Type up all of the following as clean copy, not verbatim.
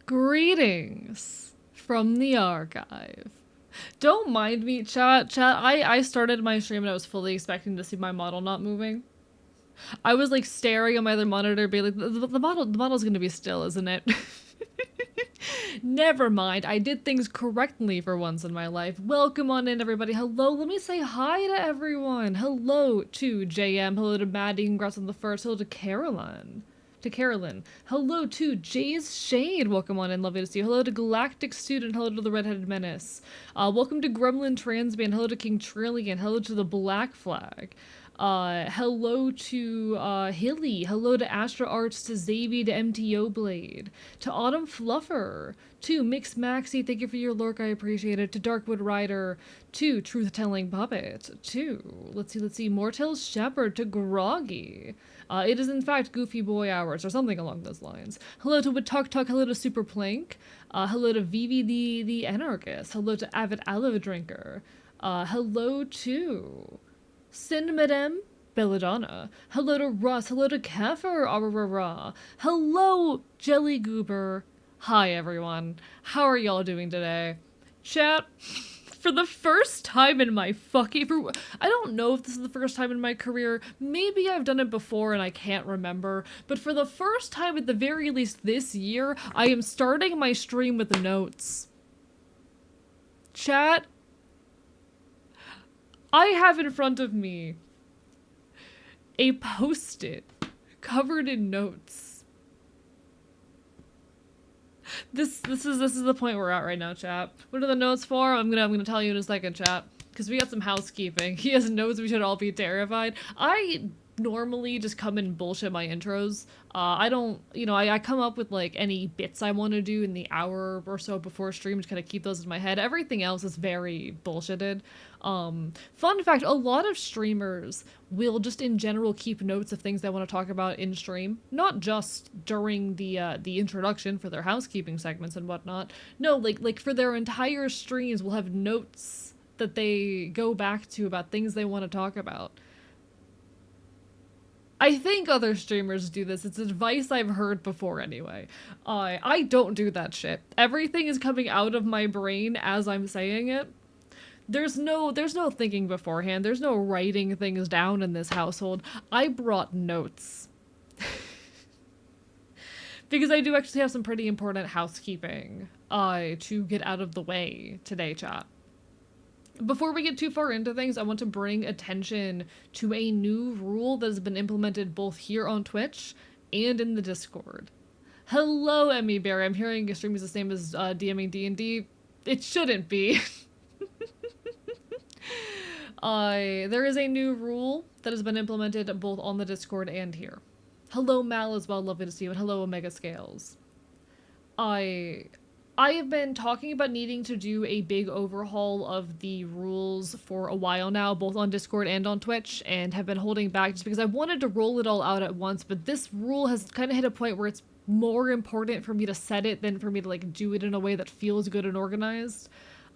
Greetings from the archive. Don't mind me, chat. I started my stream and I was fully expecting to see my model not moving. I was like staring at my other monitor, being like, the model's gonna be still, isn't it? Never mind. I did things correctly for once in my life. Welcome on in, everybody. Hello. Let me say hi to everyone. Hello to JM. Hello to Maddie. Congrats on the first. Hello to Caroline. Hello to Jay's Shade. Welcome on in. Lovely to see you. Hello to Galactic Student. Hello to the Redheaded Menace. Welcome to Gremlin Transband. Hello to King Trillion. Hello to the Black Flag. Hello to Hilly. Hello to Astra Arts, to Xavi, to MTO Blade, to Autumn Fluffer, to Mix Maxi, thank you for your lurk, I appreciate it, to Darkwood Rider, to Truth Telling Puppet, to, let's see, Mortel's Shepherd, to Groggy. It is in fact Goofy Boy Hours, or something along those lines. Hello to Wituk Tuk, hello to Super Plank, hello to Vivi the Anarchist, hello to Avid Aloe Drinker, hello to Sin Madame Belladonna. Hello to Russ. Hello to Kefir. Ararara. Hello, Jelly Goober. Hi, everyone. How are y'all doing today? Chat, for the first time in my I don't know if this is the first time in my career. Maybe I've done it before and I can't remember. But for the first time, at the very least this year, I am starting my stream with notes. Chat, I have in front of me a post-it covered in notes. This is the point we're at right now, chat. What are the notes for? I'm gonna tell you in a second, chat. Because we got some housekeeping. He has notes, we should all be terrified. I normally just come and bullshit my intros. I don't, I come up with like any bits I want to do in the hour or so before stream to kind of keep those in my head. Everything else is very bullshitted. Fun fact, a lot of streamers will just in general keep notes of things they want to talk about in stream, not just during the introduction for their housekeeping segments and whatnot. No, like for their entire streams will have notes that they go back to about things they want to talk about. I think other streamers do this. It's advice I've heard before anyway. I don't do that shit. Everything is coming out of my brain as I'm saying it. There's no thinking beforehand. There's no writing things down in this household. I brought notes. Because I do actually have some pretty important housekeeping to get out of the way today, chat. Before we get too far into things, I want to bring attention to a new rule that has been implemented both here on Twitch and in the Discord. Hello, Emmy Barry. I'm hearing your stream is the same as DMing D&D. It shouldn't be. There is a new rule that has been implemented both on the Discord and here. Hello, Mal, as well. Lovely to see you. And hello, Omega Scales. I have been talking about needing to do a big overhaul of the rules for a while now, both on Discord and on Twitch, and have been holding back just because I wanted to roll it all out at once, but this rule has kind of hit a point where it's more important for me to set it than for me to like do it in a way that feels good and organized.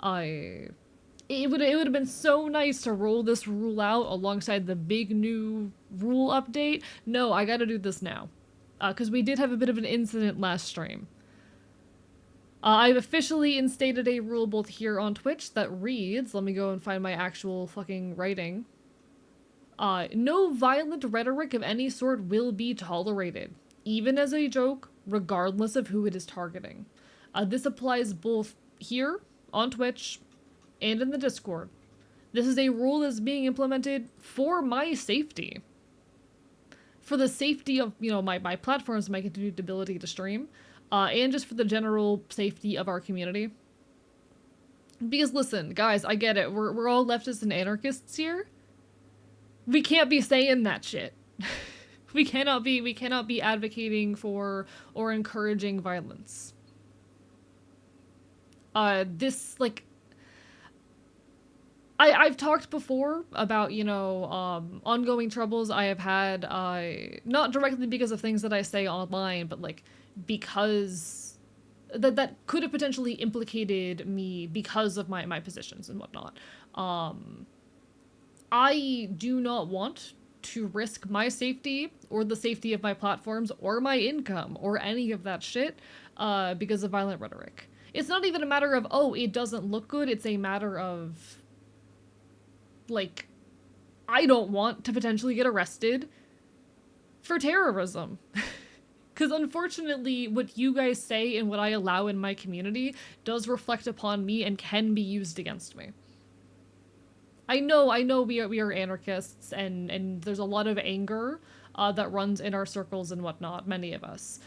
It would have been so nice to roll this rule out alongside the big new rule update. No, I gotta do this now. Because we did have a bit of an incident last stream. I've officially instated a rule both here on Twitch that reads, let me go and find my actual fucking writing. No violent rhetoric of any sort will be tolerated, even as a joke, regardless of who it is targeting. This applies both here on Twitch and in the Discord. This is a rule that's being implemented for my safety. For the safety of, my platforms, my continued ability to stream. And just for the general safety of our community. Because listen, guys, I get it. We're all leftists and anarchists here. We can't be saying that shit. we cannot be advocating for or encouraging violence. I've talked before about, ongoing troubles I have had, not directly because of things that I say online, but like because that could have potentially implicated me because of my positions and whatnot. I do not want to risk my safety or the safety of my platforms or my income or any of that shit because of violent rhetoric. It's not even a matter of, oh, it doesn't look good. It's a matter of, like, I don't want to potentially get arrested for terrorism. Because unfortunately, what you guys say and what I allow in my community does reflect upon me and can be used against me. I know we are anarchists, and there's a lot of anger that runs in our circles and whatnot, many of us.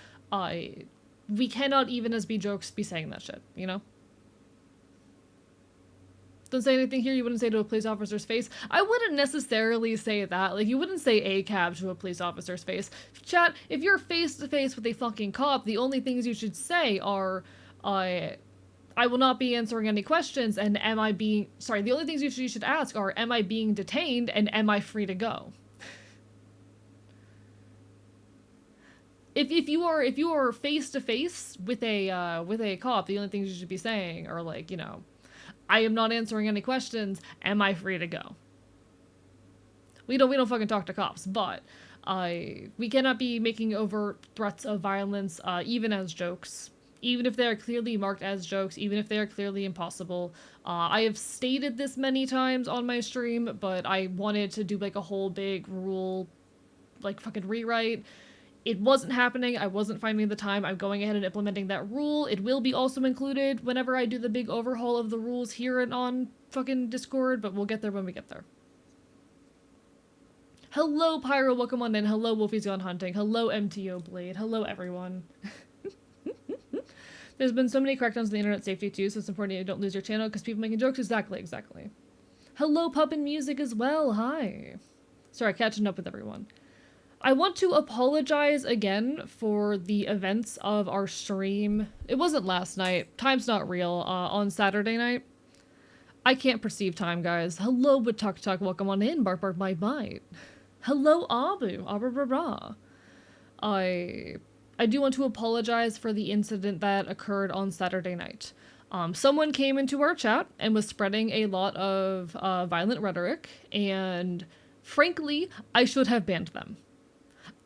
We cannot, even as be jokes, be saying that shit, you know? Don't say anything here you wouldn't say to a police officer's face. I wouldn't necessarily say that. Like, you wouldn't say a cab to a police officer's face. Chat, if you're face to face with a fucking cop, the only things you should say are, I will not be answering any questions, and the only things you should ask are, am I being detained, and am I free to go? If you are face to face with a cop, the only things you should be saying are, like, you know, I am not answering any questions. Am I free to go? We don't fucking talk to cops, but we cannot be making overt threats of violence, even as jokes, even if they are clearly marked as jokes, even if they are clearly impossible. I have stated this many times on my stream, but I wanted to do like a whole big rule, like fucking rewrite. It wasn't happening. I wasn't finding the time. I'm going ahead and implementing that rule. It will be also included whenever I do the big overhaul of the rules here and on fucking Discord, but we'll get there when we get there. Hello, Pyro. Welcome on in. Hello, Wolfie's Gone Hunting. Hello, MTO Blade. Hello, everyone. There's been so many crackdowns on the internet safety too, so it's important you don't lose your channel because people making jokes. Exactly. Hello, Pup and Music as well. Hi. Sorry, catching up with everyone. I want to apologize again for the events of our stream. It wasn't last night. Time's not real. On Saturday night. I can't perceive time, guys. Hello, Tuk Tuk. Welcome on in. Bark Bark Bite Bite. Hello, Abu. Abu. I do want to apologize for the incident that occurred on Saturday night. Someone came into our chat and was spreading a lot of violent rhetoric, and frankly, I should have banned them.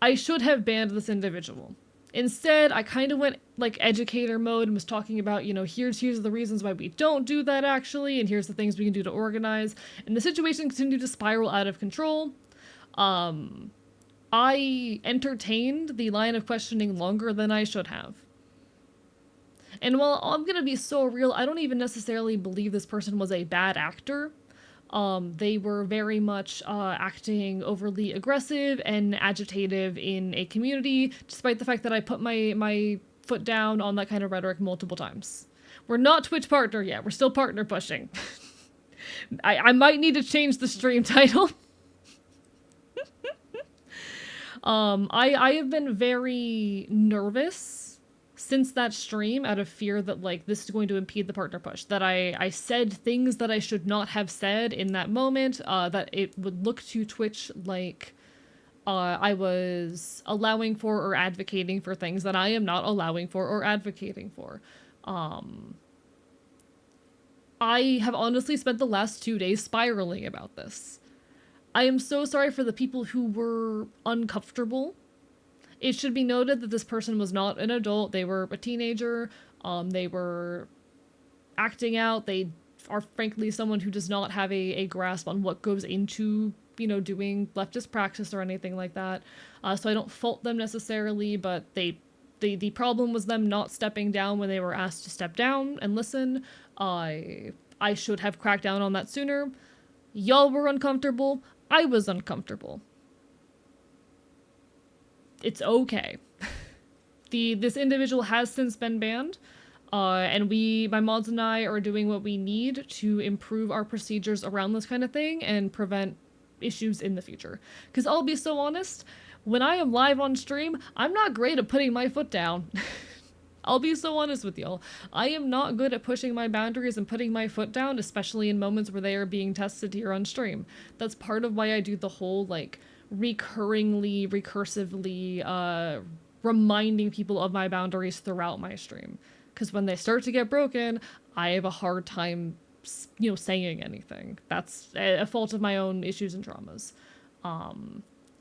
I should have banned this individual. Instead, I kind of went like educator mode and was talking about, you know, here's the reasons why we don't do that actually, and here's the things we can do to organize. And the situation continued to spiral out of control. I entertained the line of questioning longer than I should have. And while I'm gonna be so real, I don't even necessarily believe this person was a bad actor. They were very much acting overly aggressive and agitative in a community, despite the fact that I put my foot down on that kind of rhetoric multiple times. We're not Twitch partner yet. We're still partner pushing. I might need to change the stream title. I have been very nervous since that stream out of fear that, like, this is going to impede the partner push. That I said things that I should not have said in that moment, that it would look to Twitch like I was allowing for or advocating for things that I am not allowing for or advocating for. I have honestly spent the last 2 days spiraling about this. I am so sorry for the people who were uncomfortable. It should be noted that this person was not an adult. They were a teenager. They were acting out. They are frankly someone who does not have a grasp on what goes into, you know, doing leftist praxis or anything like that. So I don't fault them necessarily, but the problem was them not stepping down when they were asked to step down and listen. I should have cracked down on that sooner. Y'all were uncomfortable. I was uncomfortable. It's okay. This individual has since been banned, and my mods and I are doing what we need to improve our procedures around this kind of thing and prevent issues in the future. Because I'll be so honest, when I am live on stream, I'm not great at putting my foot down. I'll be so honest with y'all. I am not good at pushing my boundaries and putting my foot down, especially in moments where they are being tested here on stream. That's part of why I do the whole, like, recursively reminding people of my boundaries throughout my stream. Because when they start to get broken, I have a hard time, you know, saying anything. That's a fault of my own issues and traumas.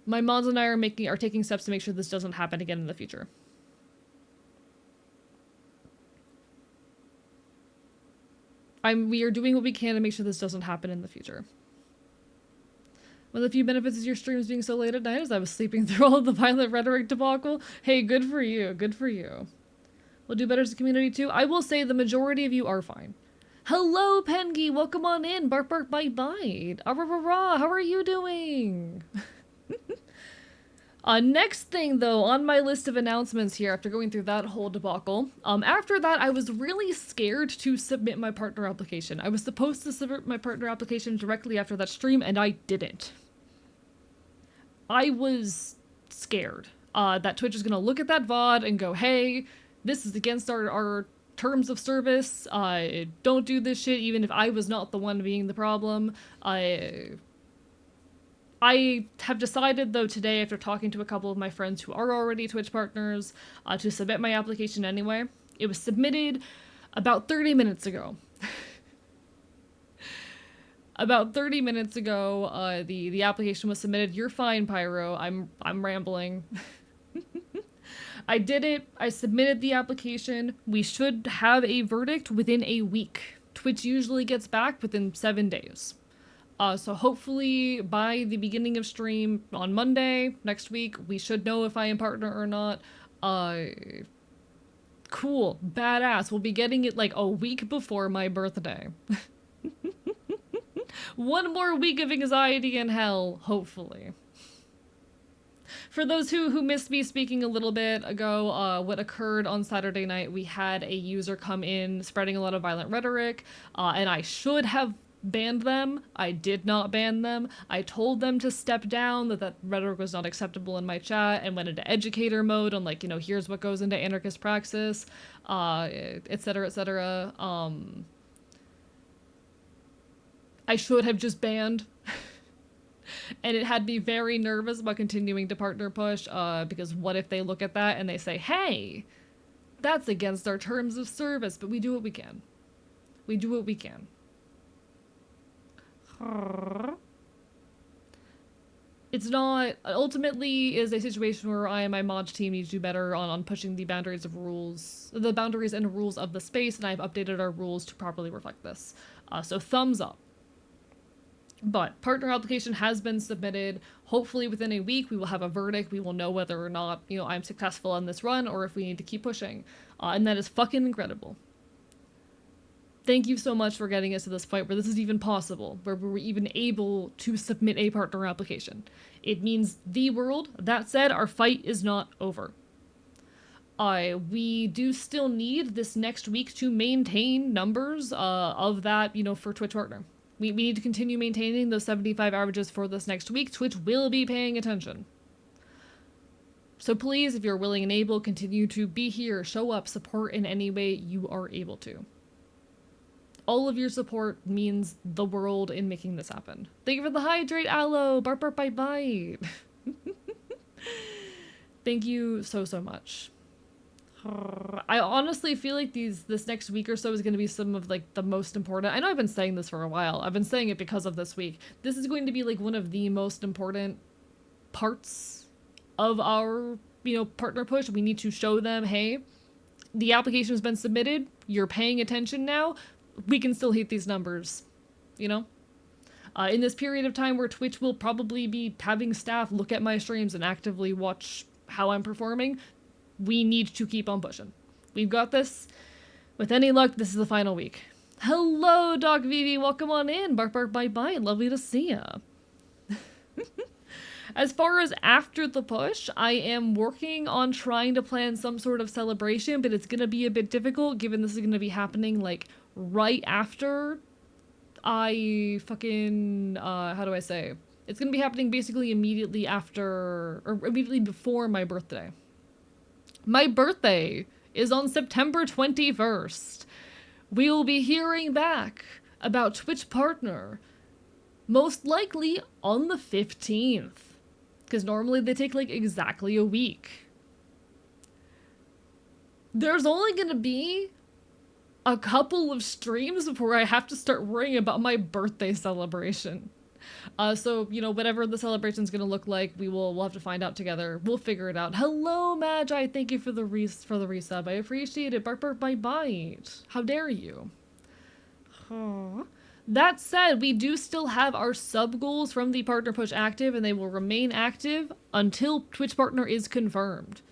My mods and I are taking steps to make sure this doesn't happen again in the future. We are doing what we can to make sure this doesn't happen in the future. One of the few benefits is your streams being so late at night as I was sleeping through all of the violent rhetoric debacle. Hey, good for you. Good for you. We'll do better as a community too. I will say the majority of you are fine. Hello, Pengi. Welcome on in. Bark, bark, bite, bite. Arrarara. How are you doing? Next thing, though, on my list of announcements here, after going through that whole debacle, after that, I was really scared to submit my partner application. I was supposed to submit my partner application directly after that stream, and I didn't. I was scared that Twitch is going to look at that VOD and go, hey, this is against our terms of service. Don't do this shit, even if I was not the one being the problem. I have decided, though, today, after talking to a couple of my friends who are already Twitch partners, to submit my application anyway. It was submitted about 30 minutes ago. About 30 minutes ago, the application was submitted. You're fine, Pyro. I'm rambling. I did it. I submitted the application. We should have a verdict within a week. Twitch usually gets back within 7 days. So hopefully by the beginning of stream on Monday next week, we should know if I am partner or not. Cool. Badass. We'll be getting it like a week before my birthday. One more week of anxiety and hell, hopefully. For those who missed me speaking a little bit ago, what occurred on Saturday night, we had a user come in spreading a lot of violent rhetoric, and I should have banned them. I did not ban them. I told them to step down, that rhetoric was not acceptable in my chat, and went into educator mode on, like, you know, here's what goes into anarchist praxis, etc., etc. I should have just banned. And it had me very nervous about continuing to partner push, because what if they look at that and they say, hey, that's against our terms of service, but we do what we can. We do what we can. It's not, ultimately is a situation where I and my mod team need to do better on pushing the boundaries of rules, the boundaries and rules of the space, and I've updated our rules to properly reflect this. So thumbs up. But partner application has been submitted. Hopefully within a week we will have a verdict. We will know whether or not, you know, I'm successful on this run or if we need to keep pushing. And that is fucking incredible. Thank you so much for getting us to this point where this is even possible, where we're even able to submit a partner application. It means the world. That said, our fight is not over. We do still need this next week to maintain numbers of that, you know, for Twitch partner. We need to continue maintaining those 75 averages for this next week. Twitch will be paying attention. So please, if you're willing and able, continue to be here, show up, support in any way you are able to. All of your support means the world in making this happen. Thank you for the hydrate, Aloe! Bark, bark, bite, bite! Thank you so, so much. I honestly feel like this next week or so is going to be some of, like, the most important. I know I've been saying this for a while. I've been saying it because of this week. This is going to be, like, one of the most important parts of our, you know, partner push. We need to show them, hey, the application has been submitted. You're paying attention now. We can still hit these numbers, you know? In this period of time where Twitch will probably be having staff look at my streams and actively watch how I'm performing, we need to keep on pushing. We've got this. With any luck, this is the final week. Hello, Doc Vivi. Welcome on in. Bark, bark, bite, bite. Lovely to see ya. As far as after the push, I am working on trying to plan some sort of celebration, but it's going to be a bit difficult given this is going to be happening, like, right after I fucking, how do I say? It's going to be happening basically immediately after, or immediately before my birthday. My birthday is on September 21st. We will be hearing back about Twitch partner, most likely on the 15th. Because normally they take, like, exactly a week. There's only gonna be a couple of streams before I have to start worrying about my birthday celebration. So, you know, whatever the celebration's gonna look like, we'll have to find out together. We'll figure it out. Hello, Magi! Thank you for the resub. I appreciate it. Bark, bark, bite, bite. How dare you? That said, we do still have our sub goals from the partner push active, and they will remain active until Twitch partner is confirmed.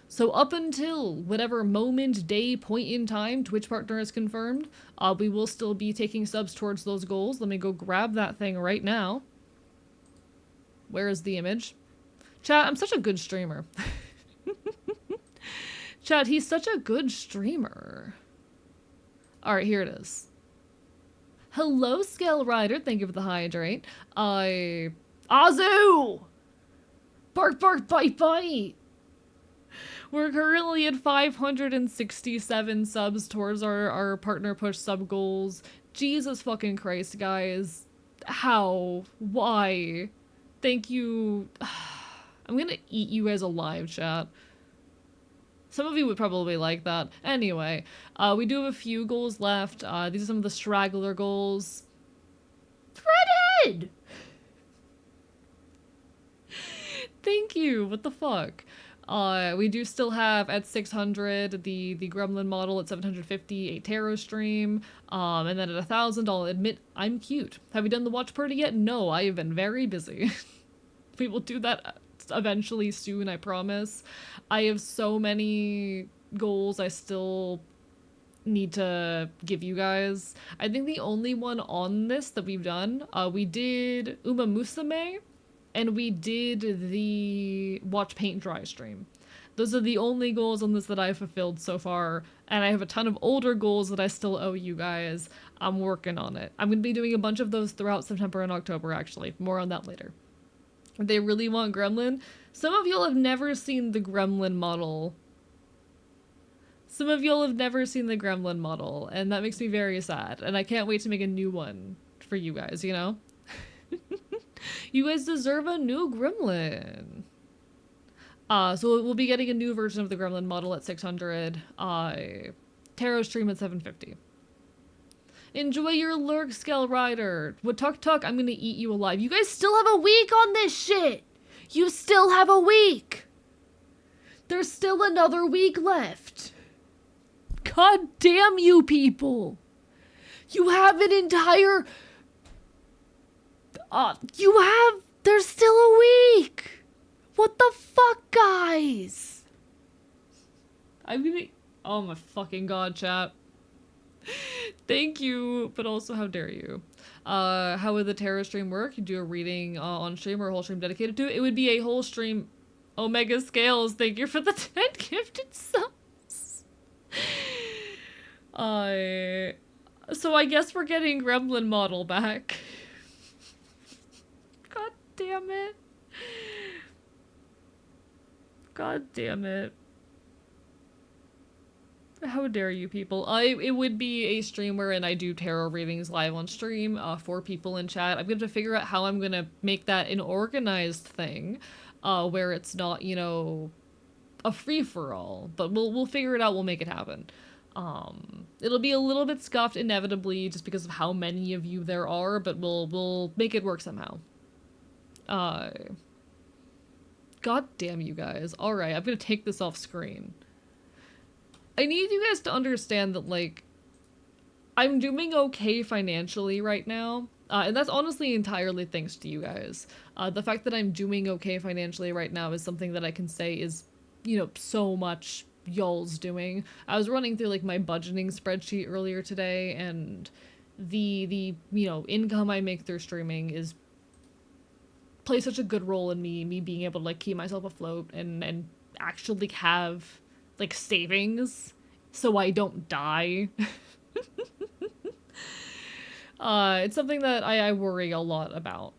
So up until whatever moment, day, point in time Twitch partner is confirmed, we will still be taking subs towards those goals. Let me go grab that thing right now. Where is the image? Chat, I'm such a good streamer. Chat, he's such a good streamer. Alright, here it is. Hello, Scale Rider. Thank you for the hydrate. Azu! Bark, bark, bite, bite! We're currently at 567 subs towards our partner push sub goals. Jesus fucking Christ, guys. How? Why? Thank you. I'm gonna eat you guys alive, chat. Some of you would probably like that. Anyway, we do have a few goals left. These are some of the straggler goals. Threadhead! Thank you. What the fuck? We do still have at 600 the gremlin model, at 750 a tarot stream, and then at 1,000 I'll admit I'm cute. Have we done the watch party yet? No, I have been very busy. We will do that eventually soon, I promise. I have so many goals I still need to give you guys. I think the only one on this that we've done, we did Uma Musume, and we did the watch paint dry stream. Those are the only goals on this that I've fulfilled so far, and I have a ton of older goals that I still owe you guys. I'm working on it. I'm going to be doing a bunch of those throughout September and October, actually. More on that later. They really want Gremlin. Some of y'all have never seen the Gremlin model. Some of y'all have never seen the Gremlin model, and that makes me very sad. And I can't wait to make a new one for you guys, you know? You guys deserve a new Gremlin. So we'll be getting a new version of the Gremlin model at 600. Tarot stream at 750. Enjoy your lurk, Scale Rider. What Tuck, I'm gonna eat you alive. You guys still have a week on this shit! You still have a week! There's still another week left. God damn you people! You have an entire... There's still a week! What the fuck, guys? I'm gonna... Oh my fucking god, chat. Thank you, but also how dare you. How would the tarot stream work? You do a reading on stream or a whole stream dedicated to it? It would be a whole stream. Omega Scales, thank you for the 10 gifted subs. So I guess we're getting Gremlin model back. God damn it. God damn it. How dare you people. It would be a stream wherein I do tarot readings live on stream for people in chat. I'm going to figure out how I'm going to make that an organized thing where it's not, you know, a free-for-all. But we'll figure it out. We'll make it happen. It'll be a little bit scuffed inevitably just because of how many of you there are, but we'll make it work somehow. God damn you guys. Alright, I'm going to take this off screen. I need you guys to understand that, like, I'm doing okay financially right now, and that's honestly entirely thanks to you guys. The fact that I'm doing okay financially right now is something that I can say is, you know, so much y'all's doing. I was running through, like, my budgeting spreadsheet earlier today, and the you know, income I make through streaming plays such a good role in me being able to, like, keep myself afloat and actually have... like, savings, so I don't die. It's something that I worry a lot about.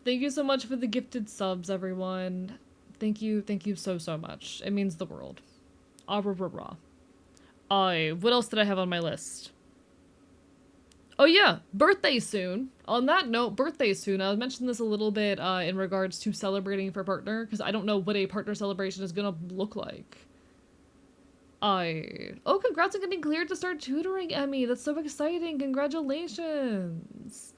Thank you so much for the gifted subs, everyone. Thank you so much. It means the world. What else did I have on my list? Oh yeah, birthday soon. On that note, birthday soon. I mentioned this a little bit in regards to celebrating for partner, because I don't know what a partner celebration is gonna look like. Oh, congrats on getting cleared to start tutoring, Emmy. That's so exciting. Congratulations.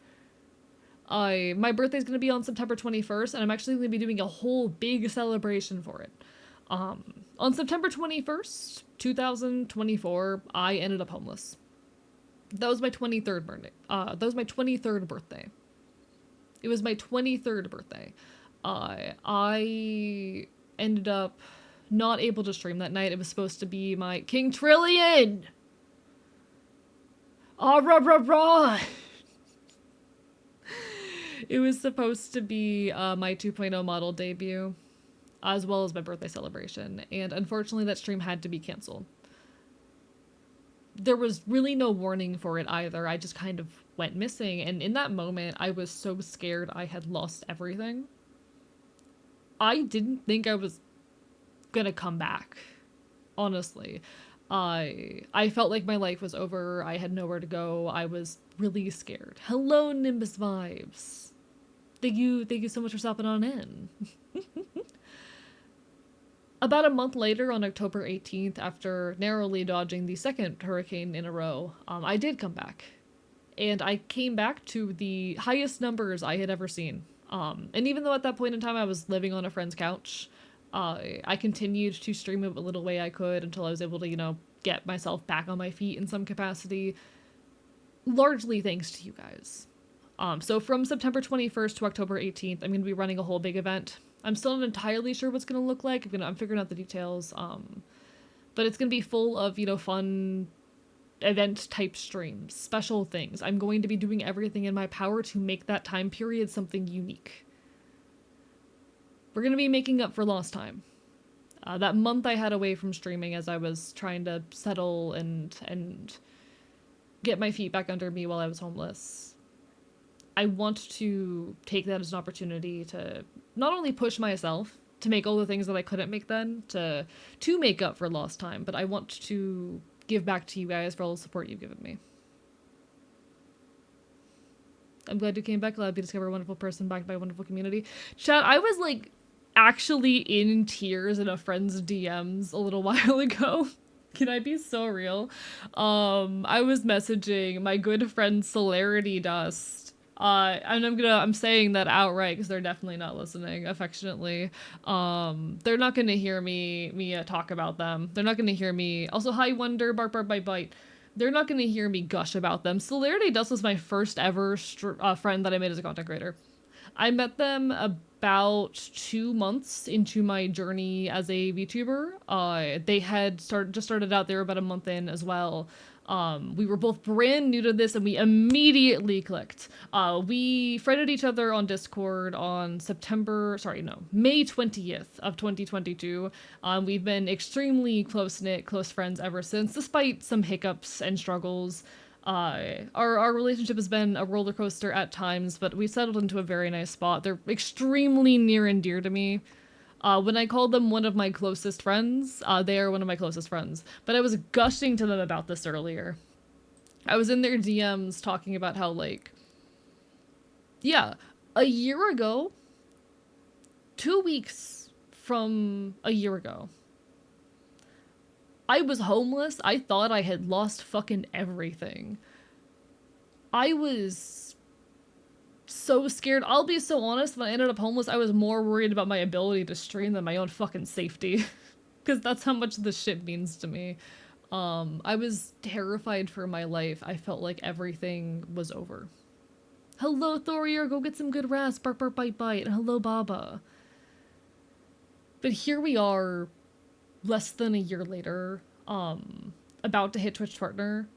My birthday's gonna be on September 21st, and I'm actually gonna be doing a whole big celebration for it. On September 21st, 2024, I ended up homeless. That was my 23rd birthday. That was my 23rd birthday. It was my 23rd birthday. I ended up not able to stream that night. It was supposed to be my King Trillion! Ah, rah, rah, rah! It was supposed to be my 2.0 model debut, as well as my birthday celebration, and unfortunately that stream had to be canceled. There was really no warning for it either. I just kind of went missing, and in that moment I was so scared I had lost everything. I didn't think I was gonna come back, honestly. I felt like my life was over. I had nowhere to go. I was really scared. Hello, Nimbus Vibes. Thank you so much for stopping on in. About a month later, on October 18th, after narrowly dodging the second hurricane in a row, I did come back. And I came back to the highest numbers I had ever seen. And even though at that point in time I was living on a friend's couch, I continued to stream it a little way I could until I was able to, you know, get myself back on my feet in some capacity. Largely thanks to you guys. So from September 21st to October 18th, I'm going to be running a whole big event. I'm still not entirely sure what's going to look like. I'm figuring out the details. But it's going to be full of, you know, fun event type streams, special things. I'm going to be doing everything in my power to make that time period something unique. We're going to be making up for lost time. That month I had away from streaming as I was trying to settle and get my feet back under me while I was homeless. I want to take that as an opportunity to not only push myself to make all the things that I couldn't make then, to make up for lost time, but I want to give back to you guys for all the support you've given me. I'm glad you came back. Glad to discover a wonderful person backed by a wonderful community. Chat, I was like actually in tears in a friend's DMs a little while ago. Can I be so real? I was messaging my good friend Celerity Dust. And I'm saying that outright because they're definitely not listening affectionately. They're not gonna hear me talk about them. They're not gonna hear me. Also, hi Wonder, bark bark bite bite. They're not gonna hear me gush about them. Celerity Dust was my first ever friend that I made as a content creator. I met them about 2 months into my journey as a VTuber. They had started out there about a month in as well. We were both brand new to this and we immediately clicked. We friended each other on Discord on May 20th of 2022. We've been extremely close-knit, close friends ever since, despite some hiccups and struggles. Our relationship has been a roller coaster at times, but we settled into a very nice spot. They're extremely near and dear to me. When I call them one of my closest friends, they are one of my closest friends. But I was gushing to them about this earlier. I was in their DMs talking about how, like, yeah, a year ago, 2 weeks from a year ago, I was homeless. I thought I had lost fucking everything. I was so scared. I'll be so honest, when I ended up homeless, I was more worried about my ability to stream than my own fucking safety. Because that's how much this shit means to me. I was terrified for my life. I felt like everything was over. Hello, Thorier, go get some good rest. Bark, bark, bite, bite. And hello, Baba. But here we are, less than a year later, about to hit Twitch partner.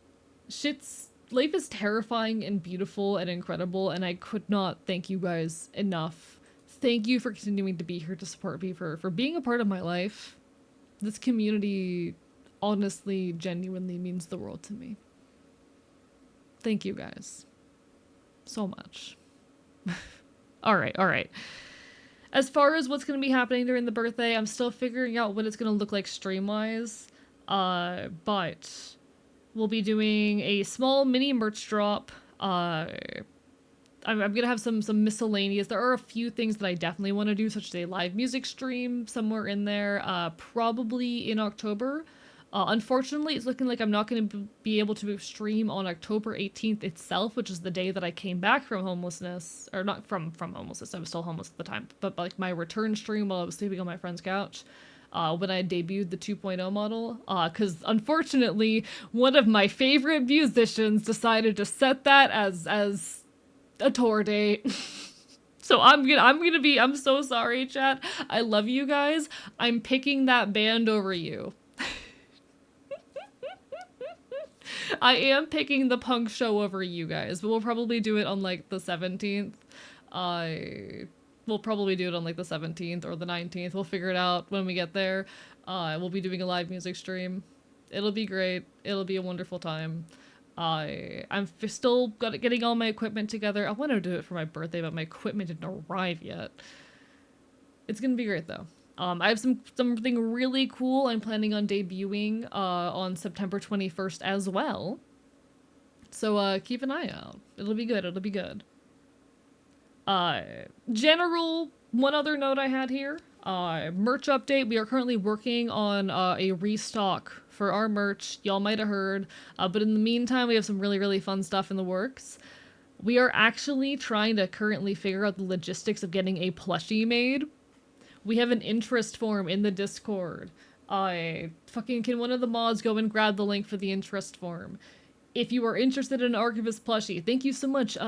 Life is terrifying and beautiful and incredible, and I could not thank you guys enough. Thank you for continuing to be here to support me, for being a part of my life. This community honestly, genuinely means the world to me. Thank you guys. So much. Alright. As far as what's going to be happening during the birthday, I'm still figuring out what it's going to look like stream-wise. But we'll be doing a small mini merch drop. I'm going to have some miscellaneous. There are a few things that I definitely want to do, such as a live music stream somewhere in there, probably in October. Unfortunately, it's looking like I'm not going to be able to stream on October 18th itself, which is the day that I came back from homelessness. Or not from homelessness, I was still homeless at the time. But like my return stream while I was sleeping on my friend's couch. when I debuted the 2.0 model, because unfortunately, one of my favorite musicians decided to set that as a tour date. So I'm so sorry, chat. I love you guys. I'm picking that band over you. I am picking the punk show over you guys, but we'll probably do it on like the 17th. We'll probably do it on like the 17th or the 19th. We'll figure it out when we get there. We'll be doing a live music stream. It'll be great. It'll be a wonderful time. I'm still getting all my equipment together. I want to do it for my birthday, but my equipment didn't arrive yet. It's gonna be great though. I have something really cool I'm planning on debuting on September 21st as well. So keep an eye out. It'll be good. It'll be good. General, one other note I had here. Merch update. We are currently working on a restock for our merch. Y'all might have heard. But in the meantime, we have some really, really fun stuff in the works. We are actually trying to currently figure out the logistics of getting a plushie made. We have an interest form in the Discord. Can one of the mods go and grab the link for the interest form? If you are interested in an Archivist plushie, thank you so much,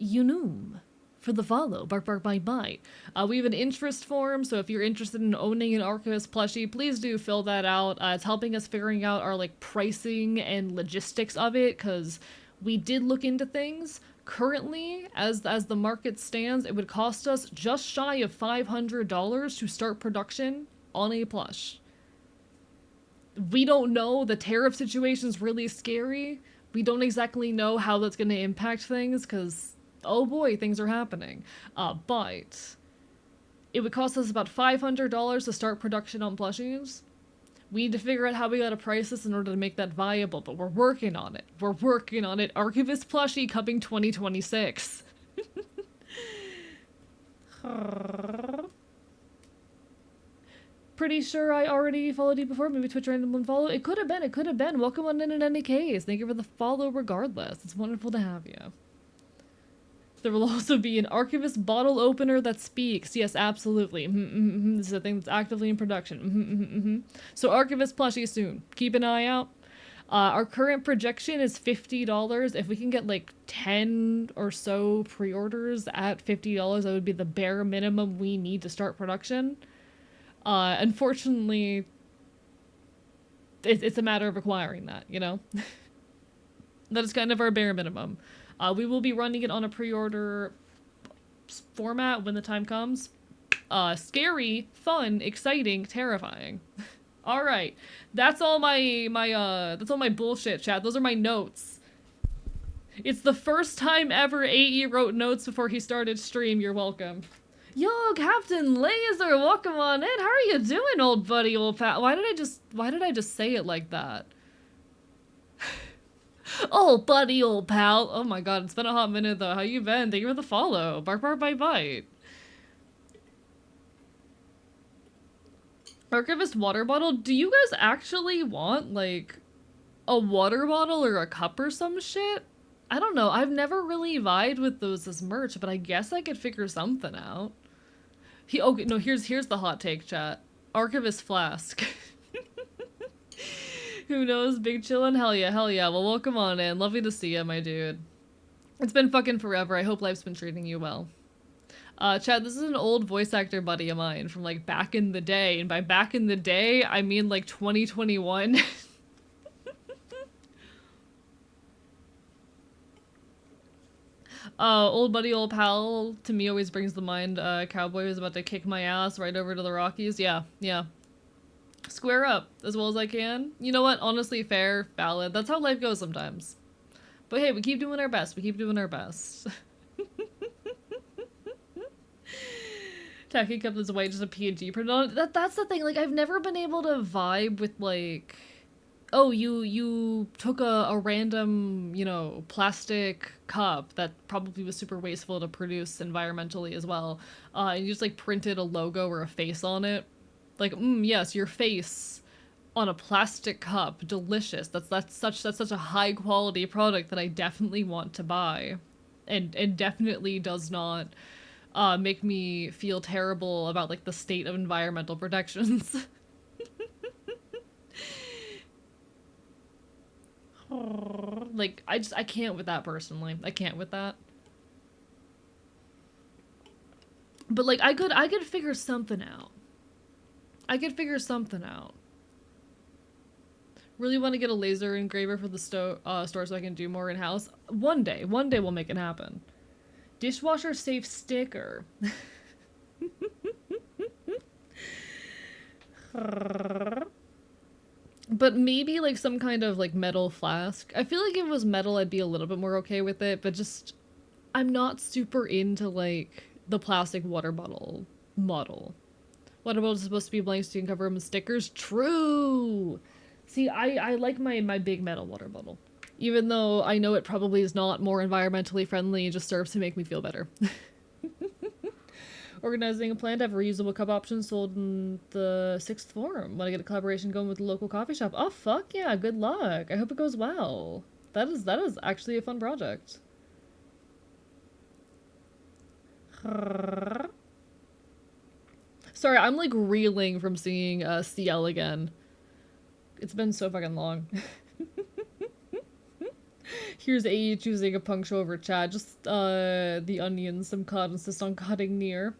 Unum, for the follow. Bark, bark, bite, bite. We have an interest form, so if you're interested in owning an Archivist plushie, please do fill that out. It's helping us figuring out our like pricing and logistics of it, because we did look into things. Currently, as the market stands, it would cost us just shy of $500 to start production on a plush. We don't know. The tariff situation's really scary. We don't exactly know how that's going to impact things, because, oh boy, things are happening. But it would cost us about $500 to start production on plushies. We need to figure out how we gotta price this in order to make that viable, but we're working on it. We're working on it. Archivist plushie coming 2026. Pretty sure I already followed you before. Maybe Twitch random unfollow. It could have been. It could have been. Welcome on in any case. Thank you for the follow regardless. It's wonderful to have you. There will also be an Archivist bottle opener that speaks. Yes, absolutely. This is a thing that's actively in production. So Archivist plushie soon. Keep an eye out. Our current projection is $50. If we can get like 10 or so pre-orders at $50, that would be the bare minimum we need to start production. Unfortunately, it's a matter of acquiring that, you know? That is kind of our bare minimum. We will be running it on a pre-order format when the time comes. Scary, fun, exciting, terrifying. All right, that's all that's all my bullshit, chat. Those are my notes. It's the first time ever AE wrote notes before he started stream. You're welcome. Yo, Captain Laser, welcome on in. How are you doing, old buddy, old pal? Why did I just say it like that? Oh, buddy, old pal. Oh my god, it's been a hot minute though. How you been? Thank you for the follow. Bark, bark, bite, bite. Archivist water bottle? Do you guys actually want, like, a water bottle or a cup or some shit? I don't know. I've never really vibed with those as merch, but I guess I could figure something out. Okay, no, here's the hot take, chat. Archivist flask. Who knows? Big chillin'? Hell yeah, hell yeah. Well, welcome on in. Lovely to see ya, my dude. It's been fucking forever. I hope life's been treating you well. Chad, this is an old voice actor buddy of mine from, like, back in the day. And by back in the day, I mean, like, 2021. Old buddy, old pal, to me always brings to mind, Cowboy was about to kick my ass right over to the Rockies. Yeah, yeah. Square up as well as I can. You know what? Honestly, fair, valid. That's how life goes sometimes. But hey, we keep doing our best. We keep doing our best. Tacky Cup is white, just a PNG print on it. That's the thing. Like, I've never been able to vibe with, like, oh, you took a random, you know, plastic cup that probably was super wasteful to produce environmentally as well. And you just, like, printed a logo or a face on it. Like, yes, your face on a plastic cup, delicious. That's such a high quality product that I definitely want to buy, and definitely does not make me feel terrible about like the state of environmental protections. Like I can't with that personally. I can't with that. But like I could figure something out. I could figure something out. Really want to get a laser engraver for the store so I can do more in house. One day we'll make it happen. Dishwasher safe sticker. But maybe like some kind of like metal flask. I feel like if it was metal I'd be a little bit more okay with it, but just I'm not super into like the plastic water bottle model. Water bottles are supposed to be blank so you can cover them with stickers. True! See, I like my big metal water bottle. Even though I know it probably is not more environmentally friendly, it just serves to make me feel better. Organizing a plan to have reusable cup options sold in the 6th form. Want to get a collaboration going with the local coffee shop? Oh, fuck yeah, good luck. I hope it goes well. That is actually a fun project. Sorry, I'm like reeling from seeing CL again. It's been so fucking long. Here's AE choosing a punk show over chat. Just the onions some cod insist on cutting near.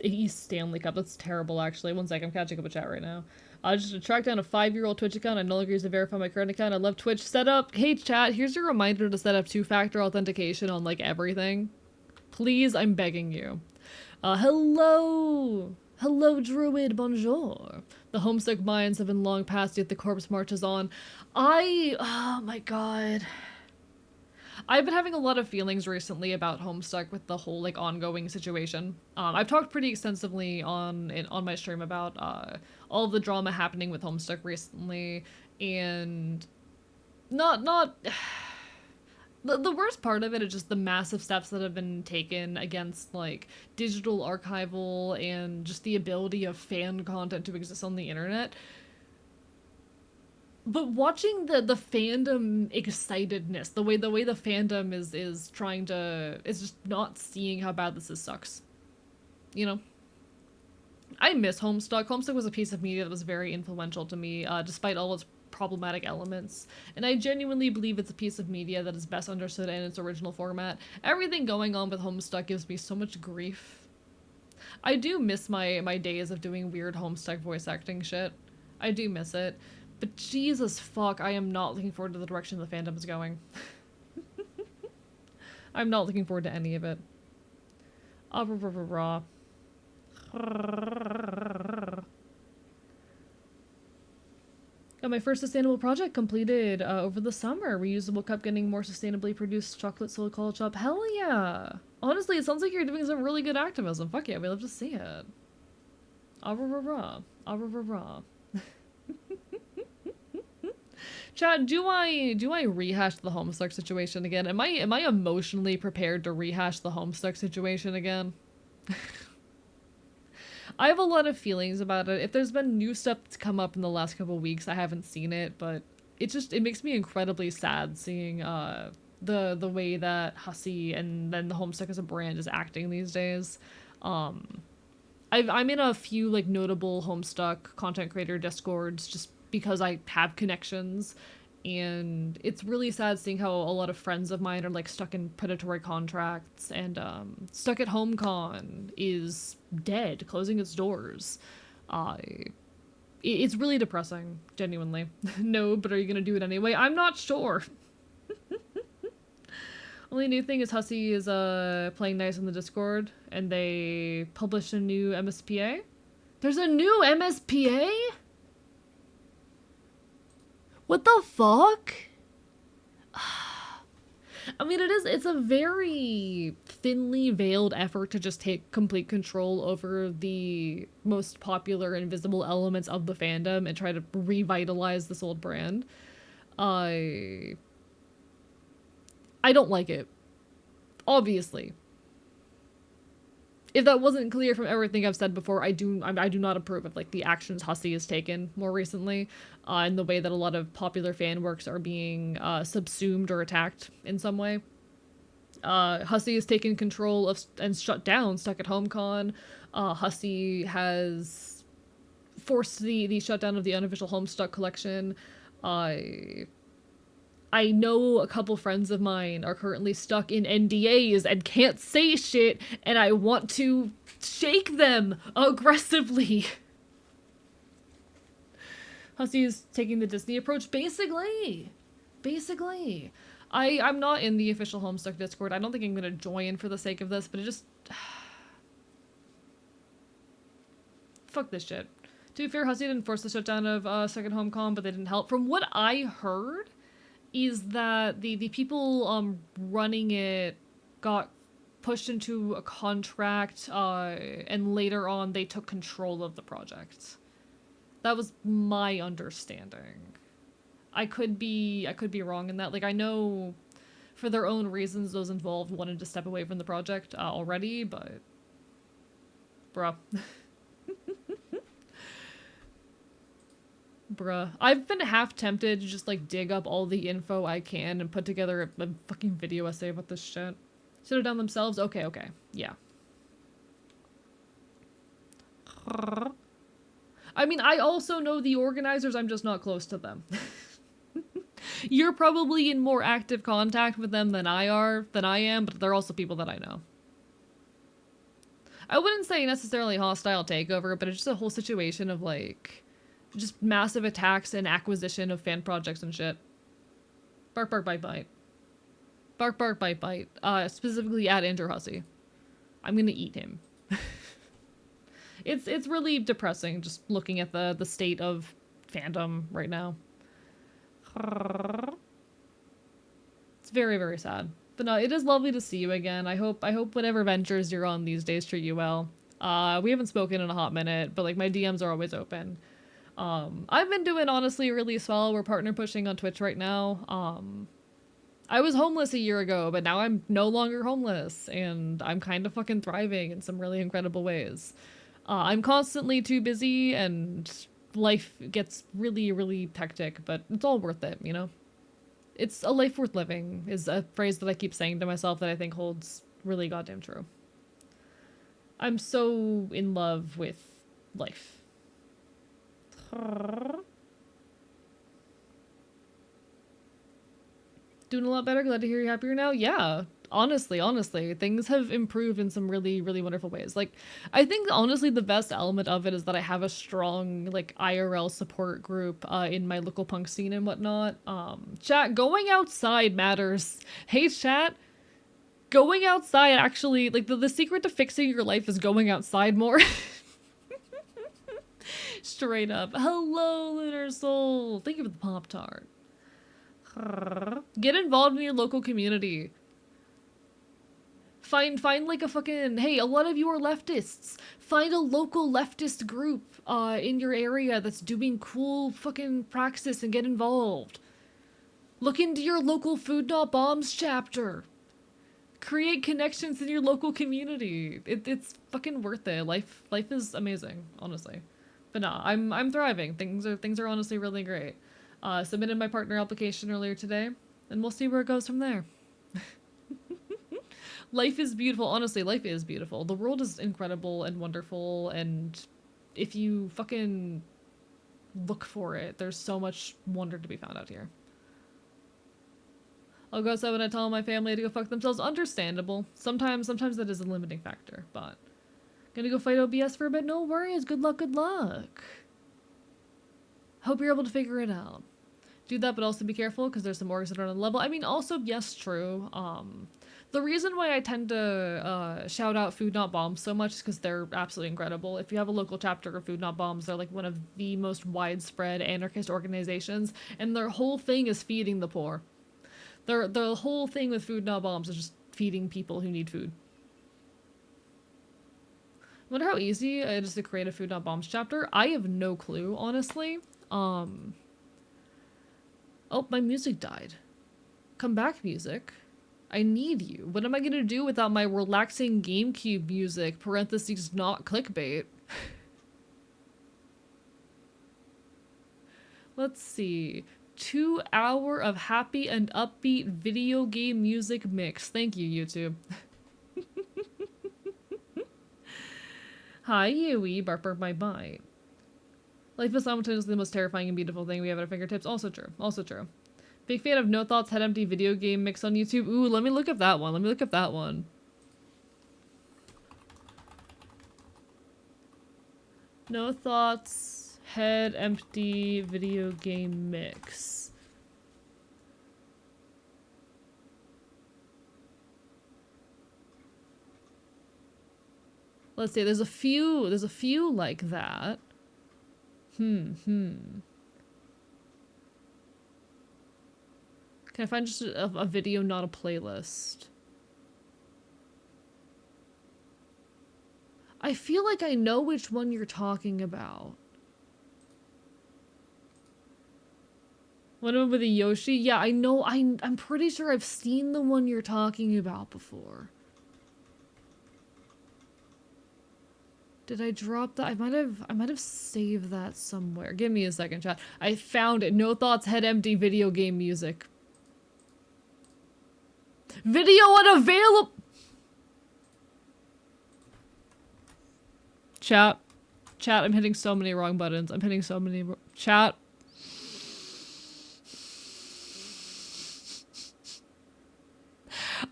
AE Stanley Cup. That's terrible actually. One sec, I'm catching up with chat right now. Just to track down a 5-year-old Twitch account. I no longer use to verify my current account. I love Twitch. Set up. Hey chat, here's your reminder to set up 2-factor authentication on like everything. Please, I'm begging you. Hello! Hello, Druid, bonjour. The homesick minds have been long past, yet the corpse marches on. Oh my god. I've been having a lot of feelings recently about Homestuck with the whole, like, ongoing situation. I've talked pretty extensively on my stream about, all of the drama happening with Homestuck recently, and not the worst part of it is just the massive steps that have been taken against like digital archival and just the ability of fan content to exist on the internet. But watching the fandom excitedness, the way the fandom is trying to is just not seeing how bad this is sucks. You know? I miss Homestuck. Homestuck was a piece of media that was very influential to me, despite all its problematic elements, and I genuinely believe it's a piece of media that is best understood in its original format. Everything going on with Homestuck gives me so much grief. I do miss my days of doing weird Homestuck voice acting shit. I do miss it. But Jesus fuck, I am not looking forward to the direction the fandom is going. I'm not looking forward to any of it. Raw. Got my first sustainable project completed over the summer. Reusable cup getting more sustainably produced chocolate sold cold shop. Hell yeah! Honestly, it sounds like you're doing some really good activism. Fuck yeah, we love to see it. Raw. Chad, do I rehash the Homestuck situation again? Am I emotionally prepared to rehash the Homestuck situation again? I have a lot of feelings about it. If there's been new stuff that's come up in the last couple weeks, I haven't seen it, but it makes me incredibly sad seeing the way that Hussey and then the Homestuck as a brand is acting these days. I'm in a few like notable Homestuck content creator discords just because I have connections, and it's really sad seeing how a lot of friends of mine are like stuck in predatory contracts, and Stuck at Home Con is dead, closing its doors. It's really depressing, genuinely. No, but are you gonna do it anyway? I'm not sure. Only new thing is Hussey is playing nice in the Discord, and they published a new MSPA. There's a new MSPA? What the fuck? I mean, it's a very thinly veiled effort to just take complete control over the most popular and visible elements of the fandom and try to revitalize this old brand. I don't like it. Obviously. If that wasn't clear from everything I've said before, I do not approve of like the actions Hussey has taken more recently, and the way that a lot of popular fan works are being subsumed or attacked in some way. Hussey has taken control of and shut down Stuck at Home Con. Hussey has forced the shutdown of the unofficial Homestuck collection. I know a couple friends of mine are currently stuck in NDAs and can't say shit, and I want to shake them aggressively. Hussey is taking the Disney approach, basically. Basically. I'm not in the official Homestuck Discord. I don't think I'm going to join for the sake of this, but it just... Fuck this shit. To be fair, Hussey didn't force the shutdown of Second Homecom, but they didn't help. From what I heard, is that the people running it got pushed into a contract, and later on they took control of the project. That was my understanding. I could be wrong in that. Like, I know for their own reasons those involved wanted to step away from the project already, but bruh. Bruh. I've been half tempted to just, like, dig up all the info I can and put together a fucking video essay about this shit. Should have done themselves? Okay, okay. Yeah. I mean, I also know the organizers, I'm just not close to them. You're probably in more active contact with them than I am, but they're also people that I know. I wouldn't say necessarily hostile takeover, but it's just a whole situation of, like, just massive attacks and acquisition of fan projects and shit. Bark, bark, bite, bite. Bark, bark, bite, bite. Specifically at Andrew Hussey. I'm gonna eat him. It's really depressing just looking at the state of fandom right now. It's very, very sad. But no, it is lovely to see you again. I hope whatever ventures you're on these days treat you well. We haven't spoken in a hot minute, but like my DMs are always open. I've been doing honestly really swell. We're partner pushing on Twitch right now. I was homeless a year ago, but now I'm no longer homeless, and I'm kind of fucking thriving in some really incredible ways. I'm constantly too busy, and life gets really, really hectic, but it's all worth it, you know? It's a life worth living is a phrase that I keep saying to myself that I think holds really goddamn true. I'm so in love with life. Doing a lot better. Glad to hear you're happier now. Yeah, honestly, things have improved in some really, really wonderful ways. Like, I think honestly the best element of it is that I have a strong like IRL support group in my local punk scene and whatnot. Chat, going outside matters. Hey chat, going outside actually, like the secret to fixing your life is going outside more. Straight up. Hello, Lunar Soul. Thank you for the Pop-Tart. Get involved in your local community. Find like a fucking, hey, a lot of you are leftists. Find a local leftist group in your area that's doing cool fucking praxis and get involved. Look into your local Food Not Bombs chapter. Create connections in your local community. It's fucking worth it. Life is amazing, honestly. But no, I'm thriving. Things are honestly really great. Submitted my partner application earlier today, and we'll see where it goes from there. Life is beautiful. Honestly, life is beautiful. The world is incredible and wonderful, and if you fucking look for it, there's so much wonder to be found out here. I'll go outside when I tell my family to go fuck themselves. Understandable. Sometimes that is a limiting factor, but gonna go fight OBS for a bit? No worries. Good luck, good luck. Hope you're able to figure it out. Do that, but also be careful, because there's some orgs that are on the level. I mean, also, yes, true. The reason why I tend to shout out Food Not Bombs so much is because they're absolutely incredible. If you have a local chapter of Food Not Bombs, they're like one of the most widespread anarchist organizations, and their whole thing is feeding the poor. The whole thing with Food Not Bombs is just feeding people who need food. I wonder how easy it is to create a Food Not Bombs chapter. I have no clue, honestly. Oh, my music died. Come back, music. I need you. What am I gonna do without my relaxing GameCube music, parentheses not clickbait? Let's see. 2 hour of happy and upbeat video game music mix. Thank you, YouTube. Hi, Yui, bark my bite. Life is simultaneously the most terrifying and beautiful thing we have at our fingertips. Also true. Also true. Big fan of No Thoughts Head Empty video game mix on YouTube. Ooh, let me look up that one. Let me look up that one. No Thoughts Head Empty video game mix. Let's see. There's a few like that. Can I find just a video, not a playlist? I feel like I know which one you're talking about. One with a Yoshi? Yeah, I know. I'm pretty sure I've seen the one you're talking about before. Did I drop that? I might have saved that somewhere. Give me a second, chat. I found it. No Thoughts Head Empty video game music. Video unavailable. Chat, I'm hitting so many wrong buttons. I'm hitting so many. Chat.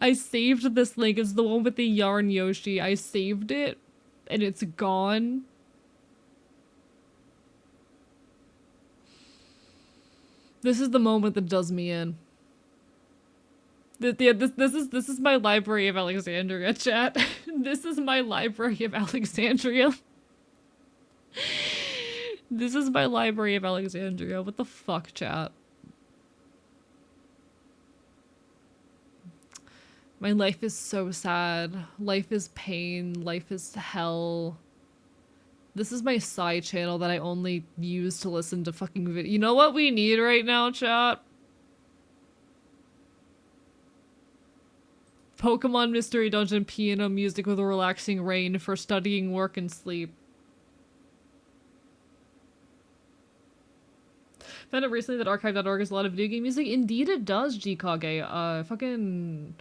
I saved this link. It's the one with the yarn Yoshi. I saved it, and it's gone. This is the moment that does me in. This is my Library of Alexandria, chat. This is my Library of Alexandria. This is my Library of Alexandria. What the fuck, chat? My life is so sad. Life is pain. Life is hell. This is my side channel that I only use to listen to fucking video. You know what we need right now, chat? Pokemon Mystery Dungeon piano music with a relaxing rain for studying, work, and sleep. Found out recently that archive.org has a lot of video game music. Indeed it does, Gkage. Fucking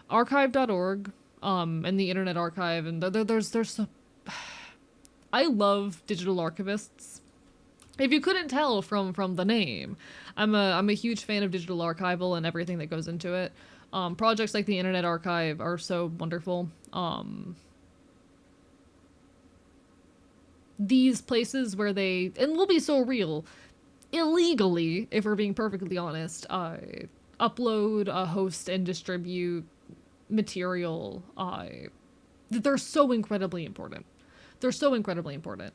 archive.org, and the Internet Archive, and there's so... I love digital archivists. If you couldn't tell from the name, I'm a huge fan of digital archival and everything that goes into it. Projects like the Internet Archive are so wonderful. These places where they, and will be so real, illegally, if we're being perfectly honest, upload, host, and distribute material. They're so incredibly important. They're so incredibly important.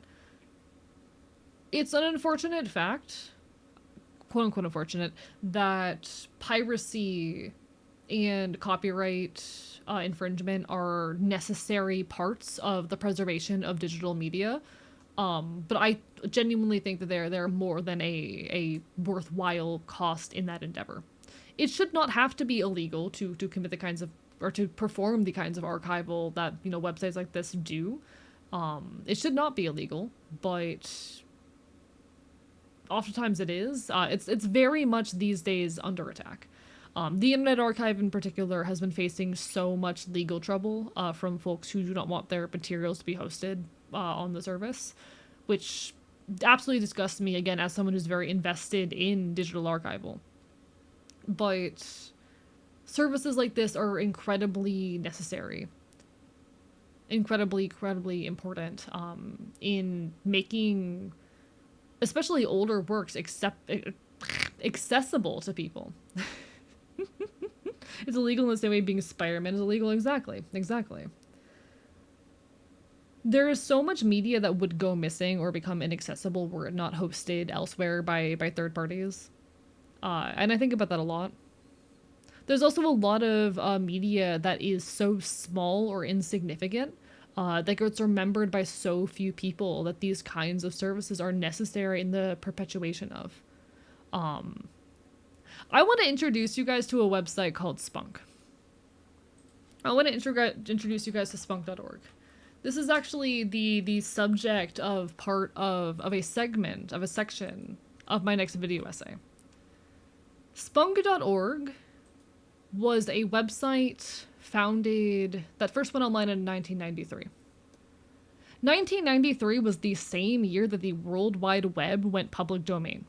It's an unfortunate fact, quote unquote unfortunate, that piracy and copyright infringement are necessary parts of the preservation of digital media. But I genuinely think that they're more than a worthwhile cost in that endeavor. It should not have to be illegal to commit the kinds of, or to perform the kinds of archival that, you know, websites like this do. It should not be illegal, but oftentimes it is. It's very much these days under attack. The Internet Archive in particular has been facing so much legal trouble from folks who do not want their materials to be hosted on the service, which absolutely disgusts me, again, as someone who's very invested in digital archival. But services like this are incredibly necessary. Incredibly important in making especially older works accessible to people. It's illegal in the same way being Spider-Man is illegal. Exactly. There is so much media that would go missing or become inaccessible were it not hosted elsewhere by third parties. And I think about that a lot. There's also a lot of media that is so small or insignificant that gets remembered by so few people that these kinds of services are necessary in the perpetuation of. I want to introduce you guys to a website called Spunk. I want to introduce you guys to spunk.org. This is actually the subject of part of a segment, of a section of my next video essay. Spunk.org was a website founded that first went online in 1993. 1993 was the same year that the World Wide Web went public domain.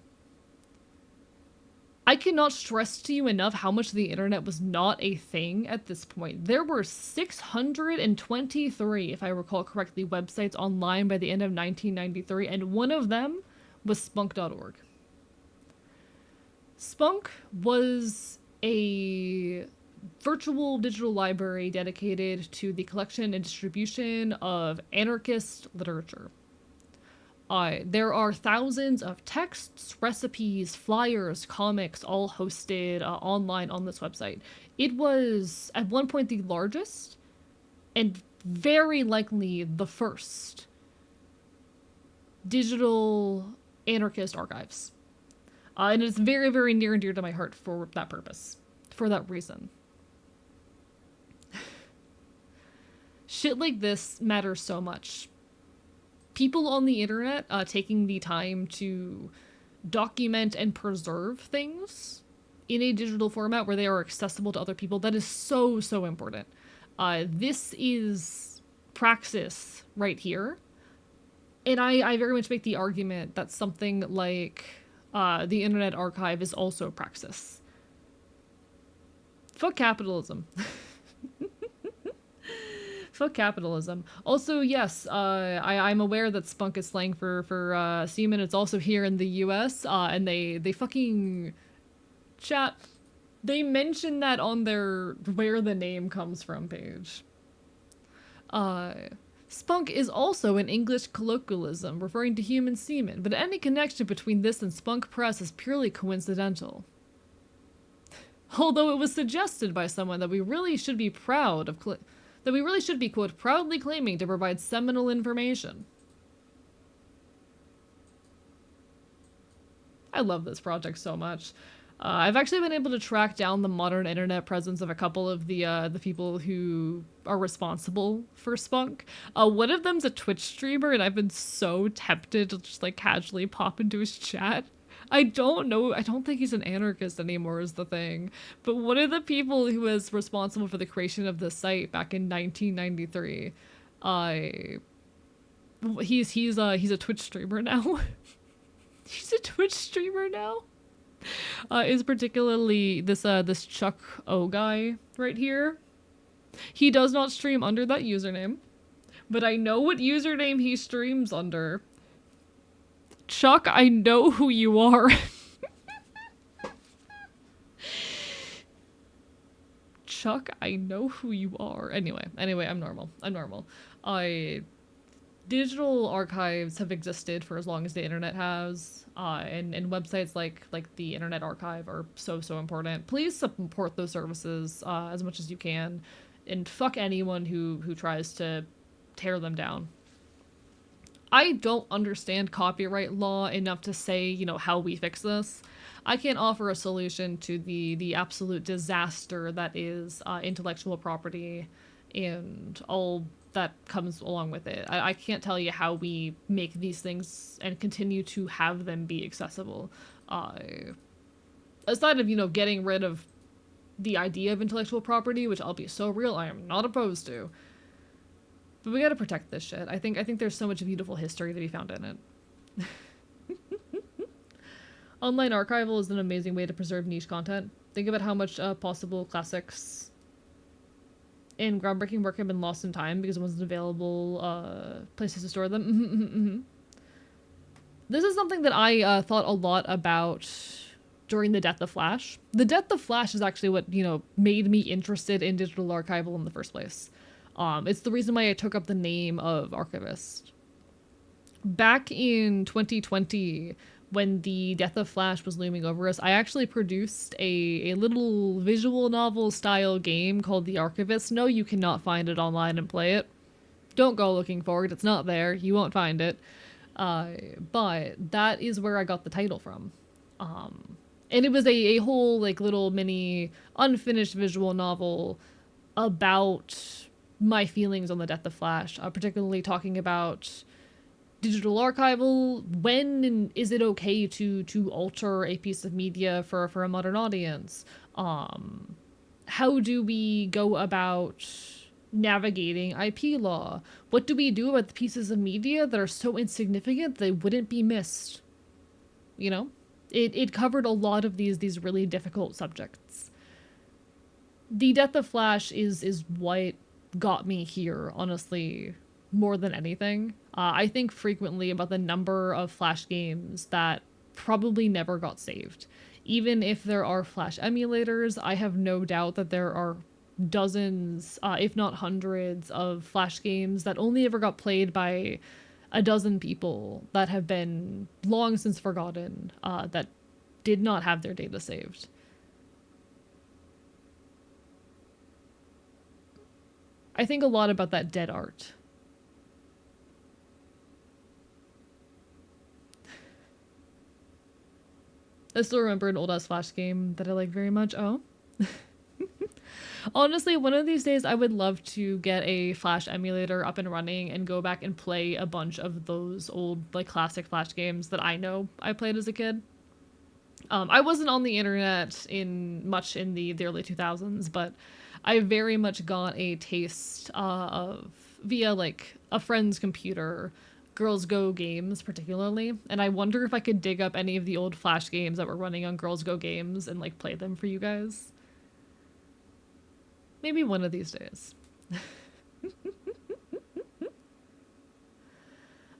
I cannot stress to you enough how much the internet was not a thing at this point. There were 623, if I recall correctly, websites online by the end of 1993, and one of them was spunk.org. Spunk was a virtual digital library dedicated to the collection and distribution of anarchist literature. There are thousands of texts, recipes, flyers, comics, all hosted online on this website. It was, at one point, the largest, and very likely the first, digital anarchist archives. And it's very, very near and dear to my heart for that purpose, for that reason. Shit like this matters so much. People on the internet taking the time to document and preserve things in a digital format where they are accessible to other people, that is so, so important. This is praxis right here. And I very much make the argument that something like the Internet Archive is also praxis. Fuck capitalism. Fuck capitalism. Also, yes, I'm aware that spunk is slang for semen. It's also here in the US, and they fucking chat. They mention that on their where the name comes from page. Spunk is also an English colloquialism referring to human semen, but any connection between this and spunk press is purely coincidental. Although it was suggested by someone that we really should be proud of that we really should be, quote, proudly claiming to provide seminal information. I love this project so much. I've actually been able to track down the modern internet presence of a couple of the people who are responsible for spunk. One of them's a Twitch streamer, and I've been so tempted to just like casually pop into his chat. I don't know. I don't think he's an anarchist anymore is the thing. But one of the people who was responsible for the creation of the site back in 1993, he's a Twitch streamer now. He's a Twitch streamer now. Is particularly this Chuck O guy right here. He does not stream under that username, but I know what username he streams under. Chuck, I know who you are. Chuck, I know who you are. Anyway, I'm normal. Digital archives have existed for as long as the internet has, and websites like the Internet Archive are so important. Please support those services as much as you can, and fuck anyone who tries to tear them down. I don't understand copyright law enough to say, you know, how we fix this. I can't offer a solution to the absolute disaster that is intellectual property and all that comes along with it. I can't tell you how we make these things and continue to have them be accessible. Aside of, you know, getting rid of the idea of intellectual property, which I'll be so real, I am not opposed to. But we gotta protect this shit. I think there's so much beautiful history to be found in it. Online archival is an amazing way to preserve niche content. Think about how much possible classics and groundbreaking work have been lost in time because it wasn't available places to store them. This is something that I thought a lot about during the death of Flash. The death of Flash is actually what, you know, made me interested in digital archival in the first place. It's the reason why I took up the name of archivist. Back in 2020, when the death of Flash was looming over us, I actually produced a little visual novel style game called The Archivist. No, you cannot find it online and play it. Don't go looking for it. It's not there. You won't find it. But that is where I got the title from. And it was a whole like little mini unfinished visual novel about my feelings on the death of Flash, particularly talking about digital archival. When is it okay to alter a piece of media for a modern audience? How do we go about navigating IP law? What do we do about the pieces of media that are so insignificant they wouldn't be missed? You know? It covered a lot of these really difficult subjects. The death of Flash is what got me here, honestly, more than anything. I think frequently about the number of Flash games that probably never got saved. Even if there are Flash emulators, I have no doubt that there are dozens, if not hundreds, of Flash games that only ever got played by a dozen people that have been long since forgotten, that did not have their data saved. I think a lot about that dead art. I still remember an old ass Flash game that I like very much. Oh. Honestly, one of these days I would love to get a Flash emulator up and running and go back and play a bunch of those old, like, classic Flash games that I know I played as a kid. I wasn't on the internet much in the early 2000s, but I very much got a taste of via like a friend's computer, Girls Go games particularly, and I wonder if I could dig up any of the old Flash games that were running on Girls Go games and like play them for you guys. Maybe one of these days.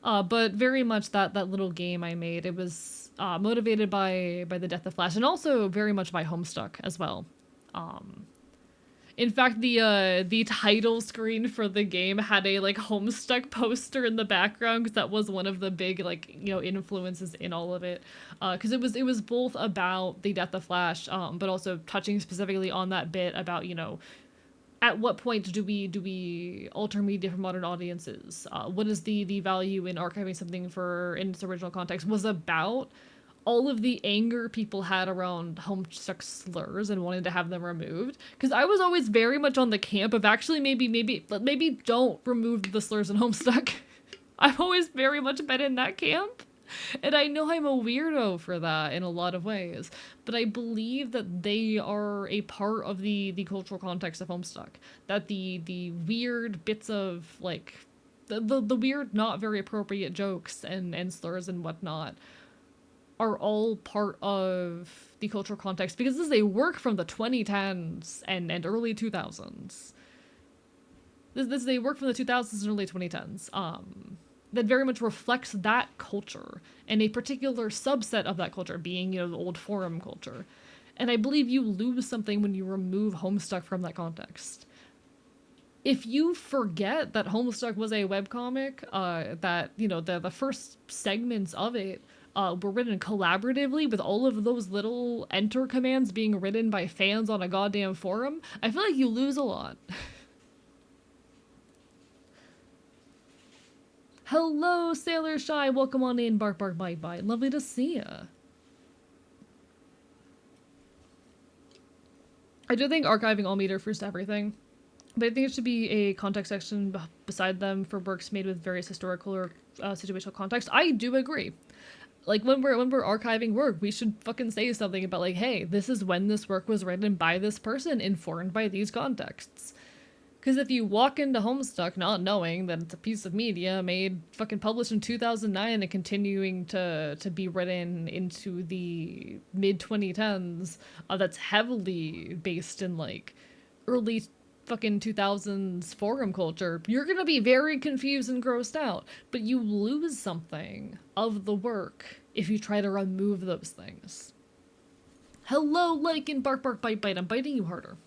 But very much that little game I made, it was motivated by the death of Flash, and also very much by Homestuck as well. In fact, the title screen for the game had a like Homestuck poster in the background because that was one of the big like influences in all of it. Because it was both about the death of Flash, but also touching specifically on that bit about at what point do we alter media for modern audiences? What is the value in archiving something in its original context? Was about all of the anger people had around Homestuck slurs and wanting to have them removed. Because I was always very much on the camp of actually maybe don't remove the slurs in Homestuck. I've always very much been in that camp. And I know I'm a weirdo for that in a lot of ways, but I believe that they are a part of the cultural context of Homestuck. That the weird bits of like the weird not very appropriate jokes and slurs and whatnot are all part of the cultural context because this is a work from the 2010s and early 2000s. This is a work from the 2000s and early 2010s. That very much reflects that culture and a particular subset of that culture being, the old forum culture. And I believe you lose something when you remove Homestuck from that context. If you forget that Homestuck was a webcomic, that, the first segments of it were written collaboratively with all of those little enter commands being written by fans on a goddamn forum, I feel like you lose a lot. Hello, Sailor Shy. Welcome on in. Bark, bark, bite, bite. Lovely to see ya. I do think archiving all media refers to everything, but I think it should be a context section beside them for works made with various historical or situational context. I do agree. Like when we're archiving work, we should fucking say something about like, hey, this is when this work was written by this person, informed by these contexts. Because if you walk into Homestuck not knowing that it's a piece of media fucking published in 2009 and continuing to be written into the mid-2010s, that's heavily based in, like, early fucking 2000s forum culture, you're gonna be very confused and grossed out. But you lose something of the work if you try to remove those things. Hello, like and bark, bark, bite, bite. I'm biting you harder.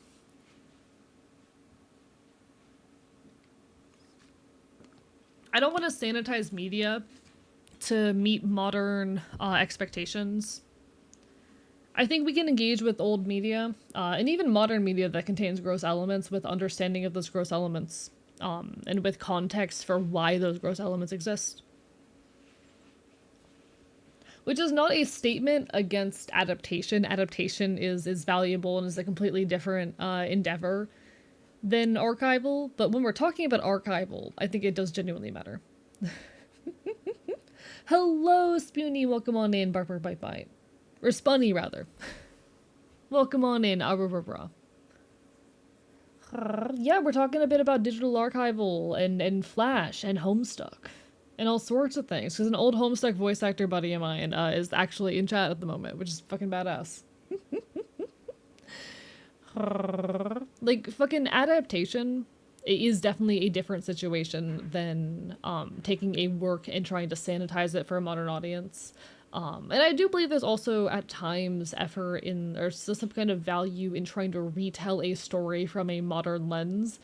I don't want to sanitize media to meet modern expectations. I think we can engage with old media, and even modern media that contains gross elements with understanding of those gross elements, and with context for why those gross elements exist. Which is not a statement against adaptation. Adaptation is valuable and is a completely different endeavor. than archival, but when we're talking about archival, I think it does genuinely matter. Hello, Spoony, welcome on in, Bark Bark Bite Bite. Or Spunny, rather. Welcome on in, Aurora. Yeah, we're talking a bit about digital archival and Flash and Homestuck. And all sorts of things, because an old Homestuck voice actor buddy of mine is actually in chat at the moment, which is fucking badass. Like, fucking adaptation is definitely a different situation than taking a work and trying to sanitize it for a modern audience. And I do believe there's also at times effort in, or some kind of value in trying to retell a story from a modern lens.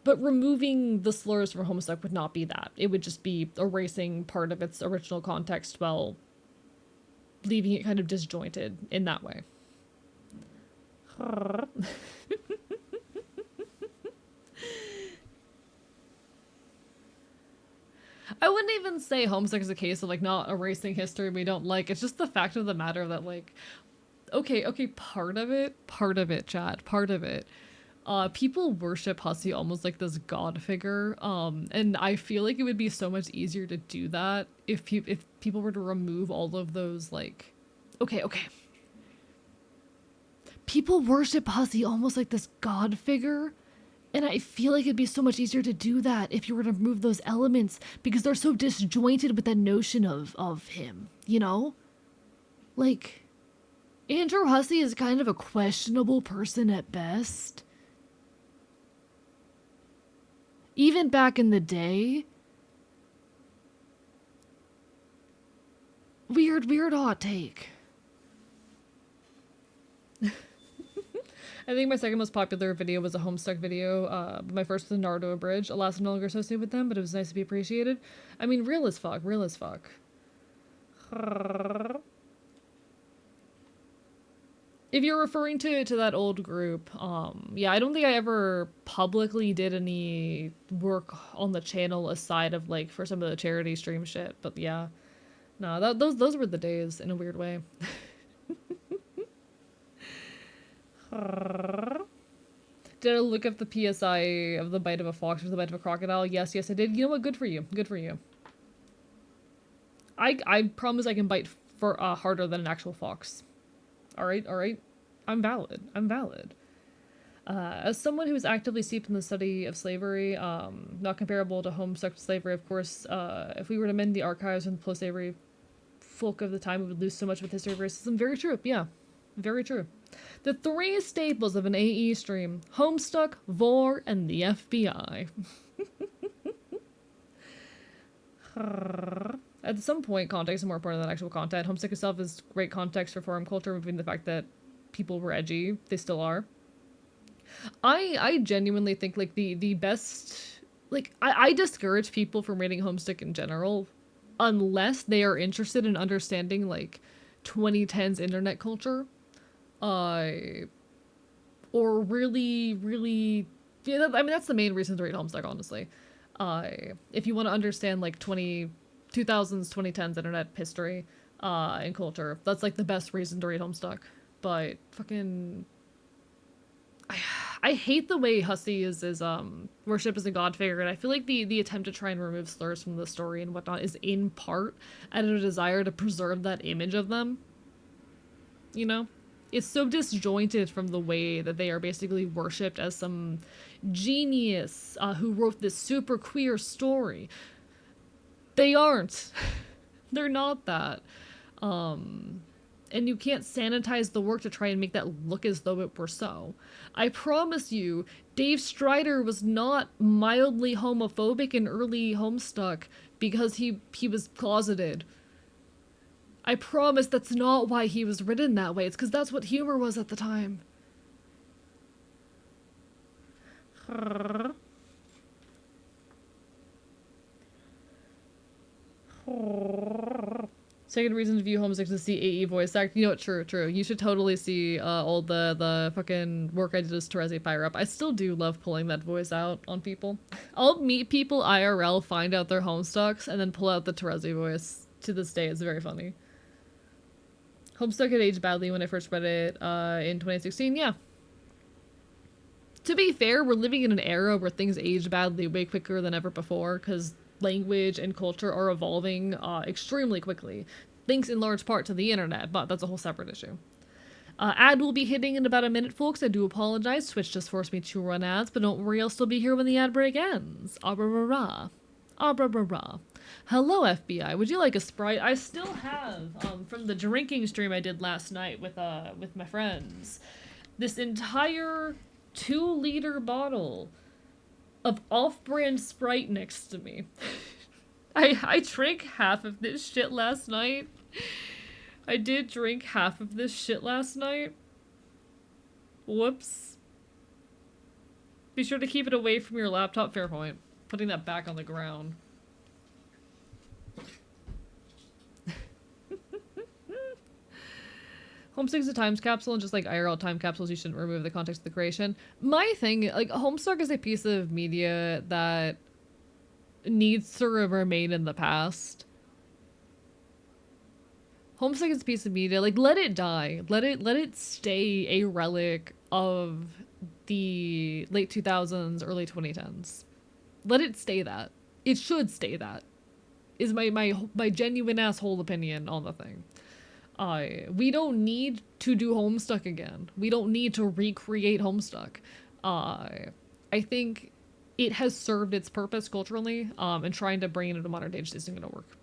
But removing the slurs from Homestuck would not be that. It would just be erasing part of its original context while leaving it kind of disjointed in that way. I wouldn't even say Homestuck is a case of like not erasing history we don't like. It's just the fact of the matter that like, okay, part of it, chat, part of it. People worship Hussey almost like this god figure, and I feel like it would be so much easier to do that if people were to remove all of those like, okay. People worship Hussey almost like this god figure, and I feel like it'd be so much easier to do that if you were to remove those elements because they're so disjointed with that notion of him, you know? Like, Andrew Hussey is kind of a questionable person at best. Even back in the day. Weird hot take. I think my second most popular video was a Homestuck video. My first was a Naruto Abridged. Alas, I'm no longer associated with them, but it was nice to be appreciated. I mean, real as fuck. If you're referring to that old group, yeah, I don't think I ever publicly did any work on the channel aside of like for some of the charity stream shit. But yeah, no, those were the days in a weird way. Did I look up the PSI of the bite of a fox or the bite of a crocodile? Yes, I did. You know what? Good for you. I promise I can bite for harder than an actual fox. All right. I'm valid. As someone who is actively steeped in the study of slavery, not comparable to Homestuck slavery, of course, if we were to mend the archives and post-slavery folk of the time, we would lose so much with history of racism. Very true. Yeah, very true. The three staples of an AE stream: Homestuck, Vor, and the FBI. At some point, context is more important than actual content. Homestuck itself is great context for forum culture, removing the fact that people were edgy. They still are. I genuinely think like the best, like I discourage people from reading Homestuck in general unless they are interested in understanding like 2010s internet culture. Or really, yeah, I mean, that's the main reason to read Homestuck, honestly. If you want to understand, like, 2000s, 2010s internet history, and culture, that's, like, the best reason to read Homestuck. But, fucking... I hate the way Hussey is worshipped as a god figure, and I feel like the attempt to try and remove slurs from the story and whatnot is in part out of a desire to preserve that image of them. You know? It's so disjointed from the way that they are basically worshipped as some genius who wrote this super queer story. They aren't. They're not that. And you can't sanitize the work to try and make that look as though it were so. I promise you, Dave Strider was not mildly homophobic in early Homestuck because he was closeted. I promise that's not why he was written that way. It's because that's what humor was at the time. Second reason to view Homestuck is to see AE voice act. You know what? True. You should totally see all the fucking work I did as Terezi Fire Up. I still do love pulling that voice out on people. I'll meet people IRL, find out their Homestucks, and then pull out the Terezi voice. To this day, it's very funny. Homestuck had aged badly when I first read it in 2016. Yeah. To be fair, we're living in an era where things age badly way quicker than ever before, because language and culture are evolving extremely quickly, thanks in large part to the internet, but that's a whole separate issue. Ad will be hitting in about a minute, folks. I do apologize. Twitch just forced me to run ads, but don't worry, I'll still be here when the ad break ends. Abra-ra-ra. Abra-ra-ra. Hello, FBI. Would you like a Sprite? I still have, from the drinking stream I did last night with my friends, this entire 2-liter bottle of off-brand Sprite next to me. I drank half of this shit last night. I did drink half of this shit last night. Whoops. Be sure to keep it away from your laptop. Fair point. Putting that back on the ground. Homestuck's a time capsule, and just like IRL time capsules, you shouldn't remove the context of the creation. My thing, like, Homestuck is a piece of media that needs to remain in the past. Homestuck is a piece of media, like, let it die. Let it stay a relic of the late 2000s, early 2010s. Let it stay that. It should stay that. Is my genuine asshole opinion on the thing. We don't need to do Homestuck again. We don't need to recreate Homestuck. I think it has served its purpose culturally, and trying to bring it into modern day just isn't gonna work.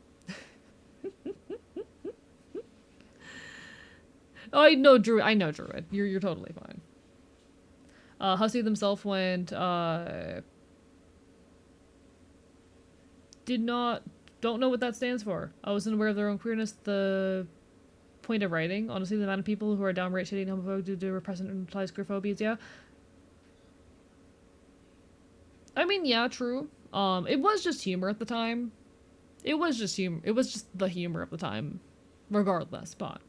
Oh, I know Druid. You're totally fine. Hussey themselves went, don't know what that stands for. I wasn't aware of their own queerness, the point of writing. Honestly, the amount of people who are downright shitty and homophobic due to repressed and internalized queerphobias, yeah. I mean, yeah, true. It was just humor at the time. It was just the humor of the time, regardless, but.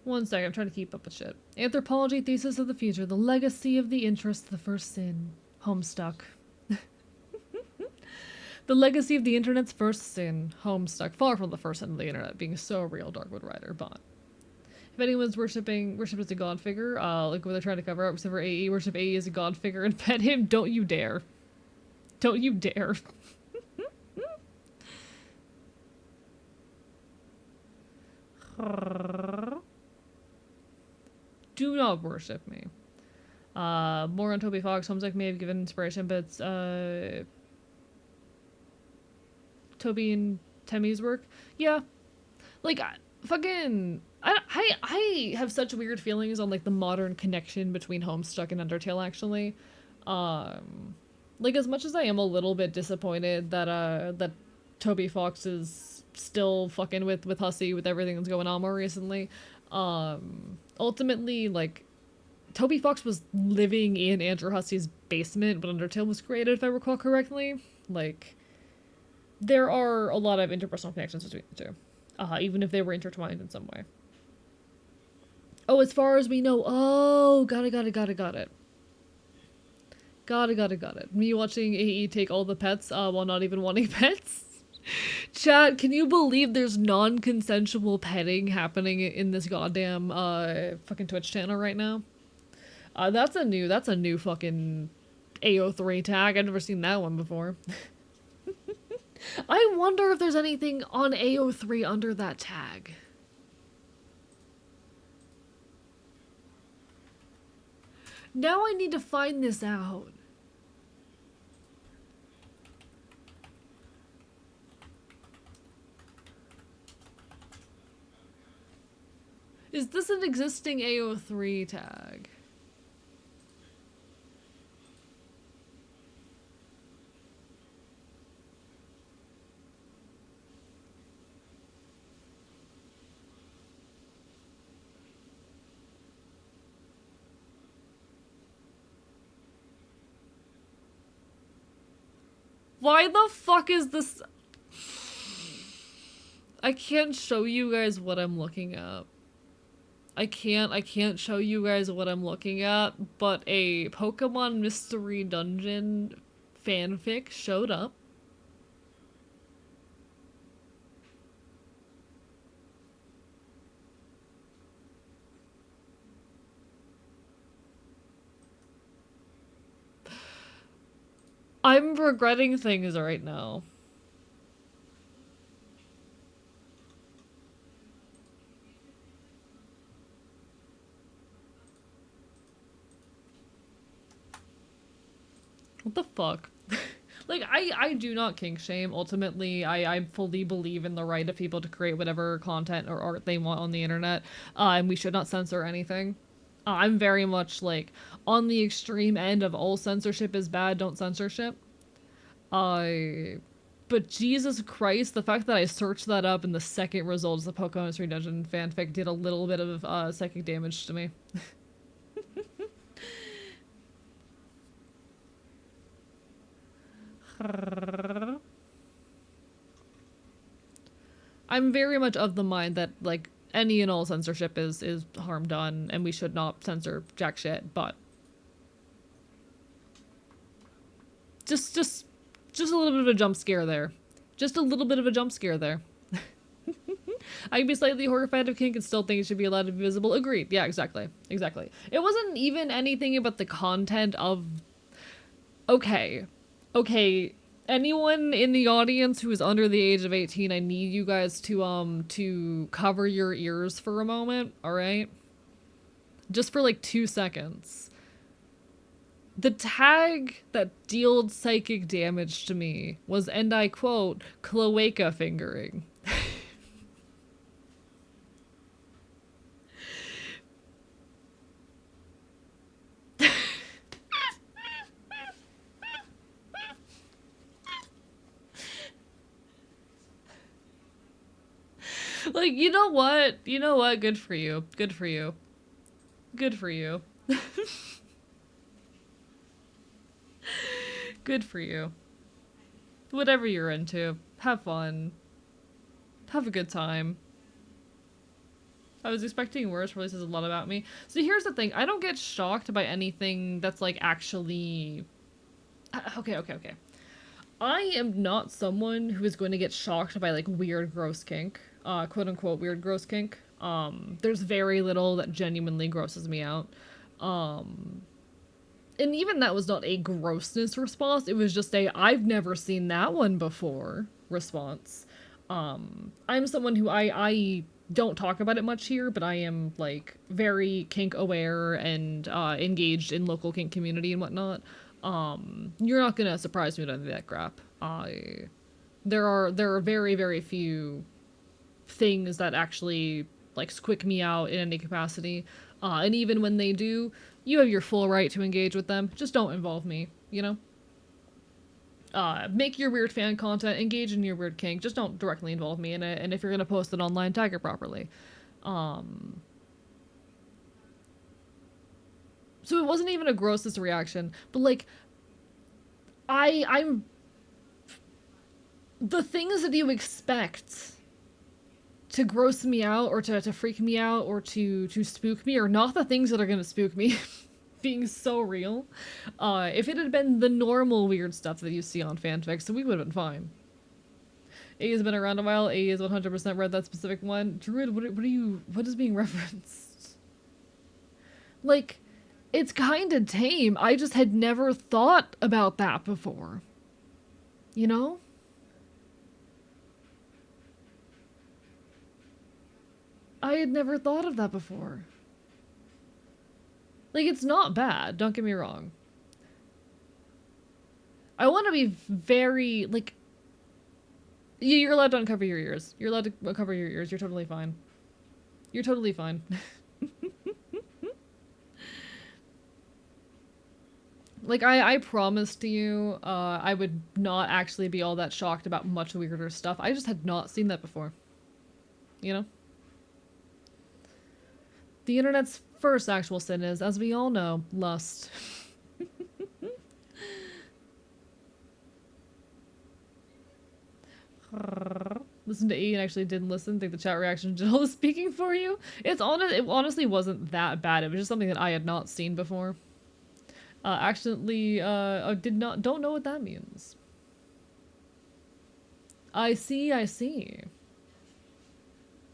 One second, I'm trying to keep up with shit. Anthropology thesis of the future, the legacy of the interest, the first sin. Homestuck. The legacy of the internet's first sin. Homestuck. Far from the first sin of the internet being so real, Darkwood Rider, but. If anyone's worship as a god figure, like what they're trying to cover up, except for AE, worship AE as a god figure and pet him, don't you dare. Don't you dare. Do not worship me. More on Toby Fox. Homestuck may have given inspiration, but it's, Toby and Temmie's work. Yeah. Like, fucking... I have such weird feelings on, like, the modern connection between Homestuck and Undertale, actually. Like, as much as I am a little bit disappointed that, that Toby Fox is still fucking with Hussey with everything that's going on more recently, ultimately, like, Toby Fox was living in Andrew Hussey's basement when Undertale was created, if I recall correctly. Like, there are a lot of interpersonal connections between the two, even if they were intertwined in some way. Oh, as far as we know, oh, got it. Got it. Me watching AE take all the pets, while not even wanting pets. Chat, can you believe there's non-consensual petting happening in this goddamn, fucking Twitch channel right now? That's a new fucking AO3 tag. I've never seen that one before. I wonder if there's anything on AO3 under that tag. Now I need to find this out. Is this an existing AO3 tag? Why the fuck is this? I can't show you guys what I'm looking at. I can't show you guys what I'm looking at, but a Pokemon Mystery Dungeon fanfic showed up. I'm regretting things right now. What the fuck? Like, I do not kink shame. Ultimately, I fully believe in the right of people to create whatever content or art they want on the internet, and we should not censor anything. I'm very much, like, on the extreme end of all censorship is bad, don't censorship. I... But Jesus Christ, the fact that I searched that up and the second results of the Pokemon Mystery Dungeon fanfic did a little bit of psychic damage to me. I'm very much of the mind that, like, any and all censorship is harm done, and we should not censor jack shit, but just a little bit of a jump scare there. Just a little bit of a jump scare there. I can be slightly horrified of kink and still think it should be allowed to be visible. Agreed. Yeah, exactly. Exactly. It wasn't even anything about the content of... Okay. Okay. Anyone in the audience who is under the age of 18, I need you guys to cover your ears for a moment, alright? Just for like 2 seconds. The tag that dealt psychic damage to me was, and I quote, cloaca fingering. Like, you know what? You know what? Good for you. Good for you. Good for you. Good for you. Whatever you're into. Have fun. Have a good time. I was expecting worse, really says a lot about me. So here's the thing. I don't get shocked by anything that's, like, actually... Okay. I am not someone who is going to get shocked by, like, weird, gross kink. Quote-unquote weird, gross kink. There's very little that genuinely grosses me out. And even that was not a grossness response. It was just a, I've never seen that one before response. I'm someone who I don't talk about it much here, but I am, like, very kink aware and engaged in local kink community and whatnot. You're not gonna surprise me with any of that crap. There are very, very few things that actually, like, squick me out in any capacity. And even when they do, you have your full right to engage with them. Just don't involve me, you know? Make your weird fan content, engage in your weird kink, just don't directly involve me in it, and if you're gonna post it online, tag it properly. So it wasn't even a grossest reaction, but, like, I'm... The things that you expect to gross me out, or to freak me out, or to spook me, are not the things that are gonna spook me. Being so real. If it had been the normal weird stuff that you see on fanfics, then we would have been fine. A has been around a while. A has 100% read that specific one. Druid, what is being referenced? Like, it's kinda tame. I just had never thought about that before. You know? I had never thought of that before. Like, it's not bad, don't get me wrong. I want to be very, like... You're allowed to uncover your ears. You're allowed to uncover your ears. You're totally fine. You're totally fine. Like, I promised you, I would not actually be all that shocked about much weirder stuff. I just had not seen that before. You know? The internet's first actual sin is, as we all know, lust. Listen to E and actually didn't listen. Think the chat reaction Jill is speaking for you. It honestly wasn't that bad. It was just something that I had not seen before. Accidentally, don't know what that means. I see.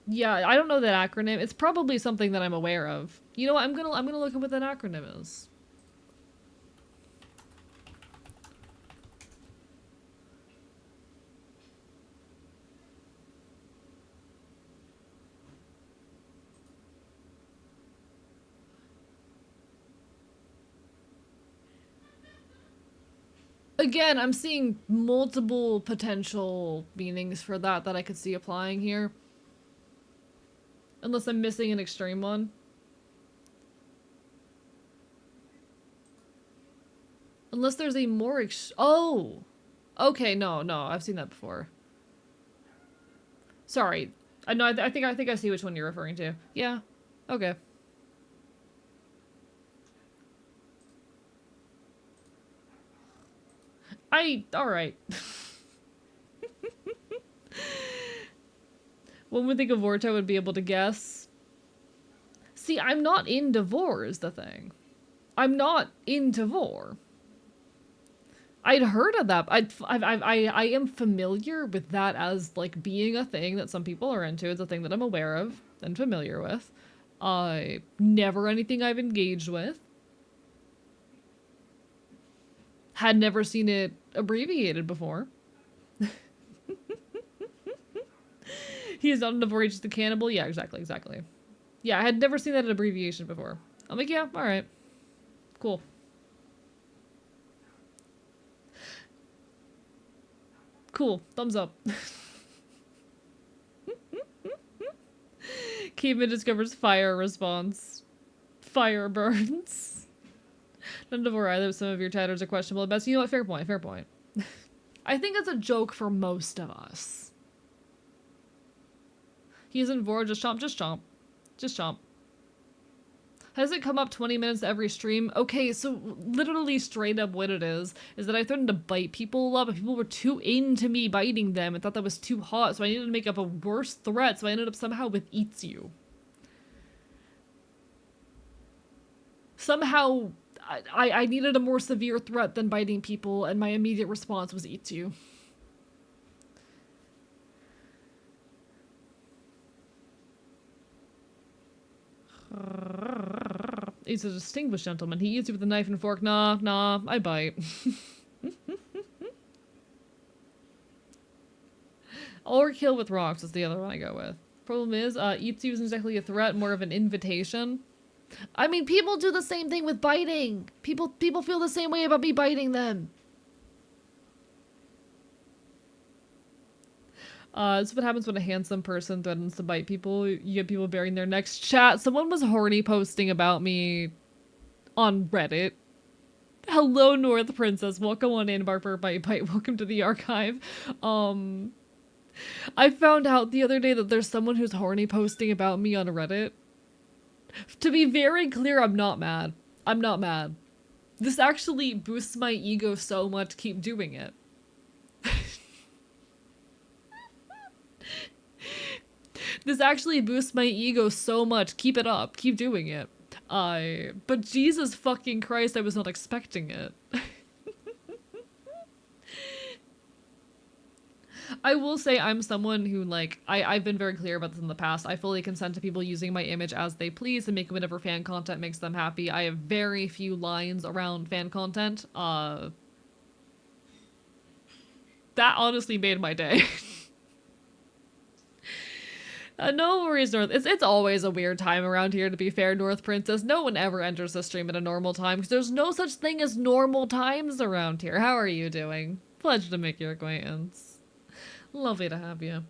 Yeah, I don't know that acronym. It's probably something that I'm aware of. You know what? I'm gonna look at what that acronym is. Again, I'm seeing multiple potential meanings for that I could see applying here. Unless I'm missing an extreme one. Unless there's a more oh! Okay, no, I've seen that before. Sorry. I know, I think I see which one you're referring to. Yeah. Okay. Alright. One would think a Vorto would be able to guess. See, I'm not into Vor is the thing. I'm not into Vor. I'd heard of that. I am familiar with that as, like, being a thing that some people are into. It's a thing that I'm aware of and familiar with. Never anything I've engaged with. Had never seen it abbreviated before. He is not an Vor, he's just a cannibal. Yeah, exactly. Yeah, I had never seen that abbreviation before. I'm like, yeah, alright. Cool. Cool. Thumbs up. Caveman discovers fire response. Fire burns. None of either. Some of your titles are questionable at best. You know what? Fair point. I think it's a joke for most of us. He isn't Vor, just chomp. Has it come up 20 minutes every stream? Okay, so literally straight up what it is that I threatened to bite people a lot, but people were too into me biting them and thought that was too hot, so I needed to make up a worse threat, so I ended up somehow with eats you. Somehow, I needed a more severe threat than biting people, and my immediate response was eats you. He's a distinguished gentleman. He eats you with a knife and fork. Nah, I bite. Or kill with rocks is the other one I go with. Problem is, eats you isn't exactly a threat, more of an invitation. I mean, people do the same thing with biting. People feel the same way about me biting them. This is what happens when a handsome person threatens to bite people. You get people burying their necks. Chat, someone was horny posting about me on Reddit. Hello, North Princess. Welcome on in, Barber Bite Bite. Welcome to the archive. I found out the other day that there's someone who's horny posting about me on Reddit. To be very clear, I'm not mad. This actually boosts my ego so much, keep doing it. This actually boosts my ego so much. Keep it up. Keep doing it. But Jesus fucking Christ, I was not expecting it. I will say I'm someone who, like, I've been very clear about this in the past. I fully consent to people using my image as they please and making whatever fan content makes them happy. I have very few lines around fan content. That honestly made my day. No worries, North. It's always a weird time around here, to be fair, North Princess. No one ever enters the stream at a normal time, because there's no such thing as normal times around here. How are you doing? Pleasure to make your acquaintance. Lovely to have you.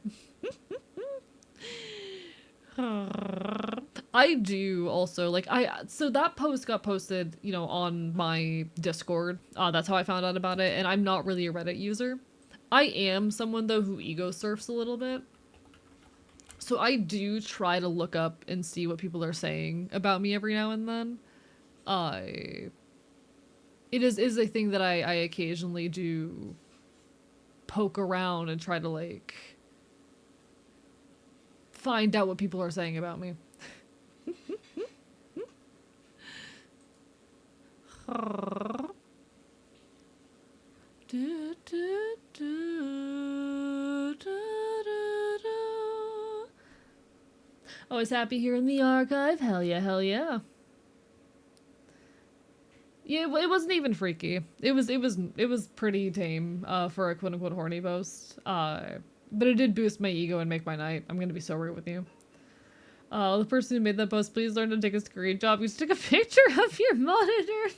I do also, like, so that post got posted, you know, on my Discord. That's how I found out about it, and I'm not really a Reddit user. I am someone, though, who ego surfs a little bit. So I do try to look up and see what people are saying about me every now and then. It is a thing that I occasionally do poke around and try to, like, find out what people are saying about me. Always happy here in the archive. Hell yeah, hell yeah. Yeah, it wasn't even freaky. It was pretty tame for a quote unquote horny post. But it did boost my ego and make my night. I'm gonna be so rude with you. The person who made that post, please learn to take a screenshot. You took a picture of your monitor.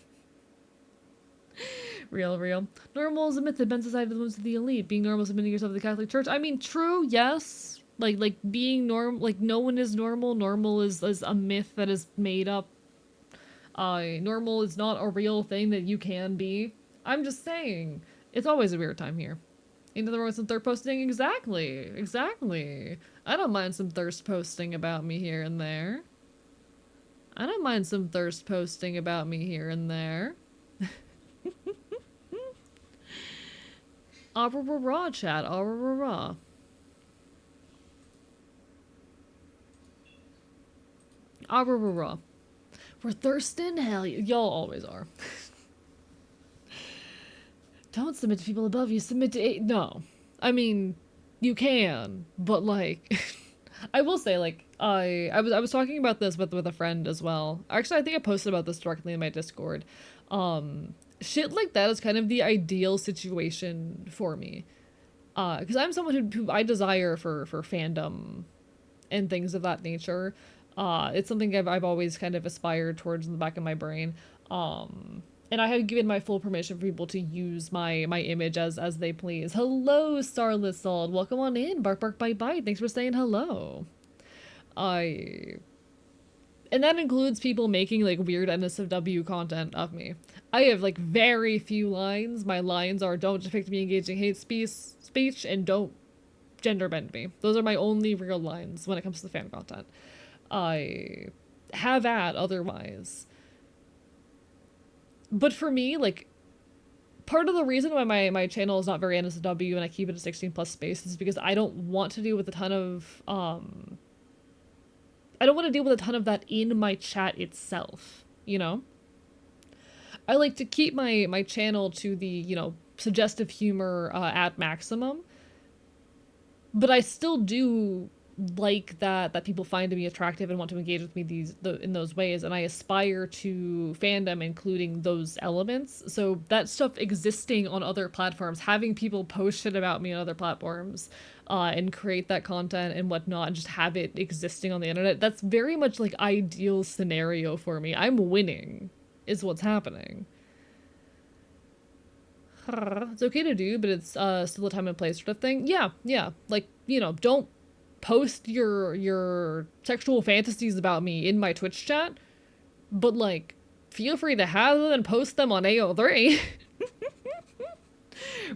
Real, real. Normal is a myth that bends aside to the ones of the elite. Being normal is submitting yourself to the Catholic Church. I mean, true, yes. Like being like no one is normal. Normal is a myth that is made up. Normal is not a real thing that you can be. I'm just saying, it's always a weird time here. Into the road some thirst posting? Exactly. Exactly. I don't mind some thirst posting about me here and there. I don't mind some thirst posting about me here and there. Raw chat. Raw. Raw. We're thirsting? Hell, y'all always are. Don't submit to people above you. Submit to no. I mean, you can, but like, I will say like I was talking about this with a friend as well. Actually, I think I posted about this directly in my Discord. Shit like that is kind of the ideal situation for me. Because I'm someone who I desire for fandom and things of that nature. It's something I've always kind of aspired towards in the back of my brain. And I have given my full permission for people to use my image as they please. Hello, Starless Salt. Welcome on in. Bark, bark, bite, bite. Thanks for saying hello. And that includes people making like weird NSFW content of me. I have like very few lines. My lines are don't depict me engaging hate speech and don't gender bend me. Those are my only real lines when it comes to fan content. I have at otherwise. But for me, like, part of the reason why my channel is not very NSFW and I keep it a 16+ space is because I don't want to deal with a ton of, I don't want to deal with a ton of that in my chat itself, you know? I like to keep my channel to the, you know, suggestive humor at maximum. But I still do like that people find to be attractive and want to engage with me in those ways, and I aspire to fandom including those elements. So that stuff existing on other platforms, having people post shit about me on other platforms, and create that content and whatnot, and just have it existing on the internet, that's very much like ideal scenario for me. I'm winning, is what's happening. It's okay to do, but it's still a time and place sort of thing. Yeah. Like, you know, don't post your sexual fantasies about me in my Twitch chat, but like, feel free to have them and post them on AO3.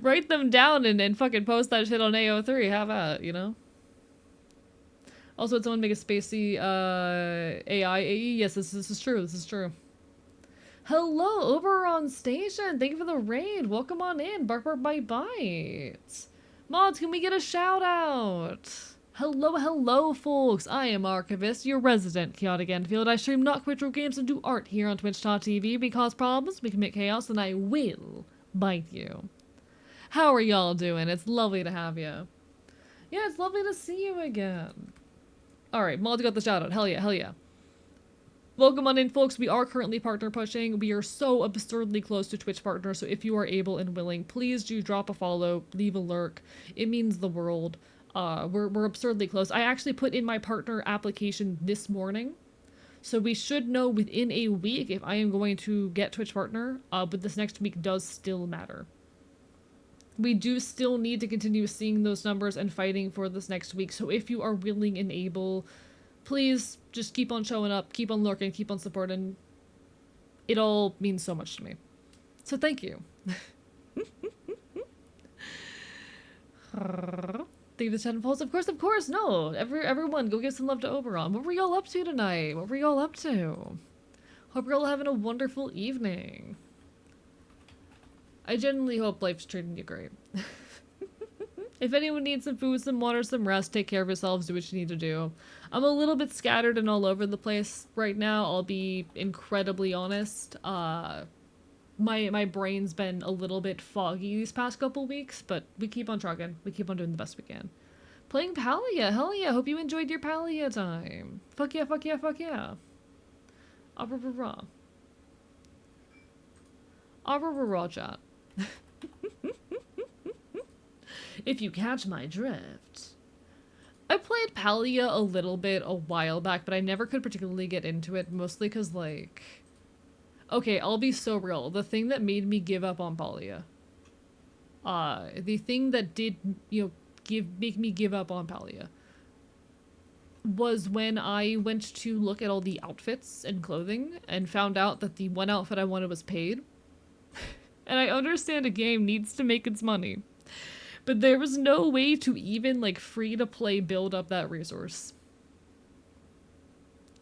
Write them down and fucking post that shit on AO3. Have at, you know? Also, did someone make a spacey AI AE? Yes, this is true. This is true. Hello, Oberon Station. Thank you for the raid. Welcome on in. Bark, bark, bite, bite. Mods, can we get a shout out? Hello, folks. I am Archivist, your resident chaotic Enfield. I stream not quitro games and do art here on Twitch.tv. We cause problems, we commit chaos, and I will bite you. How are y'all doing? It's lovely to have you. Yeah, it's lovely to see you again. Alright, Mods got the shout out. Hell yeah. Welcome on in, folks. We are currently partner pushing. We are so absurdly close to Twitch partner, so if you are able and willing, please do drop a follow, leave a lurk. It means the world. We're absurdly close. I actually put in my partner application this morning, so we should know within a week if I am going to get Twitch partner, but this next week does still matter. We do still need to continue seeing those numbers and fighting for this next week, so if you are willing and able, please just keep on showing up, keep on lurking, keep on supporting. It all means so much to me. So thank you. Thank you to 10 follows. Of course, no. Everyone, go give some love to Oberon. What were y'all up to tonight? What were y'all up to? Hope you're all having a wonderful evening. I genuinely hope life's treating you great. If anyone needs some food, some water, some rest, take care of yourselves, do what you need to do. I'm a little bit scattered and all over the place right now, I'll be incredibly honest. My brain's been a little bit foggy these past couple weeks, but we keep on trucking. We keep on doing the best we can. Playing Palia, hell yeah, hope you enjoyed your Palia time. Fuck yeah. Raw chat. If you catch my drift. I played Palia a little bit a while back, but I never could particularly get into it, mostly because, like, Okay, I'll be so real. The thing that made me give up on Palia, the thing that did, make me give up on Palia was when I went to look at all the outfits and clothing and found out that the one outfit I wanted was paid. And I understand a game needs to make its money, but there was no way to even, like, free to play build up that resource.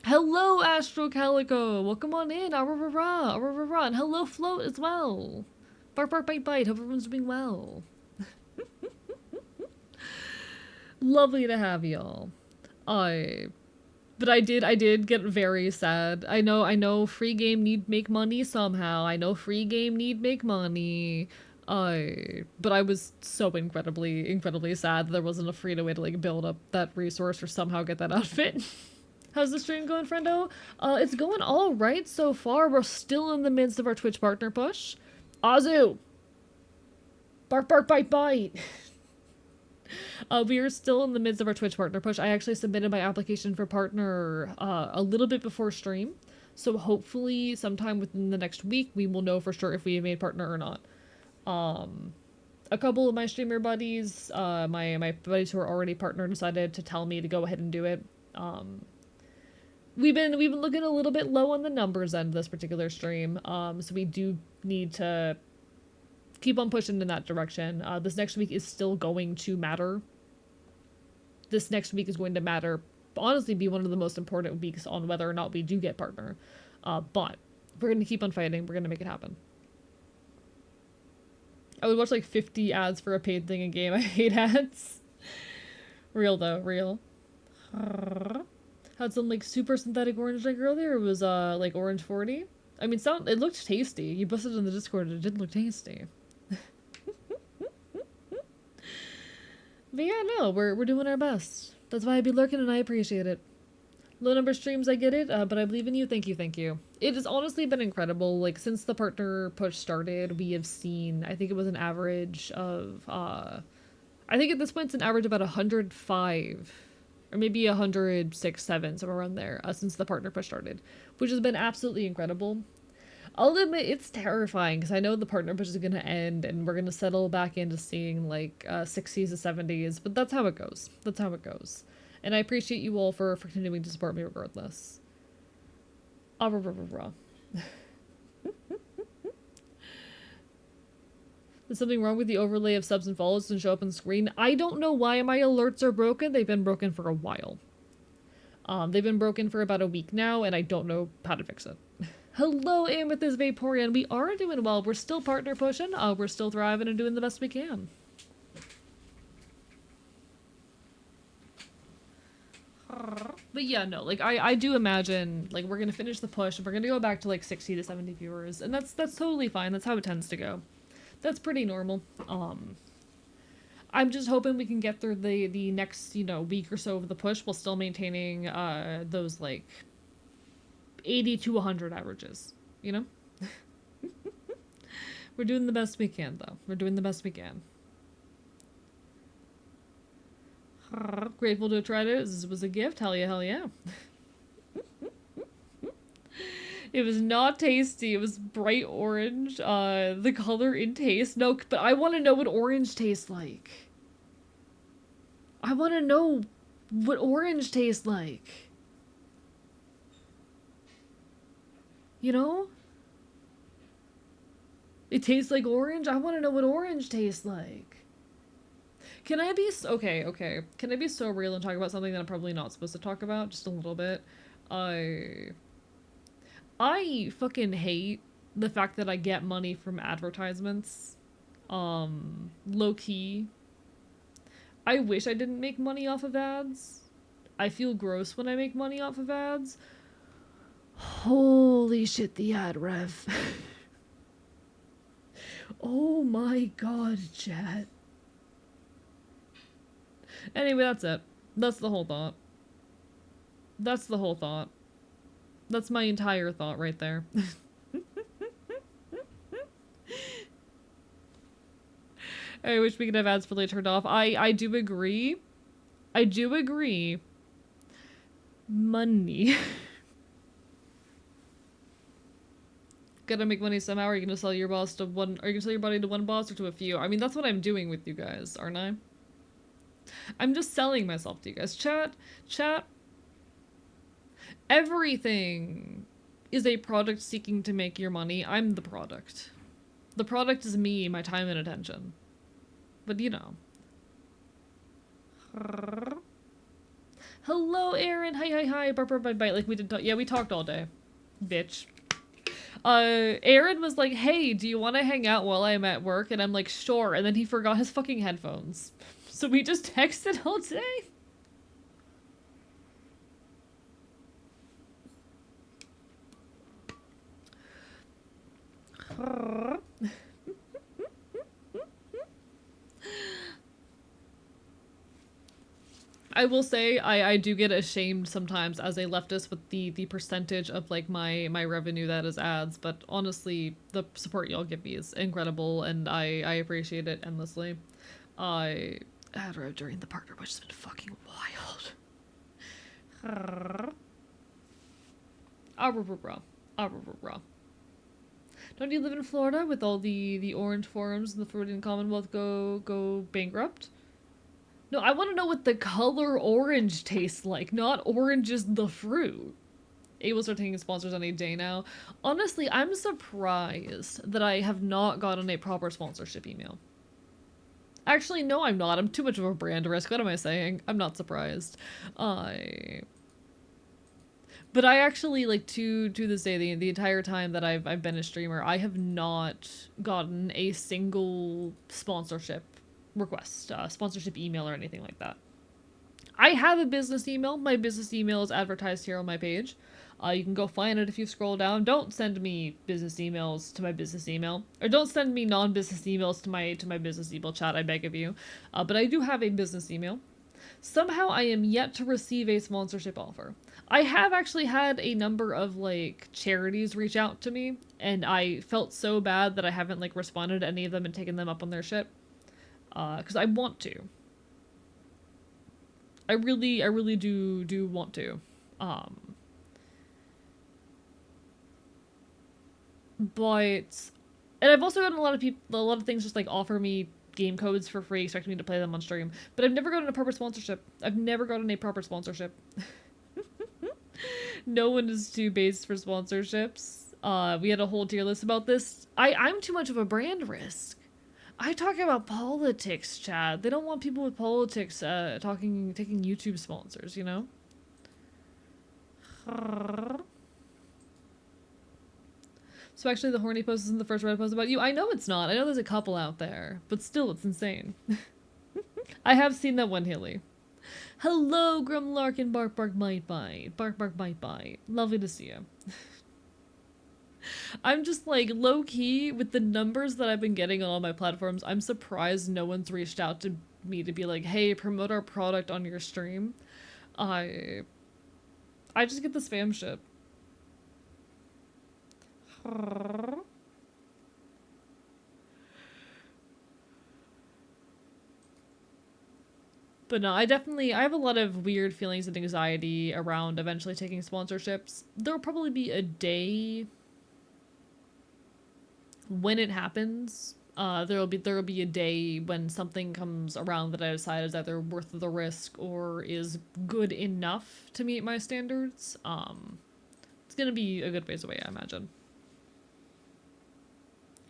Hello, Astro Calico! Welcome on in! And hello, Float, as well! Bark, bark, bite, bite. Hope everyone's doing well. Lovely to have y'all. But I did get very sad. I know free game need make money somehow. I know free game need make money. But I was so incredibly sad that there wasn't a free way to, like, build up that resource or somehow get that outfit. How's the stream going, friendo? It's going all right so far. We're still in the midst of our Twitch partner push. Azu! Bark, bark, bite, bite! We are still in the midst of our Twitch partner push. I actually submitted my application for partner a little bit before stream. So hopefully sometime within the next week, we will know for sure if we have made partner or not. A couple of my streamer buddies, my buddies who are already partner, decided to tell me to go ahead and do it. We've been looking a little bit low on the numbers end of this particular stream, so we do need to keep on pushing in that direction. This next week is still going to matter. This next week is going to matter, honestly, be one of the most important weeks on whether or not we do get partner. But we're going to keep on fighting. We're going to make it happen. I would watch like 50 ads for a paid thing in game. I hate ads. Real though, real. Had some, like, super synthetic orange drink earlier. It was like orange 40. I mean, it looked tasty. You busted in the Discord. It did look tasty. But yeah, no, we're doing our best. That's why I be lurking, and I appreciate it. Low number streams, I get it, but I believe in you. Thank you, thank you. It has honestly been incredible. Like, since the partner push started, we have seen, I think it was an average of, I think at this point it's an average of about 105, or maybe 106, 7, somewhere around there, since the partner push started, which has been absolutely incredible. I'll admit it's terrifying because I know the partner push is going to end and we're going to settle back into seeing, like, 60s to 70s, but that's how it goes. That's how it goes. And I appreciate you all for continuing to support me regardless. There's something wrong with the overlay of subs and follows and show up on the screen. I don't know why my alerts are broken. They've been broken for a while. They've been broken for about a week now, and I don't know how to fix it. Hello, Amethyst Vaporeon. We are doing well. We're still partner pushing. We're still thriving and doing the best we can. But yeah, no, like, I do imagine, like, we're gonna finish the push and we're gonna go back to, like, 60 to 70 viewers, and that's totally fine. That's how it tends to go. That's pretty normal. I'm just hoping we can get through the next, week or so of the push while still maintaining those, like, 80 to 100 averages, you know? We're doing the best we can, though. We're doing the best we can. Grateful to have tried it. This was a gift. Hell yeah, hell yeah. It was not tasty. It was bright orange. The color in taste. No, but I want to know what orange tastes like. I want to know what orange tastes like. You know? It tastes like orange? I want to know what orange tastes like. Can I be... Okay. Can I be so real and talk about something that I'm probably not supposed to talk about? Just a little bit. I fucking hate the fact that I get money from advertisements. Low-key. I wish I didn't make money off of ads. I feel gross when I make money off of ads. Holy shit, the ad rev. Oh my god, chat. Anyway, that's it. That's the whole thought. That's the whole thought. That's my entire thought right there. I wish we could have ads fully turned off. I do agree. I do agree. Money. Gotta make money somehow. Are you gonna sell your boss to one? Are you gonna sell your body to one boss or to a few? I mean, that's what I'm doing with you guys, aren't I? I'm just selling myself to you guys. Chat. Everything is a product seeking to make your money. I'm the product. The product is me, my time and attention. But you know. Hello, Aaron. Hi. Bark, bite. Like we did. Yeah, we talked all day, bitch. Aaron was like, "Hey, do you want to hang out while I'm at work?" And I'm like, "Sure." And then he forgot his fucking headphones, so we just texted all day. I will say I do get ashamed sometimes as a leftist with the percentage of like my revenue that is ads, but honestly the support y'all give me is incredible and I appreciate it endlessly. I ad rev during the partner, which has been fucking wild. Don't you live in Florida with all the orange forums and the Floridian Commonwealth go bankrupt? No, I want to know what the color orange tastes like, not orange is the fruit. Able to start taking sponsors any day now. Honestly, I'm surprised that I have not gotten a proper sponsorship email. Actually, no, I'm not. I'm too much of a brand risk. What am I saying? I'm not surprised. But I actually, like, to this day, the entire time that I've been a streamer, I have not gotten a single sponsorship request, sponsorship email or anything like that. I have a business email. My business email is advertised here on my page. You can go find it if you scroll down. Don't send me business emails to my business email, or don't send me non-business emails to my business email chat. I beg of you. But I do have a business email. Somehow I am yet to receive a sponsorship offer. I have actually had a number of like charities reach out to me, and I felt so bad that I haven't like responded to any of them and taken them up on their shit. Because I want to. I really do want to. But and I've also gotten a lot of things just like offer me game codes for free, expecting me to play them on stream. But I've never gotten a proper sponsorship. I've never gotten a proper sponsorship. No one is too based for sponsorships. We had a whole tier list about this. I'm too much of a brand risk. I talk about politics, Chad. They don't want people with politics taking YouTube sponsors, you know? So actually the horny post isn't the first Reddit post about you. I know it's not. I know there's a couple out there. But still, it's insane. I have seen that one, Hilly. Hello, Grumlark and Bark Bite Bite. Bark Bite Bite. Lovely to see you. I'm just like low-key with the numbers that I've been getting on all my platforms. I'm surprised no one's reached out to me to be like, hey, promote our product on your stream. I just get the spam shit. But no, I have a lot of weird feelings and anxiety around eventually taking sponsorships. There'll probably be a day when it happens. There'll be a day when something comes around that I decide is either worth the risk or is good enough to meet my standards. It's gonna be a good ways away, I imagine.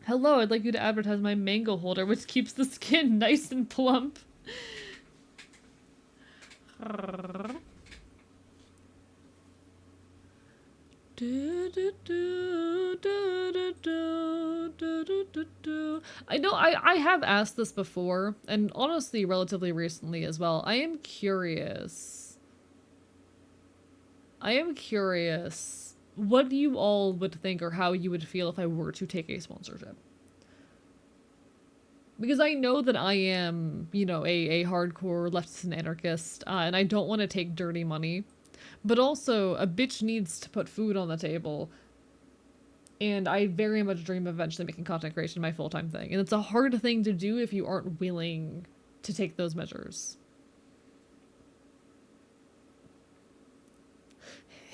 Hello, I'd like you to advertise my mango holder, which keeps the skin nice and plump. I know I have asked this before, and honestly relatively recently as well. I am curious what you all would think or how you would feel if I were to take a sponsorship. Because I know that I am, you know, a hardcore leftist and anarchist, and I don't want to take dirty money. But also, a bitch needs to put food on the table. And I very much dream of eventually making content creation my full-time thing. And it's a hard thing to do if you aren't willing to take those measures.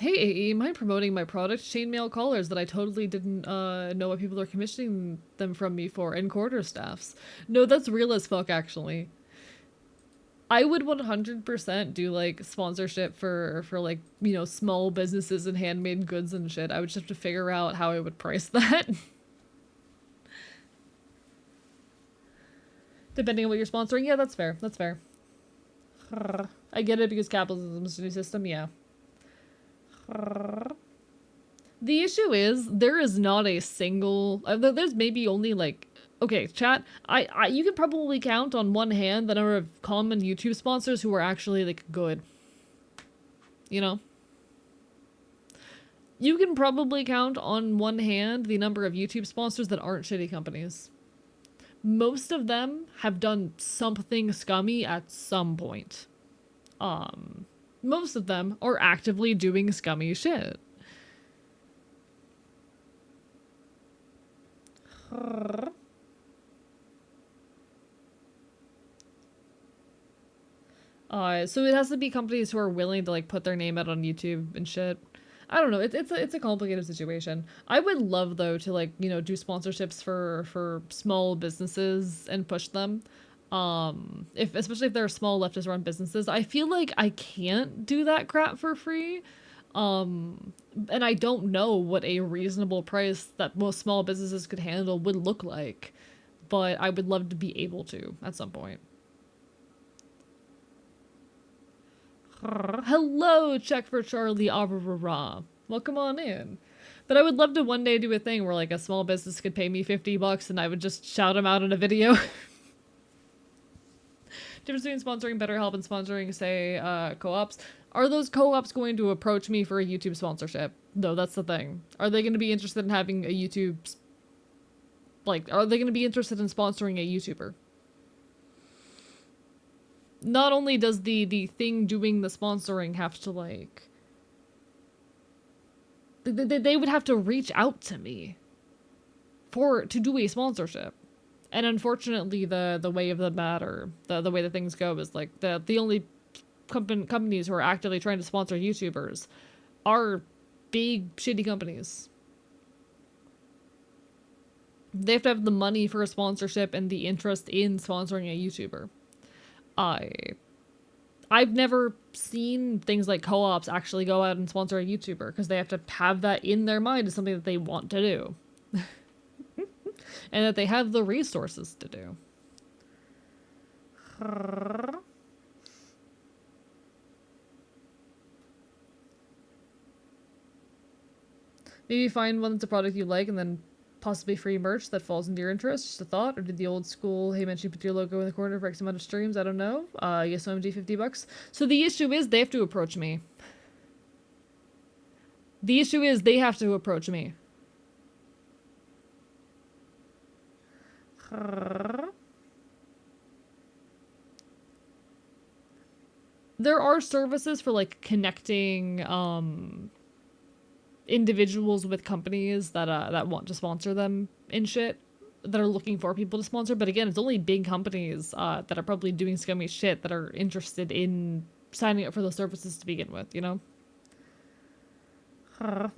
Hey, AE, mind promoting my product, chainmail collars that I totally didn't know what people are commissioning them from me for, and quarterstaffs. No, that's real as fuck, actually. I would 100% do like sponsorship for like, you know, small businesses and handmade goods and shit. I would just have to figure out how I would price that. Depending on what you're sponsoring. Yeah, that's fair. That's fair. I get it because capitalism is a new system, yeah. The issue is there is not a single there's maybe only like okay, chat, you could probably count on one hand the number of common YouTube sponsors who are actually like good. You know? You can probably count on one hand the number of YouTube sponsors that aren't shitty companies. Most of them have done something scummy at some point. Most of them are actively doing scummy shit. So it has to be companies who are willing to like put their name out on YouTube and shit. I don't know. It's a complicated situation. I would love though to like, you know, do sponsorships for small businesses and push them. If especially if they're small leftist run businesses, I feel like I can't do that crap for free. And I don't know what a reasonable price that most small businesses could handle would look like, but I would love to be able to at some point. Hello, check for Charlie Aurora. Welcome on in. But I would love to one day do a thing where like a small business could pay me $50 and I would just shout them out in a video. Difference between sponsoring BetterHelp and sponsoring, say, co-ops. Are those co-ops going to approach me for a YouTube sponsorship? No, that's the thing. Are they going to be interested in having a YouTube... Like, are they going to be interested in sponsoring a YouTuber? Not only does the thing doing the sponsoring have to, like... They would have to reach out to me to do a sponsorship. And unfortunately, the way of the matter, the way that things go is like the only companies who are actively trying to sponsor YouTubers are big shitty companies. They have to have the money for a sponsorship and the interest in sponsoring a YouTuber. I've never seen things like co-ops actually go out and sponsor a YouTuber because they have to have that in their mind as something that they want to do. And that they have the resources to do. Maybe find one that's a product you like and then possibly free merch that falls into your interest. Just a thought. Or did the old school, hey man, you put your logo in the corner for X amount of streams? I don't know. Yes, OMG, $50. So the issue is they have to approach me. The issue is they have to approach me. There are services for like connecting individuals with companies that want to sponsor them and shit, that are looking for people to sponsor, but again, it's only big companies that are probably doing scummy shit that are interested in signing up for those services to begin with, you know?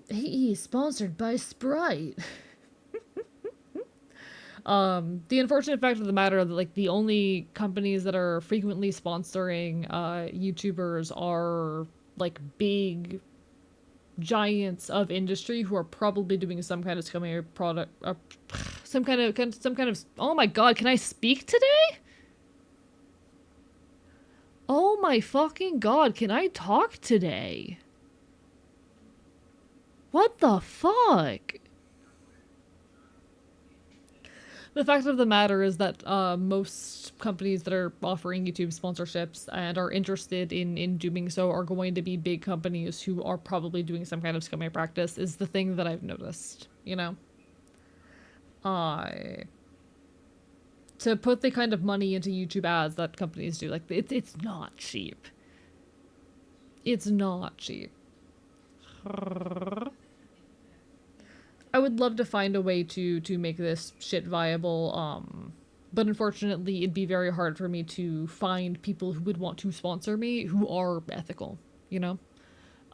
Hey, sponsored by Sprite. The unfortunate fact of the matter that like the only companies that are frequently sponsoring YouTubers are like big giants of industry who are probably doing some kind of scummy product, some kind of. Oh my god, can I speak today? Oh my fucking god, can I talk today? What the fuck? The fact of the matter is that most companies that are offering YouTube sponsorships and are interested in doing so are going to be big companies who are probably doing some kind of scummy practice is the thing that I've noticed, you know? To put the kind of money into YouTube ads that companies do, like, it's not cheap. It's not cheap. I would love to find a way to make this shit viable, but unfortunately it'd be very hard for me to find people who would want to sponsor me who are ethical, you know?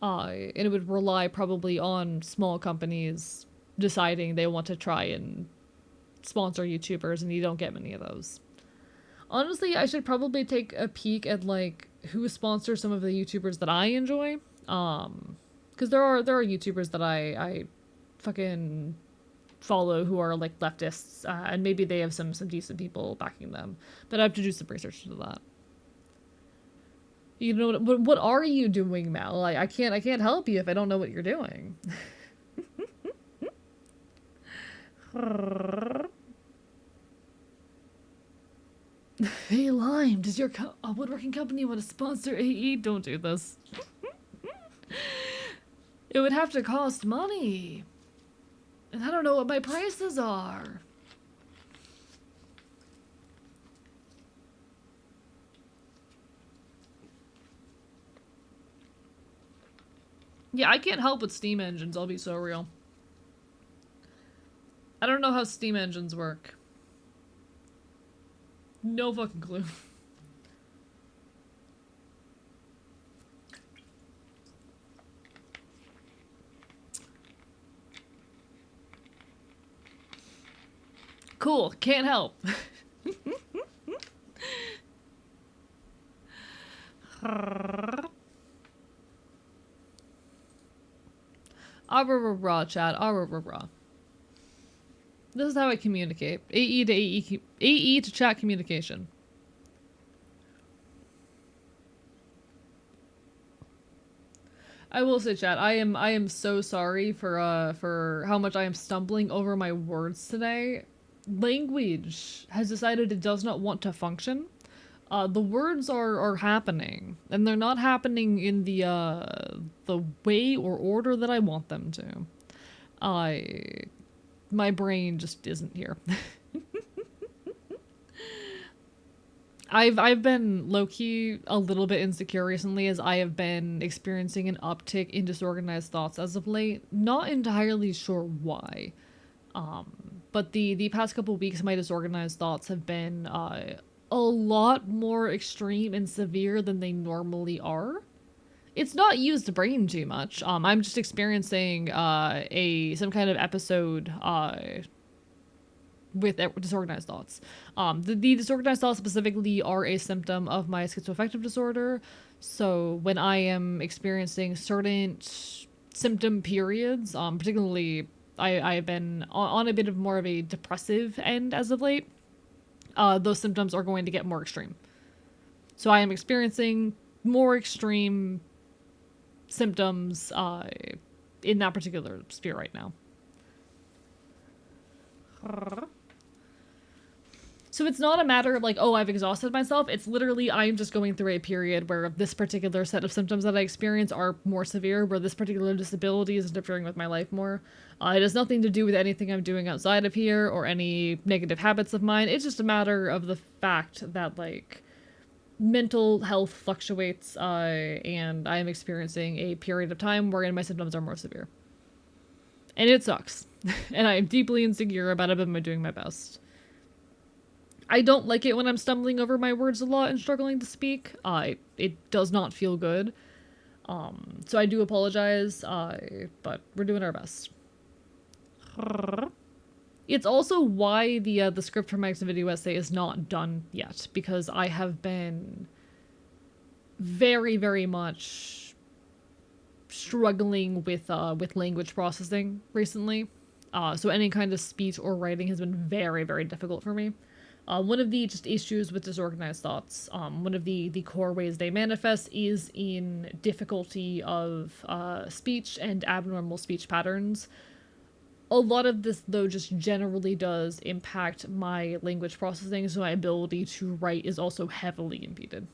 And it would rely probably on small companies deciding they want to try and sponsor YouTubers, and you don't get many of those. Honestly, I should probably take a peek at like who sponsors some of the YouTubers that I enjoy. Because there are YouTubers that I fucking follow who are like leftists, and maybe they have some decent people backing them. But I have to do some research into that. You know what are you doing, Mal? I can't help you if I don't know what you're doing. Hey Lime, does your woodworking company want to sponsor AE? Don't do this. It would have to cost money. And I don't know what my prices are. Yeah, I can't help with steam engines, I'll be so real. I don't know how steam engines work. No fucking clue. Cool, can't help. Raw chat, raw. This is how I communicate. AE to chat communication. I will say, chat, I am so sorry for how much I am stumbling over my words today. Language has decided it does not want to function. The words are happening, and they're not happening in the way or order that I want them to. My brain just isn't here. I've been low-key a little bit insecure recently as I have been experiencing an uptick in disorganized thoughts as of late. Not entirely sure why. But the past couple weeks my disorganized thoughts have been a lot more extreme and severe than they normally are. It's not used the brain too much. I'm just experiencing some kind of episode with disorganized thoughts. The disorganized thoughts specifically are a symptom of my schizoaffective disorder. So when I am experiencing certain symptom periods, particularly I've been on a bit of more of a depressive end as of late, those symptoms are going to get more extreme. So I am experiencing more extreme symptoms in that particular sphere right now. So it's not a matter of like, oh, I've exhausted myself. It's literally I'm just going through a period where this particular set of symptoms that I experience are more severe, where this particular disability is interfering with my life more. It has nothing to do with anything I'm doing outside of here or any negative habits of mine. It's just a matter of the fact that like mental health fluctuates, and I am experiencing a period of time wherein my symptoms are more severe. And it sucks. And I am deeply insecure about it, but I'm doing my best. I don't like it when I'm stumbling over my words a lot and struggling to speak. It does not feel good. So I do apologize, but we're doing our best. It's also why the script for my next video essay is not done yet, because I have been very, very much struggling with language processing recently. So any kind of speech or writing has been very, very difficult for me. One of the just issues with disorganized thoughts, one of the core ways they manifest is in difficulty of speech and abnormal speech patterns. A lot of this, though, just generally does impact my language processing, so my ability to write is also heavily impeded.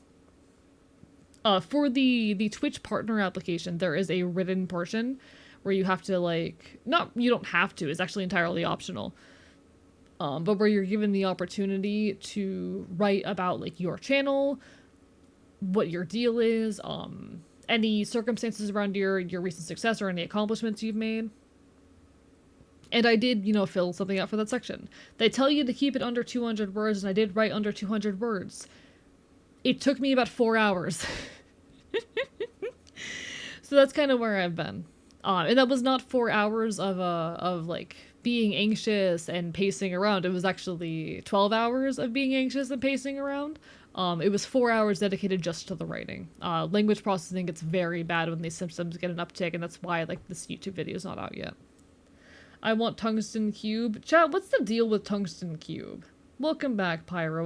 For the Twitch partner application, there is a written portion where you have to, like, you don't have to, it's actually entirely optional. But where you're given the opportunity to write about, like, your channel, what your deal is, any circumstances around your recent success or any accomplishments you've made. And I did, fill something out for that section. They tell you to keep it under 200 words, and I did write under 200 words. It took me about 4 hours. So that's kind of where I've been. And that was not 4 hours of like being anxious and pacing around. It was actually 12 hours of being anxious and pacing around. It was 4 hours dedicated just to the writing. Language processing gets very bad when these symptoms get an uptick, and that's why like this YouTube video is not out yet. I want tungsten cube. Chat, what's the deal with tungsten cube? Welcome back, Pyro.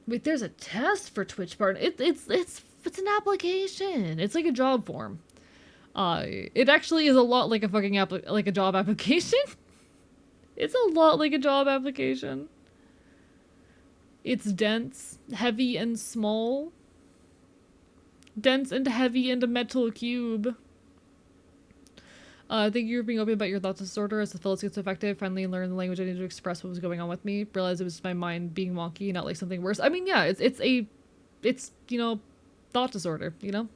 Wait, there's a test for Twitch partner. It's an application. It's like a job form. It actually is a lot like a fucking like a job application. It's a lot like a job application. It's dense, heavy, and small. Dense and heavy and a metal cube. Thank you for being open about your thoughts disorder. As the Phyllis gets effective, finally learned the language I needed to express what was going on with me. Realized it was my mind being wonky, not like something worse. I mean, yeah, it's you know, thought disorder, you know?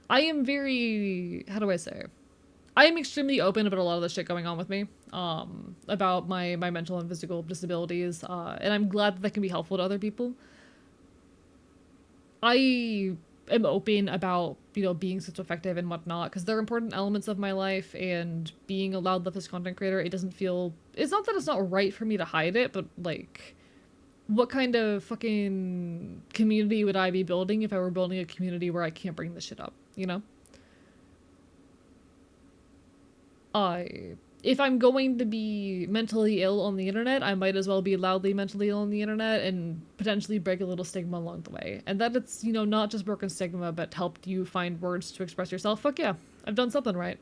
I am very, how do I say? I am extremely open about a lot of the shit going on with me, about my mental and physical disabilities, and I'm glad that can be helpful to other people. I am open about, you know, being such effective and whatnot, because they're important elements of my life, and being a loud leftist content creator, it doesn't feel, it's not that it's not right for me to hide it, but like, what kind of fucking community would I be building if I were building a community where I can't bring this shit up, you know? If I'm going to be mentally ill on the internet, I might as well be loudly mentally ill on the internet and potentially break a little stigma along the way. And that it's, you know, not just broken stigma, but helped you find words to express yourself. Fuck yeah, I've done something right.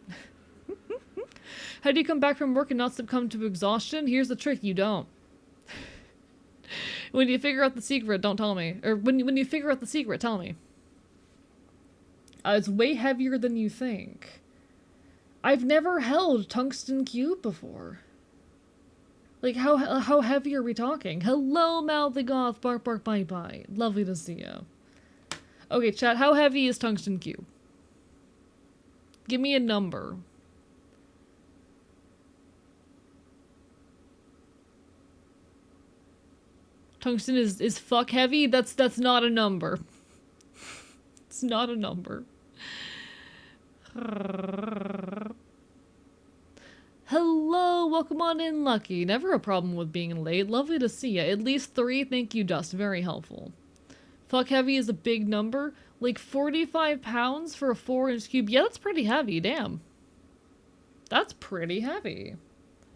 How do you come back from work and not succumb to exhaustion? Here's the trick, you don't. When you figure out the secret, don't tell me. Or when you figure out the secret, tell me. It's way heavier than you think. I've never held tungsten cube before. Like, how heavy are we talking? Hello, Mouthy Goth, bark bark bye bye. Lovely to see you. Okay, chat, how heavy is tungsten cube? Give me a number. Tungsten is fuck heavy? That's not a number. It's not a number. Hello, welcome on in, Lucky. Never a problem with being late. Lovely to see ya. At least 3, thank you, Dust. Very helpful. Fuck heavy is a big number. Like 45 pounds for a 4-inch cube. Yeah, that's pretty heavy, damn. That's pretty heavy.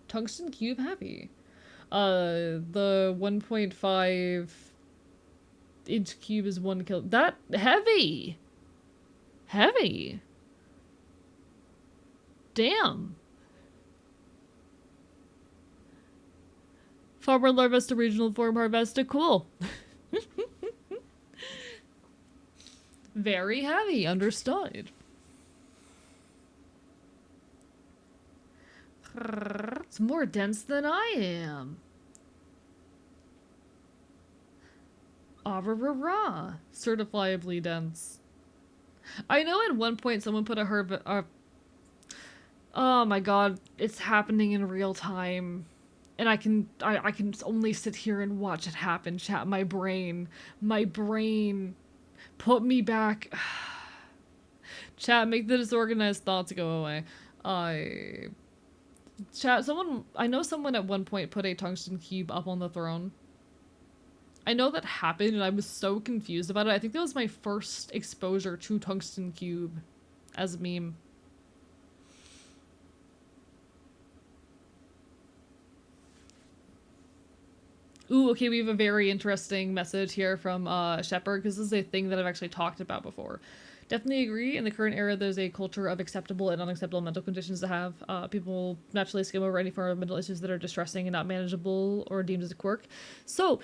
Tungsten cube heavy. The 1.5-inch cube is 1 kilo. That heavy! Heavy. Damn. Farmer Larvesta Regional Farm Harvesta, cool. Very heavy, understood. It's more dense than I am. Ah-rah-rah-rah. Certifiably dense. I know at one point someone put a herb... oh my god, it's happening in real time. And I can only sit here and watch it happen, chat. My brain. Put me back. Chat, make the disorganized thoughts go away. Chat, I know someone at one point put a tungsten cube up on the throne. I know that happened and I was so confused about it. I think that was my first exposure to tungsten cube as a meme. Ooh, okay, we have a very interesting message here from Shepard, because this is a thing that I've actually talked about before. Definitely agree. In the current era, there's a culture of acceptable and unacceptable mental conditions to have. People naturally skim over any form of mental issues that are distressing and not manageable or deemed as a quirk. So,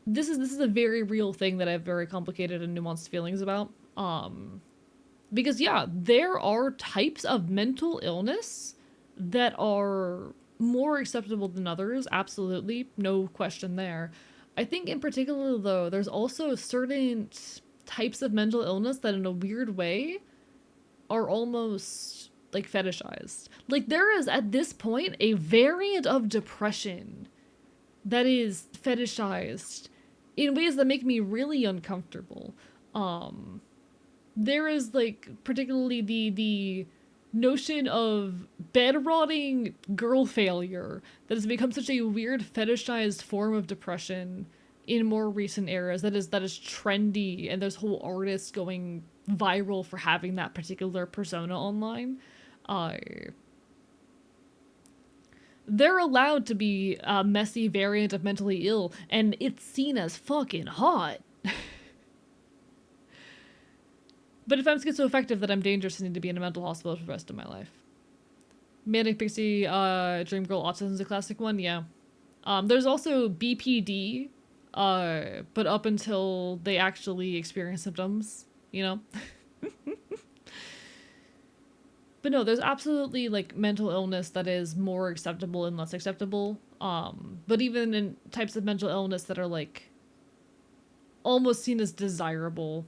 this is a very real thing that I have very complicated and nuanced feelings about. Because yeah, there are types of mental illness that are more acceptable than others, absolutely, no question there. I think in particular, though, there's also certain types of mental illness that in a weird way are almost, like, fetishized. Like, there is, at this point, a variant of depression that is fetishized in ways that make me really uncomfortable. there is like particularly the notion of bed rotting girl failure that has become such a weird fetishized form of depression in more recent eras that is trendy, and there's whole artists going viral for having that particular persona online. uh they're allowed to be a messy variant of mentally ill, and it's seen as fucking hot. But if I'm schizoaffective, then I'm dangerous and need to be in a mental hospital for the rest of my life. Manic Pixie, Dream Girl Autism is a classic one, yeah. There's also BPD, but up until they actually experience symptoms, you know? But no, there's absolutely like mental illness that is more acceptable and less acceptable. But even in types of mental illness that are like almost seen as desirable,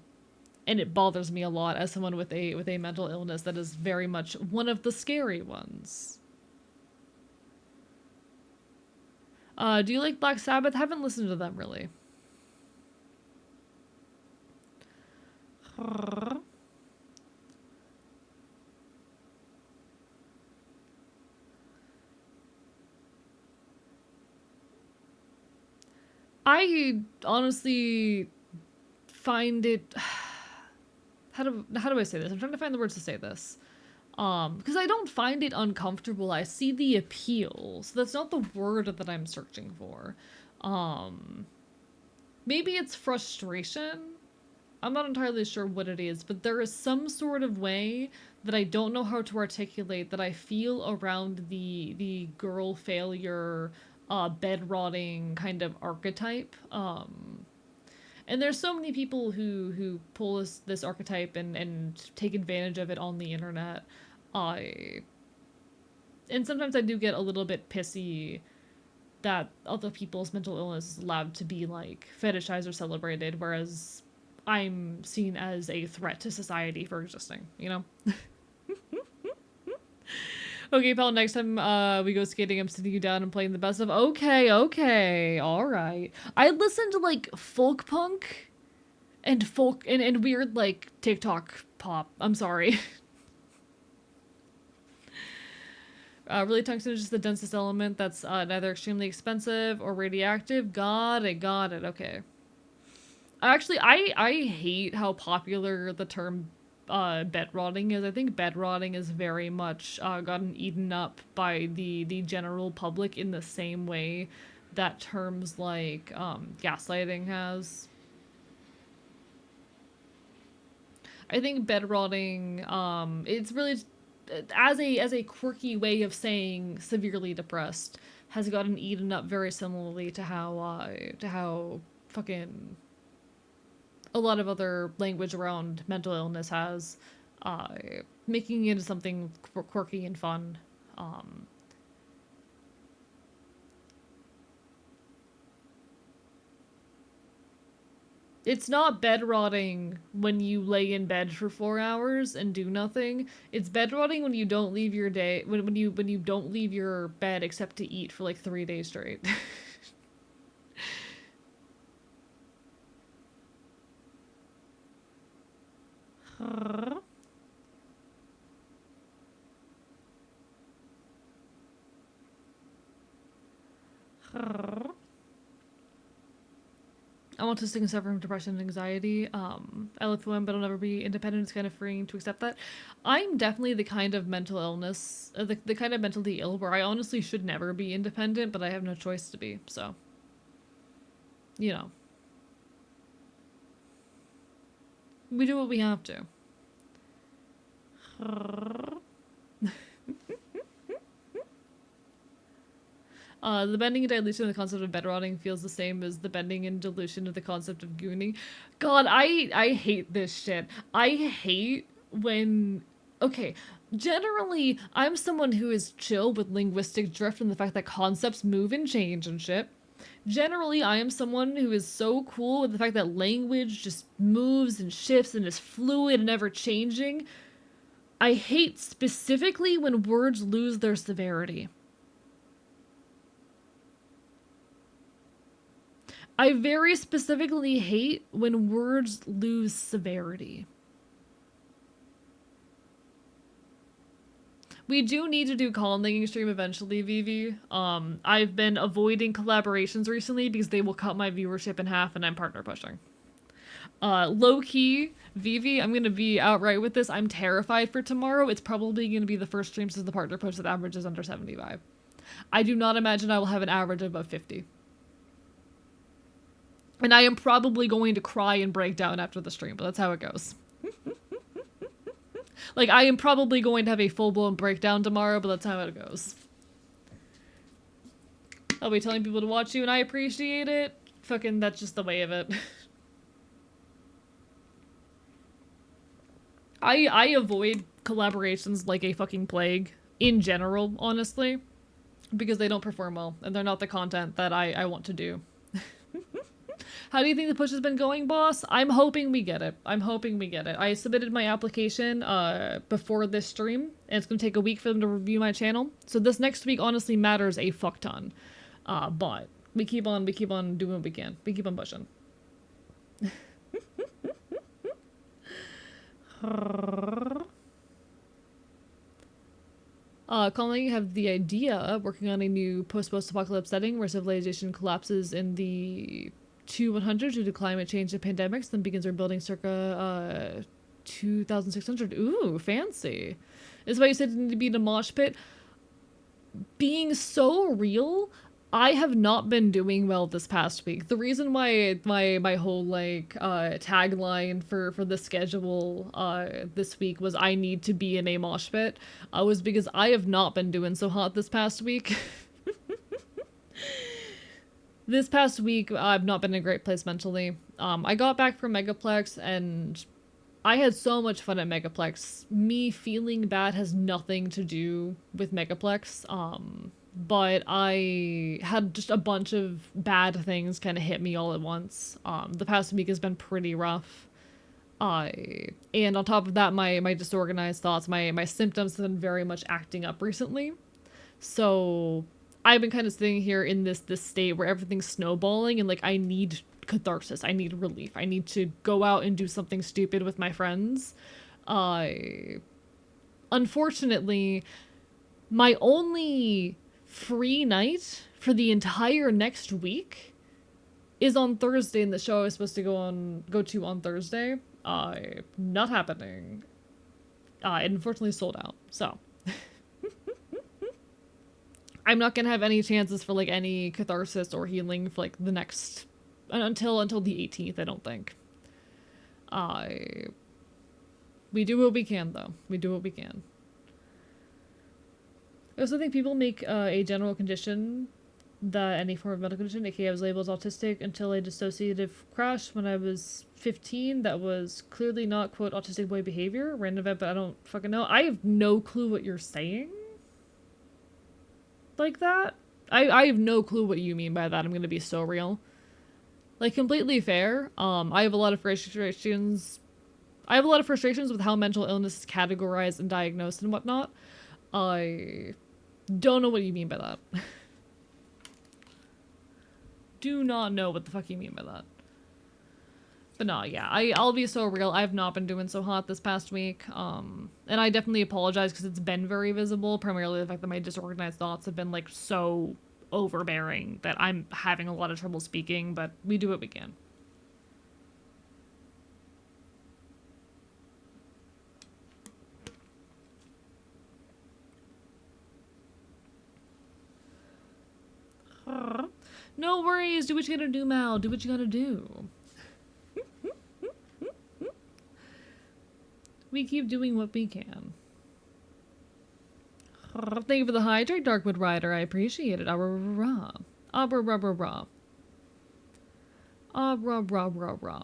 and it bothers me a lot as someone with a mental illness that is very much one of the scary ones. Do you like Black Sabbath? Haven't listened to them really. I honestly find it. How do I say this? I'm trying to find the words to say this. Because I don't find it uncomfortable. I see the appeal. So that's not the word that I'm searching for. Maybe it's frustration. I'm not entirely sure what it is, but there is some sort of way that I don't know how to articulate that I feel around the girl failure, bed rotting kind of archetype. And there's so many people who pull this archetype and take advantage of it on the internet. I and sometimes I do get a little bit pissy that other people's mental illness is allowed to be like fetishized or celebrated, whereas I'm seen as a threat to society for existing, you know? Okay, pal, next time we go skating, I'm sitting you down and playing the best of. Okay, alright. I listen to like folk punk and folk and weird like TikTok pop. I'm sorry. Really, tungsten is just the densest element that's neither extremely expensive or radioactive. Got it, okay. Actually, I hate how popular the term bed rotting is. I think bed rotting is very much gotten eaten up by the general public in the same way that terms like gaslighting has. I think bed rotting, it's really as a quirky way of saying severely depressed, has gotten eaten up very similarly to how fucking a lot of other language around mental illness has, uh, making it into something quirky and fun. Um, it's not bed rotting when you lay in bed for 4 hours and do nothing. It's bed rotting when you don't leave your day when you don't leave your bed except to eat for like 3 days straight. I'm autistic and suffer from depression and anxiety. I live for one, but I'll never be independent. It's kind of freeing to accept that. I'm definitely the kind of mental illness, the kind of mentally ill where I honestly should never be independent, but I have no choice to be. So, you know, we do what we have to. The bending and dilution of the concept of bed rotting feels the same as the bending and dilution of the concept of gooning. God, I hate this shit. I hate when... Okay, generally, I'm someone who is chill with linguistic drift and the fact that concepts move and change and shit. Generally, I am someone who is so cool with the fact that language just moves and shifts and is fluid and ever changing. I hate specifically when words lose their severity. I very specifically hate when words lose severity. We do need to do call making stream eventually, Vivi. I've been avoiding collaborations recently because they will cut my viewership in half and I'm partner pushing. Low key, Vivi, I'm gonna be outright with this. I'm terrified for tomorrow. It's probably gonna be the first stream since the partner push that averages under 75. I do not imagine I will have an average above 50. And I am probably going to cry and break down after the stream, but that's how it goes. Like, I am probably going to have a full-blown breakdown tomorrow, but that's how it goes. I'll be telling people to watch you, and I appreciate it. Fucking, that's just the way of it. I avoid collaborations like a fucking plague, in general, honestly. Because they don't perform well, and they're not the content that I want to do. How do you think the push has been going, boss? I'm hoping we get it. I'm hoping we get it. I submitted my application before this stream, and it's going to take a week for them to review my channel. So this next week honestly matters a fuck ton. But we keep on doing what we can. We keep on pushing. Colin, you have the idea of working on a new post-apocalypse setting where civilization collapses in the 2100 due to climate change and pandemics, then begins rebuilding circa 2600. Ooh, fancy. This is why you said it needed to be in a mosh pit. Being so real, I have not been doing well this past week. The reason why my whole like tagline for the schedule this week was I need to be in a mosh pit was because I have not been doing so hot this past week. This past week I've not been in a great place mentally. I got back from Megaplex and I had so much fun at Megaplex. Me feeling bad has nothing to do with Megaplex. But I had just a bunch of bad things kind of hit me all at once. The past week has been pretty rough. And on top of that, my disorganized thoughts, my symptoms have been very much acting up recently. So I've been kind of sitting here in this state where everything's snowballing and like I need catharsis. I need relief. I need to go out and do something stupid with my friends. Unfortunately, my only free night for the entire next week is on Thursday, and the show I was supposed to go to on Thursday. Not happening. It unfortunately sold out. So I'm not gonna have any chances for like any catharsis or healing for like the next until the 18th. I don't think. We do what we can though. We do what we can. I also think people make a general condition that any form of medical condition, aka I was labeled autistic until a dissociative crash when I was 15 that was clearly not, quote, autistic boy behavior, random event, but I don't fucking know. I have no clue what you're saying like that. I have no clue what you mean by that. I'm gonna be so real. Like, completely fair. I have a lot of frustrations. I have a lot of frustrations with how mental illness is categorized and diagnosed and whatnot. I don't know what you mean by that. Do not know what the fuck you mean by that. But no, yeah, I'll be so real. I've not been doing so hot this past week. And I definitely apologize because it's been very visible. Primarily the fact that my disorganized thoughts have been like so overbearing that I'm having a lot of trouble speaking, but we do what we can. No worries, do what you gotta do, Mal. Do what you gotta do. We keep doing what we can. Thank you for the hydrate, Darkwood Rider. I appreciate it. Ah-rah-rah-rah. Ah-rah-rah-rah-rah. Ah-rah-rah-rah-rah.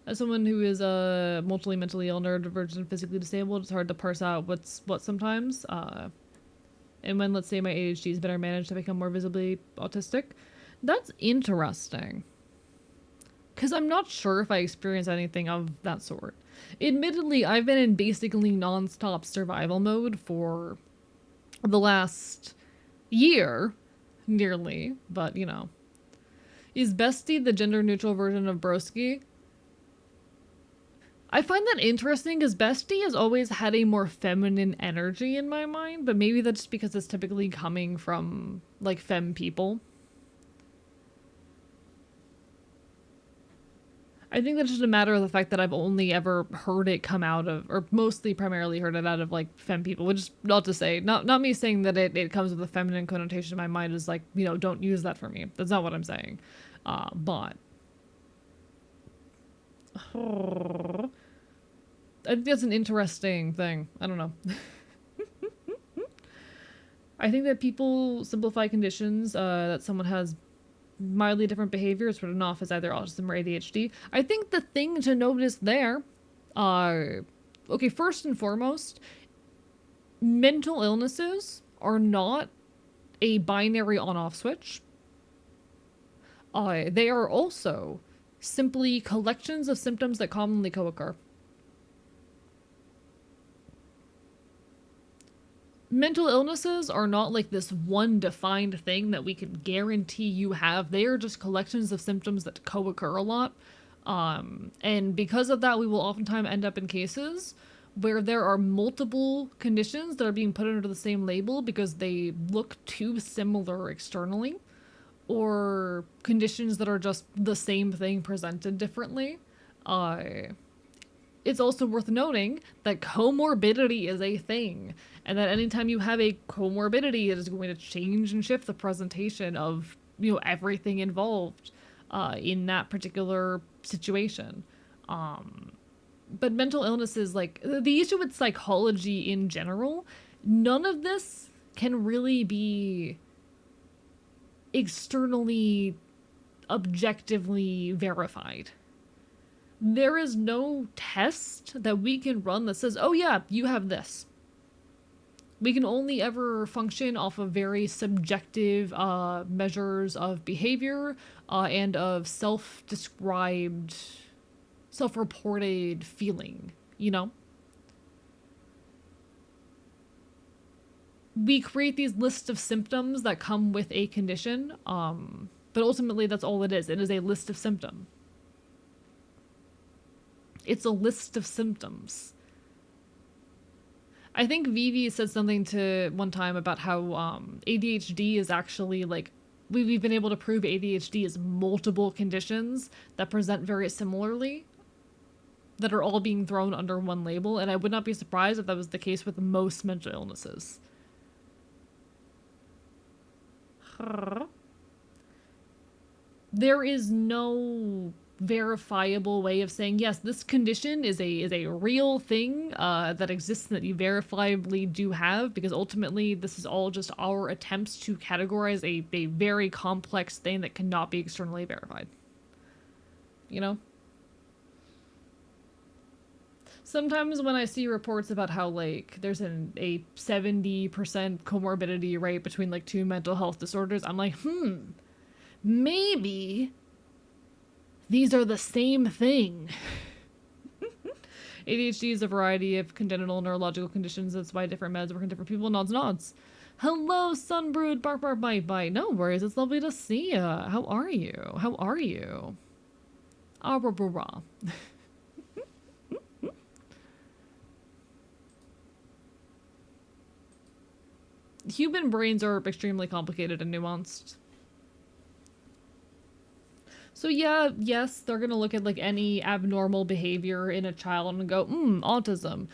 As someone who is mentally ill, neurodivergent, and physically disabled, it's hard to parse out what's what sometimes. And when, let's say, my ADHD is better managed to become more visibly autistic. That's interesting. Because I'm not sure if I experience anything of that sort. Admittedly, I've been in basically non-stop survival mode for the last year, nearly, but, you know. Is Bestie the gender-neutral version of Broski? I find that interesting because Bestie has always had a more feminine energy in my mind, but maybe that's just because it's typically coming from, like, femme people. I think that's just a matter of the fact that I've only ever heard it come out of, or mostly primarily heard it out of, like, femme people, which is not to say, not me saying that it comes with a feminine connotation in my mind is like, you know, don't use that for me. That's not what I'm saying. But I think that's an interesting thing. I don't know. I think that people simplify conditions that someone has mildly different behavior is written off as either autism or ADHD. I think the thing to notice there, okay, first and foremost, mental illnesses are not a binary on-off switch. They are also simply collections of symptoms that commonly co-occur. Mental illnesses are not like this one defined thing that we can guarantee you have. They are just collections of symptoms that co-occur a lot. And because of that, we will oftentimes end up in cases where there are multiple conditions that are being put under the same label because they look too similar externally, or conditions that are just the same thing presented differently. It's also worth noting that comorbidity is a thing, and that anytime you have a comorbidity, it is going to change and shift the presentation of, you know, everything involved in that particular situation. But mental illnesses, like the issue with psychology in general, none of this can really be externally, objectively verified. There is no test that we can run that says, oh yeah, you have this. We can only ever function off of very subjective measures of behavior and of self-described, self-reported feeling, you know? We create these lists of symptoms that come with a condition, but ultimately that's all it is. It is a list of symptoms. It's a list of symptoms. I think Vivi said something to one time about how ADHD is actually like, we've been able to prove ADHD is multiple conditions that present very similarly, that are all being thrown under one label, and I would not be surprised if that was the case with most mental illnesses. There is no verifiable way of saying, yes, this condition is a real thing that exists and that you verifiably do have, because ultimately this is all just our attempts to categorize a very complex thing that cannot be externally verified. You know? Sometimes when I see reports about how, like, there's a 70% comorbidity rate between, like, two mental health disorders, I'm like, maybe these are the same thing. ADHD is a variety of congenital neurological conditions. That's why different meds work in different people. Nods, nods. Hello, Sunbrood, bark, bark, bite, bite. No worries, it's lovely to see ya. How are you? How are you? Ah, rah, rah, rah. Human brains are extremely complicated and nuanced. So yeah, yes, they're gonna look at like any abnormal behavior in a child and go, autism.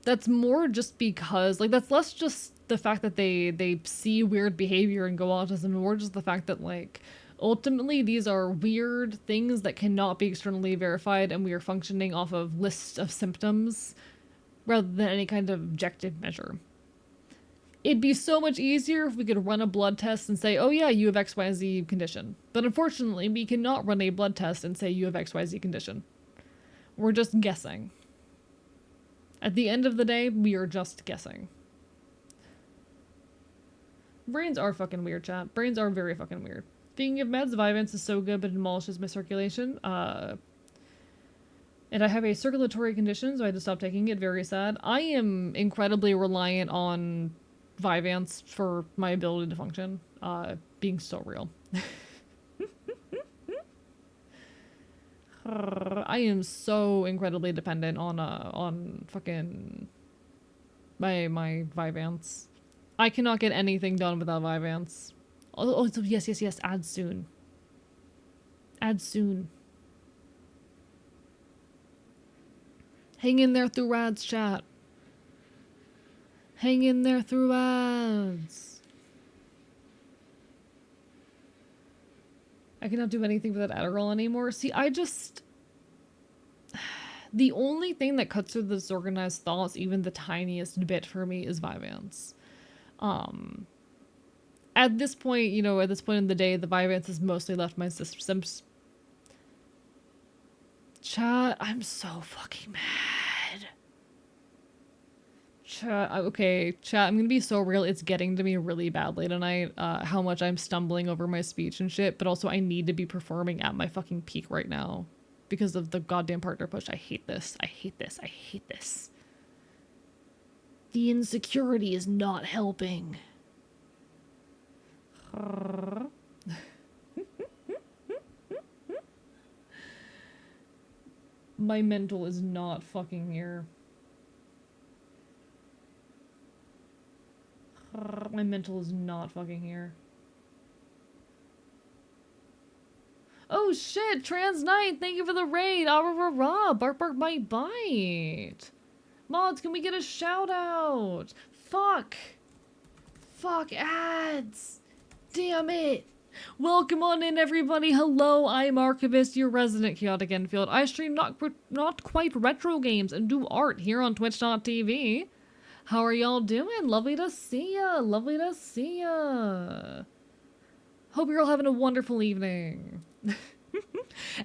That's more just because, like, that's less just the fact that they see weird behavior and go autism, more just the fact that, like, ultimately these are weird things that cannot be externally verified, and we are functioning off of lists of symptoms rather than any kind of objective measure. It'd be so much easier if we could run a blood test and say, oh yeah, you have XYZ condition. But unfortunately, we cannot run a blood test and say you have XYZ condition. We're just guessing. At the end of the day, we are just guessing. Brains are fucking weird, chat. Brains are very fucking weird. Speaking of meds, Vyvanse is so good, but it demolishes my circulation. And I have a circulatory condition, so I had to stop taking it. Very sad. I am incredibly reliant on Vyvanse for my ability to function, being so real. I am so incredibly dependent on fucking my Vyvanse. I cannot get anything done without Vyvanse. Oh, so yes, add soon. Add soon. Hang in there through ads, chat. Hang in there through ads. I cannot do anything with that Adderall anymore. See, the only thing that cuts through the disorganized thoughts, even the tiniest bit for me, is Vyvanse. At this point, at this point in the day, the Vyvanse has mostly left my system. Chat, I'm so fucking mad. Chat, okay, chat, I'm gonna be so real. It's getting to me really badly tonight, how much I'm stumbling over my speech and shit, but also I need to be performing at my fucking peak right now because of the goddamn partner push. I hate this. I hate this. I hate this. The insecurity is not helping. My mental is not fucking here. My mental is not fucking here. Oh shit, Trans Knight, thank you for the raid. Ah, rah, rah, rah. Bark, bark, bite, bite. Mods, can we get a shout out? Fuck. Fuck ads. Damn it. Welcome on in, everybody. Hello, I'm Archivist, your resident chaotic Enfield. I stream not quite retro games and do art here on twitch.tv. How are y'all doing? Lovely to see ya. Lovely to see ya. Hope you're all having a wonderful evening.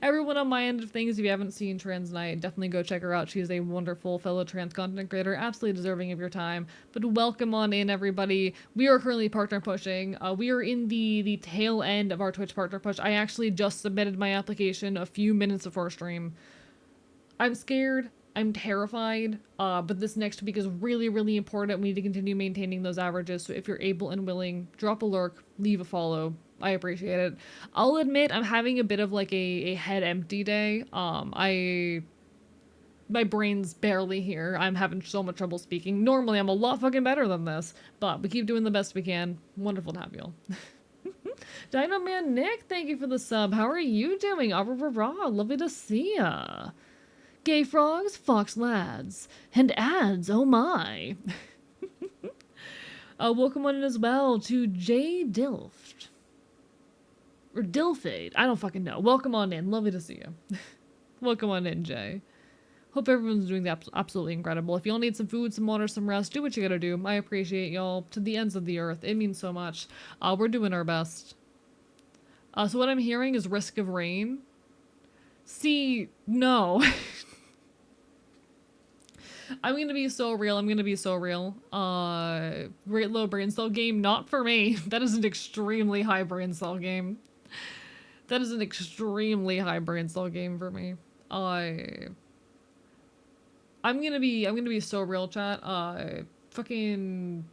Everyone on my end of things, if you haven't seen Trans Knight, definitely go check her out. She is a wonderful fellow trans content creator, absolutely deserving of your time. But welcome on in, everybody. We are currently partner pushing. We are in the tail end of our Twitch partner push. I actually just submitted my application a few minutes before stream. I'm scared. I'm terrified, but this next week is really, really important. We need to continue maintaining those averages, so if you're able and willing, drop a lurk, leave a follow. I appreciate it. I'll admit I'm having a bit of like a head empty day. My brain's barely here. I'm having so much trouble speaking. Normally I'm a lot fucking better than this, but we keep doing the best we can. Wonderful to have y'all. Dino Man Nick, thank you for the sub. How are you doing? Ah, rah, rah, lovely to see ya. Gay frogs, fox lads, and ads, oh my. Welcome on in as well to J Dilft. Or Dilfade, I don't fucking know. Welcome on in, lovely to see you. Welcome on in, Jay. Hope everyone's doing absolutely incredible. If y'all need some food, some water, some rest, do what you gotta do. I appreciate y'all to the ends of the earth. It means so much. We're doing our best. So what I'm hearing is risk of rain. See, no. I'm gonna be so real. Great low brain cell game, not for me. That is an extremely high brain cell game. That is an extremely high brain cell game for me. I'm gonna be so real, chat. Fucking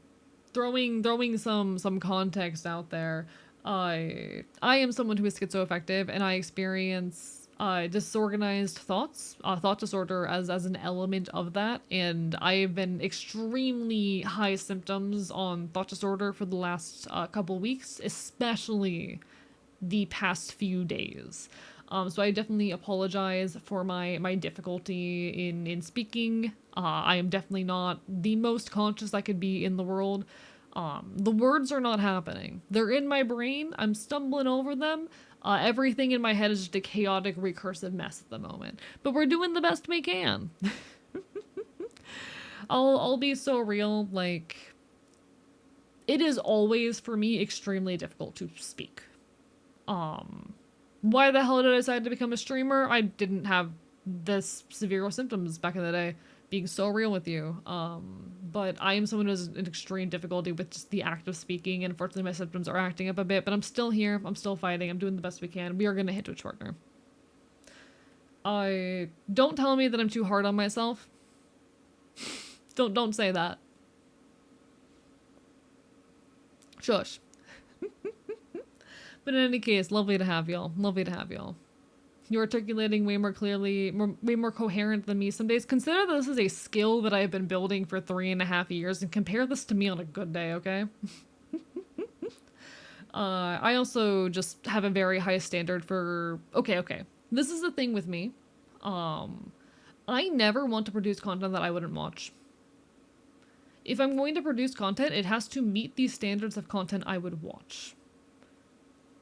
throwing some context out there. I am someone who is schizoaffective, and I experience disorganized thoughts, thought disorder as an element of that, and I've been extremely high symptoms on thought disorder for the last couple weeks, especially the past few days. So I definitely apologize for my difficulty in speaking. I am definitely not the most conscious I could be in the world. The words are not happening. They're in my brain. I'm stumbling over them. Everything in my head is just a chaotic, recursive mess at the moment. But we're doing the best we can. I'll be so real, like, it is always, for me, extremely difficult to speak. Why the hell did I decide to become a streamer? I didn't have this severe symptoms back in the day. Being so real with you. But I am someone who has an extreme difficulty with just the act of speaking, and unfortunately my symptoms are acting up a bit, but I'm still here, I'm still fighting, I'm doing the best we can. We are gonna hit Twitch partner. Don't tell me that I'm too hard on myself. Don't say that. Shush. But in any case, lovely to have y'all. Lovely to have y'all. You're articulating way more clearly, way more coherent than me some days. Consider this as a skill that I've been building for 3.5 years and compare this to me on a good day, okay? I also just have a very high standard for... Okay. This is the thing with me. I never want to produce content that I wouldn't watch. If I'm going to produce content, it has to meet these standards of content I would watch.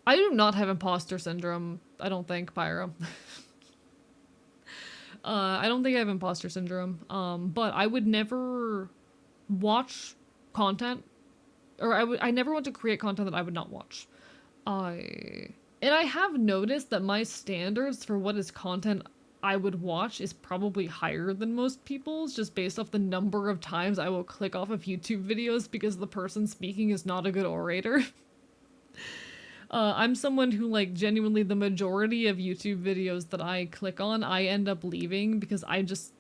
I do not have imposter syndrome, I don't think, Pyro. I don't think I have imposter syndrome, but I would never watch content, or I never want to create content that I would not watch. And I have noticed that my standards for what is content I would watch is probably higher than most people's, just based off the number of times I will click off of YouTube videos because the person speaking is not a good orator. I'm someone who, like, genuinely the majority of YouTube videos that I click on, I end up leaving because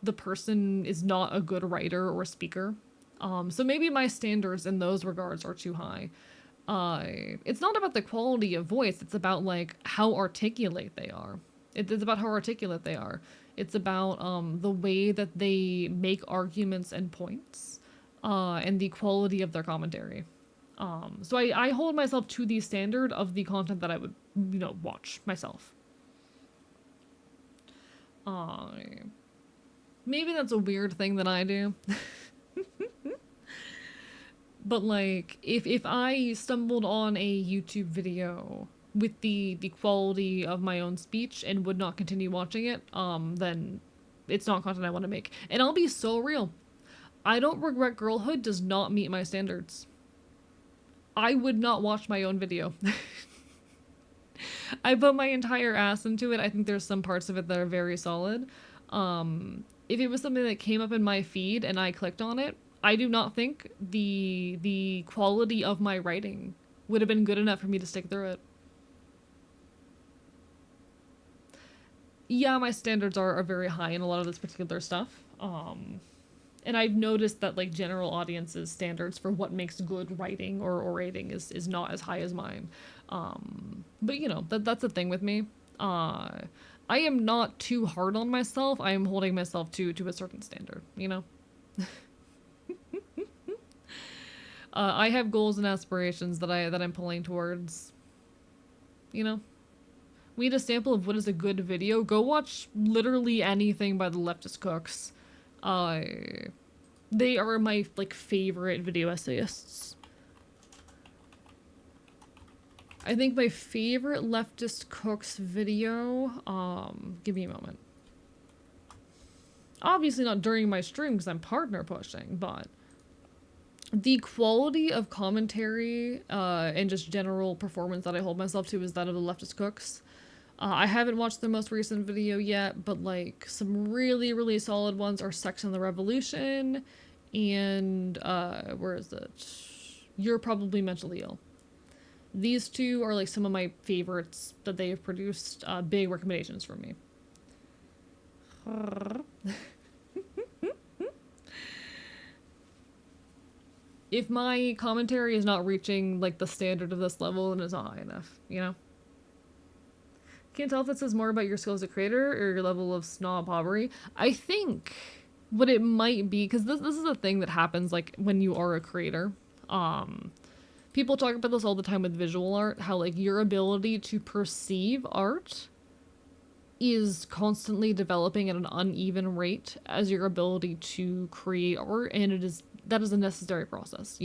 the person is not a good writer or speaker. So maybe my standards in those regards are too high. It's not about the quality of voice, it's about, like, how articulate they are. It's about how articulate they are. It's about the way that they make arguments and points, and the quality of their commentary. So I hold myself to the standard of the content that I would, watch myself. Maybe that's a weird thing that I do. But, like, if I stumbled on a YouTube video with the quality of my own speech and would not continue watching it, then it's not content I want to make. And I'll be so real. I Don't Regret Girlhood does not meet my standards. I would not watch my own video. I put my entire ass into it. I think there's some parts of it that are very solid. If it was something that came up in my feed and I clicked on it, I do not think the quality of my writing would have been good enough for me to stick through it. Yeah, my standards are very high in a lot of this particular stuff. And I've noticed that, like, general audiences' standards for what makes good writing or orating is not as high as mine. But that's the thing with me. I am not too hard on myself. I am holding myself to a certain standard, I have goals and aspirations that I'm pulling towards. We need a sample of what is a good video. Go watch literally anything by the Leftist Cooks. They are my, like, favorite video essayists. I think my favorite Leftist Cooks video, give me a moment. Obviously not during my stream because I'm partner pushing, but the quality of commentary and just general performance that I hold myself to is that of the Leftist Cooks. I haven't watched the most recent video yet, but, like, some really, really solid ones are Sex and the Revolution and, where is it? You're Probably Mentally Ill. These two are, like, some of my favorites that they have produced. Big recommendations for me. If my commentary is not reaching, like, the standard of this level, then it's not high enough, Can't tell if it says more about your skill as a creator or your level of snobbery. I think what it might be, because this is a thing that happens, like, when you are a creator. People talk about this all the time with visual art, how, like, your ability to perceive art is constantly developing at an uneven rate as your ability to create art, and that is a necessary process,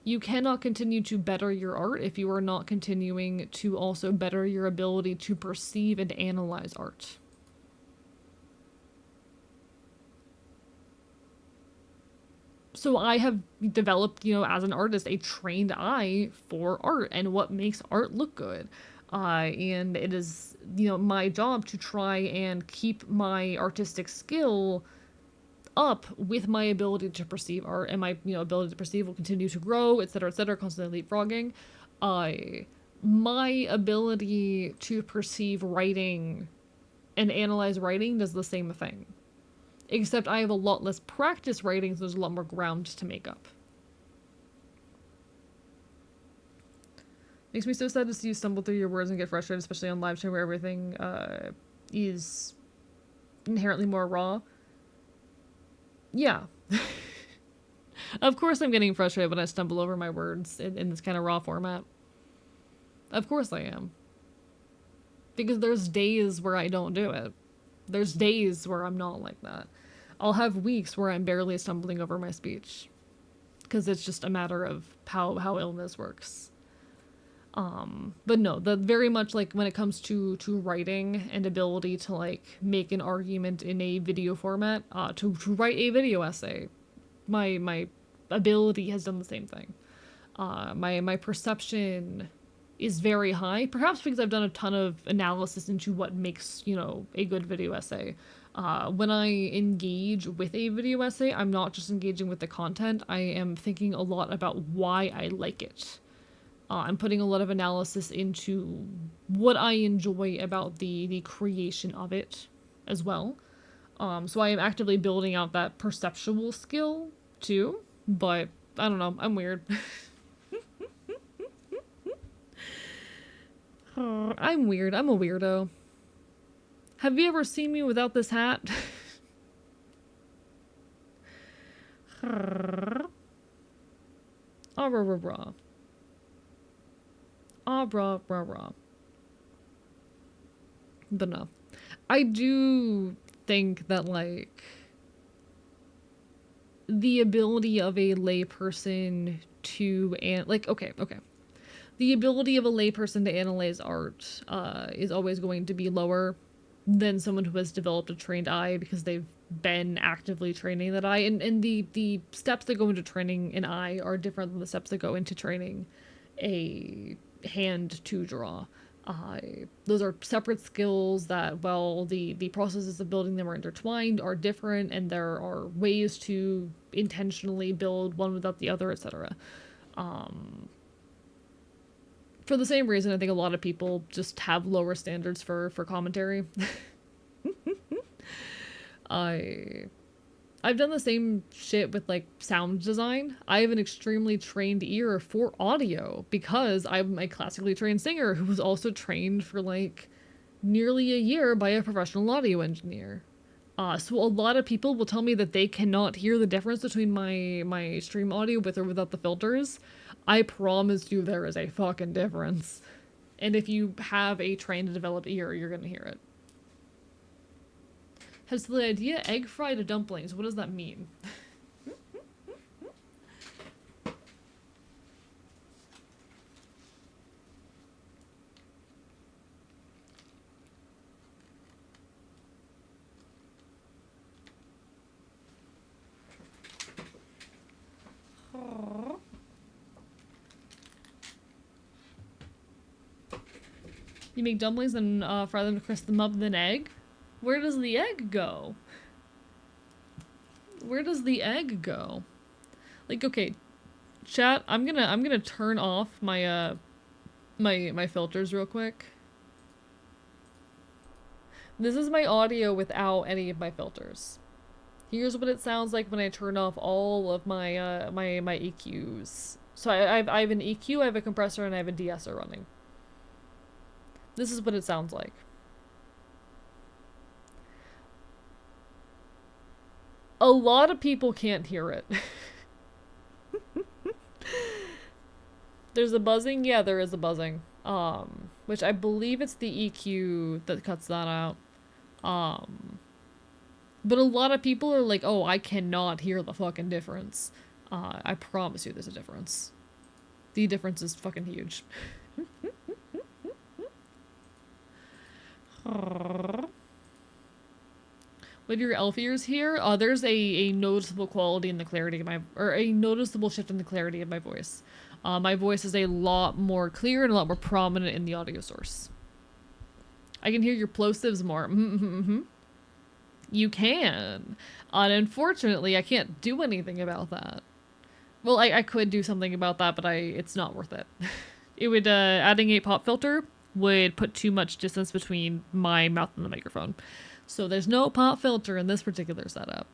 You cannot continue to better your art if you are not continuing to also better your ability to perceive and analyze art. So I have developed, as an artist, a trained eye for art and what makes art look good. And it is, my job to try and keep my artistic skill up with my ability to perceive art, and my ability to perceive will continue to grow, etc., constantly leapfrogging. My ability to perceive writing and analyze writing does the same thing, except I have a lot less practice writing, so there's a lot more ground to make up. Makes me so sad to see you stumble through your words and get frustrated, especially on live stream where everything is inherently more raw. Yeah. Of course I'm getting frustrated when I stumble over my words in this kind of raw format. Of course I am. Because there's days where I don't do it. There's days where I'm not like that. I'll have weeks where I'm barely stumbling over my speech. Because it's just a matter of how illness works. But no, the very much like when it comes to writing and ability to like make an argument in a video format, to write a video essay, my ability has done the same thing. My perception is very high, perhaps because I've done a ton of analysis into what makes, you know, a good video essay. When I engage with a video essay, I'm not just engaging with the content, I am thinking a lot about why I like it. I'm putting a lot of analysis into what I enjoy about the creation of it as well. So I am actively building out that perceptual skill too, but I don't know, I'm weird. I'm weird, I'm a weirdo. Have you ever seen me without this hat? Ah, rah, rah, rah. Ah, rah, rah, rah. But no. I do think that, like, the ability of a layperson to, okay. The ability of a layperson to analyze art is always going to be lower than someone who has developed a trained eye because they've been actively training that eye. And the steps that go into training an eye are different than the steps that go into training a hand to draw. Those are separate skills that, while the processes of building them are intertwined, are different, and there are ways to intentionally build one without the other, etc. For the same reason, I think a lot of people just have lower standards for commentary. I've done the same shit with, like, sound design. I have an extremely trained ear for audio because I'm a classically trained singer who was also trained for, like, nearly a year by a professional audio engineer. So a lot of people will tell me that they cannot hear the difference between my stream audio with or without the filters. I promise you there is a fucking difference. And if you have a trained and developed ear, you're gonna hear it. Has the idea egg fried dumplings? What does that mean? You make dumplings and fry them to crisp them up, then egg? Where does the egg go? Where does the egg go? Like, okay, chat, I'm gonna turn off my my filters real quick. This is my audio without any of my filters. Here's what it sounds like when I turn off all of my my EQs. So I have an EQ, I have a compressor, and I have a de-esser running. This is what it sounds like. A lot of people can't hear it. There's a buzzing? Yeah, there is a buzzing. Which I believe it's the EQ that cuts that out. But a lot of people are like, oh, I cannot hear the fucking difference. I promise you there's a difference. The difference is fucking huge. With your elf ears here, there's a noticeable quality in the clarity of my, or a noticeable shift in the clarity of my voice. My voice is a lot more clear and a lot more prominent in the audio source. I can hear your plosives more. You can. And unfortunately, I can't do anything about that. Well, I could do something about that, but it's not worth it. It would, adding a pop filter would put too much distance between my mouth and the microphone. So there's no pop filter in this particular setup.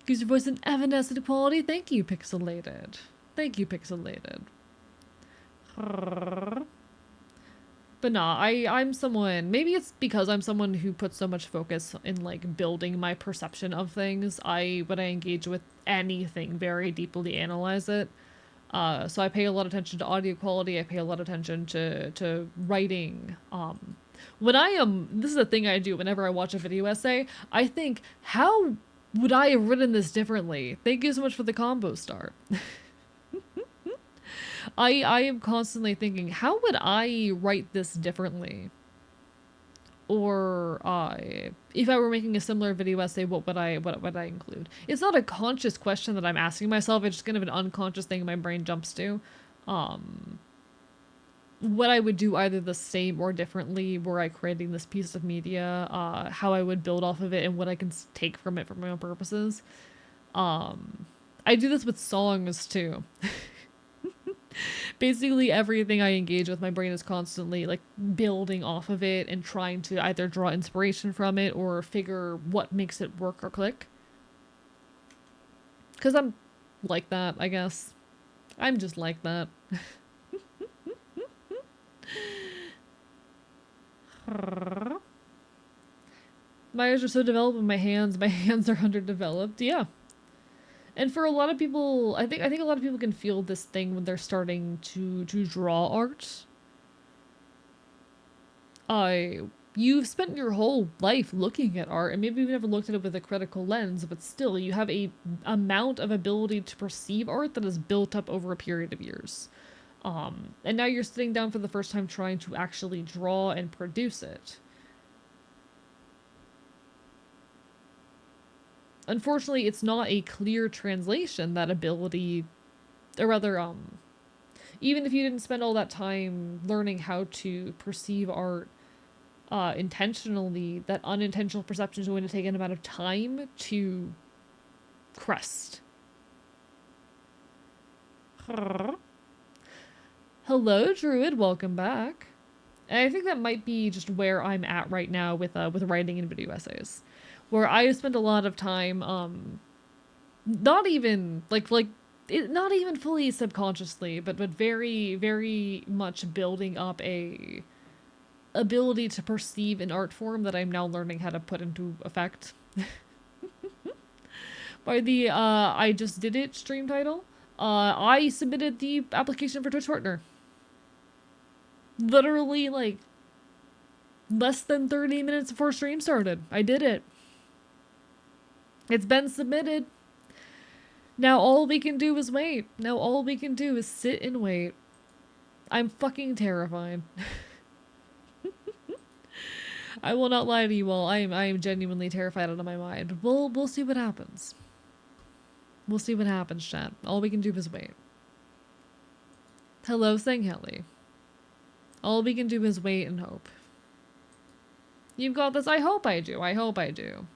Gives your voice an evanescent quality. Thank you, Pixelated. Thank you, Pixelated. But nah, I'm someone, maybe it's because I'm someone who puts so much focus in like building my perception of things. When I engage with anything, very deeply analyze it. So I pay a lot of attention to audio quality. I pay a lot of attention to writing. When I am, this is a thing I do whenever I watch a video essay. I think, how would I have written this differently? Thank you so much for the combo star. I am constantly thinking, how would I write this differently? Or if I were making a similar video essay, what would I include? It's not a conscious question that I'm asking myself. It's just kind of an unconscious thing my brain jumps to. What I would do either the same or differently were I creating this piece of media, how I would build off of it and what I can take from it for my own purposes. I do this with songs too. Basically everything I engage with, my brain is constantly like building off of it and trying to either draw inspiration from it or figure what makes it work or click. Because I'm like that, I guess. I'm just like that. My eyes are so developed, and my hands are underdeveloped. Yeah. And for a lot of people, I think a lot of people can feel this thing when they're starting to draw art. You've spent your whole life looking at art, and maybe you've never looked at it with a critical lens, but still, you have a amount of ability to perceive art that is built up over a period of years. And now you're sitting down for the first time trying to actually draw and produce it. Unfortunately, it's not a clear translation, that ability, or rather, even if you didn't spend all that time learning how to perceive art intentionally, that unintentional perception is going to take an amount of time to crest. Hello, Druid, welcome back. And I think that might be just where I'm at right now with writing and video essays, where I spent a lot of time, not even not even fully subconsciously, but very, very much building up a ability to perceive an art form that I'm now learning how to put into effect. By the I just did it stream title, I submitted the application for Twitch partner. Literally, like, less than 30 minutes before stream started. I did it. It's been submitted. Now all we can do is wait. Now all we can do is sit and wait. I'm fucking terrified. I will not lie to you all. I am genuinely terrified out of my mind. We'll see what happens. We'll see what happens, chat. All we can do is wait. Hello, Sangheli. All we can do is wait and hope. You've got this. I hope I do. I hope I do.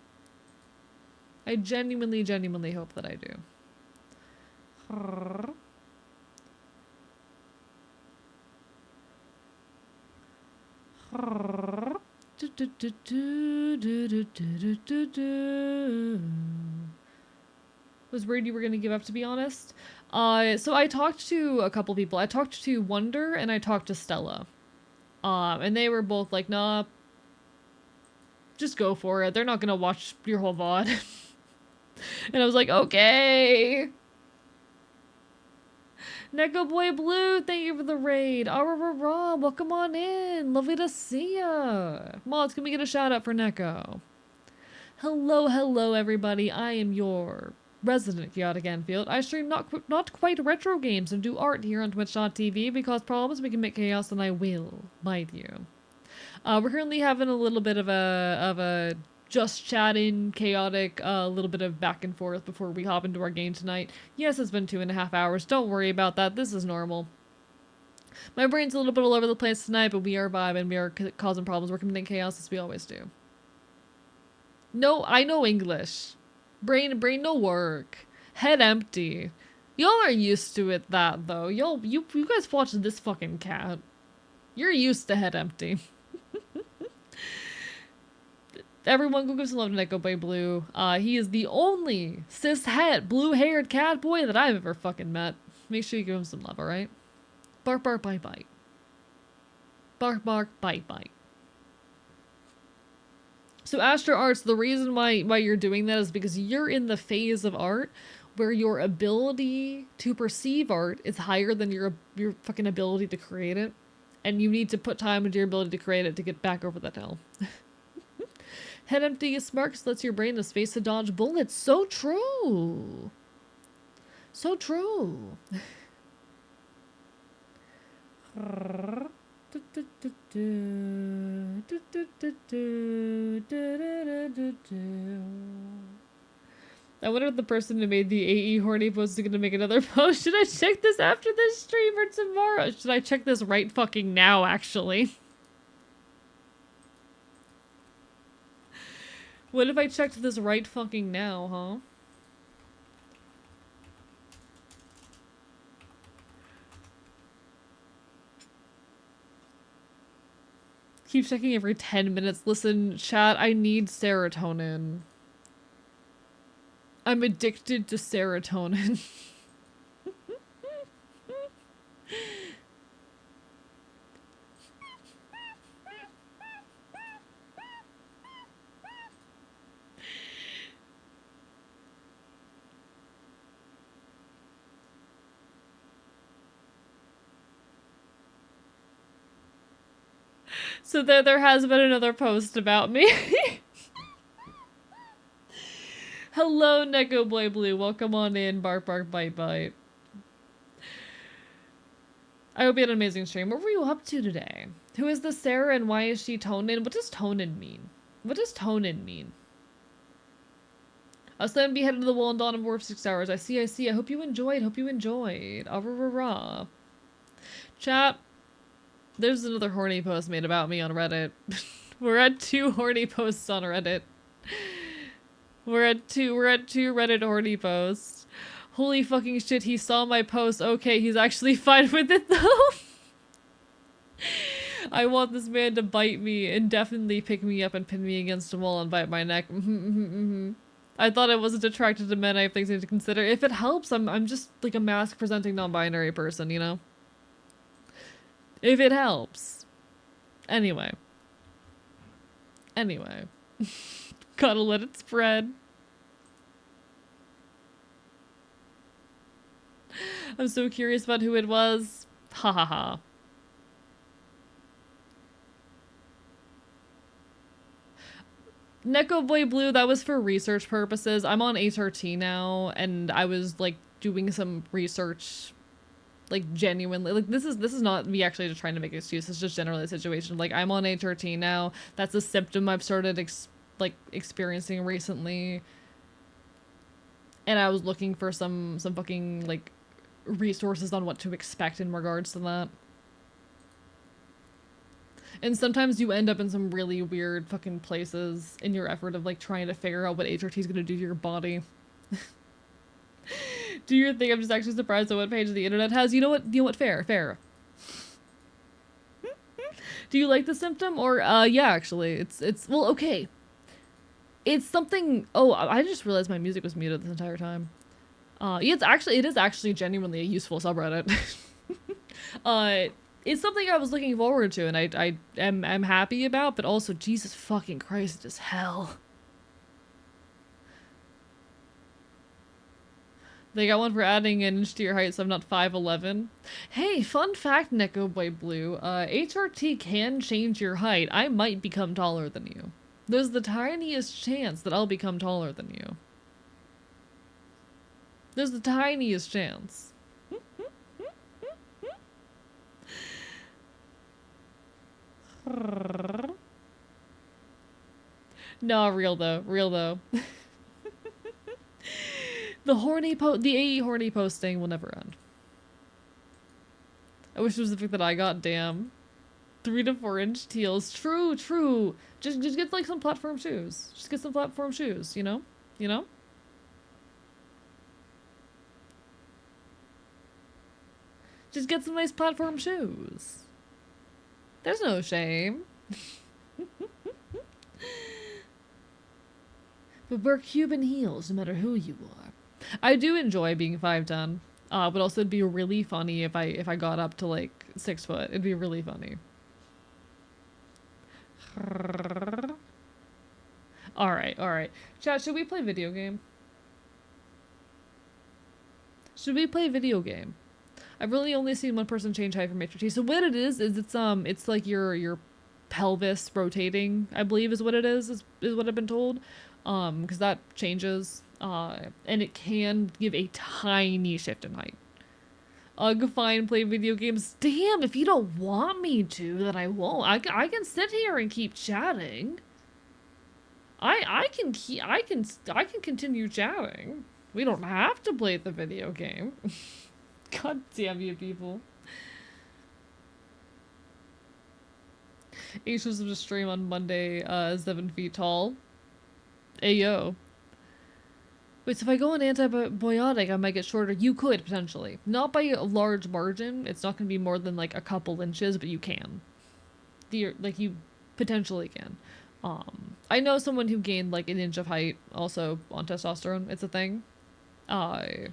I genuinely, genuinely hope that I do. Was worried you were gonna give up, to be honest. So I talked to a couple people. I talked to Wonder and I talked to Stella. And they were both like, nah, just go for it. They're not gonna watch your whole VOD. And I was like, okay. Neko Boy Blue, thank you for the raid. Welcome on in. Lovely to see ya. Mods, can we get a shout out for Neko? Hello, hello, everybody. I am your resident chaotic Enfield. I stream not quite retro games and do art here on Twitch.tv. Because problems we can make chaos, and I will bite you. We're currently having a little bit of a just chatting, chaotic, a little bit of back and forth before we hop into our game tonight. Yes, it's been 2.5 hours. Don't worry about that. This is normal. My brain's a little bit all over the place tonight, but we are vibing. We are causing problems. We're committing chaos as we always do. No, I know English. Brain no work. Head empty. Y'all are used to it, that though. You guys watch this fucking cat. You're used to head empty. Everyone go give some love to Neko Boy Blue. He is the only cis-het, blue-haired cat boy that I've ever fucking met. Make sure you give him some love, alright? Bark, bark, bite, bite. bark, bark, bite, bite. So Astro Arts, the reason why you're doing that is because you're in the phase of art where your ability to perceive art is higher than your fucking ability to create it. And you need to put time into your ability to create it to get back over that hill. Head empty sparks lets your brain the space to dodge bullets. So true. So true. I wonder if the person who made the AE horny post is gonna make another post. Should I check this after this stream or tomorrow? Should I check this right fucking now, actually? What if I checked this right fucking now, huh? Keep checking every 10 minutes. Listen, chat, I need serotonin. I'm addicted to serotonin. So there has been another post about me. Hello, Neko Boy Blue. Welcome on in. Bark, bark, bite, bite. I hope you had an amazing stream. What were you up to today? Who is this Sarah and why is she Tonin? What does Tonin mean? What does Tonin mean? I'll stand be headed to the wall and dawn in more of 6 hours. I see, I see. I hope you enjoyed. Hope you enjoyed. Rah. Chat. There's another horny post made about me on Reddit. We're at 2 horny posts on Reddit. We're at two Reddit horny posts. Holy fucking shit, he saw my post. Okay, he's actually fine with it though. I want this man to bite me and definitely pick me up and pin me against a wall and bite my neck. I thought I wasn't attracted to men. I have things I need to consider. If it helps, I'm just like a mask presenting non-binary person, you know? If it helps. Anyway. Gotta let it spread. I'm so curious about who it was. Ha ha ha. Neko Boy Blue, that was for research purposes. I'm on HRT now, and I was like doing some research, like genuinely. Like this is not me actually just trying to make excuses. It's just generally a situation. Like I'm on HRT now. That's a symptom I've started experiencing recently, and I was looking for some fucking like resources on what to expect in regards to that. And sometimes you end up in some really weird fucking places in your effort of like trying to figure out what HRT is gonna do to your body. Do you think I'm just actually surprised at what page the internet has? You know what? Fair. Do you like the symptom? Or yeah, actually, it's well, okay. It's something. Oh, I just realized my music was muted this entire time. Yeah, it is actually genuinely a useful subreddit. It's something I was looking forward to, and I'm happy about, but also, Jesus fucking Christ, it is hell. They got one for adding an inch to your height, so I'm not 5'11". Hey, fun fact, Neko Boy Blue. HRT can change your height. I might become taller than you. There's the tiniest chance that I'll become taller than you. There's the tiniest chance. No, real though. The AE horny posting will never end. I wish it was the fact that I got damn 3 to 4 inch teals. True. Just get like some platform shoes. Just get some platform shoes, you know? Just get some nice platform shoes. There's no shame. But wear Cuban heels no matter who you are. I do enjoy being 5'10", but also it'd be really funny if I got up to like 6 foot. It'd be really funny. Alright, alright. Chat, should we play video game? Should we play video game? I've really only seen one person change height from HRT. So what it is it's like your pelvis rotating, I believe is what it is what I've been told. Because that changes. And it can give a tiny shift in height. Ugh, fine, play video games. Damn, if you don't want me to, then I won't. I can sit here and keep chatting. I can continue chatting. We don't have to play the video game. God damn you people. H was to stream on Monday, 7 feet tall. Ayo. Wait, so if I go on antibiotic, I might get shorter. You could, potentially. Not by a large margin. It's not going to be more than, like, a couple inches, but you can. Like, you potentially can. I know someone who gained, like, an inch of height, also on testosterone. It's a thing. The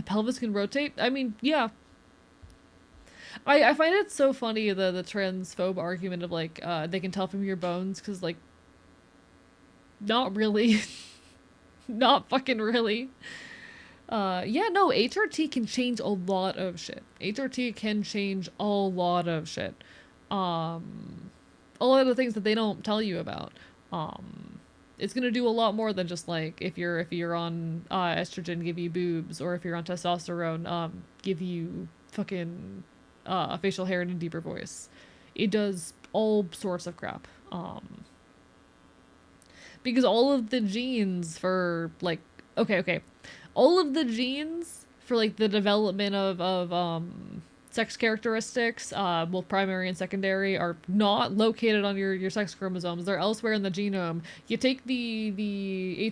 pelvis can rotate? I mean, yeah. I find it so funny, the transphobe argument of, like, they can tell from your bones, because, like, not really. Not fucking really. Yeah, no, HRT can change a lot of shit. HRT can change a lot of shit. A lot of things that they don't tell you about. It's gonna do a lot more than just like if you're on estrogen, give you boobs, or if you're on testosterone, give you fucking facial hair and a deeper voice. It does all sorts of crap. Because all of the genes for, like, okay. All of the genes for, like, the development of sex characteristics, both primary and secondary, are not located on your sex chromosomes. They're elsewhere in the genome. You take the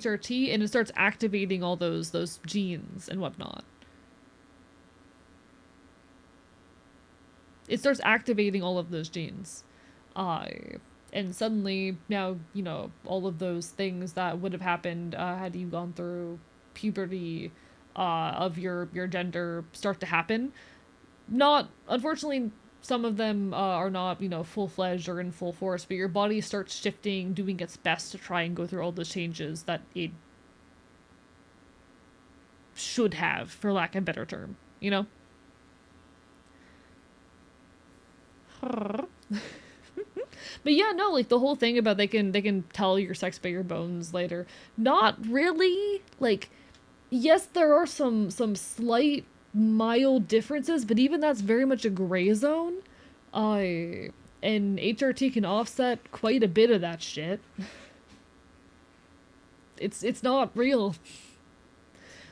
HRT and it starts activating all those genes and whatnot. It starts activating all of those genes. And suddenly, now, you know, all of those things that would have happened had you gone through puberty of your gender start to happen. Not, unfortunately, some of them are not, you know, full-fledged or in full force, but your body starts shifting, doing its best to try and go through all those changes that it should have, for lack of a better term, you know? But yeah, no, like the whole thing about they can tell your sex by your bones later. Not really. Like, yes, there are some slight mild differences, but even that's very much a gray zone. And HRT can offset quite a bit of that shit. It's not real.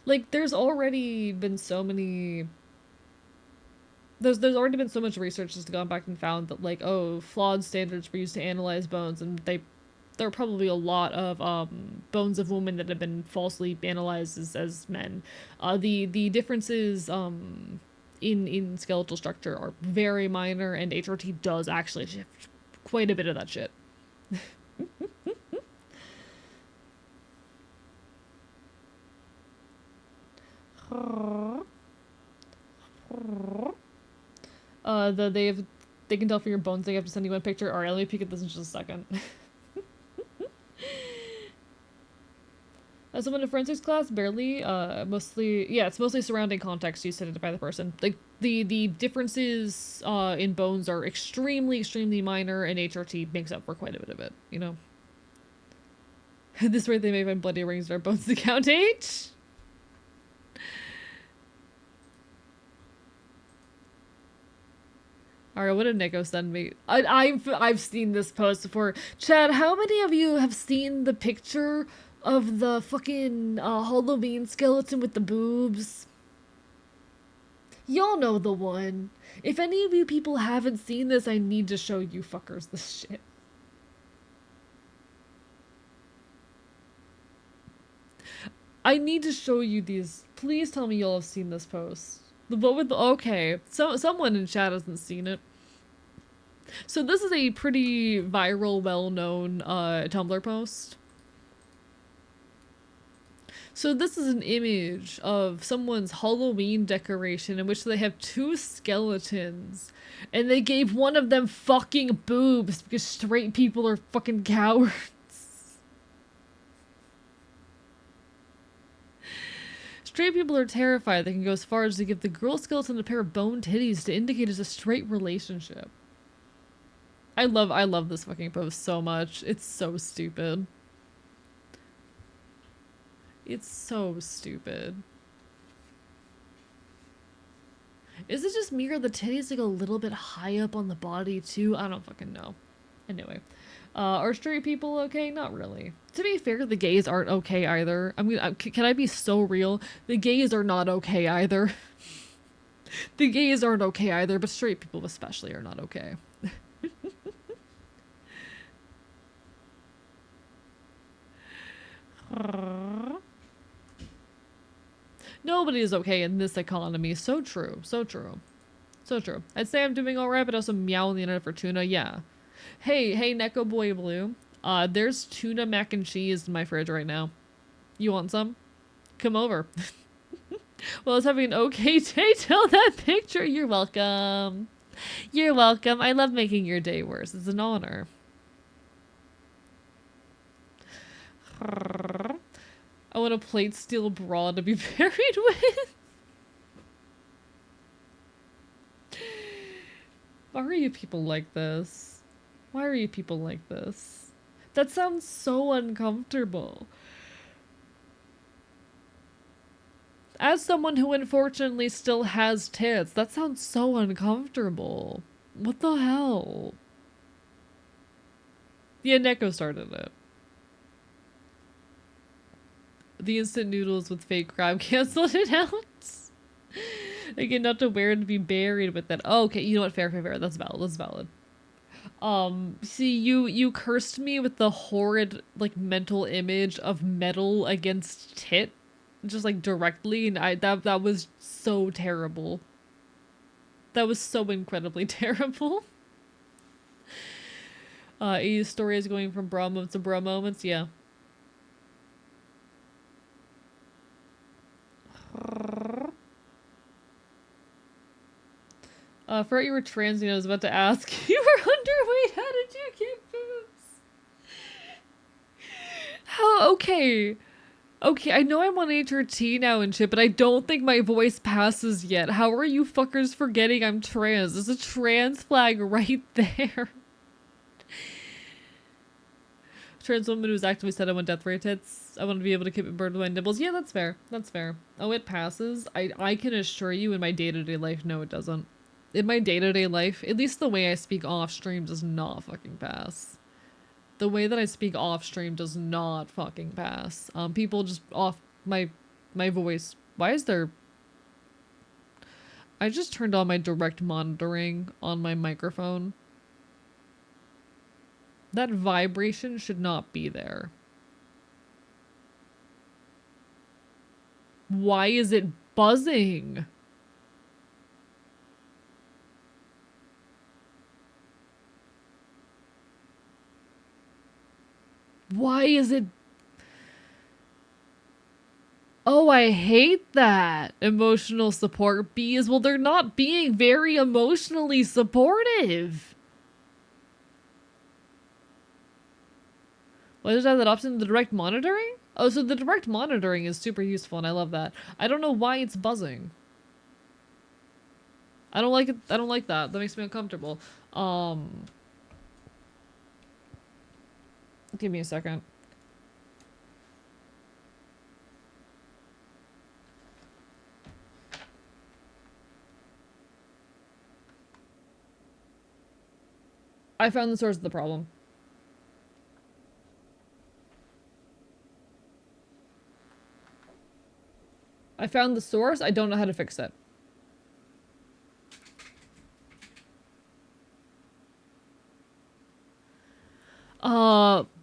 Like, there's already been so many. There's already been so much research that's gone back and found that, like, oh, flawed standards were used to analyze bones, and there are probably a lot of bones of women that have been falsely analyzed as men. The differences in skeletal structure are very minor, and HRT does actually shift quite a bit of that shit. They can tell from your bones. They have to send you one picture. All right, let me peek at this in just a second. As someone in forensics class, barely. It's mostly surrounding context used to identify the person. Like the differences in bones are extremely minor, and HRT makes up for quite a bit of it. You know. This way they may find bloody rings in our bones to count H. Alright, what did Nico send me? I've seen this post before. Chad, how many of you have seen the picture of the fucking Halloween skeleton with the boobs? Y'all know the one. If any of you people haven't seen this, I need to show you fuckers this shit. I need to show you these. Please tell me y'all have seen this post. Okay, so someone in chat hasn't seen it. So this is a pretty viral, well-known Tumblr post. So this is an image of someone's Halloween decoration in which they have two skeletons. And they gave one of them fucking boobs because straight people are fucking cowards. Straight people are terrified. They can go as far as to give the girl skeleton a pair of bone titties to indicate it's a straight relationship. I love this fucking post so much. It's so stupid. It's so stupid. Is it just me or the titties like a little bit high up on the body too? I don't fucking know. Anyway. Are straight people okay? Not really. To be fair, the gays aren't okay either. I mean, can I be so real? The gays are not okay either. The gays aren't okay either, but straight people especially are not okay. Nobody is okay in this economy. So true. So true. So true. I'd say I'm doing alright, but also meow on the internet for tuna. Yeah. Hey, Neko Boy Blue. There's tuna mac and cheese in my fridge right now. You want some? Come over. Well, I was having an okay day till that picture. You're welcome. You're welcome. I love making your day worse. It's an honor. I want a plate steel bra to be buried with. Why are you people like this? Why are you people like this? That sounds so uncomfortable. As someone who unfortunately still has tits, that sounds so uncomfortable. What the hell? Yeah, Neko started it. The instant noodles with fake crab canceled it out. Again, not to wear and be buried with that. Oh, okay, you know what? Fair. That's valid. That's valid. See, you cursed me with the horrid, like, mental image of metal against tit. Just, like, directly, and that was so terrible. That was so incredibly terrible. 80 stories going from bra moments to bra moments, yeah. Forgot you were trans and I was about to ask. You were underweight, how did you get boobs? How, okay. Okay, I know I'm on HRT now and shit, but I don't think my voice passes yet. How are you fuckers forgetting I'm trans? There's a trans flag right there. Trans woman who's actively said I want death ray tits. I want to be able to keep it burned with my nibbles. Yeah, that's fair. That's fair. Oh, it passes. I can assure you in my day-to-day life, no, it doesn't. In my day-to-day life, at least the way I speak off stream does not fucking pass. The way that I speak off stream does not fucking pass. People just off my voice. Why is there... I just turned on my direct monitoring on my microphone. That vibration should not be there. Why is it buzzing? Why is it... Oh, I hate that. Emotional support bees. Well, they're not being very emotionally supportive. Why does it have that option? The direct monitoring? Oh, so the direct monitoring is super useful and I love that. I don't know why it's buzzing. I don't like it. I don't like that. That makes me uncomfortable. Give me a second. I found the source of the problem. I found the source. I don't know how to fix it.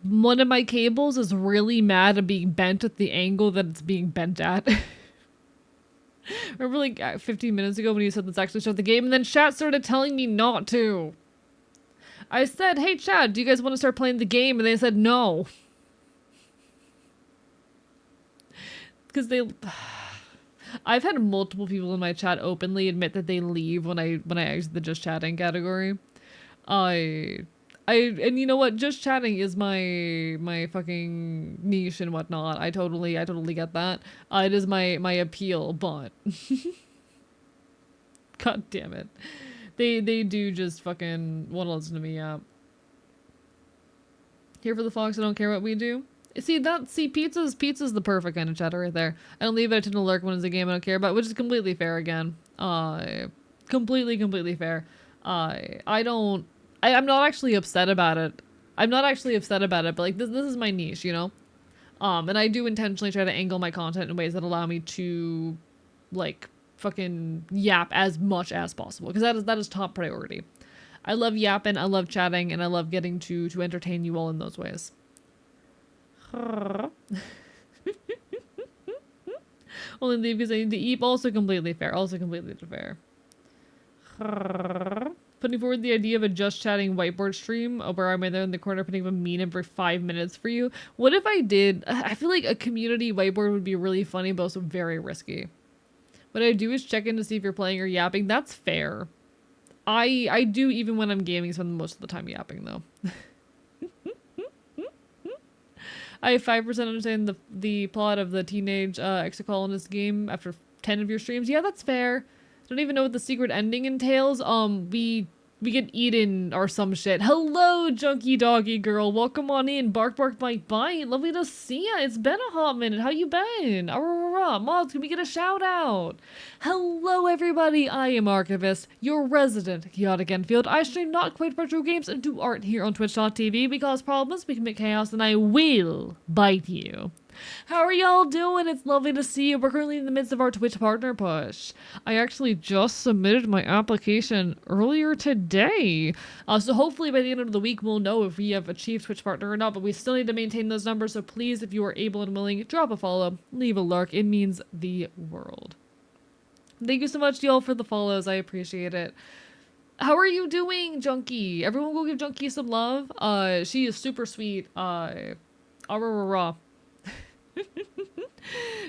One of my cables is really mad at being bent at the angle that it's being bent at. Remember like 15 minutes ago when you said let's actually start the game and then chat started telling me not to. I said, hey chat, do you guys want to start playing the game? And they said no. because they I've had multiple people in my chat openly admit that they leave when I exit the just chatting category. And you know what? Just chatting is my fucking niche and whatnot. I totally get that. It is my appeal, but god damn it, they do just fucking want to listen to me. Yeah. Here for the fox. I don't care what we do. See, pizza's the perfect kind of chatter right there. I don't leave it to lurk when it's a game I don't care about, which is completely fair again. Completely fair. I'm not actually upset about it. But like this is my niche, you know? And I do intentionally try to angle my content in ways that allow me to like fucking yap as much as possible, because that is top priority. I love yapping, I love chatting, and I love getting to entertain you all in those ways. Only leave because I need to eat. Also completely fair. Putting forward the idea of a just chatting whiteboard stream where I'm there in the corner putting up a meme every 5 minutes for you. What if I did? I feel like a community whiteboard would be really funny, but also very risky. What I do is check in to see if you're playing or yapping. That's fair. I do, even when I'm gaming, spend most of the time yapping though. I 5% understand the plot of the Teenage Exocolonist game after 10 of your streams. Yeah, that's fair. I don't even know what the secret ending entails. We get eaten or some shit. Hello, junkie doggy girl. Welcome on in. Bark, bark, bite, bite. Lovely to see ya. It's been a hot minute. How you been? Mods, can we get a shout out? Hello, everybody. I am Archivist, your resident chaotic Enfield. I stream not quite retro games and do art here on twitch.tv. Because problems, we commit chaos, and I will bite you. How are y'all doing? It's lovely to see you. We're currently in the midst of our Twitch partner push. I actually just submitted my application earlier today. So hopefully by the end of the week, we'll know if we have achieved Twitch partner or not, but we still need to maintain those numbers. So please, if you are able and willing, drop a follow, leave a lurk. It means the world. Thank you so much, y'all, for the follows. I appreciate it. How are you doing, Junkie? Everyone go give Junkie some love. She is super sweet.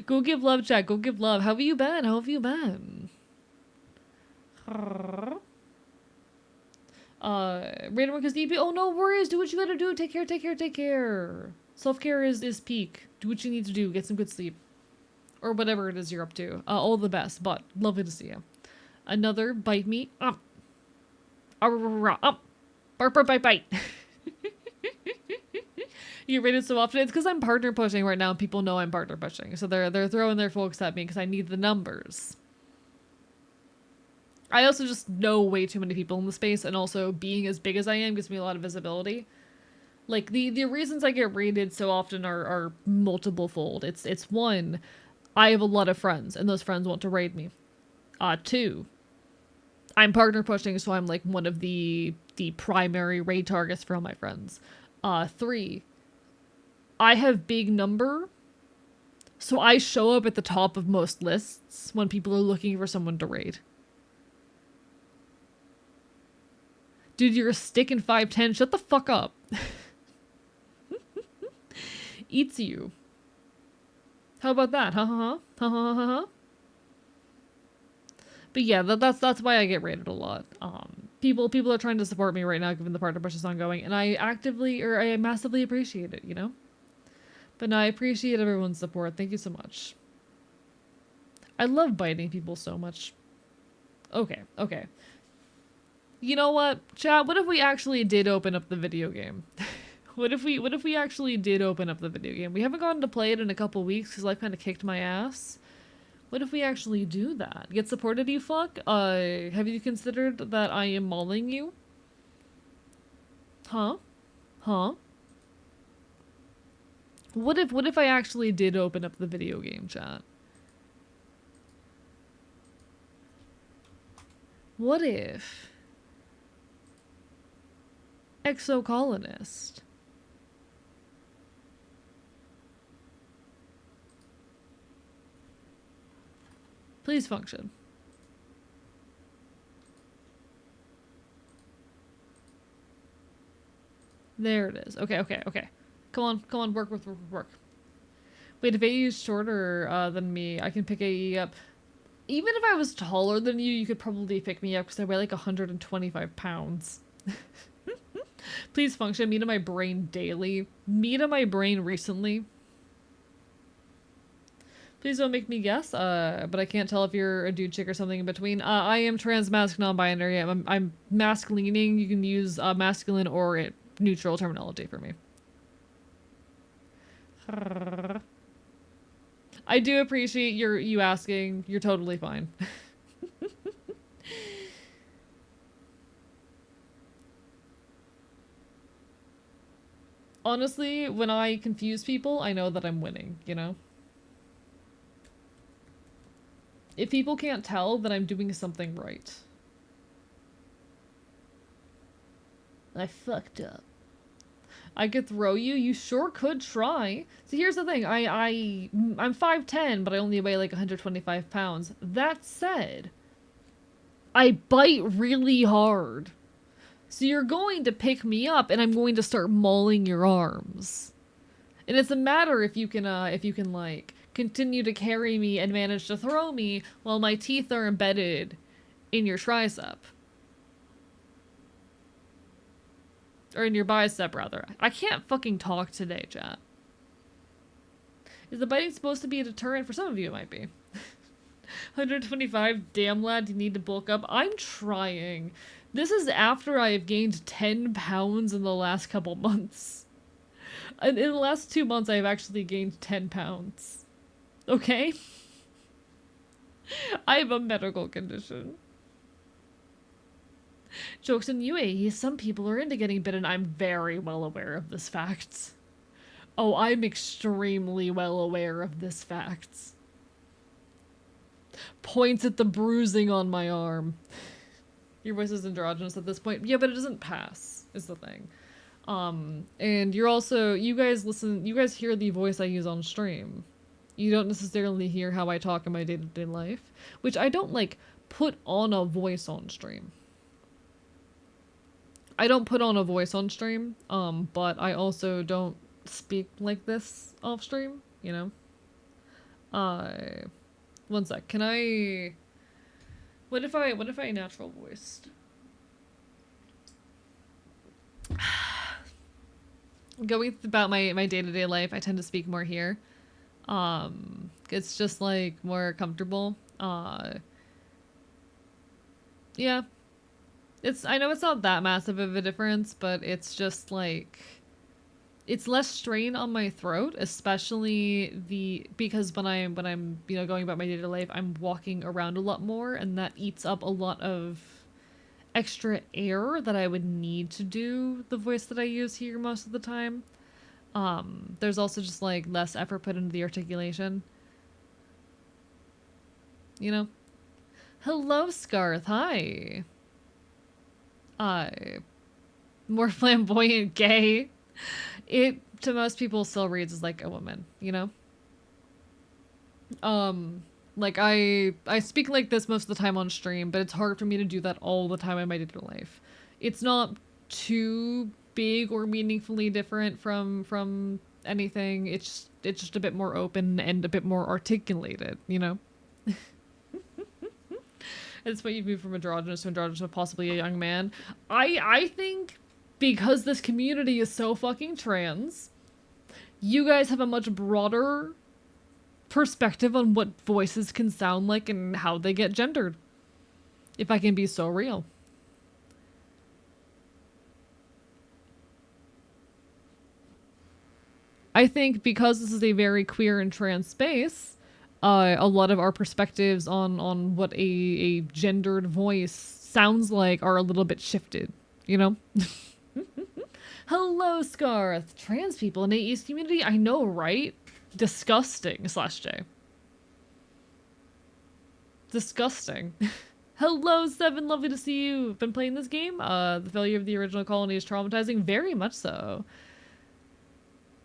Go give love, chat. Go give love. How have you been? Random because DP. Oh, no worries. Do what you gotta do. Take care. Self-care is peak. Do what you need to do. Get some good sleep. Or whatever it is you're up to. All the best, but lovely to see you. Another bite me. Up. Bite. You rate it so often. It's because I'm partner pushing right now and people know I'm partner pushing. So they're throwing their folks at me because I need the numbers. I also just know way too many people in the space, and also being as big as I am gives me a lot of visibility. Like the reasons I get rated so often are multiple fold. It's one, I have a lot of friends and those friends want to raid me. Two, I'm partner pushing, so I'm like one of the primary raid targets for all my friends. Three, I have big number, so I show up at the top of most lists when people are looking for someone to raid. Dude, you're a stick in 5'10". Shut the fuck up. Eats you. How about that? But yeah, that's why I get rated a lot. People are trying to support me right now given the partner push is ongoing, and I massively appreciate it, you know? But no, I appreciate everyone's support. Thank you so much. I love biting people so much. Okay. You know what, chat? What if we actually did open up the video game? What if we actually did open up the video game? We haven't gotten to play it in a couple weeks because life kind of kicked my ass. What if we actually do that? Get supported, you fuck? Have you considered that I am mauling you? Huh? What if I actually did open up the video game, chat? What if Exocolonist please function? There it is. Okay. Come on, work. Wait, if AE is shorter than me, I can pick AE up. Even if I was taller than you could probably pick me up because I weigh like 125 pounds. Please function. Me to my brain daily. Me to my brain recently. Please don't make me guess, but I can't tell if you're a dude, chick, or something in between. I am trans, masc, non-binary. I'm masc-leaning. You can use masculine or neutral terminology for me. I do appreciate you asking. You're totally fine. Honestly, when I confuse people, I know that I'm winning, you know? If people can't tell, then I'm doing something right. I fucked up. I could throw you? You sure could try. So here's the thing. I'm 5'10", but I only weigh like 125 pounds. That said, I bite really hard. So you're going to pick me up and I'm going to start mauling your arms. And it's a matter if you can like continue to carry me and manage to throw me while my teeth are embedded in your tricep. Or in your bicep, rather. I can't fucking talk today, chat. Is the biting supposed to be a deterrent? For some of you, it might be. 125, damn lad, you need to bulk up. I'm trying. This is after I have gained 10 pounds in the last couple months. In the last 2 months, I've actually gained 10 pounds. Okay? I have a medical condition. Jokes on UAE, some people are into getting bitten. I'm very well aware of this fact. Oh, I'm extremely well aware of this fact. Points at the bruising on my arm. Your voice is androgynous at this point. Yeah, but it doesn't pass, is the thing. And you're also, you guys hear the voice I use on stream. You don't necessarily hear how I talk in my day-to-day life, which I don't, like, put on a voice on stream. I don't put on a voice on stream, but I also don't speak like this off stream, you know? One sec, can I... What if I natural voiced? Going about my day-to-day life, I tend to speak more here. It's just, like, more comfortable. Yeah. I know it's not that massive of a difference, but it's just like, it's less strain on my throat, especially because when I'm, you know, going about my day-to-day life, I'm walking around a lot more, and that eats up a lot of extra air that I would need to do the voice that I use here most of the time. There's also just like less effort put into the articulation. You know? Hello, Scarth. Hi. More flamboyant gay. It, to most people, still reads as like a woman, you know? Like I speak like this most of the time on stream, but it's hard for me to do that all the time in my day-to-day life. It's not too big or meaningfully different from anything. It's just a bit more open and a bit more articulated, you know? It's what you've moved from androgynous to possibly a young man. I think because this community is so fucking trans, you guys have a much broader perspective on what voices can sound like and how they get gendered. If I can be so real. I think because this is a very queer and trans space, a lot of our perspectives on what a gendered voice sounds like are a little bit shifted, you know? Hello, Scarth. Trans people in AE's community? I know, right? Disgusting, /J. Disgusting. Hello, Seven. Lovely to see you. Been playing this game? The failure of the original colony is traumatizing. Very much so.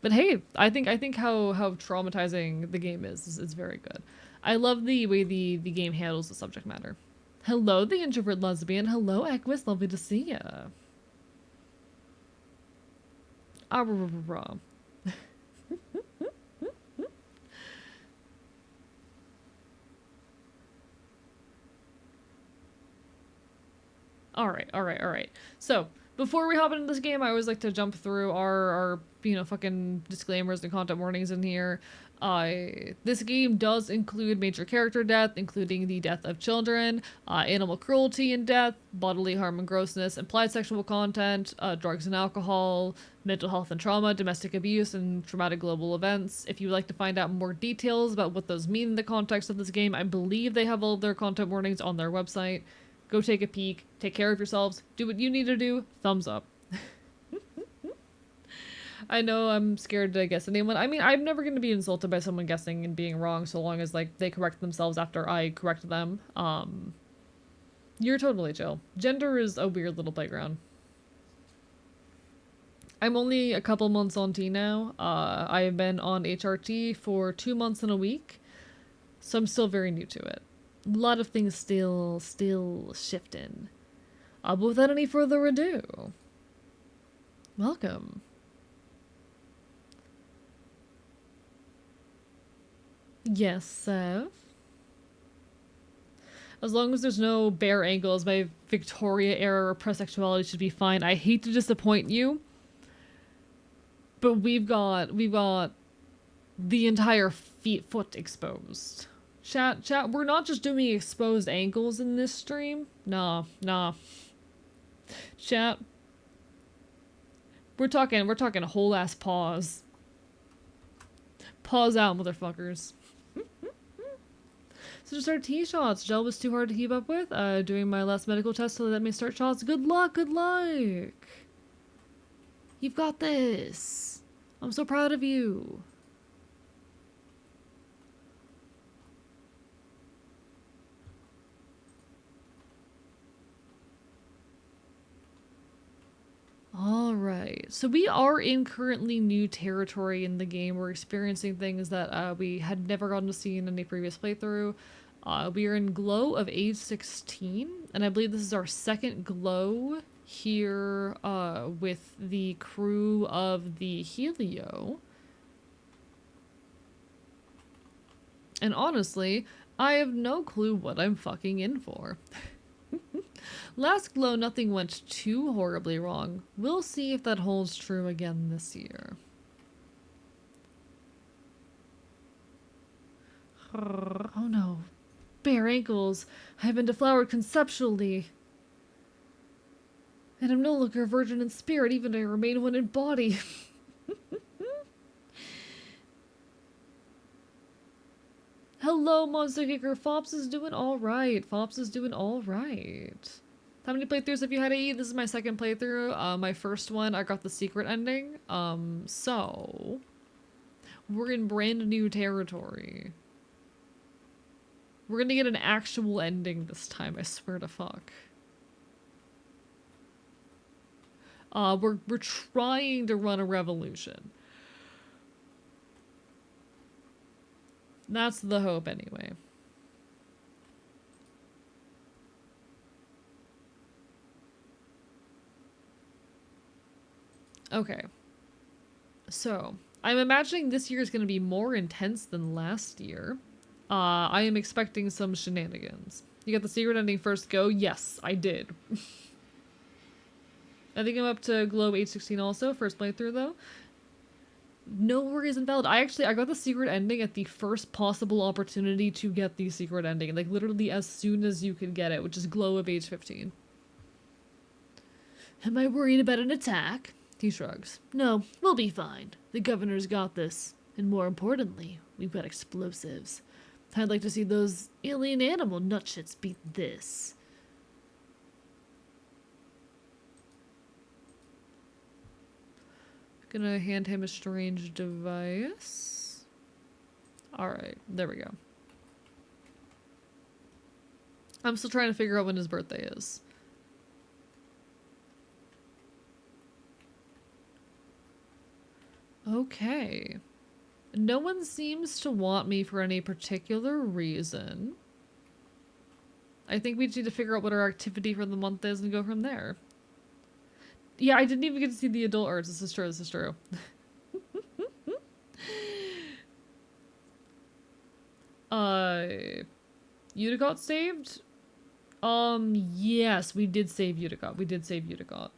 But hey, I think how traumatizing the game is very good. I love the way the game handles the subject matter. Hello, the introvert lesbian. Hello, Equus. Lovely to see ya. Alright. So, before we hop into this game, I always like to jump through our fucking disclaimers and content warnings in here. This game does include major character death, including the death of children, animal cruelty and death, bodily harm and grossness, implied sexual content, drugs and alcohol, mental health and trauma, domestic abuse, and traumatic global events. If you'd like to find out more details about what those mean in the context of this game, I believe they have all their content warnings on their website. Go take a peek, take care of yourselves, do what you need to do, thumbs up. I know I'm scared to guess anyone. I mean, I'm never going to be insulted by someone guessing and being wrong so long as, like, they correct themselves after I correct them. You're totally chill. Gender is a weird little playground. I'm only a couple months on T now. I have been on HRT for 2 months and a week, so I'm still very new to it. A lot of things still shifting. But without any further ado, welcome. Yes, Sev? As long as there's no bare ankles, my Victoria era repressed sexuality should be fine. I hate to disappoint you, but we've got the entire foot exposed. Chat, we're not just doing exposed ankles in this stream. Nah. Chat. We're talking whole ass paws. Paws out, motherfuckers. So just start T shots. Gel was too hard to keep up with. Doing my last medical test to let me start shots. Good luck. You've got this. I'm so proud of you. Alright, so we are in currently new territory in the game. We're experiencing things that we had never gotten to see in any previous playthrough. We are in Glow of Age 16, and I believe this is our second Glow here with the crew of the Helio. And honestly, I have no clue what I'm fucking in for. Last Glow, nothing went too horribly wrong. We'll see if that holds true again this year. Oh no. Bare ankles. I've been deflowered conceptually. And I'm no longer a virgin in spirit, even though I remain one in body. Hello, Monster Kicker. Fops is doing alright. How many playthroughs have you had to eat? This is my second playthrough. My first one, I got the secret ending. So we're in brand new territory. We're gonna get an actual ending this time, I swear to fuck. We're trying to run a revolution. That's the hope anyway. Okay. So, I'm imagining this year is going to be more intense than last year. I am expecting some shenanigans. You got the secret ending first go? Yes, I did. I think I'm up to Globe 816 also, first playthrough though. No worries invalid. I got the secret ending at the first possible opportunity to get the secret ending. Like literally as soon as you could get it, which is Glow of Age 15. Am I worried about an attack? He shrugs. No, we'll be fine. The governor's got this. And more importantly, we've got explosives. I'd like to see those alien animal nutshits beat this. Gonna hand him a strange device. Alright, there we go. I'm still trying to figure out when his birthday is. Okay. No one seems to want me for any particular reason. I think we just need to figure out what our activity for the month is and go from there. Yeah, I didn't even get to see the adult arts. This is true. You got saved? Yes, we did save Utica. We did save Utica.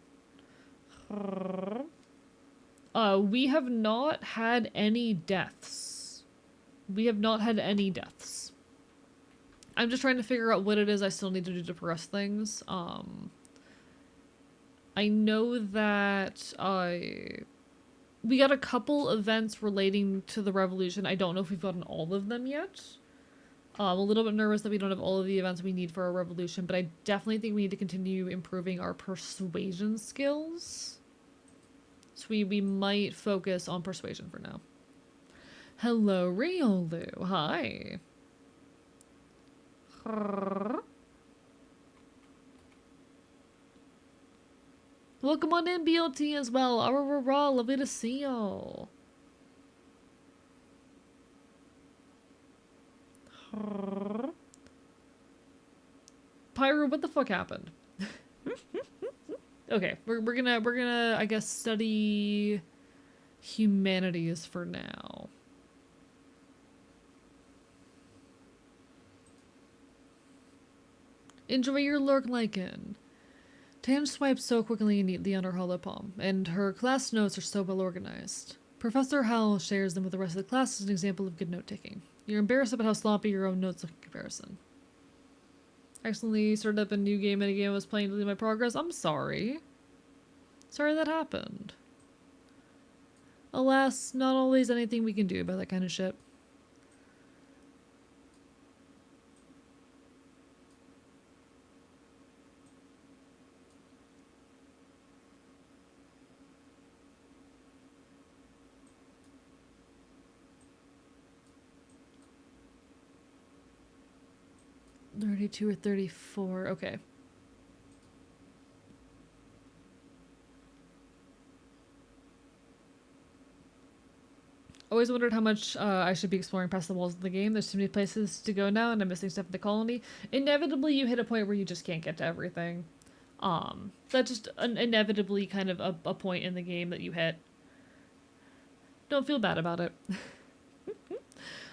We have not had any deaths. We have not had any deaths. I'm just trying to figure out what it is I still need to do to progress things. I know that we got a couple events relating to the revolution. I don't know if we've gotten all of them yet. I'm a little bit nervous that we don't have all of the events we need for our revolution, but I definitely think we need to continue improving our persuasion skills. So we might focus on persuasion for now. Hello, Riolu. Hi. Welcome on in, BLT as well. Raw, lovely to see y'all. Pyro, what the fuck happened? Okay, we're gonna I guess study humanities for now. Enjoy your lurk lichen. Tan swipes so quickly and neatly on her hollow palm, and her class notes are so well organized. Professor Howell shares them with the rest of the class as an example of good note-taking. You're embarrassed about how sloppy your own notes look in comparison. Accidentally started up a new game and a game I was playing to delete my progress. I'm sorry. Sorry that happened. Alas, not always anything we can do about that kind of shit. $32 or $34. Okay. Always wondered how much I should be exploring past the walls of the game. There's too many places to go now, and I'm missing stuff in the colony. Inevitably, you hit a point where you just can't get to everything. That's just inevitably kind of a point in the game that you hit. Don't feel bad about it.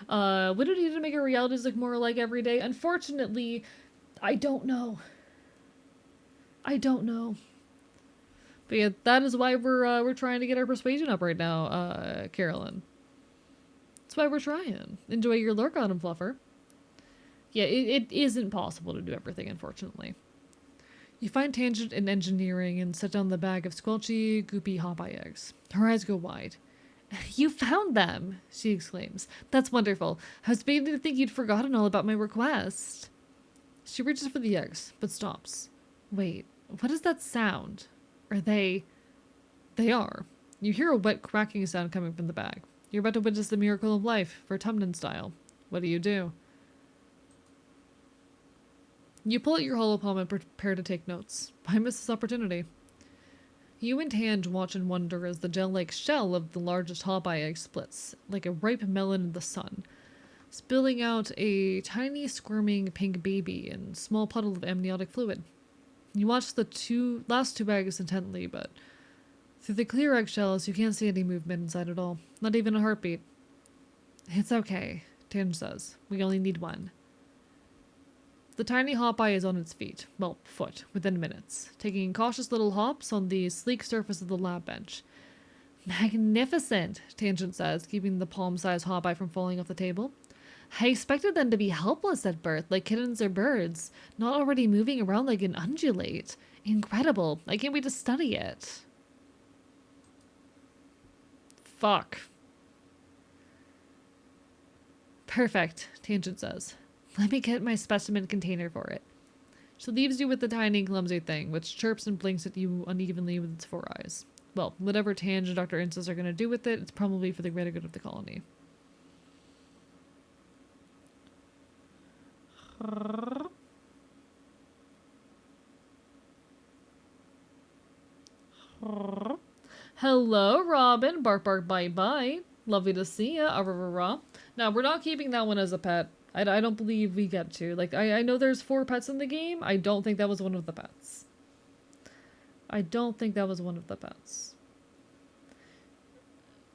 What do we do to make our realities look more alike every day? Unfortunately, I don't know. I don't know. But yeah, that is why we're trying to get our persuasion up right now, Carolyn. That's why we're trying. Enjoy your lurk on him, Fluffer. Yeah, it isn't possible to do everything, unfortunately. You find Tangent in engineering and set down the bag of squelchy, goopy hop-eye eggs. Her eyes go wide. You found them, she exclaims. That's wonderful. I was beginning to think you'd forgotten all about my request. She reaches for the eggs, but stops. Wait, what is that sound? Are they... They are. You hear a wet cracking sound coming from the bag. You're about to witness the miracle of life, for Tumden style. What do? You pull out your holopalm and prepare to take notes. Why miss this opportunity? You and Tange watch and wonder as the gel-like shell of the largest hop-eye egg splits, like a ripe melon in the sun, spilling out a tiny squirming pink baby and small puddle of amniotic fluid. You watch the last two eggs intently, but through the clear eggshells you can't see any movement inside at all, not even a heartbeat. It's okay, Tange says. We only need one. The tiny hop-eye is on its feet, well, foot, within minutes, taking cautious little hops on the sleek surface of the lab bench. Magnificent, Tangent says, keeping the palm-sized hop-eye from falling off the table. I expected them to be helpless at birth, like kittens or birds, not already moving around like an undulate. Incredible. I can't wait to study it. Fuck. Perfect, Tangent says. Let me get my specimen container for it. She leaves you with the tiny clumsy thing, which chirps and blinks at you unevenly with its 4 eyes. Well, whatever Tange and Dr. Inces are going to do with it, it's probably for the greater good of the colony. Hello, Robin. Bark, bark, bite, bite. Lovely to see ya. Now, we're not keeping that one as a pet. I don't believe we get to. Like, I know there's 4 pets in the game. I don't think that was one of the pets. I don't think that was one of the pets.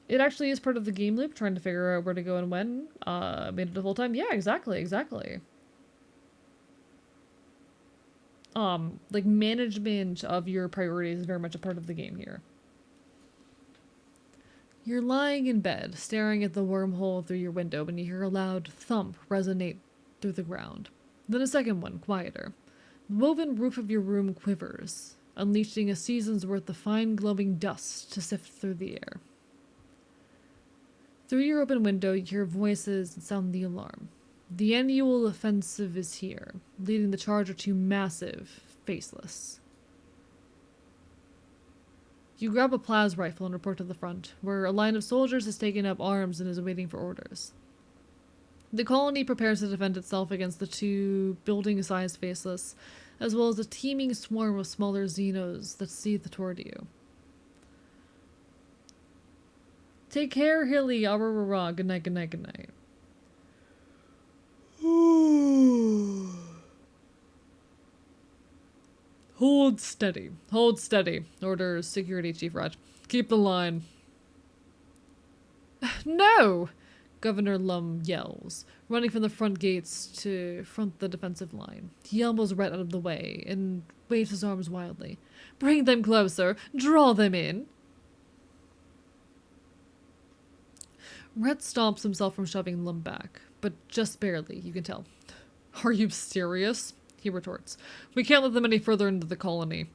It actually is part of the game loop, trying to figure out where to go and when. Made it the whole time. Yeah, exactly. Like, management of your priorities is very much a part of the game here. You're lying in bed, staring at the wormhole through your window when you hear a loud thump resonate through the ground. Then a second one, quieter. The woven roof of your room quivers, unleashing a season's worth of fine glowing dust to sift through the air. Through your open window, you hear voices and sound the alarm. The annual offensive is here, leading the charge of two massive, faceless. You grab a plas rifle and report to the front, where a line of soldiers has taken up arms and is waiting for orders. The colony prepares to defend itself against the two building-sized faceless, as well as a teeming swarm of smaller xenos that seethe toward you. Take care, Hilly. Arrarara. Good night, good night, good night. Hold steady. Hold steady. Orders Security Chief Raj. Keep the line. No! Governor Lum yells, running from the front gates to front the defensive line. He elbows Rhett out of the way and waves his arms wildly. Bring them closer. Draw them in. Rhett stops himself from shoving Lum back, but just barely, you can tell. Are you serious? He retorts. We can't let them any further into the colony.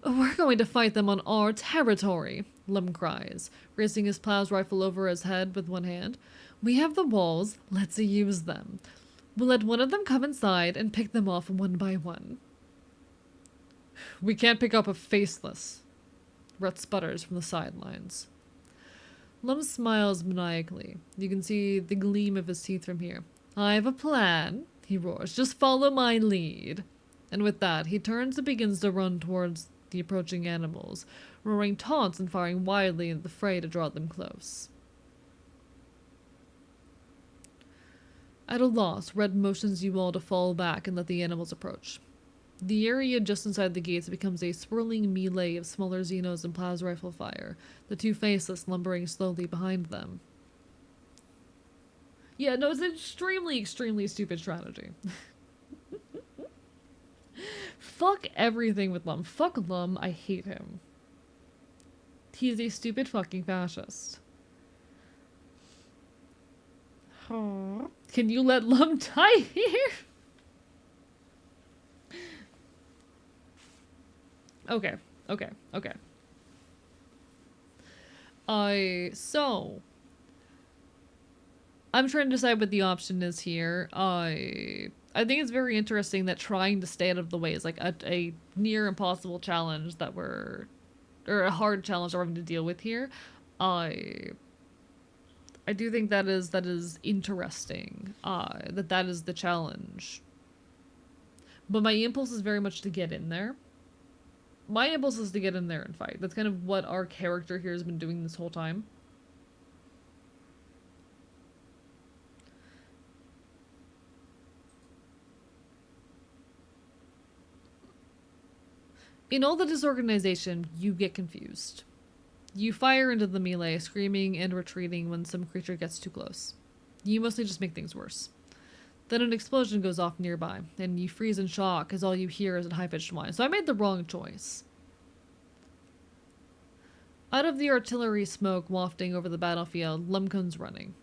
We're going to fight them on our territory, Lum cries, raising his plas rifle over his head with one hand. We have the walls, let's use them. We'll let one of them come inside and pick them off one by one. We can't pick up a faceless. Rhett sputters from the sidelines. Lum smiles maniacally. You can see the gleam of his teeth from here. I have a plan, he roars. Just follow my lead. And with that, he turns and begins to run towards the approaching animals, roaring taunts and firing wildly into the fray to draw them close. At a loss, Red motions you all to fall back and let the animals approach. The area just inside the gates becomes a swirling melee of smaller xenos and plas rifle fire, the two faceless lumbering slowly behind them. Yeah, no, it's an extremely, extremely stupid strategy. Fuck everything with Lum. Fuck Lum, I hate him. He's a stupid fucking fascist. Can you let Lum die here? Okay. So I'm trying to decide what the option is here. I think it's very interesting that trying to stay out of the way is like a near impossible challenge that or a hard challenge that we're having to deal with here. I do think that is interesting. That is the challenge. But my impulse is very much to get in there. My impulse is to get in there and fight. That's kind of what our character here has been doing this whole time. In all the disorganization, you get confused. You fire into the melee, screaming and retreating when some creature gets too close. You mostly just make things worse. Then an explosion goes off nearby, and you freeze in shock as all you hear is a high-pitched whine. So I made the wrong choice. Out of the artillery smoke wafting over the battlefield, Lum comes running.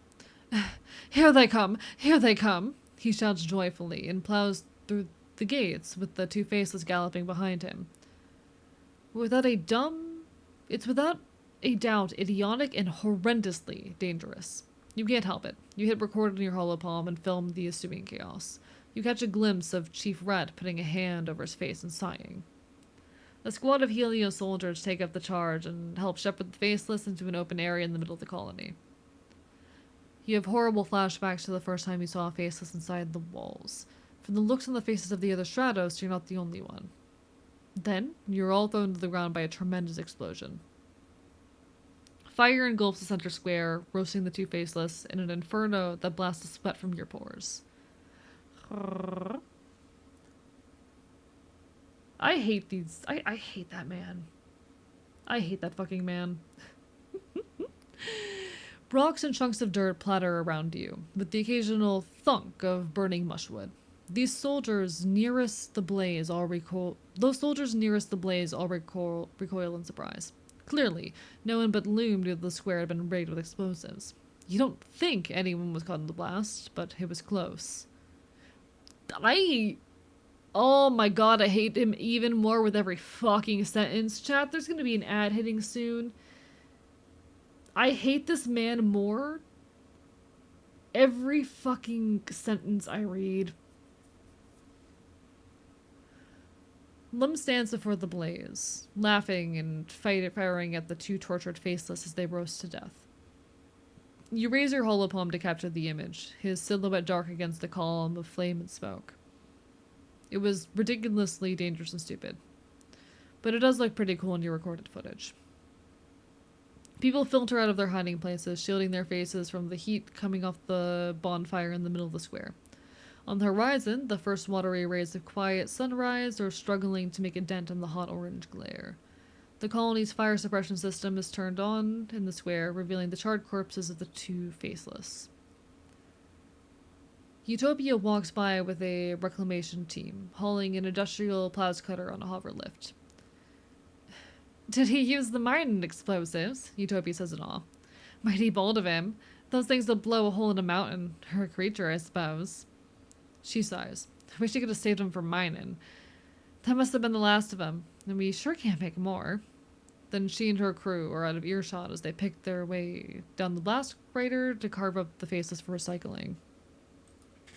Here they come! Here they come! He shouts joyfully and plows through the gates with the two faceless galloping behind him. It's without a doubt idiotic and horrendously dangerous. You can't help it. You hit record on your hollow palm and film the ensuing chaos. You catch a glimpse of Chief Red putting a hand over his face and sighing. A squad of Helio soldiers take up the charge and help shepherd the faceless into an open area in the middle of the colony. You have horrible flashbacks to the first time you saw a faceless inside the walls. From the looks on the faces of the other Stratos, you're not the only one. Then, you're all thrown to the ground by a tremendous explosion. Fire engulfs the center square, roasting the two faceless in an inferno that blasts the sweat from your pores. I hate these. I hate that man. I hate that fucking man. Rocks and chunks of dirt platter around you, with the occasional thunk of burning mushwood. These soldiers nearest the blaze all recoil. Those soldiers nearest the blaze all recoil in surprise. Clearly, no one but Loom knew the square had been rigged with explosives. You don't think anyone was caught in the blast, but it was close. Oh my god, I hate him even more with every fucking sentence. Chat, there's gonna be an ad hitting soon. I hate this man more every fucking sentence I read. Lum stands before the blaze, laughing and firing at the two tortured faceless as they roast to death. You raise your hollow palm to capture the image, his silhouette dark against the column of flame and smoke. It was ridiculously dangerous and stupid, but it does look pretty cool in your recorded footage. People filter out of their hiding places, shielding their faces from the heat coming off the bonfire in the middle of the square. On the horizon, the first watery rays of quiet sunrise are struggling to make a dent in the hot orange glare. The colony's fire suppression system is turned on in the square, revealing the charred corpses of the two faceless. Utopia walks by with a reclamation team, hauling an industrial plows cutter on a hover lift. Did he use the mine explosives? Utopia says in awe. Mighty bold of him. Those things will blow a hole in a mountain, or a creature, I suppose. She sighs. I wish you could have saved him from mining. That must have been the last of them, and we sure can't make more. Then she and her crew are out of earshot as they pick their way down the blast crater to carve up the faces for recycling.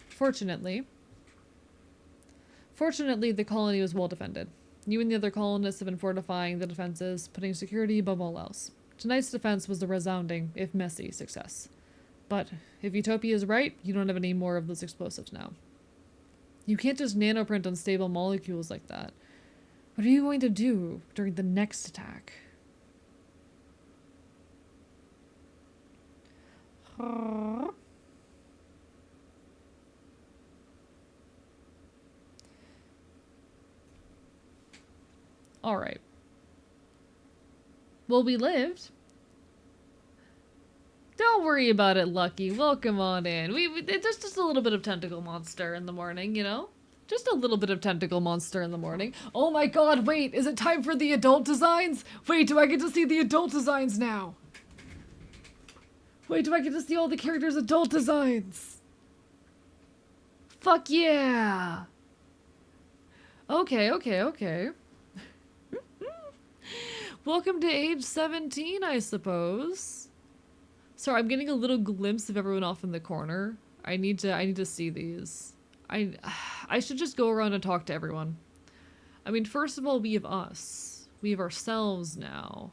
Fortunately, the colony was well defended. You and the other colonists have been fortifying the defenses, putting security above all else. Tonight's defense was a resounding, if messy, success. But if Utopia is right, you don't have any more of those explosives now. You can't just nanoprint unstable molecules like that. What are you going to do during the next attack? Alright. Well, we lived. Don't worry about it, Lucky. Welcome on in. It's just a little bit of tentacle monster in the morning, you know? Just a little bit of tentacle monster in the morning. Oh my god, wait, is it time for the adult designs? Wait, do I get to see the adult designs now? Wait, do I get to see all the characters' adult designs? Fuck yeah! Okay. Welcome to age 17, I suppose. Sorry, I'm getting a little glimpse of everyone off in the corner. I need to see these. I should just go around and talk to everyone. I mean, first of all, we have us. We have ourselves now.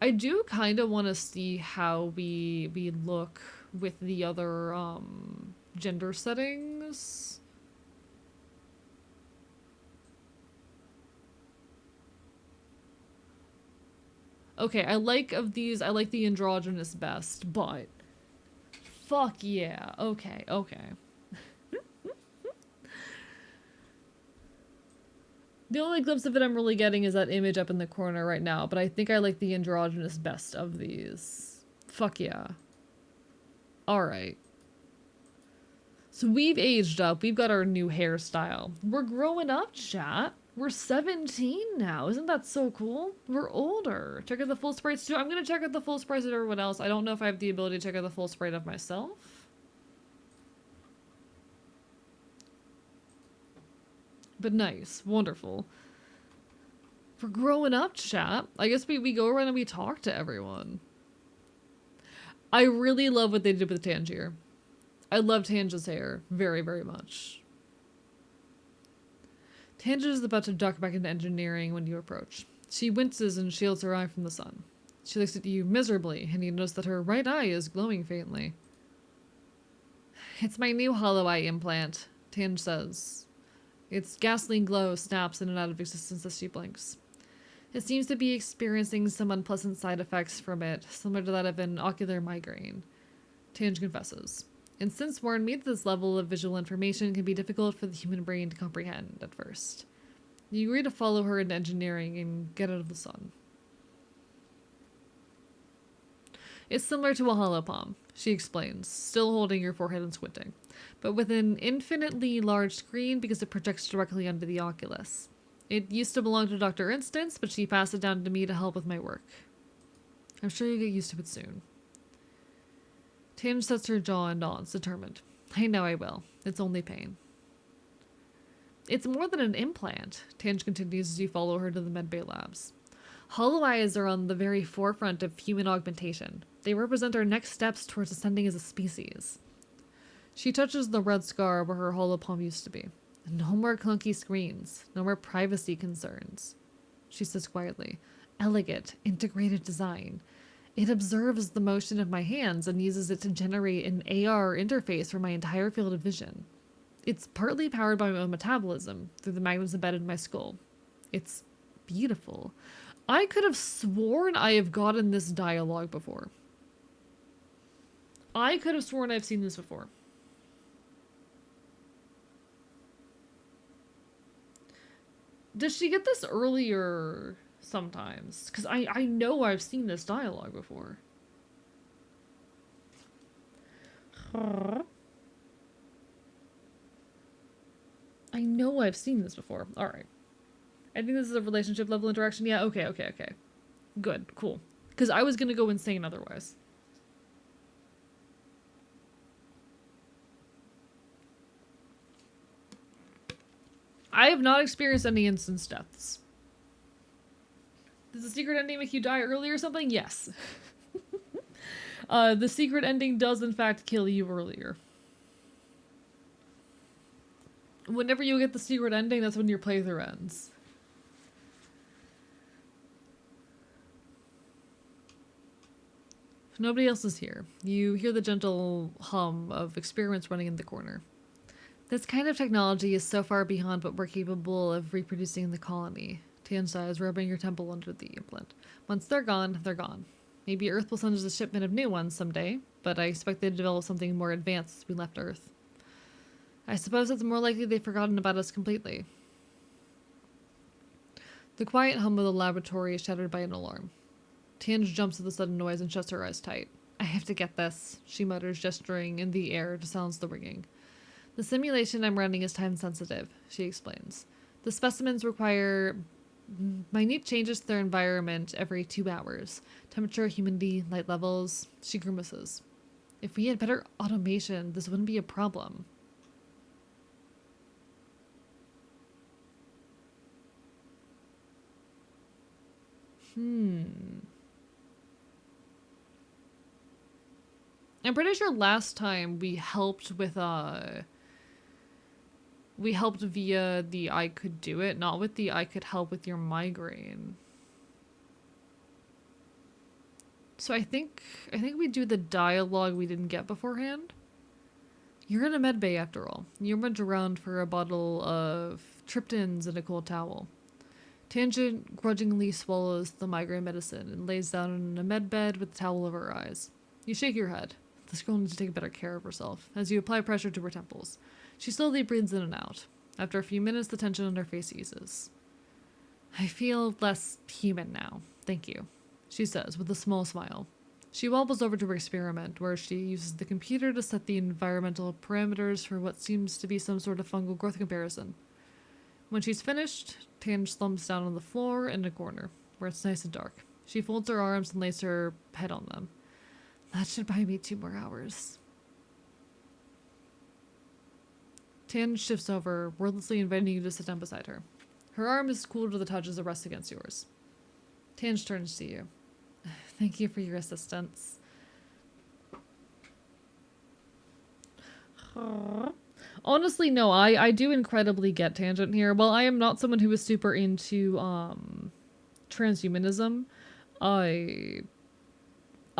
I do kind of want to see how we look with the other gender settings. Okay, I like the androgynous best, but fuck yeah. Okay. The only glimpse of it I'm really getting is that image up in the corner right now, but I think I like the androgynous best of these. Fuck yeah. Alright. So we've aged up. We've got our new hairstyle. We're growing up, chat. We're 17 now. Isn't that so cool? We're older. Check out the full sprites too. I'm gonna check out the full sprites of everyone else. I don't know if I have the ability to check out the full sprite of myself. But nice. Wonderful. We're growing up, chat. I guess we go around and we talk to everyone. I really love what they did with Tangier. I love Tangia's hair very, very much. Tangia is about to duck back into engineering when you approach. She winces and shields her eye from the sun. She looks at you miserably, and you notice that her right eye is glowing faintly. It's my new hollow eye implant, Tange says. Its ghastly glow snaps in and out of existence as she blinks. It seems to be experiencing some unpleasant side effects from it, similar to that of an ocular migraine. Tange confesses. And since warned me that this level of visual information can be difficult for the human brain to comprehend at first. You agree to follow her into engineering and get out of the sun. It's similar to a hollow palm, she explains, still holding her forehead and squinting, but with an infinitely large screen because it projects directly under the oculus. It used to belong to Dr. Instance, but she passed it down to me to help with my work. I'm sure you'll get used to it soon. Tange sets her jaw and nods, determined. I know I will. It's only pain. It's more than an implant, Tange continues as you follow her to the medbay labs. Hollow eyes are on the very forefront of human augmentation. They represent our next steps towards ascending as a species. She touches the red scar where her hollow palm used to be. No more clunky screens. No more privacy concerns. She says quietly. Elegant, integrated design. It observes the motion of my hands and uses it to generate an AR interface for my entire field of vision. It's partly powered by my own metabolism through the magnets embedded in my skull. It's beautiful. I could have sworn I have gotten this dialogue before. I could have sworn I've seen this before. Does she get this earlier sometimes? Because I know I've seen this dialogue before. I know I've seen this before. Alright. I think this is a relationship level interaction. Yeah, okay. Good, cool. Because I was going to go insane otherwise. I have not experienced any instance deaths. Does the secret ending make you die early or something? Yes. The secret ending does in fact kill you earlier. Whenever you get the secret ending, that's when your playthrough ends. If nobody else is here, you hear the gentle hum of experiments running in the corner. This kind of technology is so far beyond what we're capable of reproducing in the colony. Tian sighs, rubbing your temple under the implant. Once they're gone, they're gone. Maybe Earth will send us a shipment of new ones someday, but I expect they to develop something more advanced since we left Earth. I suppose it's more likely they've forgotten about us completely. The quiet hum of the laboratory is shattered by an alarm. Tange jumps at the sudden noise and shuts her eyes tight. I have to get this, she mutters, gesturing in the air to silence the ringing. The simulation I'm running is time sensitive, she explains. The specimens require minute changes to their environment every 2 hours. Temperature, humidity, light levels. She grimaces. If we had better automation, this wouldn't be a problem. I'm pretty sure last time we helped with we helped via the I could do it, not with the I could help with your migraine. So I think we do the dialogue we didn't get beforehand. You're in a med bay after all. You rummage around for a bottle of triptans and a cold towel. Tangent grudgingly swallows the migraine medicine and lays down in a med bed with the towel over her eyes. You shake your head. This girl needs to take better care of herself, as you apply pressure to her temples. She slowly breathes in and out. After a few minutes, the tension on her face eases. I feel less human now. Thank you, she says with a small smile. She wobbles over to her experiment, where she uses the computer to set the environmental parameters for what seems to be some sort of fungal growth comparison. When she's finished, Tange slumps down on the floor in a corner, where it's nice and dark. She folds her arms and lays her head on them. That should buy me 2 more hours. Tange shifts over, wordlessly inviting you to sit down beside her. Her arm is cool to the touch as it rests against yours. Tange turns to you. Thank you for your assistance. Honestly, no, I do incredibly get Tangent here. While I am not someone who is super into transhumanism,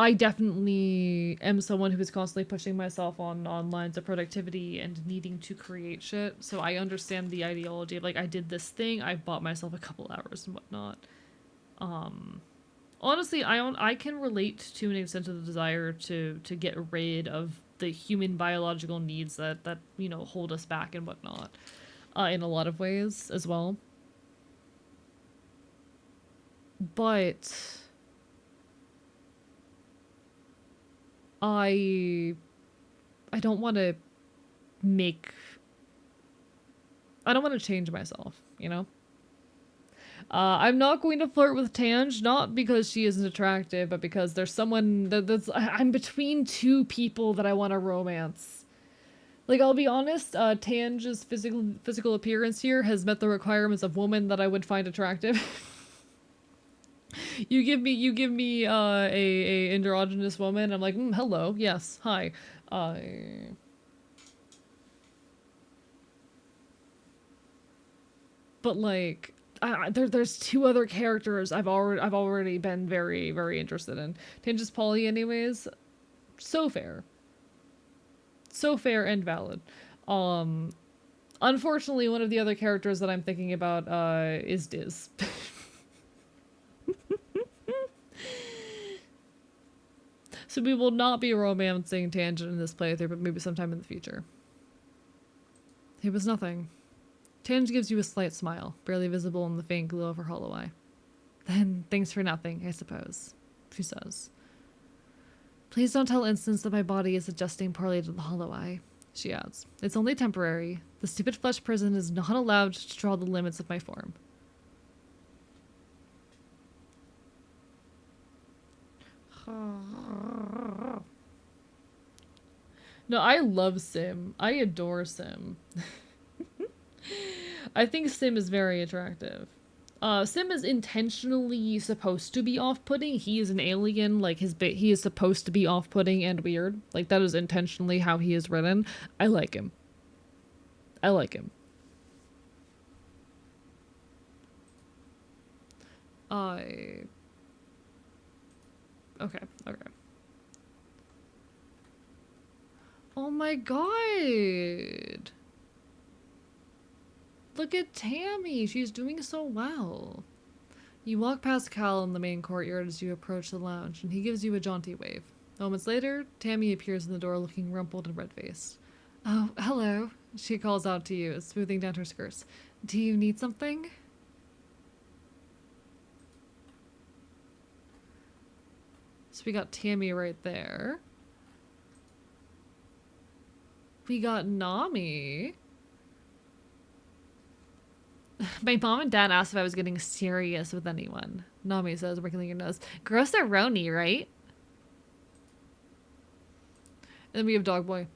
I definitely am someone who is constantly pushing myself on lines of productivity and needing to create shit. So I understand the ideology of, like, I did this thing, I bought myself a couple hours and whatnot. Honestly, I can relate to an extent to the desire to get rid of the human biological needs that you know, hold us back and whatnot, in a lot of ways as well. But I don't want to make I don't want to change myself, you know? I'm not going to flirt with Tange, not because she isn't attractive, but because there's someone I'm between two people that I want to romance. Like, I'll be honest, Tange's physical appearance here has met the requirements of woman that I would find attractive. You give me a androgynous woman, I'm like, hello, yes, hi. Uh, but like, there's two other characters I've already been very, very interested in. Tange's Polly, anyways, so fair. So fair and valid. Um, Unfortunately, one of the other characters that I'm thinking about is Diz. So we will not be romancing Tangent in this playthrough, but maybe sometime in the future. It was nothing. Tangent gives you a slight smile, barely visible in the faint glow of her hollow eye. Then, thanks for nothing, I suppose, she says. Please don't tell Instance that my body is adjusting poorly to the hollow eye, she adds. It's only temporary. The stupid flesh prison is not allowed to draw the limits of my form. No, I love Sim. I adore Sim. I think Sim is very attractive. Sim is intentionally supposed to be off-putting. He is an alien, like he is supposed to be off-putting and weird. Like that is intentionally how he is written. I like him. I like him. I okay, okay. Oh my god. Look at Tammy. She's doing so well. You walk past Cal in the main courtyard as you approach the lounge, and he gives you a jaunty wave. Moments later, Tammy appears in the door looking rumpled and red-faced. Oh, hello, she calls out to you, smoothing down her skirts. Do you need something? So we got Tammy right there. We got Nami. My mom and dad asked if I was getting serious with anyone. Nami says, wrinkling her nose. Gross-a-roni, right? And then we have Dog Boy.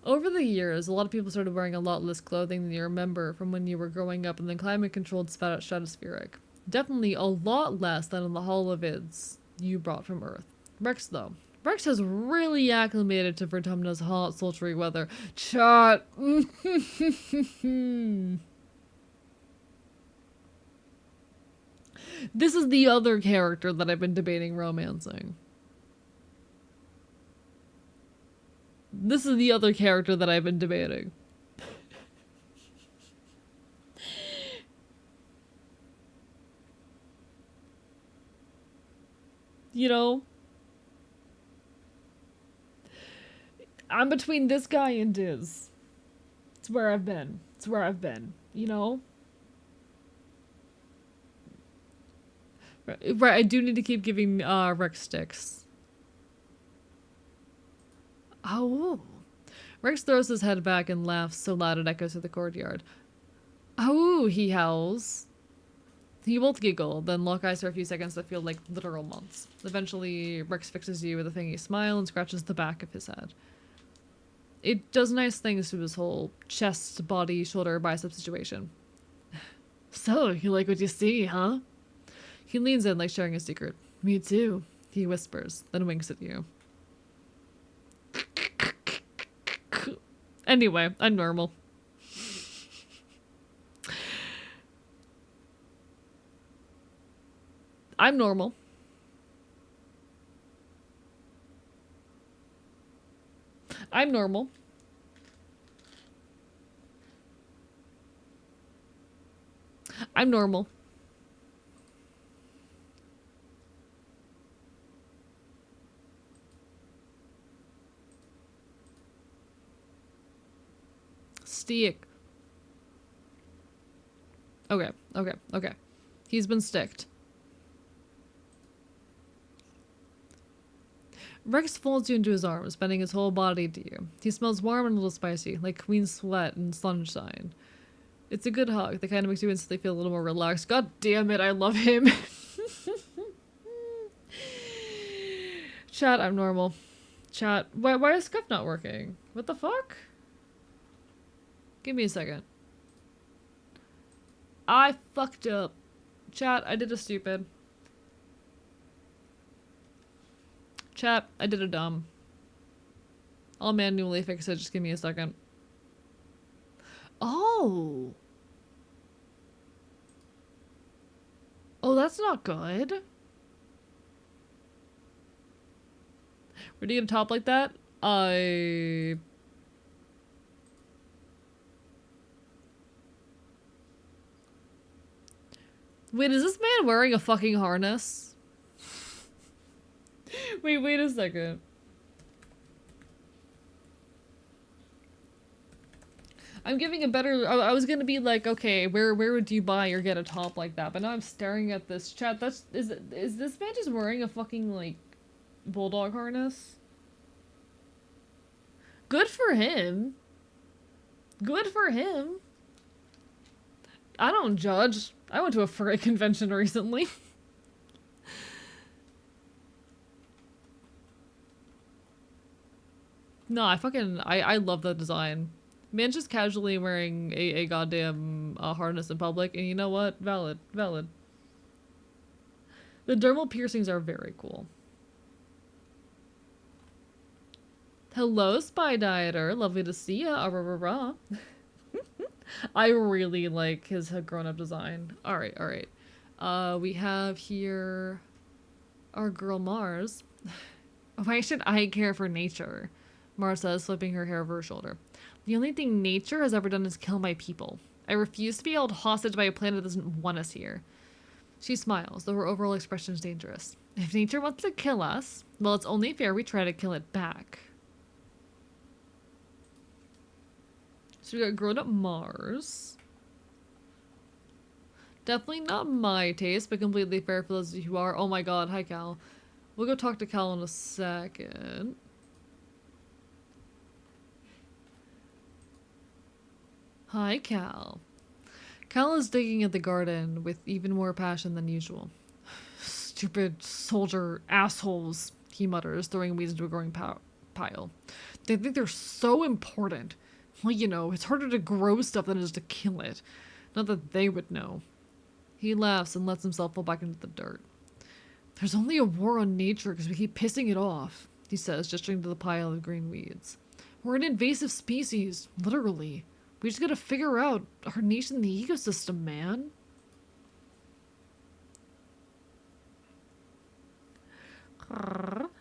Over the years, a lot of people started wearing a lot less clothing than you remember from when you were growing up in the climate-controlled stratospheric. Definitely a lot less than in the holovids you brought from Earth. Rex, though. Rex has really acclimated to Vertumna's hot, sultry weather. Chat! This is the other character that I've been debating romancing. This is the other character that I've been debating. You know? I'm between this guy and Diz. It's where I've been. It's where I've been. You know? Right, I do need to keep giving Rex sticks. Oh. Rex throws his head back and laughs so loud it echoes through the courtyard. Oh, he howls. You both giggle, then lock eyes for a few seconds that feel like literal months. Eventually, Rex fixes you with a thingy smile and scratches the back of his head. It does nice things to his whole chest, body, shoulder, bicep situation. So, you like what you see, huh? He leans in like sharing a secret. Me too, he whispers, then winks at you. Anyway, I'm normal. I'm normal. I'm normal. I'm normal. Stick. Okay, okay, okay. He's been sticked. Rex folds you into his arms, bending his whole body to you. He smells warm and a little spicy, like queen sweat and sunshine. It's a good hug that kind of makes you instantly feel a little more relaxed. God damn it, I love him. Chat, I'm normal. Chat, why is Scuff not working? What the fuck? Give me a second. I fucked up. Chat, I did a stupid. Chat, I did a dumb. I'll manually fix it, just give me a second. Oh! Oh, that's not good. Were you gonna top like that? Wait, is this man wearing a fucking harness? Wait a second. I'm giving a better. I was gonna be like, okay, where would you buy or get a top like that? But now I'm staring at this chat. Is this man just wearing a fucking like bulldog harness? Good for him. Good for him. I don't judge. I went to a furry convention recently. No, I love that design. Man's just casually wearing a goddamn harness in public, and you know what? Valid. The dermal piercings are very cool. Hello, Spy Dieter. Lovely to see ya. I really like his grown-up design. Alright. We have here our girl Mars. Why should I care for nature? Mars says, flipping her hair over her shoulder. The only thing nature has ever done is kill my people. I refuse to be held hostage by a planet that doesn't want us here. She smiles, though her overall expression is dangerous. If nature wants to kill us, well, it's only fair we try to kill it back. So we got grown-up Mars. Definitely not my taste, but completely fair for those of you who are. Oh my god, hi Cal. We'll go talk to Cal in a second. Hi, Cal. Cal is digging at the garden with even more passion than usual. Stupid soldier assholes, he mutters, throwing weeds into a growing pile. They think they're so important. Well, you know, it's harder to grow stuff than it is to kill it. Not that they would know. He laughs and lets himself fall back into the dirt. There's only a war on nature because we keep pissing it off, he says, gesturing to the pile of green weeds. We're an invasive species, literally. We just gotta figure out our niche in the ecosystem, man.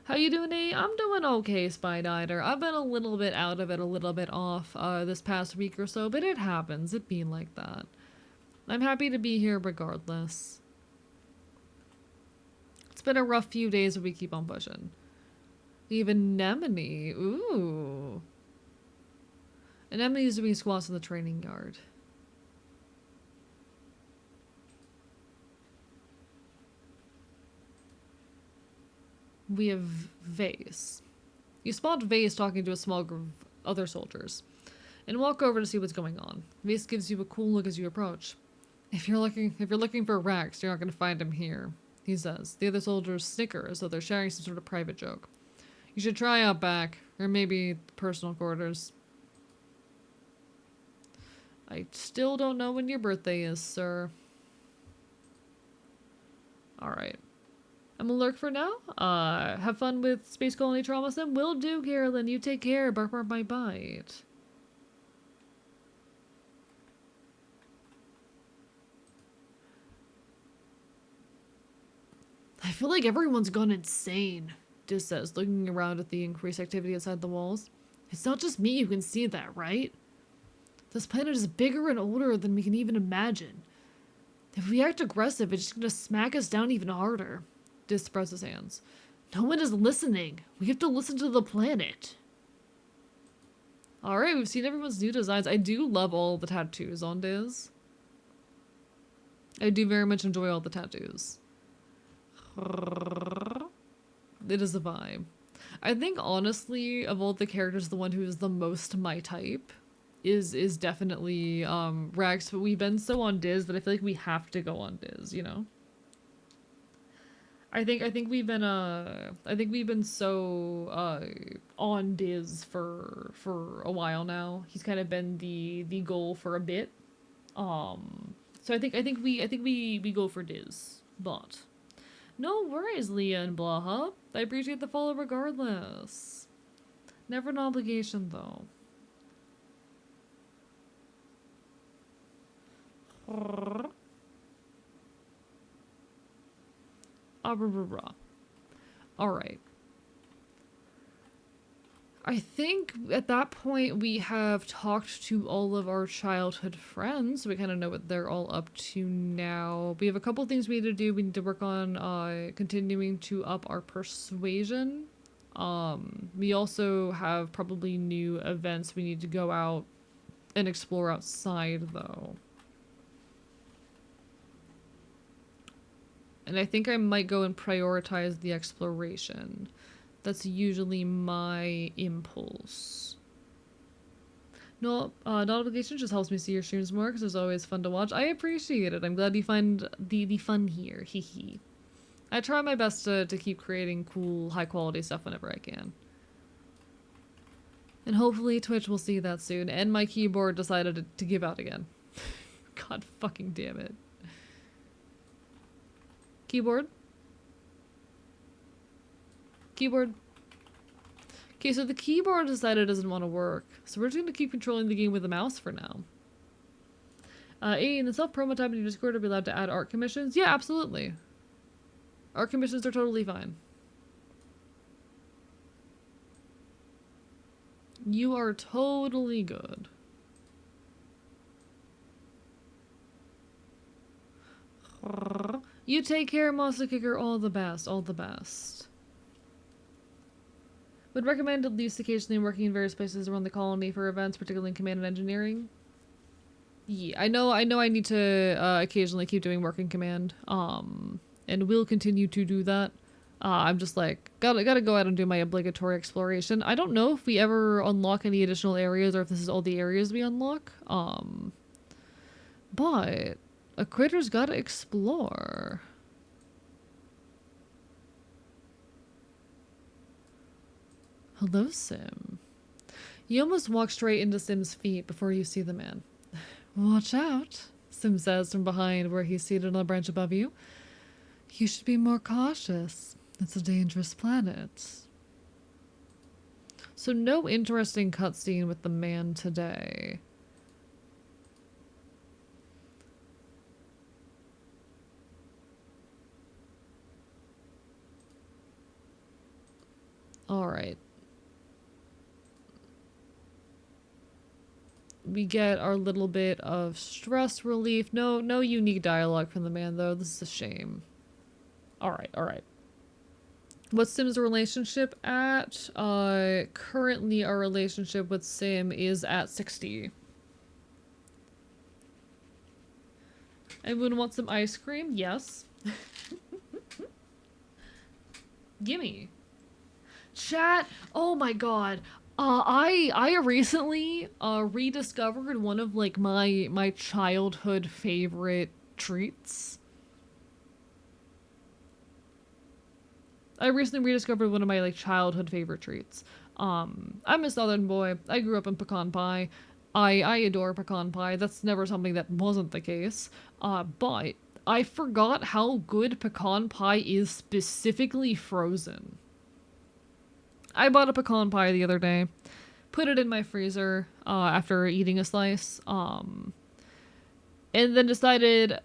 How you doing, A? I'm doing okay, Spy Dieter. I've been a little bit out of it, a little bit off this past week or so, but it happens. It be like that. I'm happy to be here regardless. It's been a rough few days, but we keep on pushing. Even Anemone. Ooh. Anemone is doing squats in the training yard. We have Vase. You spot Vase talking to a small group of other soldiers, and walk over to see what's going on. Vase gives you a cool look as you approach. If you're looking for Rex, you're not going to find him here, he says. The other soldiers snicker as though they're sharing some sort of private joke. You should try out back, or maybe personal quarters. I still don't know when your birthday is, sir. Alright. I'm a lurk for now. Have fun with Space Colony Trauma Sim. Will do, Carolyn. You take care. Bark my bite. I feel like everyone's gone insane, Diz says, looking around at the increased activity outside the walls. It's not just me who can see that, right? This planet is bigger and older than we can even imagine. If we act aggressive, it's just gonna smack us down even harder. Diz spreads his hands. No one is listening. We have to listen to the planet. Alright, we've seen everyone's new designs. I do love all the tattoos on Diz. I do very much enjoy all the tattoos. It is a vibe. I think honestly, of all the characters, the one who is the most my type is definitely Rex, but we've been so on Diz that I feel like we have to go on Diz, you know? I think we've been so on Diz for a while now. He's kind of been the goal for a bit. So I think we go for Diz. But no worries, Leah and Blaha. I appreciate the follow regardless. Never an obligation though. Alright. I think at that point we have talked to all of our childhood friends. So we kind of know what they're all up to now. We have a couple things we need to do. We need to work on continuing to up our persuasion. We also have probably new events we need to go out and explore outside though. And I think I might go and prioritize the exploration. That's usually my impulse. No, not obligation, just helps me see your streams more because it's always fun to watch. I appreciate it. I'm glad you find the fun here. Hee hee. I try my best to keep creating cool, high quality stuff whenever I can. And hopefully Twitch will see that soon. And my keyboard decided to give out again. God fucking damn it. Keyboard? Keyboard. Okay, so the keyboard decided it doesn't want to work. So we're just going to keep controlling the game with the mouse for now. In the self-promo tab in your Discord, are we allowed to add art commissions? Yeah, absolutely. Art commissions are totally fine. You are totally good. You take care, Monster Kicker. All the best. All the best. Would recommend at least occasionally working in various places around the colony for events, particularly in command and engineering. Yeah, I know I need to occasionally keep doing work in command. And will continue to do that. I'm just like, gotta go out and do my obligatory exploration. I don't know if we ever unlock any additional areas or if this is all the areas we unlock. But a critter's gotta explore. Hello, Sim. You almost walk straight into Sim's feet before you see the man. Watch out, Sim says from behind where he's seated on a branch above you. You should be more cautious. It's a dangerous planet. So no interesting cutscene with the man today. Alright. We get our little bit of stress relief. No unique dialogue from the man, though. This is a shame. Alright. What's Sim's relationship at? Currently our relationship with Sim is at 60. Anyone want some ice cream? Yes. Gimme. Chat, oh my god. I recently rediscovered one of like my childhood favorite treats. I recently rediscovered one of my like childhood favorite treats. I'm a southern boy. I grew up in pecan pie. I adore pecan pie. That's never something that wasn't the case. But I forgot how good pecan pie is specifically frozen. I bought a pecan pie the other day, put it in my freezer after eating a slice, and then decided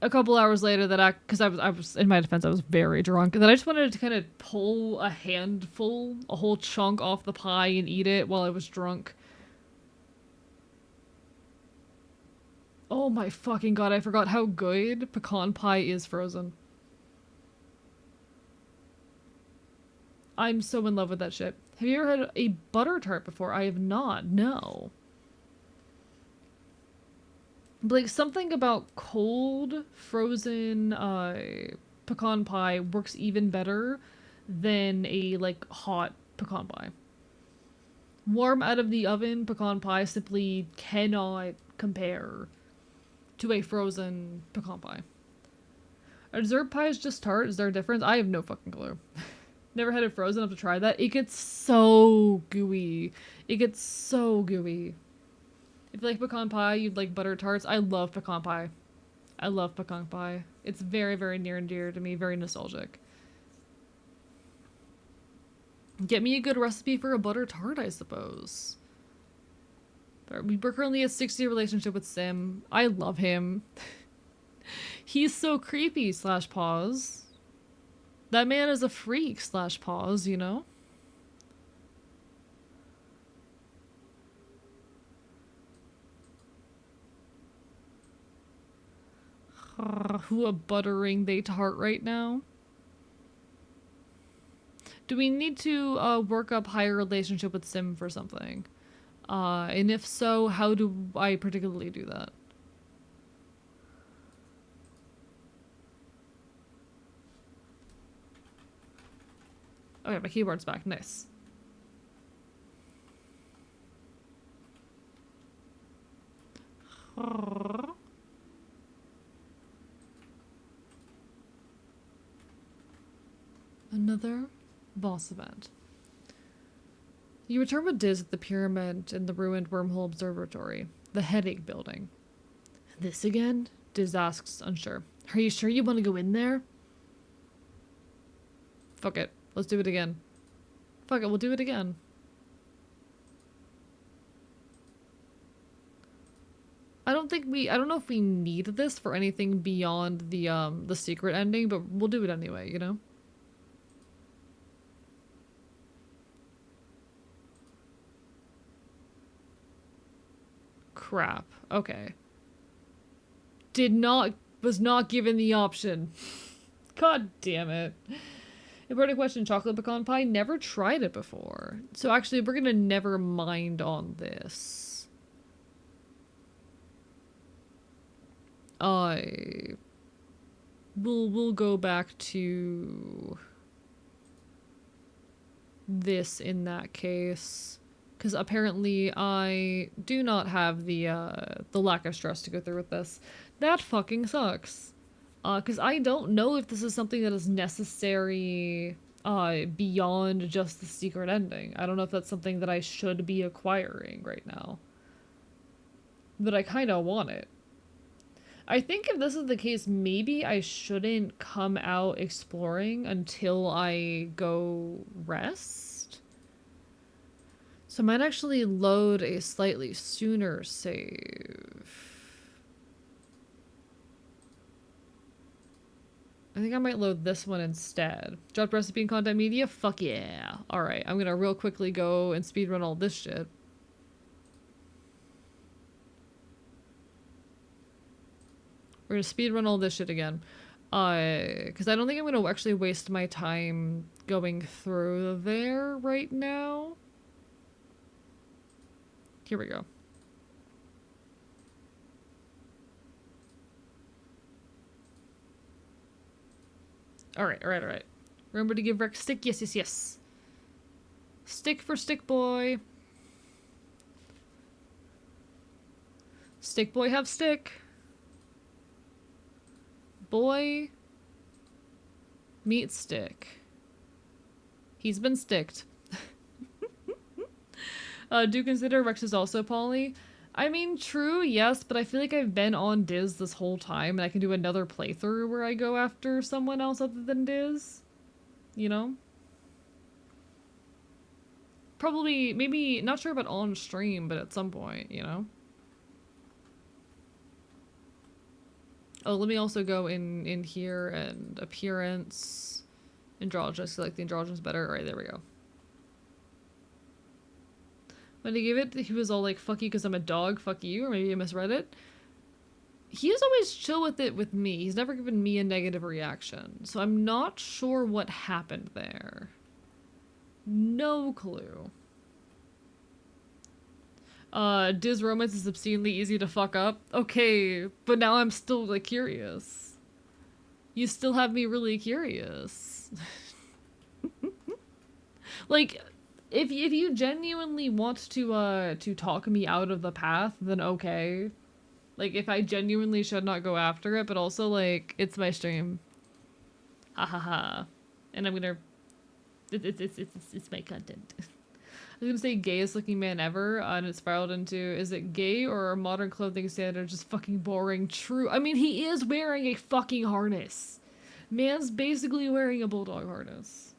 a couple hours later that because I was in my defense, I was very drunk, that I just wanted to kind of pull a handful, a whole chunk off the pie and eat it while I was drunk. Oh my fucking god, I forgot how good pecan pie is frozen. I'm so in love with that shit. Have you ever had a butter tart before? I have not. No. But like something about cold frozen pecan pie works even better than a like hot pecan pie. Warm out of the oven, pecan pie simply cannot compare to a frozen pecan pie. A dessert pie is just tart. Is there a difference? I have no fucking clue. Never had it frozen. I have to try that. It gets so gooey. It gets so gooey. If you like pecan pie, you'd like butter tarts. I love pecan pie. I love pecan pie. It's very, very near and dear to me. Very nostalgic. Get me a good recipe for a butter tart, I suppose. We're currently a 6-year relationship with Sim. I love him. He's so creepy, / pause. That man is a freak, / pause, you know? Who a buttering they tart right now? Do we need to work up higher relationship with Sim for something? And if so, how do I particularly do that? Okay, my keyboard's back. Nice. Another boss event. You return with Diz at the pyramid in the ruined Wormhole Observatory, the headache building. This again? Diz asks, unsure. Are you sure you want to go in there? Fuck it. Let's do it again. Fuck it, we'll do it again. I don't know if we need this for anything beyond the secret ending, but we'll do it anyway, you know? Crap. Okay. Was not given the option. God damn it. Important question, chocolate pecan pie? Never tried it before. So actually, we're gonna never mind on this. We'll go back to this in that case. Because apparently I do not have the lack of stress to go through with this. That fucking sucks. Because I don't know if this is something that is necessary beyond just the secret ending. I don't know if that's something that I should be acquiring right now. But I kind of want it. I think if this is the case, maybe I shouldn't come out exploring until I go rest. So I might actually load a slightly sooner save. I think I might load this one instead. Dropped recipe and content media? Fuck yeah. Alright, I'm gonna real quickly go and speedrun all this shit. We're gonna speedrun all this shit again. Because I don't think I'm gonna actually waste my time going through there right now. Here we go. Alright. Remember to give Rex stick? Yes. Stick for stick boy. Stick boy have stick. Boy meet stick. He's been sticked. Do consider Rex is also poly? I mean, true, yes, but I feel like I've been on Diz this whole time, and I can do another playthrough where I go after someone else other than Diz. You know? Probably, maybe, not sure about on stream, but at some point, you know? Oh, let me also go in here and appearance. Androgynous, I like the androgynous better. Alright, there we go. When he gave it, he was all like, fuck you because I'm a dog, fuck you, or maybe I misread it. He's always chill with it with me. He's never given me a negative reaction. So I'm not sure what happened there. No clue. Diz romance is obscenely easy to fuck up. Okay, but now I'm still, like, curious. You still have me really curious. Like, if you genuinely want to talk me out of the path, then okay. Like, if I genuinely should not go after it, but also, like, it's my stream. Ha ha ha. And I'm gonna... it's my content. I was gonna say gayest looking man ever, and it spiraled into, is it gay or modern clothing standard just fucking boring? True. I mean, he is wearing a fucking harness. Man's basically wearing a bulldog harness.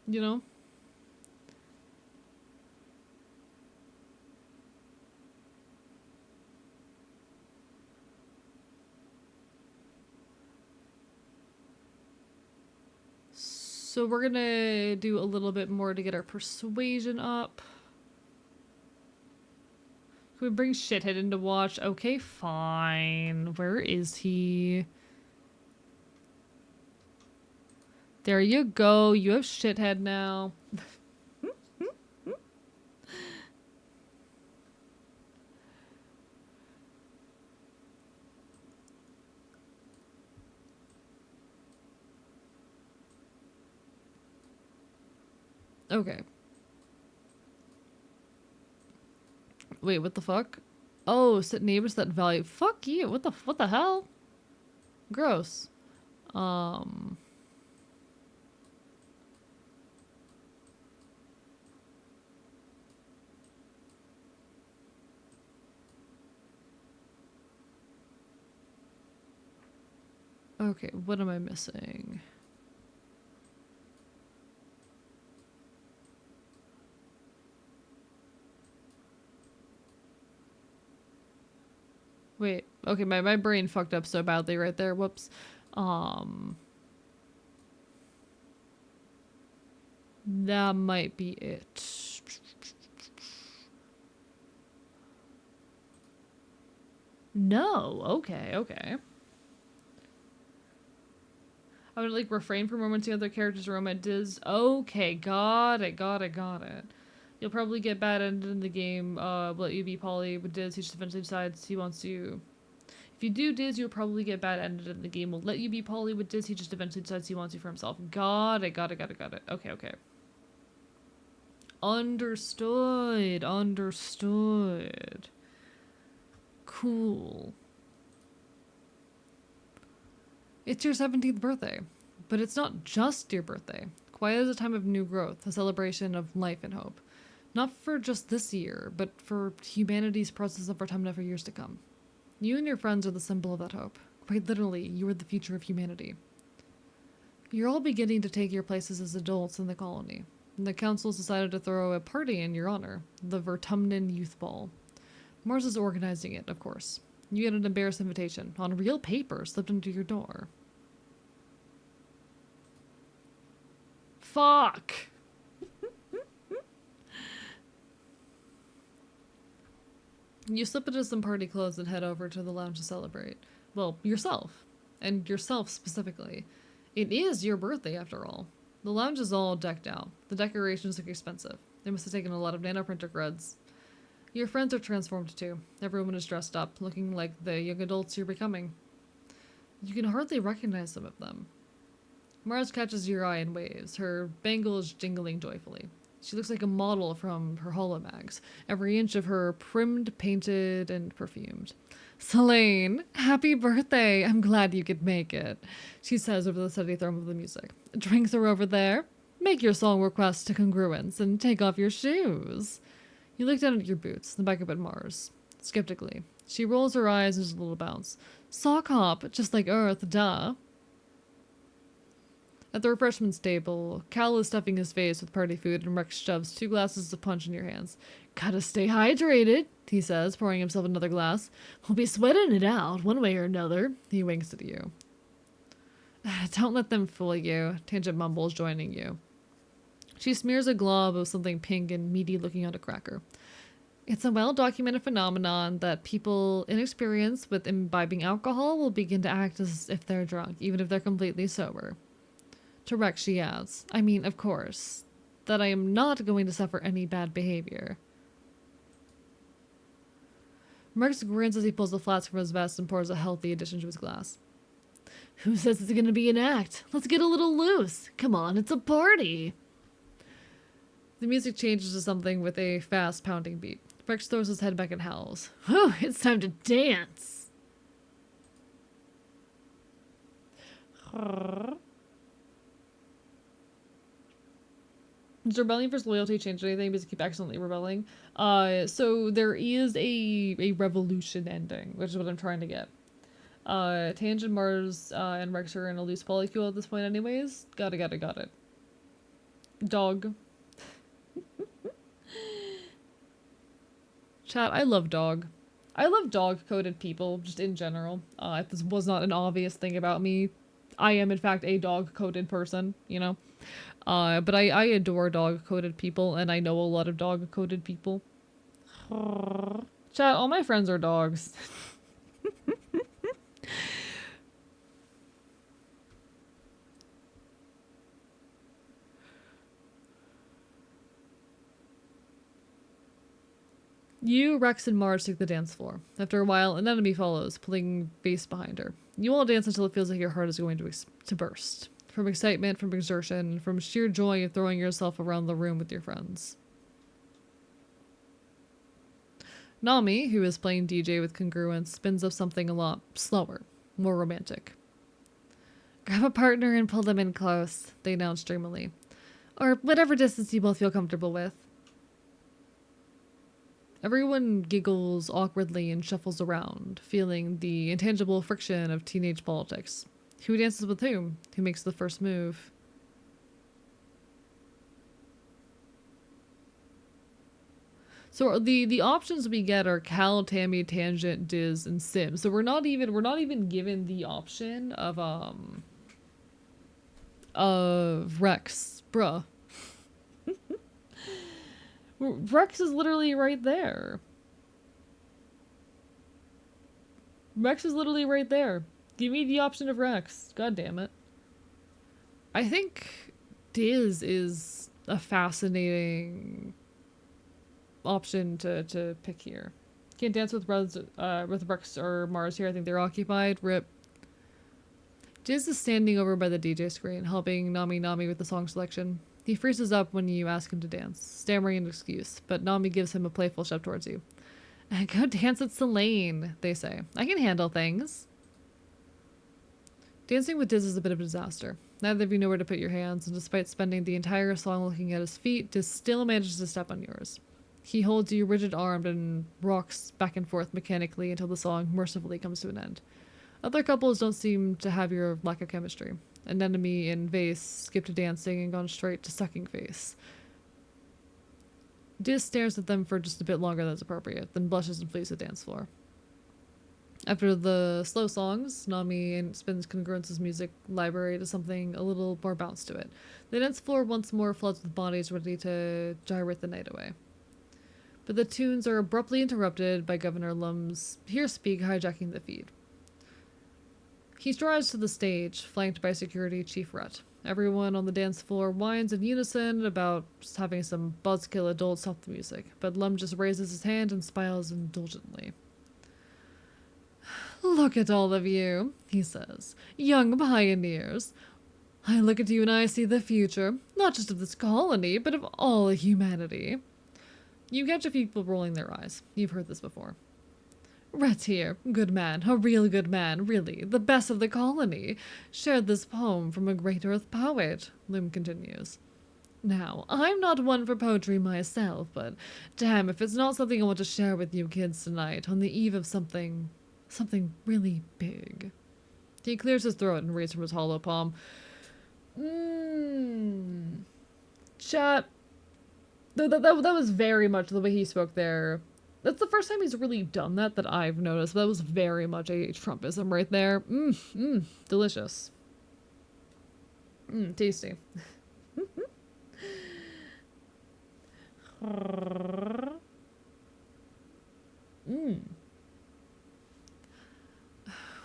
You know? So we're gonna do a little bit more to get our persuasion up. Can we bring Shithead in to watch? Okay, fine. Where is he? There you go. You have Shithead now. Okay. Wait, what the fuck? Oh, set neighbors that value. Fuck you. What the hell? Gross. Um. Okay, what am I missing? Wait, okay, my brain fucked up so badly right there. Whoops. Um, that might be it. No, okay, okay. I would like refrain from romancing other characters' romances. Okay, got it, got it, got it. You'll probably get bad ended in the game. Will let you be poly with Diz. He just eventually decides he wants to. If you do Diz, you'll probably get bad ended in the game. Will let you be poly with Diz. He just eventually decides he wants you for himself. Got it, got it, got it, got it. Okay, okay. Understood, understood. Cool. It's your 17th birthday, but it's not just your birthday. Quiet is a time of new growth, a celebration of life and hope. Not for just this year, but for humanity's process of our time and for years to come. You and your friends are the symbol of that hope. Quite literally, you are the future of humanity. You're all beginning to take your places as adults in the colony, and the council's decided to throw a party in your honor, the Vertumnan Youth Ball. Mars is organizing it, of course. You get an embarrassed invitation, on real paper, slipped into your door. Fuck! You slip into some party clothes and head over to the lounge to celebrate. Well, yourself. And yourself specifically. It is your birthday, after all. The lounge is all decked out. The decorations look expensive. They must have taken a lot of nanoprinter creds. Your friends are transformed too. Everyone is dressed up, looking like the young adults you're becoming. You can hardly recognize some of them. Mars catches your eye and waves, her bangles jingling joyfully. She looks like a model from her holomags, every inch of her primed, painted, and perfumed. Selene, happy birthday! I'm glad you could make it, she says over the steady thrum of the music. Drinks are over there. Make your song request to congruence and take off your shoes. You look down at your boots, then back up at Mars. Skeptically. She rolls her eyes and does a little bounce. Sock hop, just like Earth, duh. At the refreshments table, Cal is stuffing his face with party food and Rex shoves 2 glasses of punch in your hands. Gotta stay hydrated, he says, pouring himself another glass. We'll be sweating it out, one way or another. He winks at you. Don't let them fool you, Tangent mumbles, joining you. She smears a glob of something pink and meaty looking on a cracker. It's a well-documented phenomenon that people inexperienced with imbibing alcohol will begin to act as if they're drunk, even if they're completely sober. To Rex, she adds, I mean, of course, that I am not going to suffer any bad behavior. Rex grins as he pulls the flask from his vest and pours a healthy addition to his glass. Who says it's gonna be an act? Let's get a little loose. Come on, it's a party. The music changes to something with a fast pounding beat. Rex throws his head back and howls. Whew, it's time to dance. Does rebelling versus loyalty change anything because you keep accidentally rebelling? So there is a revolution ending, which is what I'm trying to get. Tangent, Mars, and Rex are in a loose polycule at this point anyways. Got it. Dog. Chat, I love dog. I love dog-coded people, just in general. If this was not an obvious thing about me, I am in fact a dog-coded person, you know? But I adore dog-coded people, and I know a lot of dog-coded people. Chat, all my friends are dogs. You, Rex, and Mars take the dance floor. After a while, an enemy follows, pulling bass behind her. You all dance until it feels like your heart is going to burst. From excitement, from exertion, from sheer joy of throwing yourself around the room with your friends. Nami, who is playing DJ with congruence, spins up something a lot slower, more romantic. Grab a partner and pull them in close, they announce dreamily. Or whatever distance you both feel comfortable with. Everyone giggles awkwardly and shuffles around, feeling the intangible friction of teenage politics. Who dances with whom? Who makes the first move? So the options we get are Cal, Tammy, Tangent, Diz, and Sim. So we're not even given the option of Rex. Bruh. Rex is literally right there. Rex is literally right there. Give me the option of Rex. God damn it. I think Diz is a fascinating option to pick here. Can't dance with Rex or Mars here. I think they're occupied. Rip. Diz is standing over by the DJ screen, helping Nami with the song selection. He freezes up when you ask him to dance, stammering an excuse, but Nami gives him a playful shove towards you. Go dance with Selene, they say. I can handle things. Dancing with Diz is a bit of a disaster. Neither of you know where to put your hands, and despite spending the entire song looking at his feet, Diz still manages to step on yours. He holds you rigid-armed and rocks back and forth mechanically until the song mercifully comes to an end. Other couples don't seem to have your lack of chemistry. Anemone and Vase skipped dancing and gone straight to sucking face. Diz stares at them for just a bit longer than is appropriate, then blushes and flees the dance floor. After the slow songs, Nami spins Congruence's music library to something a little more bounce to it. The dance floor once more floods with bodies ready to gyrate the night away. But the tunes are abruptly interrupted by Governor Lum's Here Speak hijacking the feed. He strides to the stage, flanked by Security Chief Rhett. Everyone on the dance floor whines in unison about having some buzzkill adult stop the music, but Lum just raises his hand and smiles indulgently. Look at all of you, he says. Young pioneers. I look at you and I see the future, not just of this colony, but of all humanity. You catch a few people rolling their eyes. You've heard this before. Rhett here, good man, a real good man, really, the best of the colony, shared this poem from a great Earth poet, Loom continues. Now, I'm not one for poetry myself, but damn if it's not something I want to share with you kids tonight, on the eve of something really big. He clears his throat and reads from his hollow palm. Chat. That was very much the way he spoke there. That's the first time he's really done that I've noticed. That was very much a Trumpism right there. Delicious. Tasty.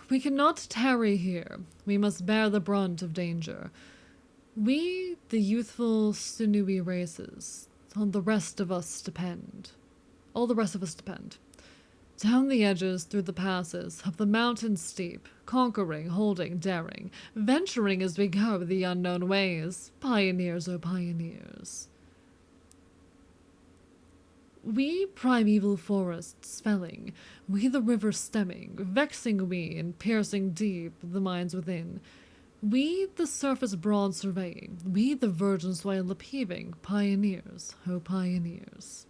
We cannot tarry here. We must bear the brunt of danger. We, the youthful sinewy races, on the rest of us depend. All the rest of us depend. Down the edges, through the passes, up the mountain steep, conquering, holding, daring, venturing as we go the unknown ways. Pioneers, oh pioneers. We primeval forests felling, we the river stemming, vexing we and piercing deep the minds within. We the surface broad surveying, we the virgin soil upheaving, pioneers, oh pioneers.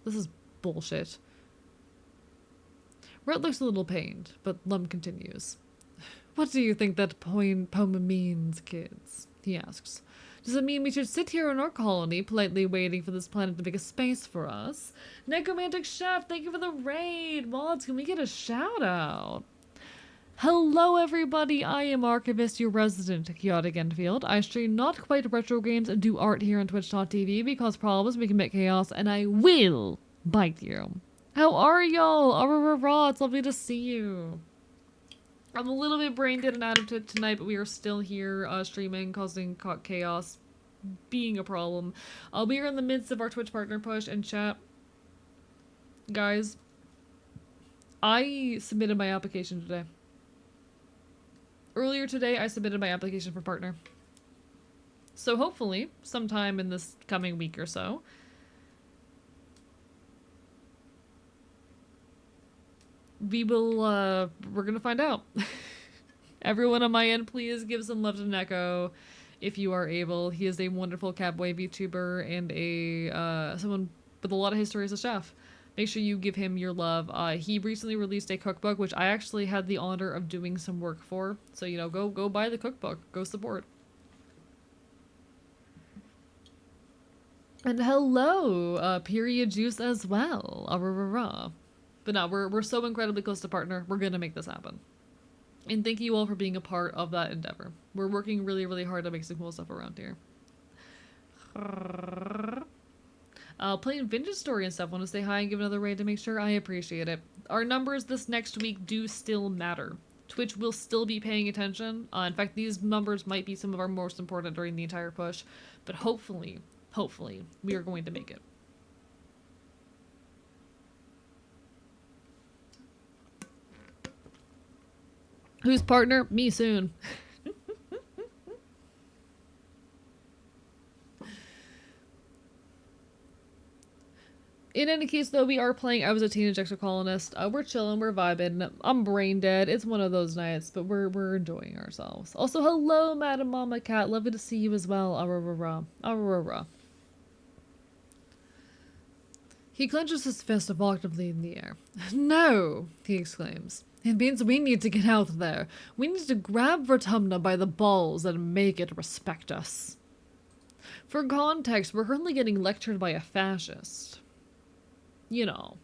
This is bullshit. Rhett looks a little pained, but Lum continues. What do you think that poem means, kids? He asks. Does it mean we should sit here in our colony, politely waiting for this planet to make a space for us? Necromantic Chef, thank you for the raid! Mods, can we get a shout out? Hello everybody, I am Archivist, your resident chaotic Enfield. I stream not quite retro games and do art here on twitch.tv because problems we commit chaos and I will bite you. How are y'all? Arrarara, it's lovely to see you. I'm a little bit brain dead and out of it tonight, but we are still here streaming, causing chaos, being a problem. We are in the midst of our Twitch partner push and chat. Guys, I submitted my application today. Earlier today, I submitted my application for partner. So hopefully, sometime in this coming week or so, we're gonna find out. Everyone on my end, please give some love to Neko if you are able. He is a wonderful Catboy VTuber and someone with a lot of history as a chef. Make sure you give him your love. He recently released a cookbook, which I actually had the honor of doing some work for. So, you know, go buy the cookbook. Go support. And hello, Period Juice as well. But no, we're so incredibly close to partner. We're gonna make this happen. And thank you all for being a part of that endeavor. We're working really, really hard to make some cool stuff around here. Playing Vintage Story and stuff. Want to say hi and give another raid to make sure? I appreciate it. Our numbers this next week do still matter. Twitch will still be paying attention. In fact, these numbers might be some of our most important during the entire push. But hopefully, we are going to make it. Who's partner? Me soon. In any case, though, we are playing I Was a Teenage Exocolonist. We're chilling, we're vibing. I'm brain dead. It's one of those nights, but we're enjoying ourselves. Also, hello, Madam Mama Cat. Lovely to see you as well. Arrarara. He clenches his fist evocatively in the air. No, he exclaims. It means we need to get out there. We need to grab Vertumna by the balls and make it respect us. For context, we're currently getting lectured by a fascist. You know.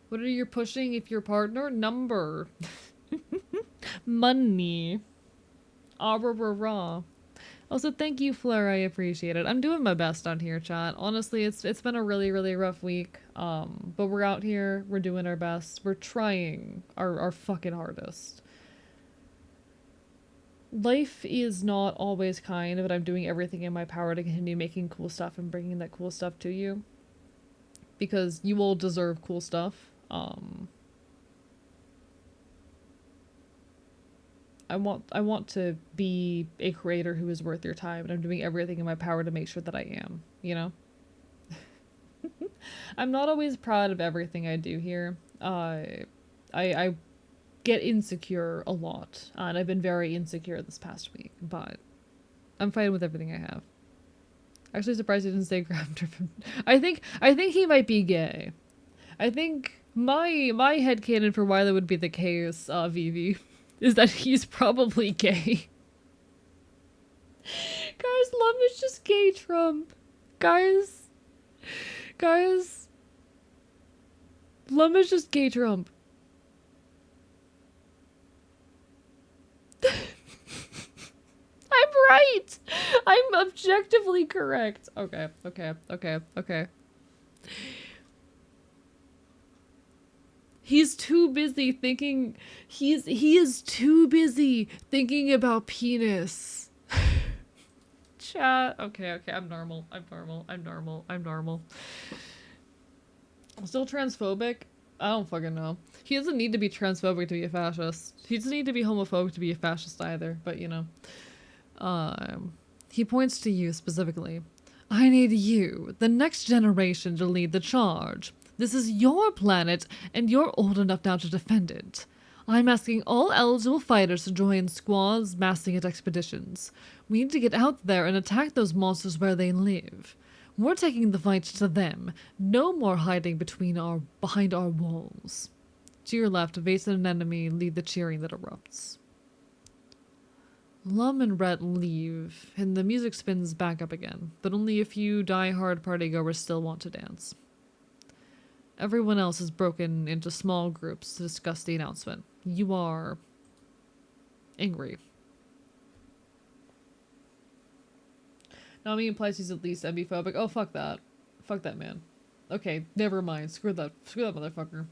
What are you pushing if your partner? Number. Money. Raw. Also, thank you, Fleur. I appreciate it. I'm doing my best on here, chat. Honestly, it's been a really, really rough week. But we're out here. We're doing our best. We're trying our fucking hardest. Life is not always kind, but I'm doing everything in my power to continue making cool stuff and bringing that cool stuff to you. Because you all deserve cool stuff. I want to be a creator who is worth your time, and I'm doing everything in my power to make sure that I am, you know? I'm not always proud of everything I do here. I get insecure a lot, and I've been very insecure this past week, but I'm fine with everything I have. Actually surprised he didn't say grab-driven. I think he might be gay. I think my headcanon for why that would be the case, Vivi, is that he's probably gay. Guys, Lum is just gay Trump. Guys. Lum is just gay Trump. I'm right! I'm objectively correct. Okay. He's too busy thinking... He is too busy thinking about penis. Chat. Okay, I'm normal. I'm still transphobic. I don't fucking know. He doesn't need to be transphobic to be a fascist. He doesn't need to be homophobic to be a fascist either, but you know. He points to you specifically. I need you, the next generation, to lead the charge. This is your planet, and you're old enough now to defend it. I'm asking all eligible fighters to join squads massing at expeditions. We need to get out there and attack those monsters where they live. We're taking the fight to them. No more hiding behind our walls. To your left, Vase and an enemy lead the cheering that erupts. Lum and Rhett leave, and the music spins back up again, but only a few die-hard partygoers still want to dance. Everyone else is broken into small groups to discuss the announcement. You are angry. Nami implies he's at least ambiphobic. Oh, fuck that. Fuck that man. Okay, never mind. Screw that motherfucker.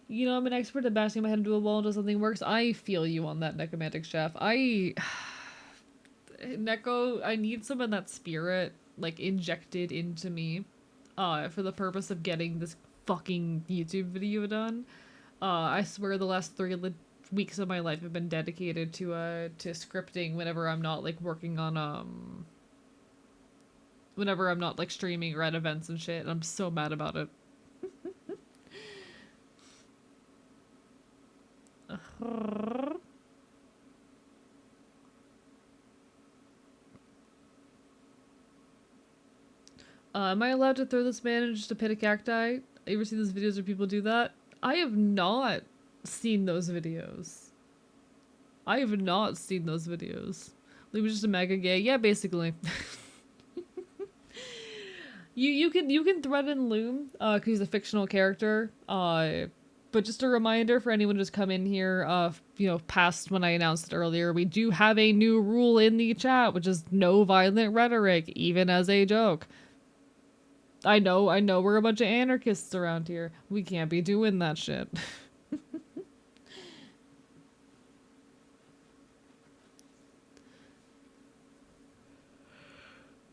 You know, I'm an expert at bashing my head into a wall until something works. I feel you on that, Necromantic Chef. Neko, I need some of that spirit, like, injected into me, for the purpose of getting this fucking YouTube video done. I swear the last 3 weeks of my life have been dedicated to scripting whenever I'm not, like, working on, whenever I'm not, like, streaming or at events and shit, and I'm so mad about it. Am I allowed to throw this man in just a pit of cacti? You ever see those videos where people do that? I have not seen those videos. I have not seen those videos. He was just a mega gay. Yeah, basically. you can threaten Loom, cause he's a fictional character. But just a reminder for anyone who's come in here, you know, past when I announced it earlier, we do have a new rule in the chat, which is no violent rhetoric, even as a joke. I know we're a bunch of anarchists around here. We can't be doing that shit.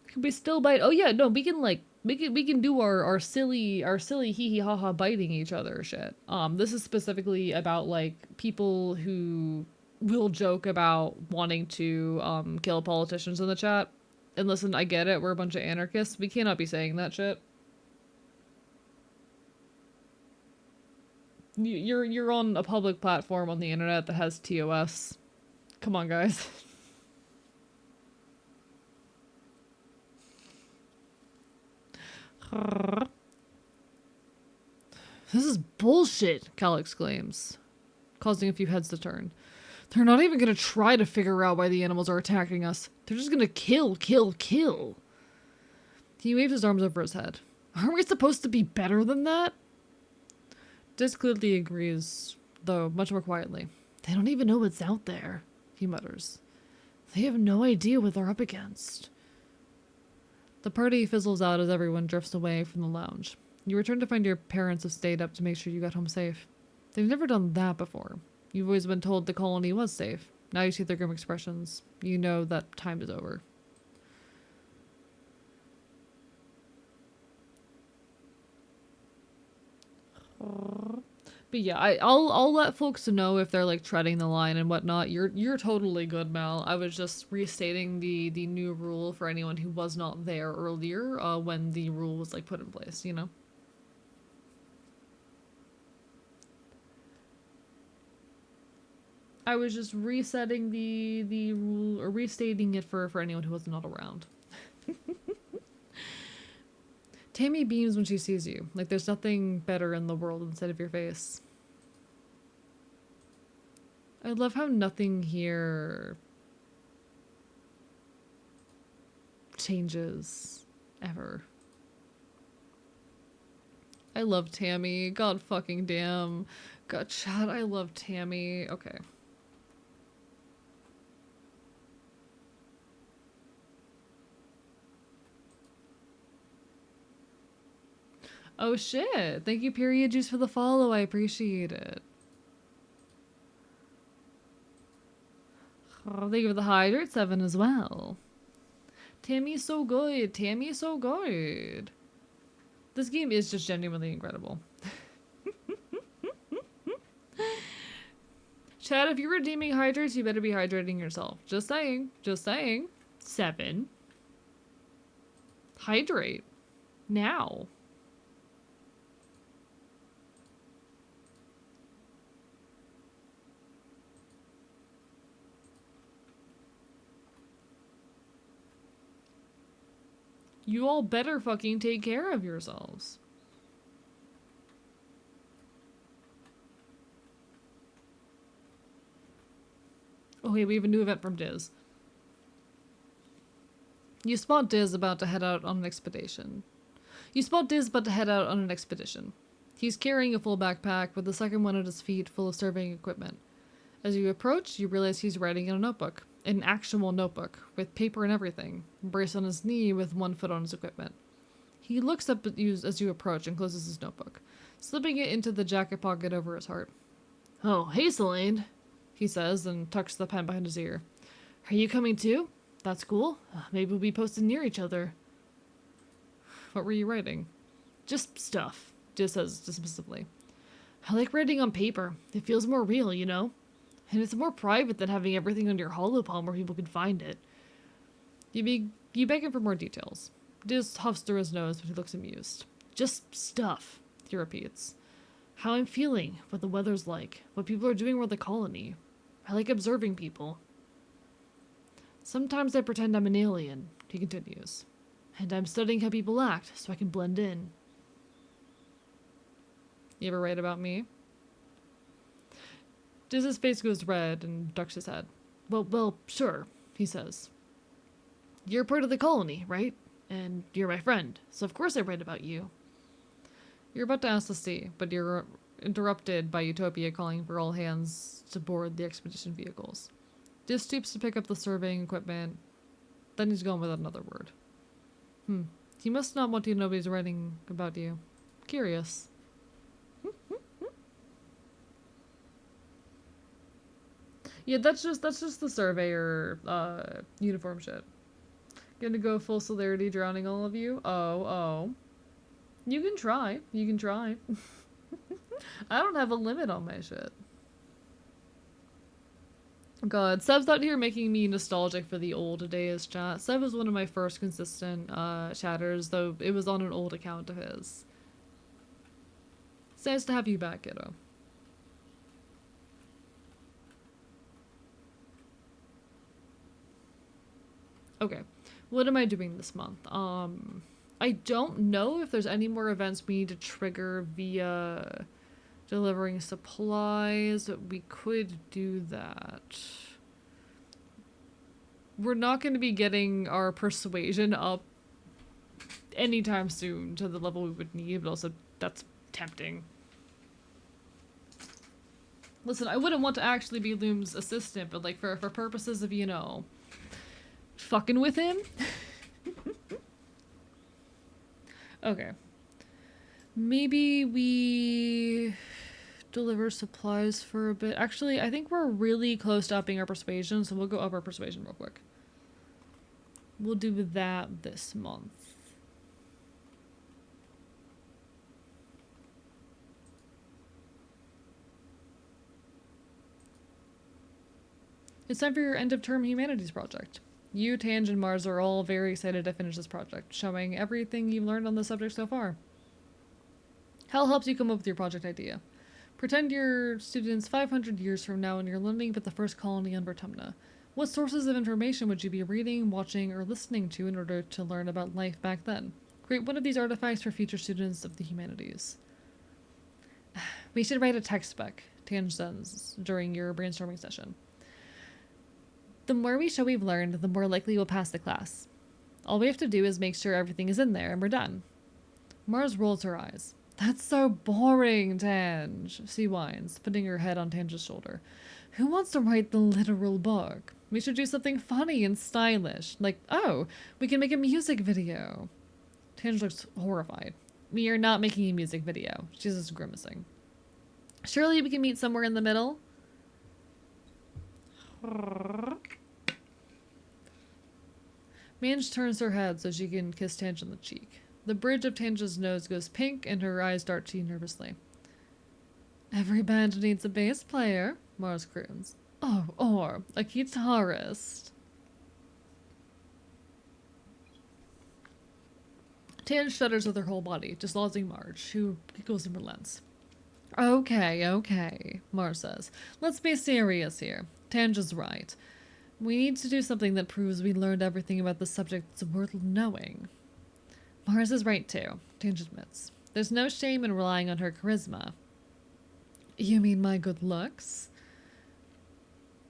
Can we still bite? Oh yeah, no, we can like we can do our silly hee hee ha ha biting each other shit. This is specifically about like people who will joke about wanting to kill politicians in the chat. And listen, I get it, we're a bunch of anarchists. We cannot be saying that shit. You're on a public platform on the internet that has TOS. Come on, guys. This is bullshit, Cal exclaims, causing a few heads to turn. They're not even gonna try to figure out why the animals are attacking us. They're just gonna kill, kill, kill. He waves his arms over his head. Aren't we supposed to be better than that? Dis clearly agrees, though much more quietly. They don't even know what's out there, he mutters. They have no idea what they're up against. The party fizzles out as everyone drifts away from the lounge. You return to find your parents have stayed up to make sure you got home safe. They've never done that before. You've always been told the colony was safe. Now you see their grim expressions. You know that time is over. But yeah, I'll let folks know if they're like treading the line and whatnot. You're totally good, Mel. I was just restating the new rule for anyone who was not there earlier, when the rule was like put in place, you know? I was just resetting the rule, or restating it for anyone who was not around. Tammy beams when she sees you. Like there's nothing better in the world instead of your face. I love how nothing here changes ever. I love Tammy. God fucking damn. God, chat, I love Tammy. Okay. Oh shit. Thank you, Period Juice, for the follow. I appreciate it. Oh, thank you for the Hydrate 7 as well. Tammy's so good. Tammy's so good. This game is just genuinely incredible. Chad, if you're redeeming hydrates, you better be hydrating yourself. Just saying. Just saying. 7. Hydrate. Now. You all better fucking take care of yourselves. Oh, hey, we have a new event from Diz. You spot Diz about to head out on an expedition. He's carrying a full backpack with the second one at his feet full of surveying equipment. As you approach, you realize he's writing in a notebook. An actual notebook, with paper and everything, braced on his knee with one foot on his equipment. He looks up at you as you approach and closes his notebook, slipping it into the jacket pocket over his heart. Oh, hey, Celine, he says, and tucks the pen behind his ear. Are you coming too? That's cool. Maybe we'll be posted near each other. What were you writing? Just stuff, Diz says dismissively. I like writing on paper. It feels more real, you know? And it's more private than having everything on your holopalm where people can find it. You beg him for more details. Diz huffs through his nose, but he looks amused. Just stuff, he repeats. How I'm feeling, what the weather's like, what people are doing around the colony. I like observing people. Sometimes I pretend I'm an alien, he continues. And I'm studying how people act so I can blend in. You ever write about me? Diz's face goes red and ducks his head. Well, sure, he says. You're part of the colony, right? And you're my friend, so of course I write about you. You're about to ask to see, but you're interrupted by Utopia calling for all hands to board the expedition vehicles. Diz stoops to pick up the surveying equipment, then he's gone without another word. He must not want you to know he's writing about you. Curious. Yeah, that's just the surveyor uniform shit. Gonna go full celerity drowning all of you? Oh. You can try. I don't have a limit on my shit. God, Seb's out here making me nostalgic for the old days, chat. Seb was one of my first consistent chatters, though it was on an old account of his. It's nice to have you back, kiddo. Okay, what am I doing this month? I don't know if there's any more events we need to trigger via delivering supplies, but we could do that. We're not going to be getting our persuasion up anytime soon to the level we would need, but also that's tempting. Listen, I wouldn't want to actually be Loom's assistant, but like for purposes of, you know, fucking with him. Okay. Maybe we deliver supplies for a bit. Actually, I think we're really close to upping our persuasion, so we'll go up our persuasion real quick. We'll do that this month. It's time for your end-of-term humanities project. You, Tange, and Mars are all very excited to finish this project, showing everything you've learned on the subject so far. Hal helps you come up with your project idea. Pretend you're students 500 years from now and you're learning about the first colony on Vertumna. What sources of information would you be reading, watching, or listening to in order to learn about life back then? Create one of these artifacts for future students of the humanities. We should write a text spec, Tange says during your brainstorming session. The more we show we've learned, the more likely we'll pass the class. All we have to do is make sure everything is in there and we're done. Mars rolls her eyes. That's so boring, Tange, she whines, putting her head on Tange's shoulder. Who wants to write the literal book? We should do something funny and stylish. Like, oh, we can make a music video. Tange looks horrified. We are not making a music video. She's just grimacing. Surely we can meet somewhere in the middle? Mange turns her head so she can kiss Tange on the cheek. The bridge of Tanja's nose goes pink and her eyes dart to you nervously. Every band needs a bass player, Mars croons. Oh, or a guitarist. Tan shudders with her whole body, dislodging Marge, who giggles and relents. Okay, okay, Mars says. Let's be serious here. Tanja's right. We need to do something that proves we learned everything about the subject that's worth knowing. Mars is right too, Tanja admits. There's no shame in relying on her charisma. You mean my good looks?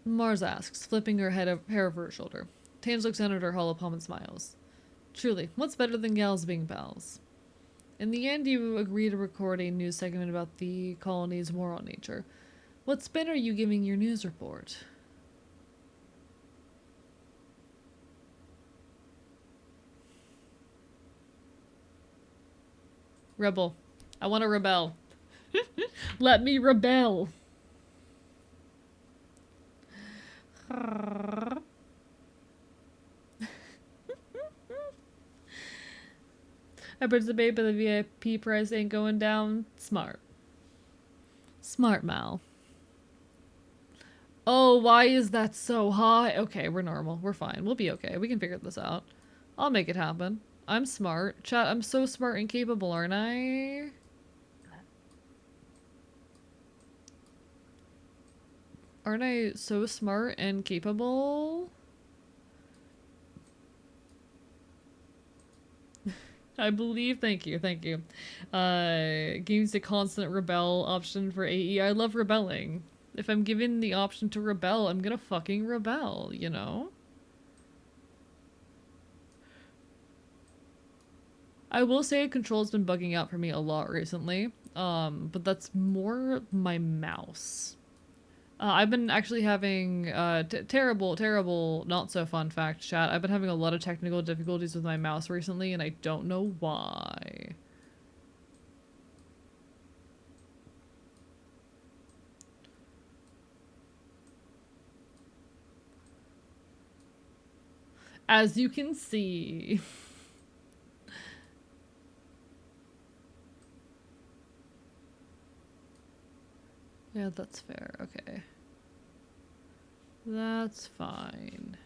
Mars asks, flipping her hair over her shoulder. Tange looks down at her hollow palm and smiles. Truly, what's better than gals being pals? In the end, you agree to record a news segment about the colony's war on nature. What spin are you giving your news report? Rebel. I want to rebel. Let me rebel. I participate, but the VIP price ain't going down. Smart. Smart, Mal. Oh, why is that so high? Okay, we're normal. We're fine. We'll be okay. We can figure this out. I'll make it happen. I'm smart. Chat, I'm so smart and capable, aren't I? Aren't I so smart and capable? I believe. Thank you. Thank you. Gives the constant rebel option for AE. I love rebelling. If I'm given the option to rebel, I'm gonna fucking rebel, you know? I will say Control's been bugging out for me a lot recently. But that's more my mouse. I've been actually having terrible, not so fun fact chat. I've been having a lot of technical difficulties with my mouse recently, and I don't know why. As you can see. Yeah, that's fair. Okay. That's fine.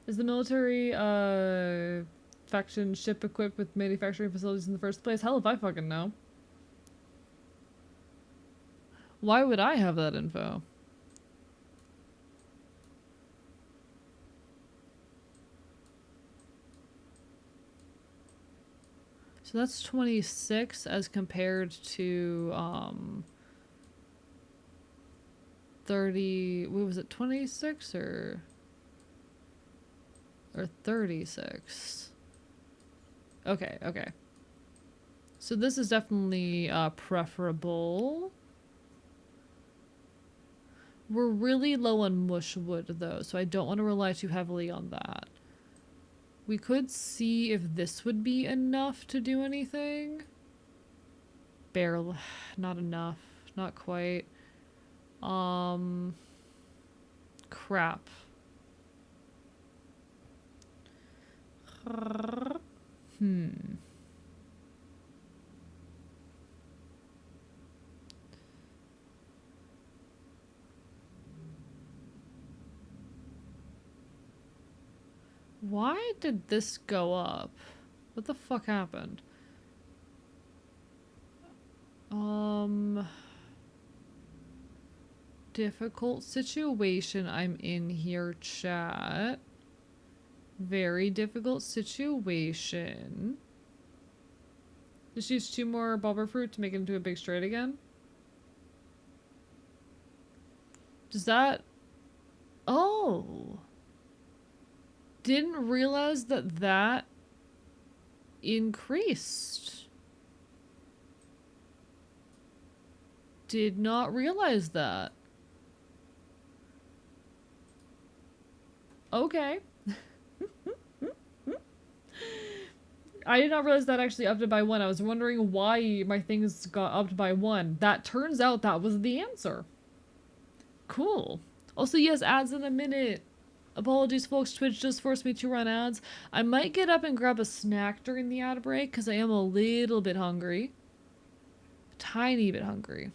Is the military faction ship equipped with manufacturing facilities in the first place? Hell if I fucking know. Why would I have that info? So that's 26 as compared to 30, what was it, 26 or 36? Okay, okay. So this is definitely preferable. We're really low on mush wood though, so I don't want to rely too heavily on that. We could see if this would be enough to do anything. Barely. Not enough. Not quite. Crap. Why did this go up? What the fuck happened? Difficult situation I'm in here, chat. Very difficult situation. Just use 2 more bobber fruit to make it into a big straight again? Does that... Oh! Didn't realize that that increased. Did not realize that. Okay. I did not realize that actually upped it by 1. I was wondering why my things got upped by 1. That turns out that was the answer. Cool. Also, yes, ads in a minute. Apologies, folks. Twitch just forced me to run ads. I might get up and grab a snack during the ad break because I am a little bit hungry. Tiny bit hungry.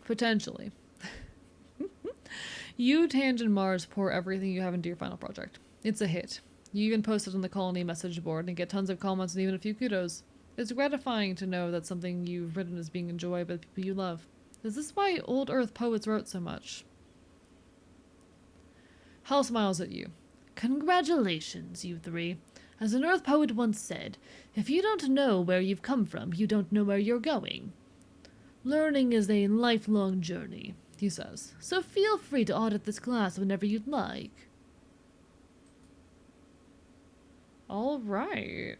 Potentially. You, Tangent Mars, pour everything you have into your final project. It's a hit. You even post it on the colony message board and get tons of comments and even a few kudos. It's gratifying to know that something you've written is being enjoyed by the people you love. Is this why old Earth poets wrote so much? Hal smiles at you. Congratulations, you three. As an Earth poet once said, if you don't know where you've come from, you don't know where you're going. Learning is a lifelong journey, he says, so feel free to audit this class whenever you'd like. All right.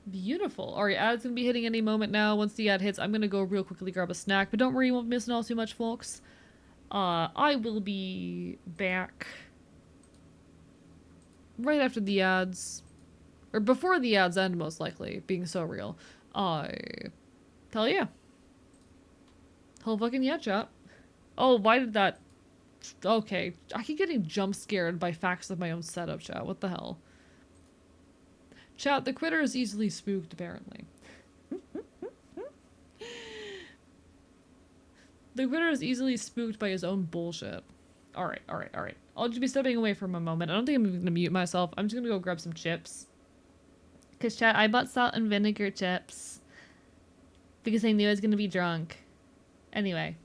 Beautiful. All right, ad's gonna be hitting any moment now. Once the ad hits, I'm gonna go real quickly grab a snack, but don't worry, you won't miss it all too much, folks. I will be back right after the ads, or before the ads end, most likely, being so real. Hell yeah. Hell fucking yeah, chat. Oh, why did that... Okay, I keep getting jump scared by facts of my own setup, chat. What the hell? Chat, the critter is easily spooked, apparently. The critter is easily spooked by his own bullshit. Alright, alright, alright. I'll just be stepping away for a moment. I don't think I'm even gonna mute myself. I'm just gonna go grab some chips. Cause chat, I bought salt and vinegar chips. Because I knew I was gonna be drunk. Anyway.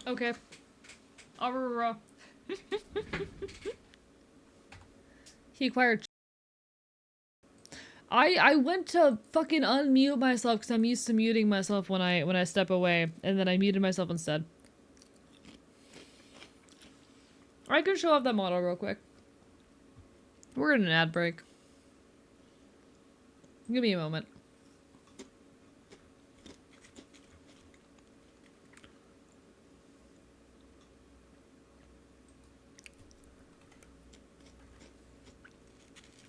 Okay. Aurora. He acquired... I went to fucking unmute myself because I'm used to muting myself when I step away, and then I muted myself instead. I can show off that model real quick. We're in an ad break. Give me a moment.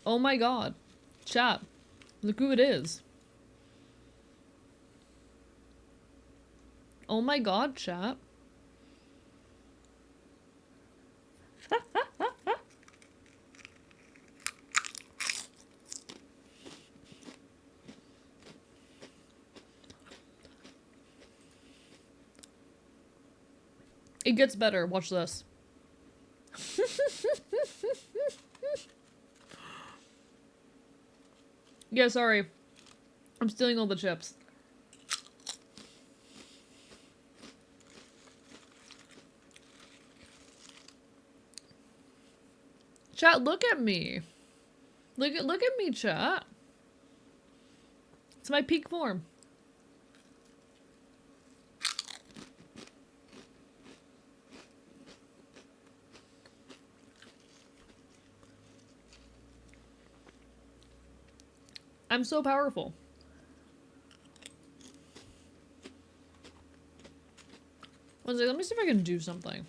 Oh my god. Chat. Look who it is. Oh my god, chat. It gets better. Watch this. Yeah, sorry. I'm stealing all the chips. Chat, look at me. Look at me, chat. It's my peak form. I'm so powerful. One second, let me see if I can do something.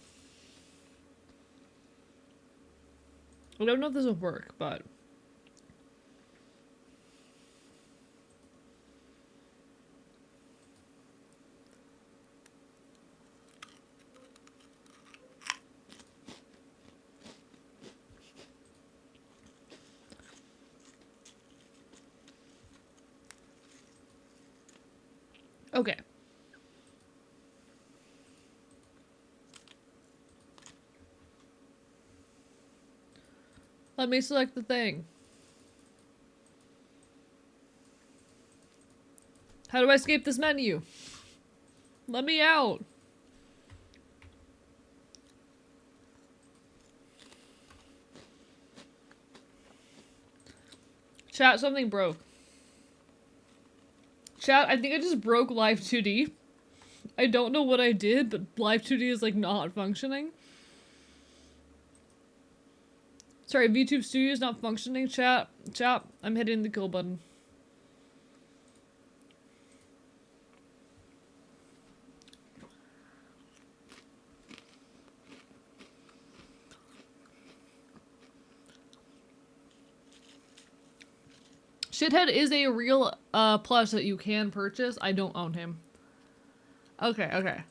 I don't know if this will work, but... Okay. Let me select the thing. How do I escape this menu? Let me out. Chat, something broke. Chat, I think I just broke Live 2D. I don't know what I did, but Live 2D is like not functioning. Sorry, VTube Studio is not functioning. Chat, I'm hitting the kill button. Shithead is a real plush that you can purchase. I don't own him. Okay, okay.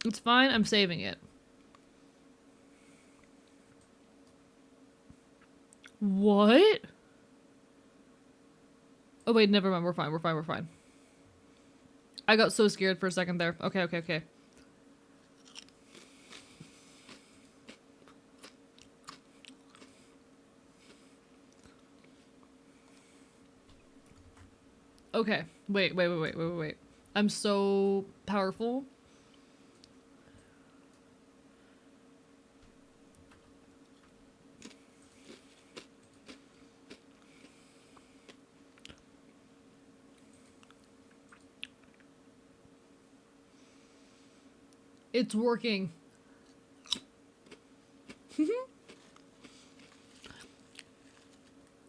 It's fine, I'm saving it. What? Oh wait, never mind, we're fine, we're fine, we're fine. I got so scared for a second there. Okay, okay, okay. Okay, wait. I'm so powerful. It's working.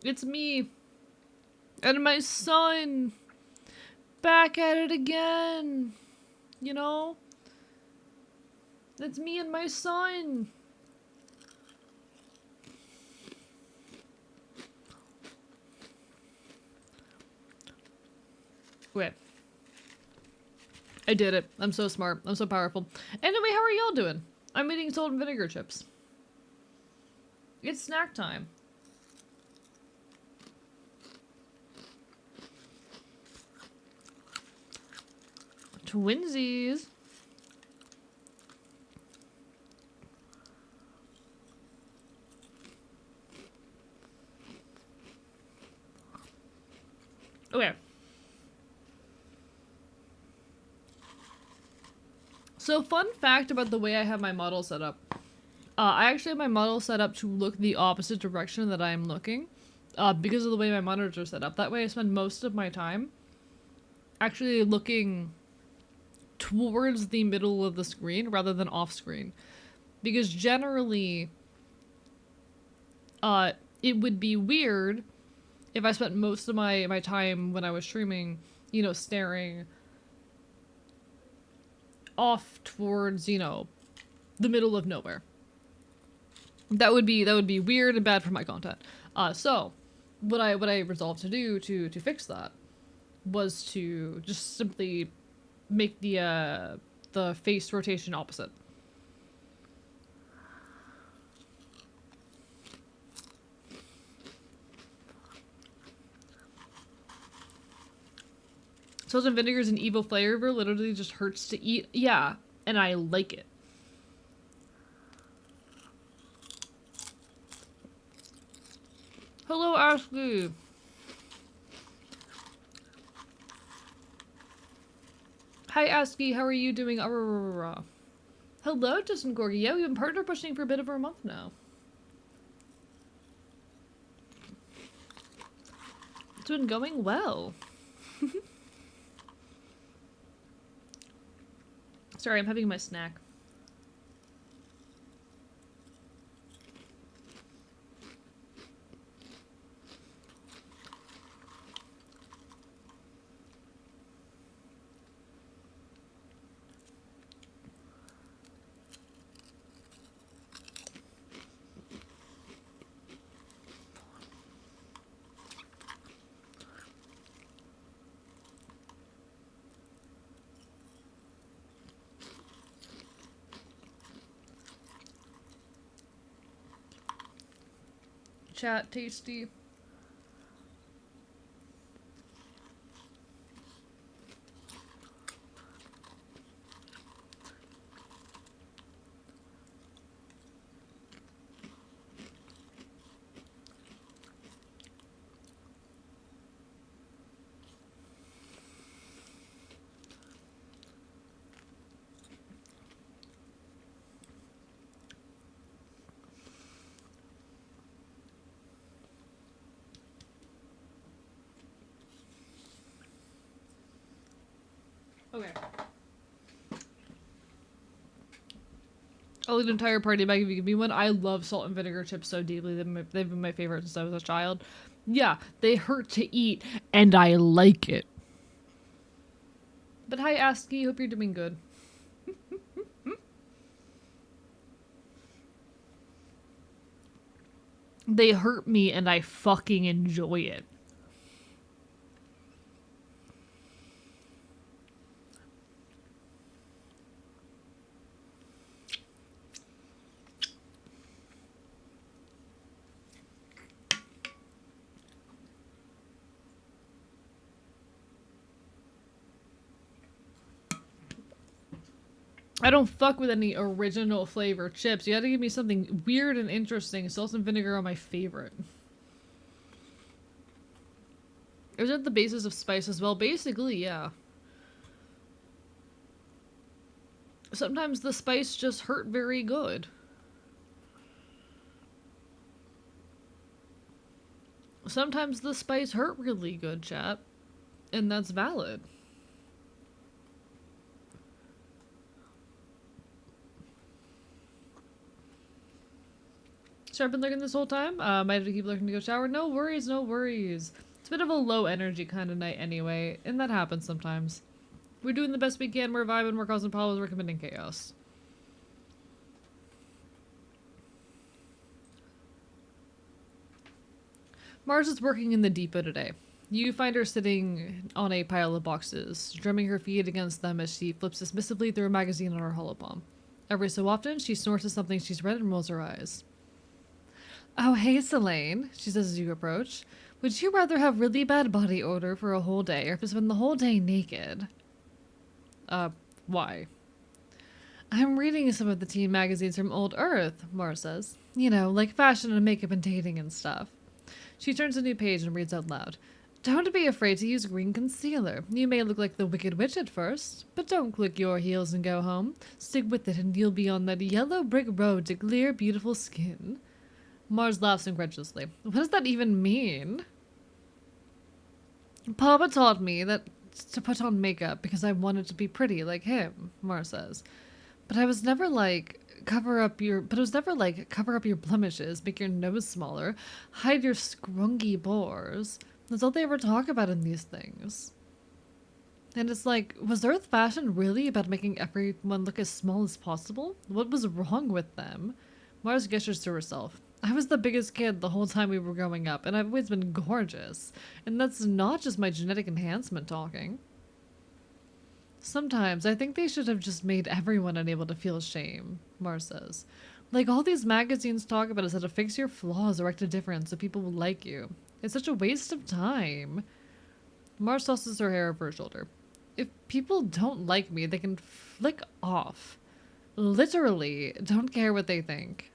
It's me. And my son. Back at it again. You know? It's me and my son. Wait. I did it. I'm so smart. I'm so powerful. Anyway, how are y'all doing? I'm eating salt and vinegar chips. It's snack time. Twinsies. Okay. So fun fact about the way I have my model set up. I actually have my model set up to look the opposite direction that I am looking. Because of the way my monitors are set up. That way I spend most of my time actually looking towards the middle of the screen rather than off screen. Because generally, it would be weird if I spent most of my time when I was streaming, you know, staring off towards, you know, the middle of nowhere. That would be weird and bad for my content. So what I resolved to do to fix that was to just simply make the face rotation opposite. Salt and vinegar is an evil flavor, literally just hurts to eat. Yeah, and I like it. Hello, Ashley. Hi, Asky. How are you doing? Hello, Justin Gorgie. Yeah, we've been partner pushing for a bit over a month now. It's been going well. Sorry, I'm having my snack. Chat, tasty. Okay. I'll eat an entire party bag if you give me one. I love salt and vinegar chips so deeply. They've been my favorite since I was a child. Yeah, they hurt to eat, and I like it. But hi, Asky. Hope you're doing good. They hurt me, and I fucking enjoy it. I don't fuck with any original flavor chips. You gotta give me something weird and interesting. Salt and vinegar are my favorite. Is it the basis of spice as well? Basically, yeah. Sometimes the spice just hurt very good. Sometimes the spice hurt really good, chat. And that's valid. So I've been lurking this whole time. Might have to keep lurking to go shower. No worries, no worries. It's a bit of a low energy kind of night anyway, and that happens sometimes. We're doing the best we can. We're vibing. We're causing problems. We're committing chaos. Mars is working in the depot today. You find her sitting on a pile of boxes, drumming her feet against them as she flips dismissively through a magazine on her holopalm. Every so often, she snorts at something she's read and rolls her eyes. Oh, hey, Selene, she says as you approach. Would you rather have really bad body odor for a whole day, or to spend the whole day naked? Why? I'm reading some of the teen magazines from Old Earth, Mars says. You know, like fashion and makeup and dating and stuff. She turns a new page and reads out loud. Don't be afraid to use green concealer. You may look like the Wicked Witch at first, but don't click your heels and go home. Stick with it and you'll be on that yellow brick road to clear, beautiful skin. Mars laughs incredulously. What does that even mean? Papa taught me that to put on makeup because I wanted to be pretty like him, Mars says. But I was never like, cover up your blemishes, make your nose smaller, hide your scrungy pores. That's all they ever talk about in these things. And it's like, was Earth fashion really about making everyone look as small as possible? What was wrong with them? Mars gestures to herself. I was the biggest kid the whole time we were growing up, and I've always been gorgeous. And that's not just my genetic enhancement talking. Sometimes I think they should have just made everyone unable to feel shame, Mars says. Like all these magazines talk about is how to fix your flaws or act a difference so people will like you. It's such a waste of time. Mars tosses her hair over her shoulder. People don't like me. They can flick off. Literally, don't care what they think.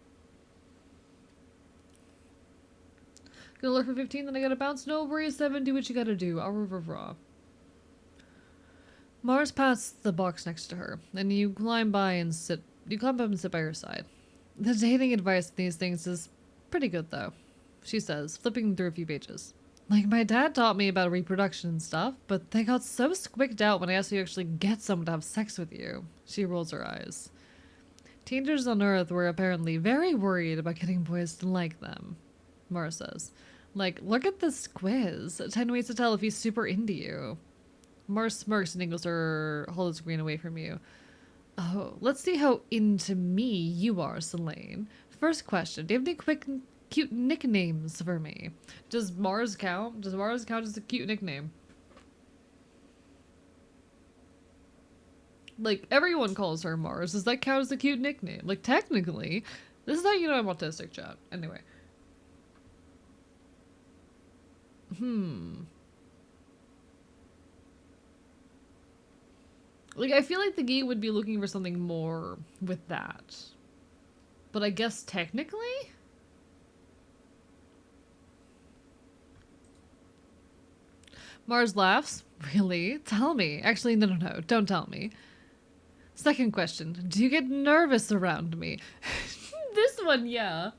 Gonna lurk for 15, then I gotta bounce. No worries, 7. Do what you gotta do. Au revoir. Mars passed the box next to her, and you climb by and sit. You climb up and sit by her side. The dating advice in these things is pretty good, though, she says, flipping through a few pages. Like, my dad taught me about reproduction and stuff, but they got so squicked out when I asked you to actually get someone to have sex with you. She rolls her eyes. Teenagers on Earth were apparently very worried about getting boys to like them, Mars says. Like, look at this quiz. 10 ways to tell if he's super into you. Mars smirks and angles her holoscreen away from you. Oh, let's see how into me you are, Selene. First question, do you have any quick, cute nicknames for me? Does Mars count? Does Mars count as a cute nickname? Like, everyone calls her Mars. Does that count as a cute nickname? Like, technically, this is how you know I'm autistic, chat. Anyway. Like, I feel like the game would be looking for something more with that. But I guess technically? Mars laughs. Really? Tell me. Actually, no. Don't tell me. Second question. Do you get nervous around me? This one, yeah.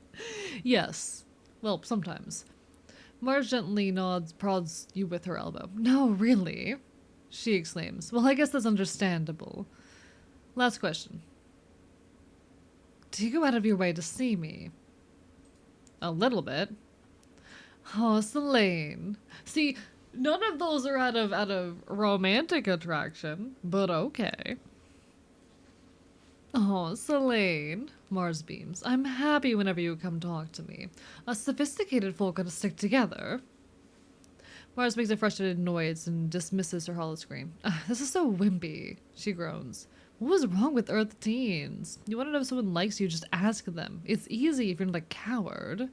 Yes. Well, sometimes. Mars gently prods you with her elbow. No, really? She exclaims. Well, I guess that's understandable. Last question. Do you go out of your way to see me? A little bit. Oh, Selene. See, none of those are out of romantic attraction, but okay. Oh, Selene. Mars beams. I'm happy whenever you come talk to me. Us sophisticated folk gotta stick together. Mars makes a frustrated noise and dismisses her holoscreen. This is so wimpy, she groans. What was wrong with Earth teens? You want to know if someone likes you, just ask them. It's easy if you're not a coward.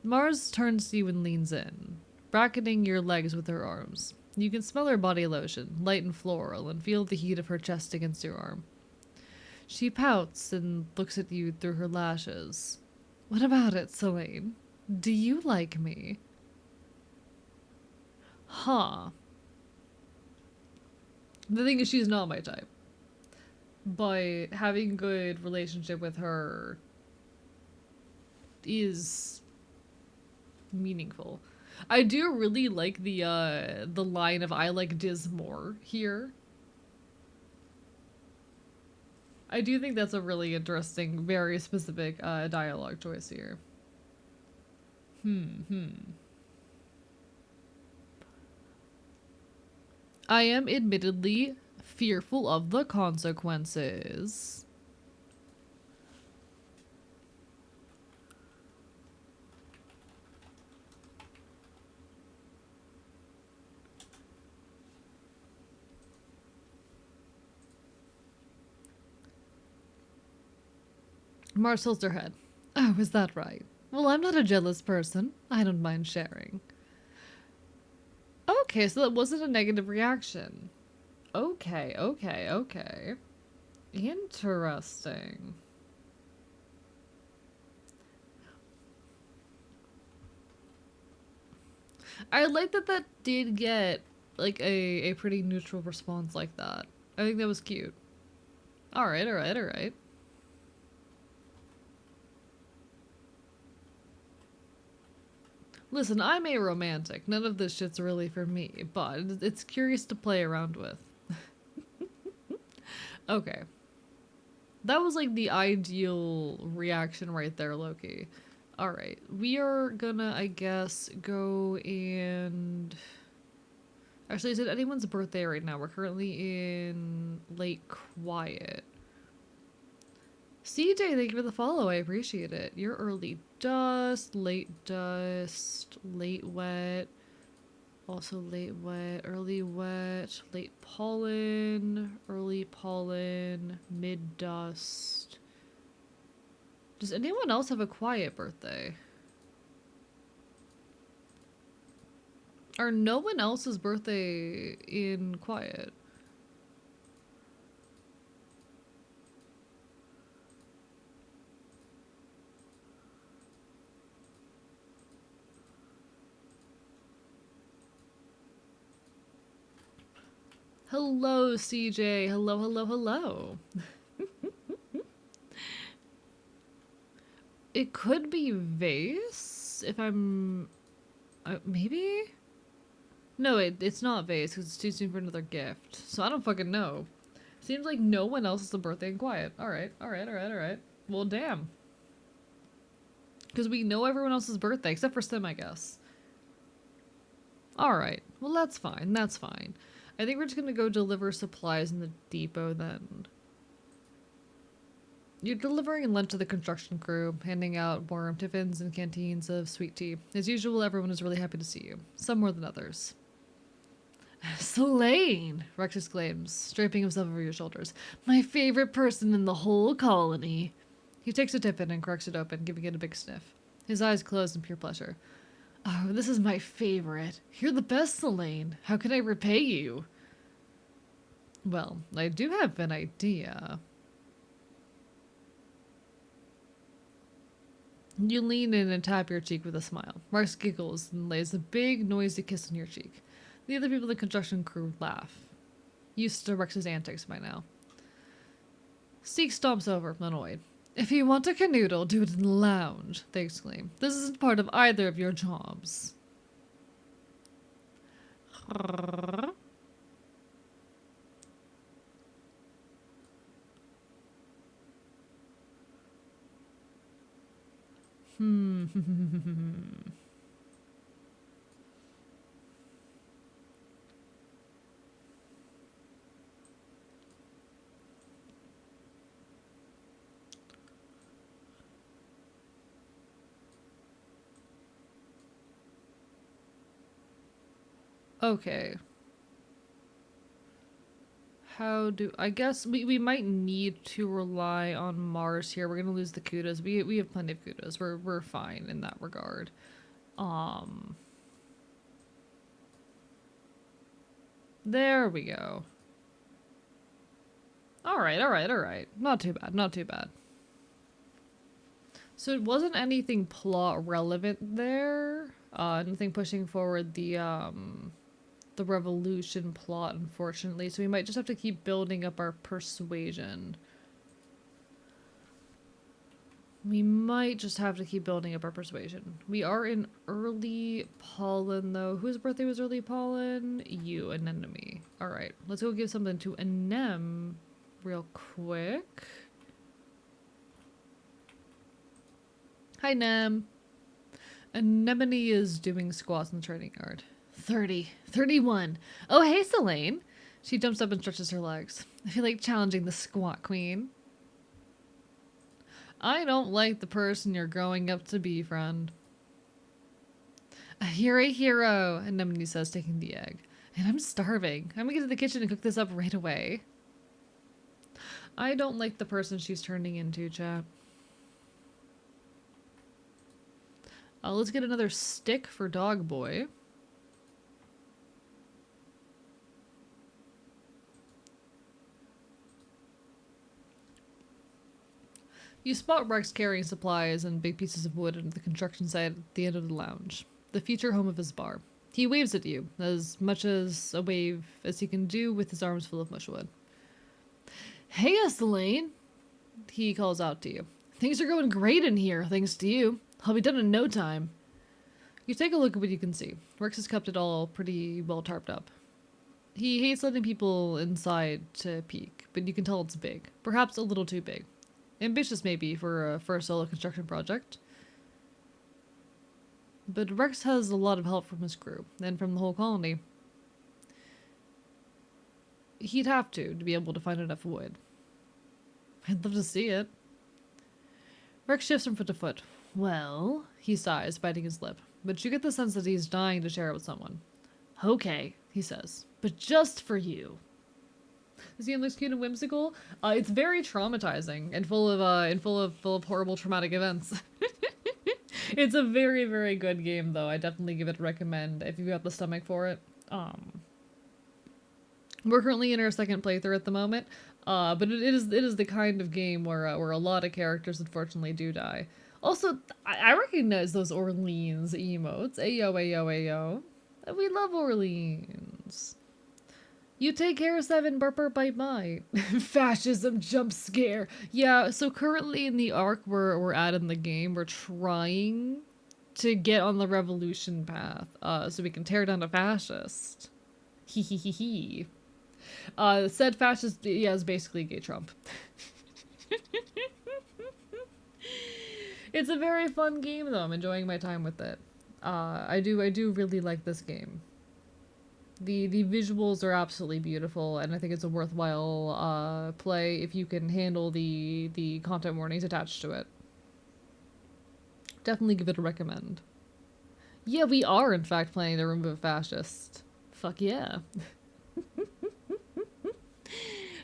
Mars turns to you and leans in, bracketing your legs with her arms. You can smell her body lotion, light and floral, and feel the heat of her chest against your arm. She pouts and looks at you through her lashes. What about it, Selene? Do you like me? Huh. The thing is, she's not my type. But having a good relationship with her is meaningful. I do really like the line of I like Diz more here. I do think that's a really interesting, very specific dialogue choice here. I am admittedly fearful of the consequences. Mars tilts her head. Oh, is that right? Well, I'm not a jealous person. I don't mind sharing. Okay, so that wasn't a negative reaction. Okay. Interesting. I like that did get, like, a pretty neutral response like that. I think that was cute. Alright. Listen, I'm a romantic. None of this shit's really for me, but it's curious to play around with. Okay. That was like the ideal reaction right there, Loki. Alright, we are gonna, I guess, go and... Actually, is it anyone's birthday right now? We're currently in late quiet. CJ, thank you for the follow. I appreciate it. You're early dust, late wet, also late wet, early wet, late pollen, early pollen, mid dust. Does anyone else have a quiet birthday? Are no one else's birthday in quiet? Hello, CJ. Hello, hello, hello. It could be Vase, if I'm... maybe? No, it's not Vase, because it's too soon for another gift. So I don't fucking know. Seems like no one else is the birthday in quiet. Alright, alright, alright, alright. Well, damn. Because we know everyone else's birthday, except for Sim, I guess. Alright, well that's fine, that's fine. I think we're just gonna go deliver supplies in the depot then. You're delivering lunch to the construction crew, handing out warm tiffins and canteens of sweet tea. As usual, everyone is really happy to see you. Some more than others. Selene! Rex exclaims, draping himself over your shoulders. My favorite person in the whole colony. He takes a tiffin and cracks it open, giving it a big sniff. His eyes close in pure pleasure. Oh, this is my favorite. You're the best, Selene. How can I repay you? Well, I do have an idea. You lean in and tap your cheek with a smile. Rex giggles and lays a big, noisy kiss on your cheek. The other people in the construction crew laugh. Used to Rex's antics by now. Seek stomps over, annoyed. If you want a canoodle, do it in the lounge, they exclaim. This isn't part of either of your jobs. Okay. How do... I guess we might need to rely on Mars here. We're gonna lose the kudos. We have plenty of kudos. We're fine in that regard. There we go. Alright, alright, alright. Not too bad, not too bad. So it wasn't anything plot relevant there. Nothing pushing forward the revolution plot, unfortunately. So we might just have to keep building up our persuasion. We might just have to keep building up our persuasion. We are in early pollen, though. Whose birthday was early pollen? You, Anemone. Alright, let's go give something to Anem real quick. Hi, Nem. Anemone is doing squats in the training yard. 30. 31. Oh, hey, Selene. She jumps up and stretches her legs. I feel like challenging the squat queen. I don't like the person you're growing up to be, friend. You're a hero, Anemone says, taking the egg. And I'm starving. I'm gonna get to the kitchen and cook this up right away. I don't like the person she's turning into, chat. Let's get another stick for Dog Boy. You spot Rex carrying supplies and big pieces of wood into the construction site at the end of the lounge, the future home of his bar. He waves at you, as much as a wave as he can do with his arms full of mushwood. Hey, Selene! He calls out to you. Things are going great in here, thanks to you. I'll be done in no time. You take a look at what you can see. Rex has kept it all pretty well tarped up. He hates letting people inside to peek, but you can tell it's big. Perhaps a little too big. Ambitious, maybe, for a solo construction project. But Rex has a lot of help from his crew, and from the whole colony. He'd have to be able to find enough wood. I'd love to see it. Rex shifts from foot to foot. Well, he sighs, biting his lip. But you get the sense that he's dying to share it with someone. Okay, he says. But just for you. This game looks cute and whimsical. It's very traumatizing and full of horrible traumatic events. It's a very, very good game, though. I definitely give it a recommend if you've got the stomach for it. We're currently in our second playthrough at the moment, but it is the kind of game where a lot of characters unfortunately do die. Also, I recognize those Orleans emotes. Ayo, ayo, ayo. We love Orleans. You take care, Seven, burp, burp, bite, bite. Fascism jump scare. Yeah, so currently in the arc we're at in the game, we're trying to get on the revolution path, so we can tear down a fascist. Hee hee hee hee. Said fascist, yeah, is basically gay Trump. It's a very fun game, though. I'm enjoying my time with it. I do really like this game. The visuals are absolutely beautiful, and I think it's a worthwhile play if you can handle the content warnings attached to it. Definitely give it a recommend. Yeah, we are in fact playing the Room of a Fascist. Fuck yeah.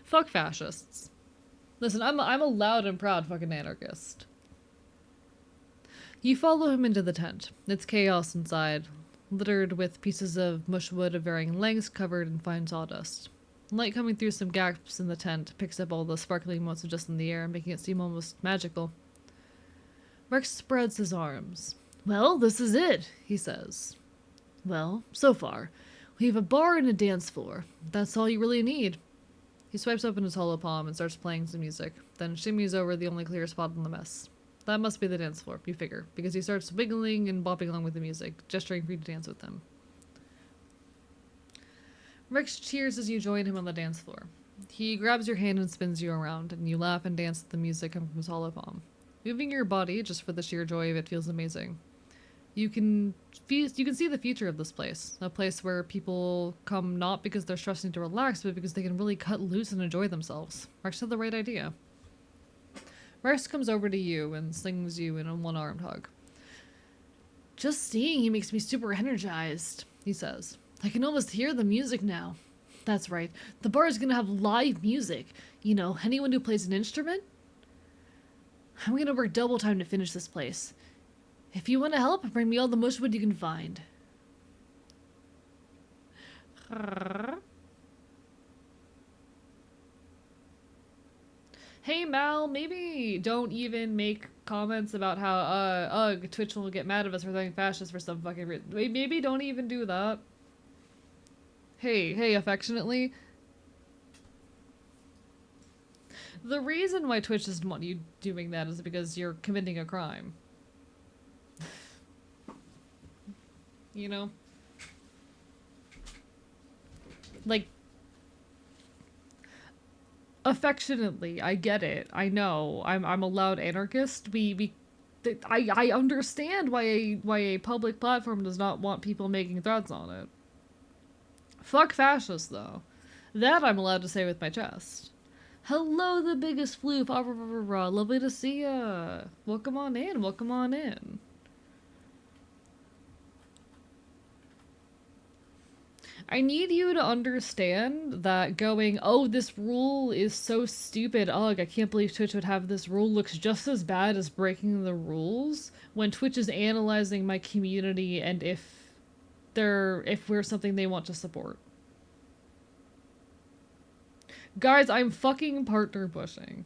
Fuck fascists. Listen, I'm a loud and proud fucking anarchist. You follow him into the tent. It's chaos inside, littered with pieces of mushwood of varying lengths covered in fine sawdust. Light coming through some gaps in the tent picks up all the sparkling motes of dust in the air, making it seem almost magical. Rex spreads his arms. Well, this is it, he says. Well, so far. We have a bar and a dance floor. That's all you really need. He swipes open his hollow palm and starts playing some music, then shimmies over the only clear spot in the mess. That must be the dance floor, you figure, because he starts wiggling and bopping along with the music, gesturing for you to dance with him. Rex cheers as you join him on the dance floor. He grabs your hand and spins you around, and you laugh and dance to the music coming from his hollow palm. Moving your body, just for the sheer joy of it, feels amazing. You can see the future of this place. A place where people come not because they're stressing to relax, but because they can really cut loose and enjoy themselves. Rex had the right idea. Rex comes over to you and slings you in a one-armed hug. Just seeing you makes me super energized, he says. I can almost hear the music now. That's right. The bar is gonna have live music. You know, anyone who plays an instrument? I'm gonna work double time to finish this place. If you want to help, bring me all the mushwood you can find. Hey Mal, maybe don't even make comments about how Twitch will get mad at us for saying fascist for some fucking reason. Maybe don't even do that. Hey, affectionately. The reason why Twitch doesn't want you doing that is because you're committing a crime. You know? Like, affectionately, I get it. I know. I'm a loud anarchist. I understand why a public platform does not want people making threats on it. Fuck fascists, though. That I'm allowed to say with my chest. Hello, the biggest floof. Lovely to see ya. Welcome on in. Welcome on in. I need you to understand that going, oh, this rule is so stupid, ugh, I can't believe Twitch would have this rule, looks just as bad as breaking the rules when Twitch is analyzing my community and if we're something they want to support. Guys, I'm fucking partner pushing.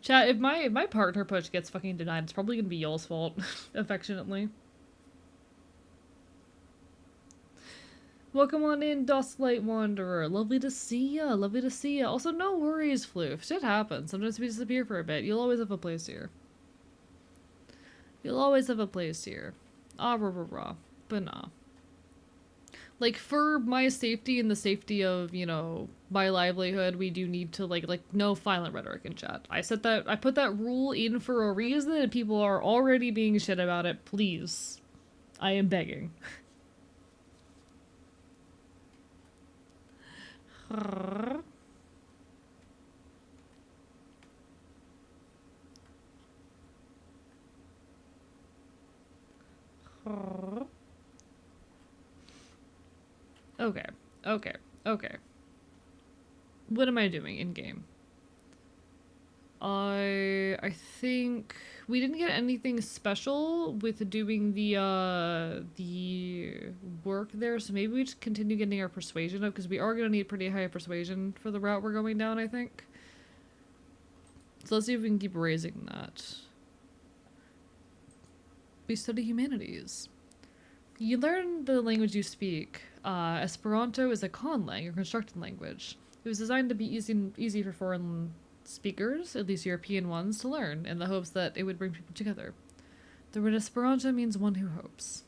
Chat, if my partner push gets fucking denied, it's probably gonna be y'all's fault. Affectionately. Welcome on in, Dusklight Wanderer. Lovely to see ya. Lovely to see ya. Also, no worries, Floof. Shit happens. Sometimes we disappear for a bit. You'll always have a place here. You'll always have a place here. Ah, rah, rah, rah. But nah. Like, for my safety and the safety of, you know, my livelihood, we do need to, like, no violent rhetoric in chat. I put that rule in for a reason, and people are already being shit about it. Please. I am begging. Okay. Okay. Okay. What am I doing in game? I think we didn't get anything special with doing the work there, so maybe we just continue getting our persuasion up because we are gonna need pretty high persuasion for the route we're going down, I think. So let's see if we can keep raising that. We study humanities. You learn the language you speak. Esperanto is a conlang, or constructed language. It was designed to be easy for foreign speakers, at least European ones, to learn, in the hopes that it would bring people together. The word Esperanto means one who hopes.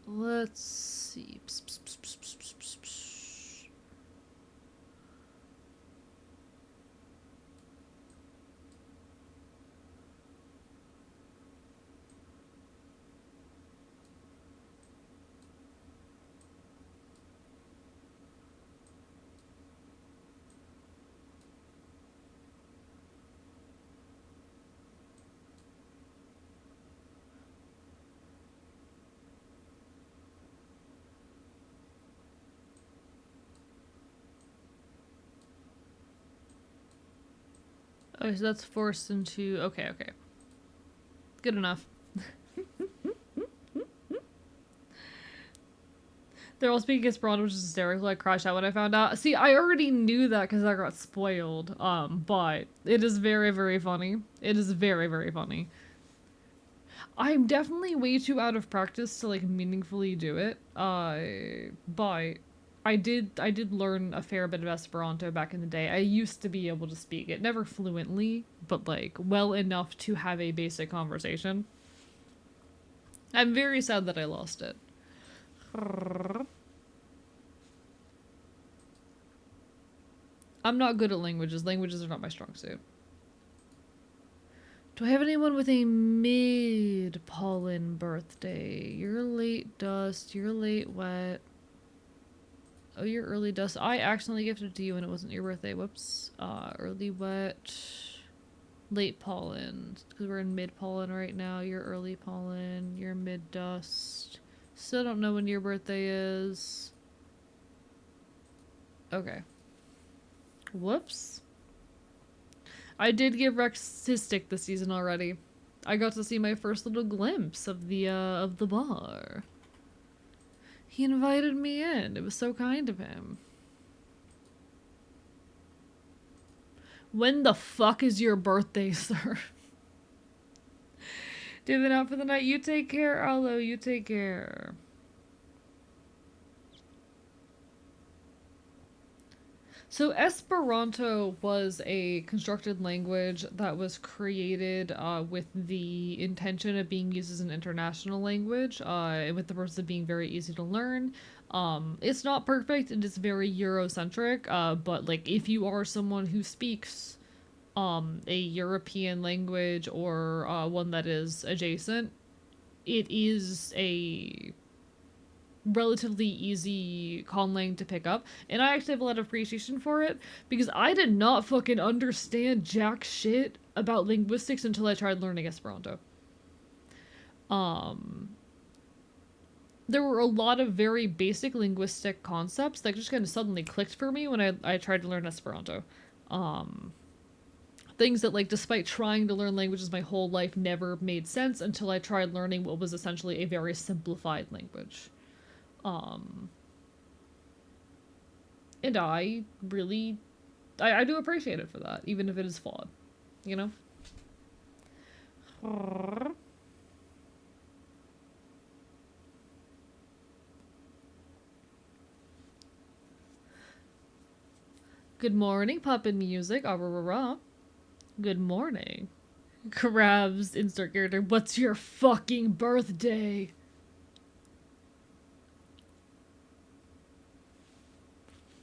Let's see. Oh, so that's forced into... Okay, okay. Good enough. They're all speaking Esperanto, which is hysterical. I crashed out when I found out. See, I already knew that because I got spoiled. But it is very, very funny. It is very, very funny. I'm definitely way too out of practice to like meaningfully do it. But I did learn a fair bit of Esperanto back in the day. I used to be able to speak it, never fluently, but like well enough to have a basic conversation. I'm very sad that I lost it. I'm not good at languages. Languages are not my strong suit. Do I have anyone with a mid-pollen birthday? You're late dust. You're late wet. Oh, you're early dust. I accidentally gifted it to you when it wasn't your birthday. Whoops. Early wet. Late pollen. Because we're in mid-pollen right now. You're early pollen. You're mid-dust. Still don't know when your birthday is. Okay. Whoops. I did give Rex his stick this season already. I got to see my first little glimpse of the bar. He invited me in. It was so kind of him. When the fuck is your birthday, sir? Divin out for the night. You take care, Arlo. You take care. So Esperanto was a constructed language that was created with the intention of being used as an international language, and with the purpose of being very easy to learn. It's not perfect, and it's very Eurocentric, but like if you are someone who speaks a European language or one that is adjacent, it is a relatively easy conlang to pick up, and I actually have a lot of appreciation for it because I did not fucking understand jack shit about linguistics until I tried learning Esperanto. There were a lot of very basic linguistic concepts that just kind of suddenly clicked for me when I tried to learn Esperanto. Things that, like, despite trying to learn languages my whole life never made sense until I tried learning what was essentially a very simplified language. And I really, I do appreciate it for that, even if it is flawed, you know? Good morning, puppet music, ah, rah, rah, rah. Good morning. Crabs, insert character, what's your fucking birthday?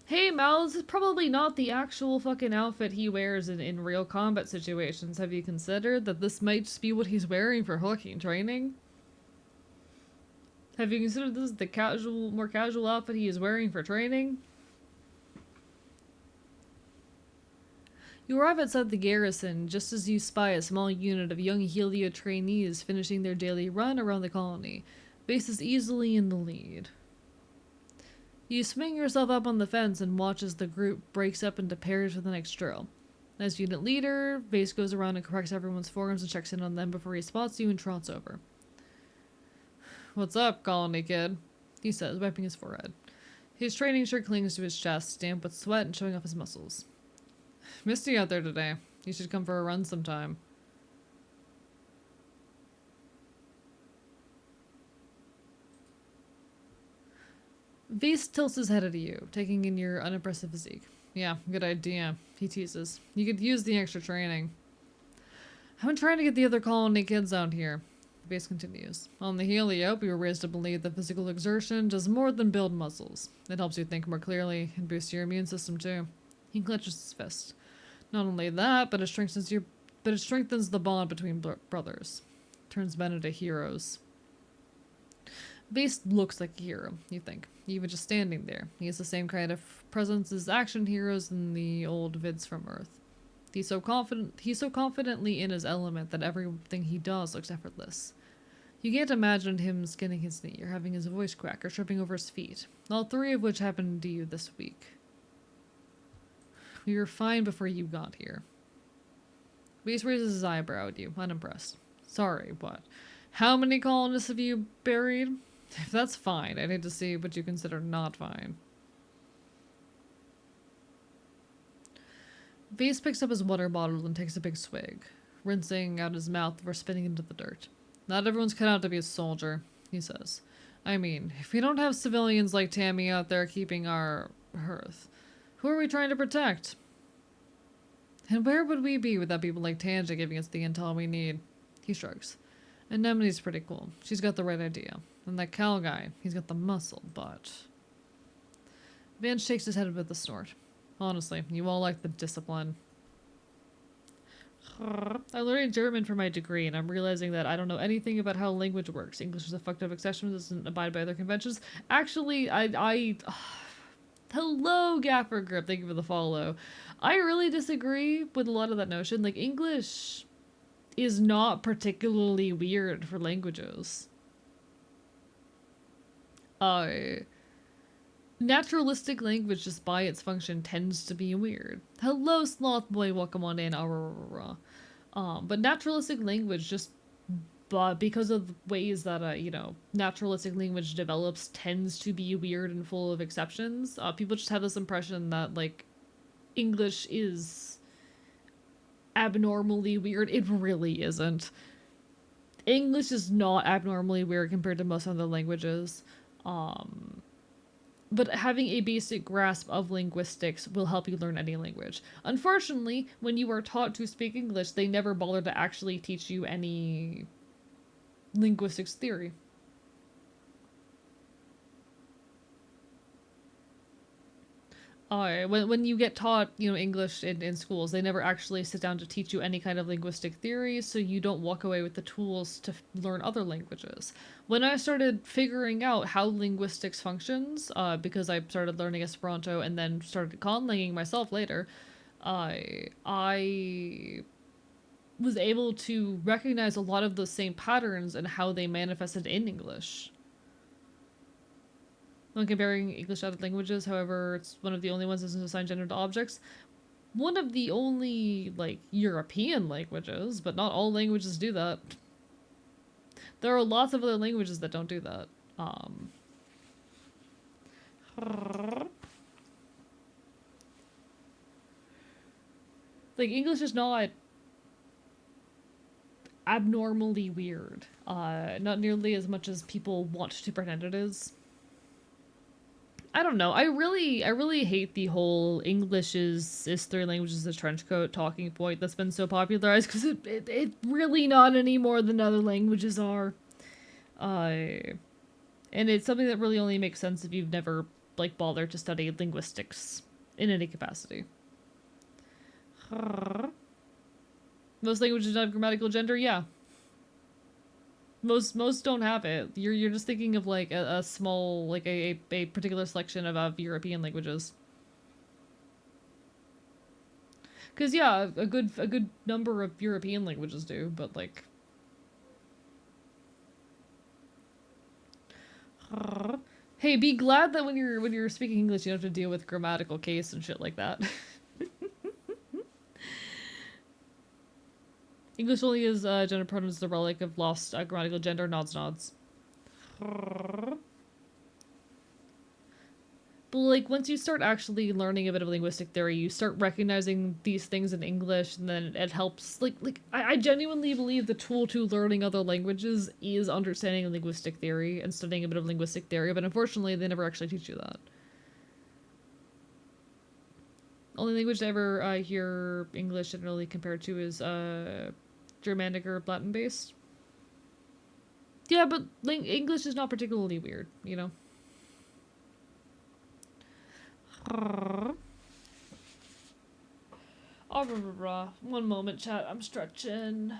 Hey, Mal, this is probably not the actual fucking outfit he wears in real combat situations. Have you considered that this might just be what he's wearing for hooking training? Have you considered this the more casual outfit he is wearing for training? You arrive outside the garrison just as you spy a small unit of young Helio trainees finishing their daily run around the colony. Base is easily in the lead. You swing yourself up on the fence and watch as the group breaks up into pairs for the next drill. As unit leader, Base goes around and corrects everyone's forms and checks in on them before he spots you and trots over. "What's up, colony kid?" he says, wiping his forehead. His training shirt clings to his chest, damp with sweat and showing off his muscles. "Misty out there today. You should come for a run sometime." Vase tilts his head at you, taking in your unimpressive physique. "Yeah, good idea," he teases. "You could use the extra training." "I've been trying to get the other colony kids out here," Base continues. "On the Helio, we were raised to believe that physical exertion does more than build muscles. It helps you think more clearly and boosts your immune system too." He clenches his fist. "Not only that, but it strengthens the bond between brothers. Turns men into heroes." Base looks like a hero, you think. Even just standing there. He has the same kind of presence as action heroes in the old vids from Earth. He's so confidently in his element that everything he does looks effortless. You can't imagine him skinning his knee, or having his voice crack, or tripping over his feet. All three of which happened to you this week. You were fine before you got here. Base raises his eyebrow at you, unimpressed. "Sorry, what? How many colonists have you buried? If that's fine, I'd hate to see what you consider not fine." Vase picks up his water bottle and takes a big swig, rinsing out his mouth before spitting into the dirt. "Not everyone's cut out to be a soldier," he says. "I mean, if we don't have civilians like Tammy out there keeping our hearth, who are we trying to protect? And where would we be without people like Tanja giving us the intel we need?" He shrugs. "Anemone's pretty cool. She's got the right idea. And that Cal guy, he's got the muscle, but..." Vance shakes his head with a snort. "Honestly, you all like the discipline." "I'm learning German for my degree, and I'm realizing that I don't know anything about how language works. English is a fucked up exception that doesn't abide by other conventions." Actually, Hello, Gaffer Grip. Thank you for the follow. I really disagree with a lot of that notion. Like, English is not particularly weird for languages. Naturalistic language, just by its function, tends to be weird. Hello, Sloth Boy. Welcome on in. But naturalistic language, just because of ways that, naturalistic language develops, tends to be weird and full of exceptions. People just have this impression that, like, English is abnormally weird. It really isn't. English is not abnormally weird compared to most other languages. But having a basic grasp of linguistics will help you learn any language. Unfortunately, when you are taught to speak English, they never bother to actually teach you any linguistics theory. When you get taught, English in schools, they never actually sit down to teach you any kind of linguistic theory, so you don't walk away with the tools to learn other languages. When I started figuring out how linguistics functions, because I started learning Esperanto and then started conlanging myself later, I was able to recognize a lot of those same patterns and how they manifested in English. When comparing English to other languages, however, it's one of the only ones that doesn't assign gender to objects. One of the only, European languages, but not all languages do that. There are lots of other languages that don't do that. English is not abnormally weird. Not nearly as much as people want to pretend it is. I don't know. I really hate the whole English is three languages a trench coat talking point that's been so popularized, because it really not any more than other languages are. And it's something that really only makes sense if you've never bothered to study linguistics in any capacity. Most languages don't have grammatical gender, yeah. Most don't have it. You're just thinking of like a small, like a particular selection of European languages. Because yeah, a good number of European languages do, but like. Hey, be glad that when you're speaking English, you don't have to deal with grammatical case and shit like that. English only is gender pronouns the relic of lost grammatical gender. Nods, nods. But like once you start actually learning a bit of linguistic theory, you start recognizing these things in English, and then it helps. I genuinely believe the tool to learning other languages is understanding linguistic theory and studying a bit of linguistic theory. But unfortunately, they never actually teach you that. Only language I ever hear English generally compared to is Germanic or Latin based. Yeah, but English is not particularly weird, you know. Oh, one moment, chat. I'm stretching.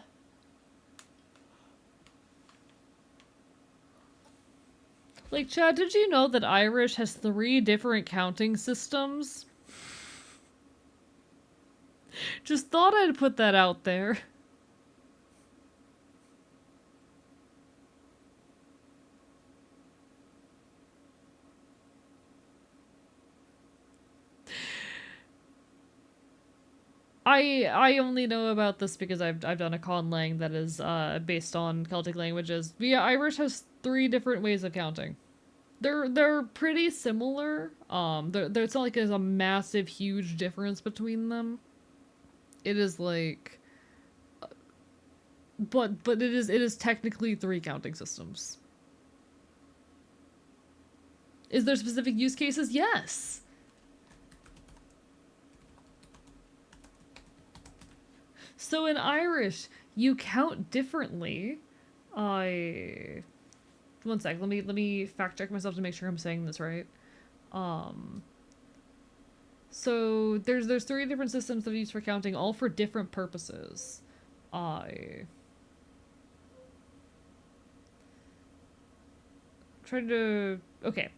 Like, chat, did you know that Irish has 3 different counting systems? Just thought I'd put that out there. I only know about this because I've done a conlang that is based on Celtic languages. But yeah, Irish has 3 different ways of counting. They're pretty similar. It's not like there's a massive, huge difference between them. It is like, but it is technically 3 counting systems. Is there specific use cases? Yes. So in Irish, you count differently. I One sec. Let me fact check myself to make sure I'm saying this right. So there's 3 different systems that are used for counting, all for different purposes. I trying to okay.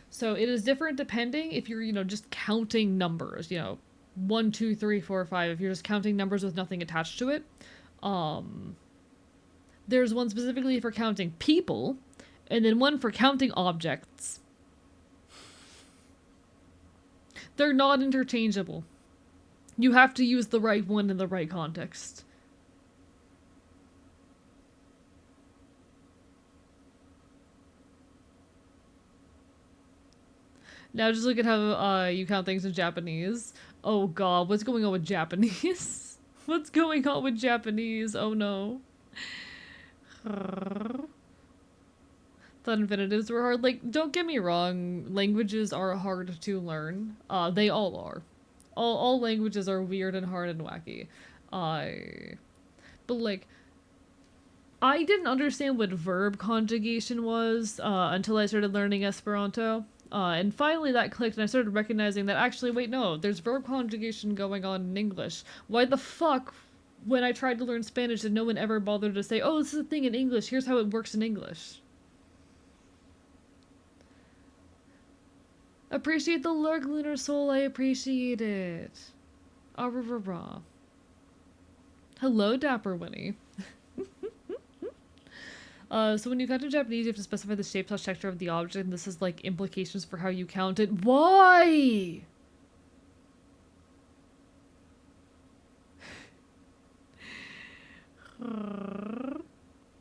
So it is different depending if you're just counting numbers. 1, 2, 3, 4, 5. If you're just counting numbers with nothing attached to it. There's one specifically for counting people, and then one for counting objects. They're not interchangeable. You have to use the right one in the right context. Now just look at how you count things in Japanese. Oh god, what's going on with Japanese? What's going on with Japanese? Oh no. Thought infinitives were hard. Like, don't get me wrong, languages are hard to learn. They all are. All languages are weird and hard and wacky. But like, I didn't understand what verb conjugation was until I started learning Esperanto. And finally that clicked and I started recognizing that actually, wait, no, there's verb conjugation going on in English. Why the fuck, when I tried to learn Spanish, did no one ever bother to say, oh, this is a thing in English, here's how it works in English? Appreciate the lurk, Lunar Soul, I appreciate it. Ah, rah, rah, rah. Hello, Dapper Winnie. So when you count in Japanese, you have to specify the shape/texture of the object, and this has, like, implications for how you count it. Why?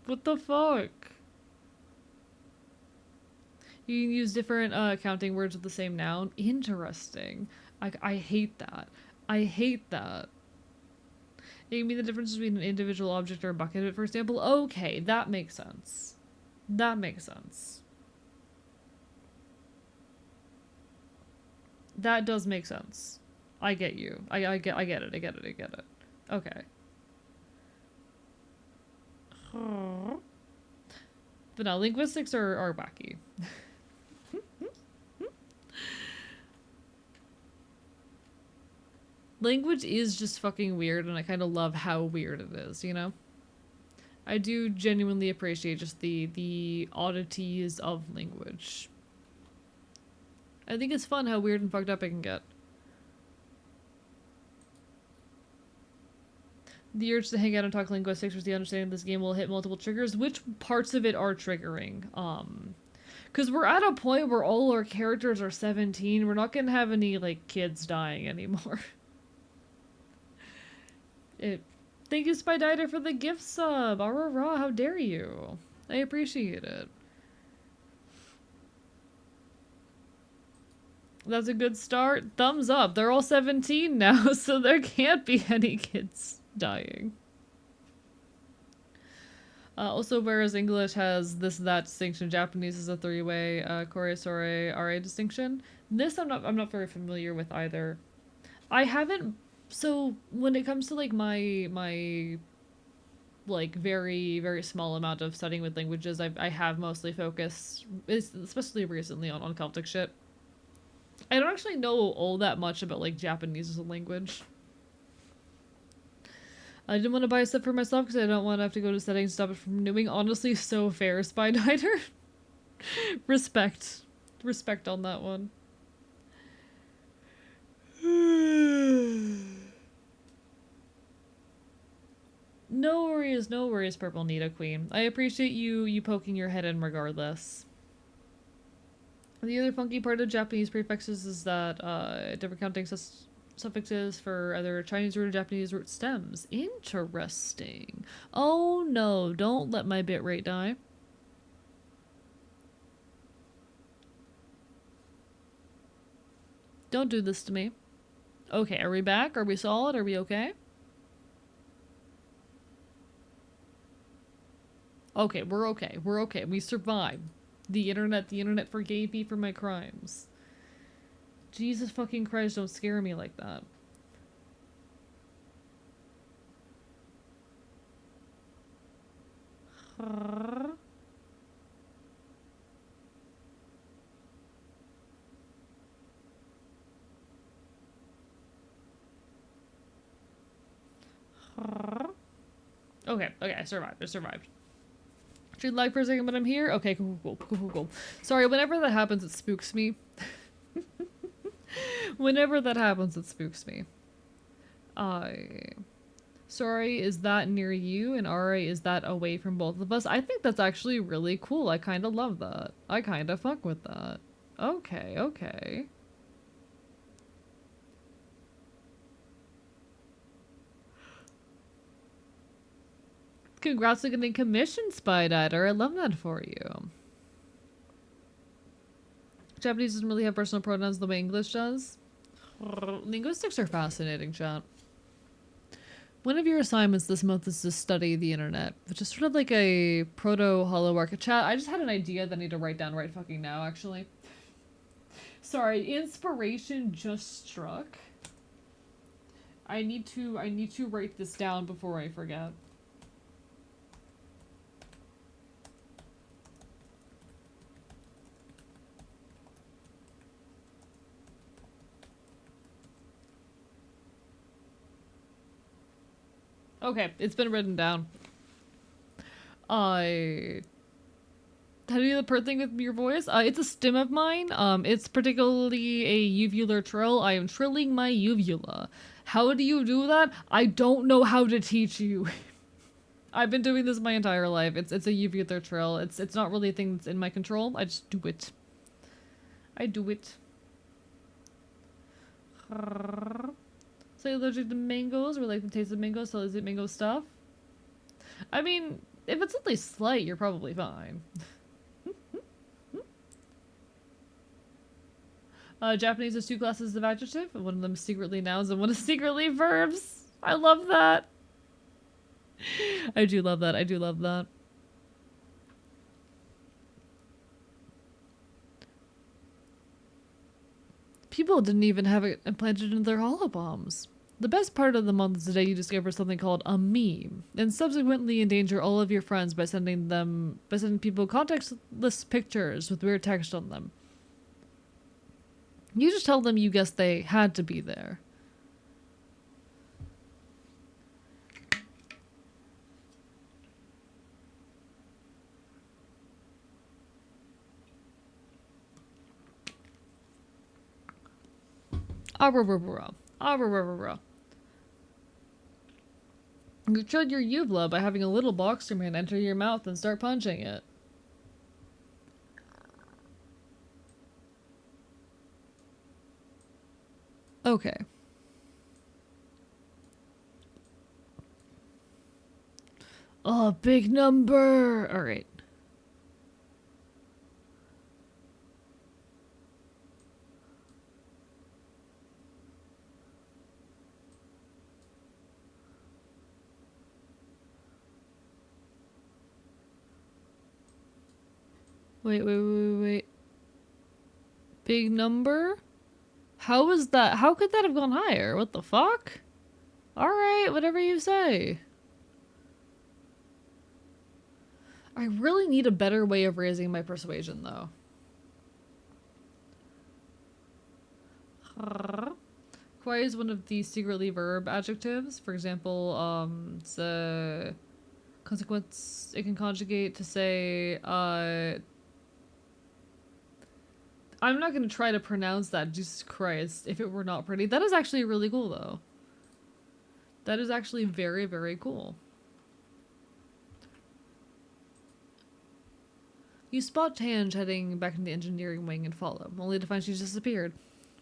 What the fuck? You can use different counting words with the same noun. Interesting. I hate that. I hate that. It can be the difference between an individual object or a bucket, for example. Okay, that makes sense. That makes sense. That does make sense. I get you. I get it. Okay. But no, linguistics are wacky. Language is just fucking weird, and I kind of love how weird it is, you know? I do genuinely appreciate just the oddities of language. I think it's fun how weird and fucked up it can get. The urge to hang out and talk linguistics with the understanding this game will hit multiple triggers. Which parts of it are triggering? Because we're at a point where all our characters are 17. We're not gonna have any, like, kids dying anymore. Thank you, Spyditer, for the gift sub. Arara, how dare you? I appreciate it. That's a good start. Thumbs up. They're all 17 now, so there can't be any kids dying. Also, whereas English has this that distinction, Japanese is a three-way kore sore ra distinction. This I'm not very familiar with either. I haven't. So when it comes to like my like very very small amount of studying with languages, I have mostly focused, especially recently, on Celtic shit. I don't actually know all that much about like Japanese as a language. I didn't want to buy a set for myself because I don't want to have to go to settings to stop it from renewing. Honestly, so fair, Spyditer. Respect. Respect on that one. No worries, Purple Nita Queen. I appreciate you poking your head in regardless. The other funky part of Japanese prefixes is that different counting suffixes for either Chinese root or Japanese root stems. Interesting. Oh no, don't let my bitrate die. Don't do this to me. Okay, are we back? Are we solid? Are we okay? Okay, we're okay. We're okay. We survived. The internet forgave me for my crimes. Jesus fucking Christ, don't scare me like that. Okay, I survived. Should lag for a second, but I'm here? Okay, cool. Sorry, whenever that happens, it spooks me. Whenever that happens, it spooks me. Sorry, is that near you? And RA, is that away from both of us? I think that's actually really cool. I kind of love that. I kind of fuck with that. Okay. Congrats on getting commissioned, Spyditer. I love that for you. Japanese doesn't really have personal pronouns the way English does. Linguistics are fascinating, chat. One of your assignments this month is to study the internet, which is sort of like a proto-hollow arc. Chat, I just had an idea that I need to write down right fucking now, actually. Sorry, inspiration just struck. I need to write this down before I forget. Okay, it's been written down. How do you do the purr thing with your voice? It's a stim of mine. It's particularly a uvular trill. I am trilling my uvula. How do you do that? I don't know how to teach you. I've been doing this my entire life. It's a uvular trill. It's not really a thing that's in my control. I just do it. I do it. So you're allergic to mangoes, or like the taste of mangoes, so is it mango stuff? I mean, if it's only slight, you're probably fine. Japanese has two classes of adjective. One of them is secretly nouns and one is secretly verbs. I love that. I do love that. People didn't even have it implanted into their holobombs. The best part of the month is the day you discover something called a meme, and subsequently endanger all of your friends by sending people contextless pictures with weird text on them. You just tell them you guessed they had to be there. Ah, bro, bro, bro. Ah, bro, bro, bro, bro. You showed your uvula by having a little boxer man enter your mouth and start punching it. Okay. Oh, big number! Alright. Wait. Big number? How was that? How could that have gone higher? What the fuck? Alright, whatever you say. I really need a better way of raising my persuasion, though. Kwai is one of the secretly verb adjectives. For example, it's a consequence. It can conjugate to say, I'm not gonna try to pronounce that, Jesus Christ, if it were not pretty. That is actually really cool, though. That is actually very, very cool. You spot Tange heading back in the engineering wing and follow, only to find she's disappeared.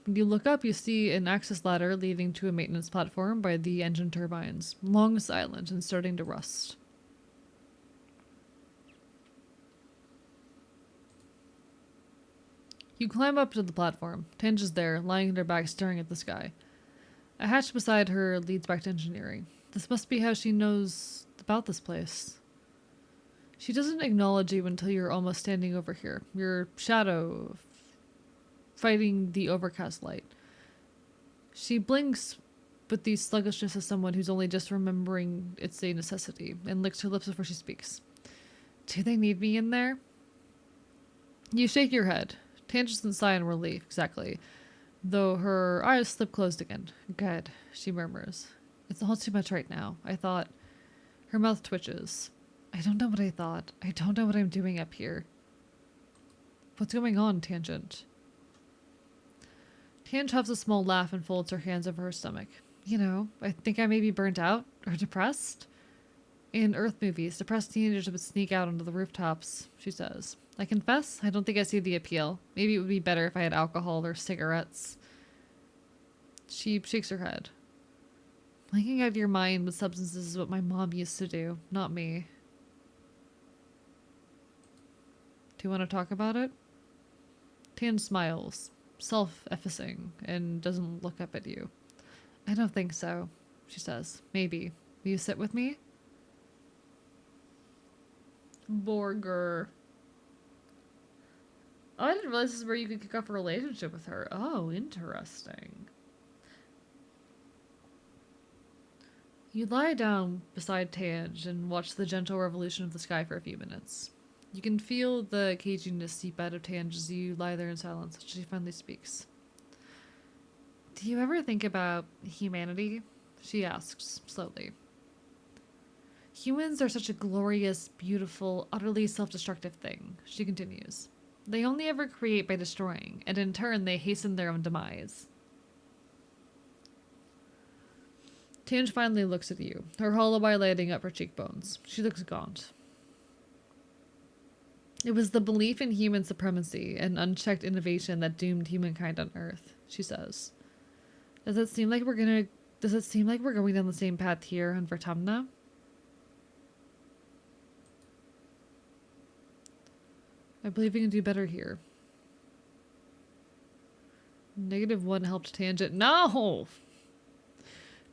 When you look up, you see an access ladder leading to a maintenance platform by the engine turbines, long silent and starting to rust. You climb up to the platform. Tange is there, lying on her back staring at the sky. A hatch beside her leads back to engineering. This must be how she knows about this place. She doesn't acknowledge you until you're almost standing over here, your shadow fighting the overcast light. She blinks with the sluggishness of someone who's only just remembering it's a necessity, and licks her lips before she speaks. Do they need me in there? You shake your head. Tange doesn't sigh in relief, exactly, though her eyes slip closed again. Good, she murmurs. It's all too much right now. I thought. Her mouth twitches. I don't know what I thought. I don't know what I'm doing up here. What's going on, Tangent? Tange huffs a small laugh and folds her hands over her stomach. You know, I think I may be burnt out or depressed. In Earth movies, depressed teenagers would sneak out onto the rooftops, she says. I confess, I don't think I see the appeal. Maybe it would be better if I had alcohol or cigarettes. She shakes her head. Blanking out of your mind with substances is what my mom used to do, not me. Do you want to talk about it? Tan smiles, self-effacing, and doesn't look up at you. I don't think so, she says. Maybe. Will you sit with me? Borger. Oh, I didn't realize this is where you could kick off a relationship with her. Oh, interesting. You lie down beside Tange and watch the gentle revolution of the sky for a few minutes. You can feel the caginess seep out of Tange as you lie there in silence. She finally speaks. Do you ever think about humanity? She asks, slowly. Humans are such a glorious, beautiful, utterly self-destructive thing, she continues. They only ever create by destroying, and in turn they hasten their own demise. Tange finally looks at you, her hollow eye lighting up her cheekbones. She looks gaunt. It was the belief in human supremacy and unchecked innovation that doomed humankind on Earth, she says. Does it seem like we're going down the same path here on Vertumna? I believe we can do better here. -1 helped Tangent. No!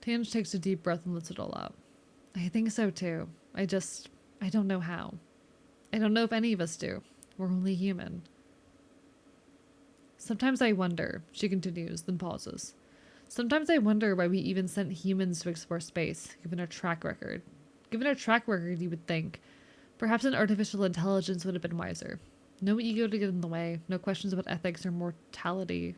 Tange takes a deep breath and lets it all out. I think so too. I don't know how. I don't know if any of us do. We're only human. Sometimes I wonder, she continues, then pauses. Sometimes I wonder why we even sent humans to explore space, given our track record. Given our track record, you would think. Perhaps an artificial intelligence would have been wiser. No ego to get in the way, no questions about ethics or morality.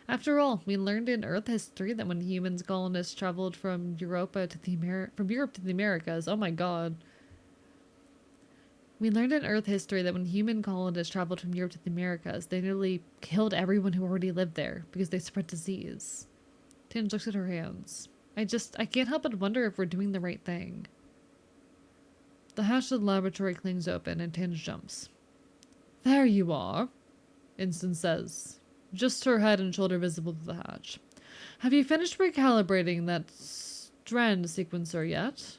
After all, we learned in Earth history that when humans colonists traveled from Europe to the Americas, oh my god. We learned in Earth history that when human colonists traveled from Europe to the Americas, they nearly killed everyone who already lived there because they spread disease. Tinge looks at her hands. I can't help but wonder if we're doing the right thing. The hatch of the laboratory clings open and Tinge jumps. There you are, Instance says, just her head and shoulder visible through the hatch. Have you finished recalibrating that strand sequencer yet?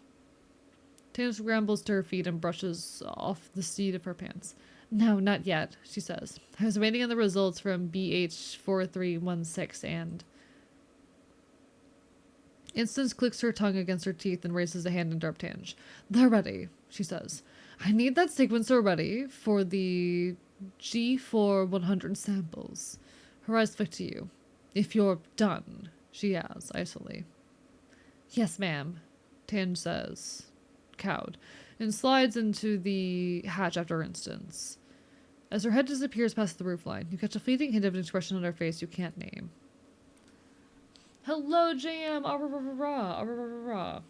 Tinge scrambles to her feet and brushes off the seat of her pants. No, not yet, she says. I was waiting on the results from BH4316 and... Instance clicks her tongue against her teeth and raises a hand to interrupt Tinge. They're ready, she says. I need that sequencer ready for the G4100 samples. Her eyes flick to you. If you're done, she asks, icily. Yes, ma'am, Tinge says, cowed, and slides into the hatch after Instance. As her head disappears past the roofline, you catch a fleeting hint of an expression on her face you can't name. Hello, JM! Ah, rah, rah, rah, rah. Ah, rah, rah, rah, rah.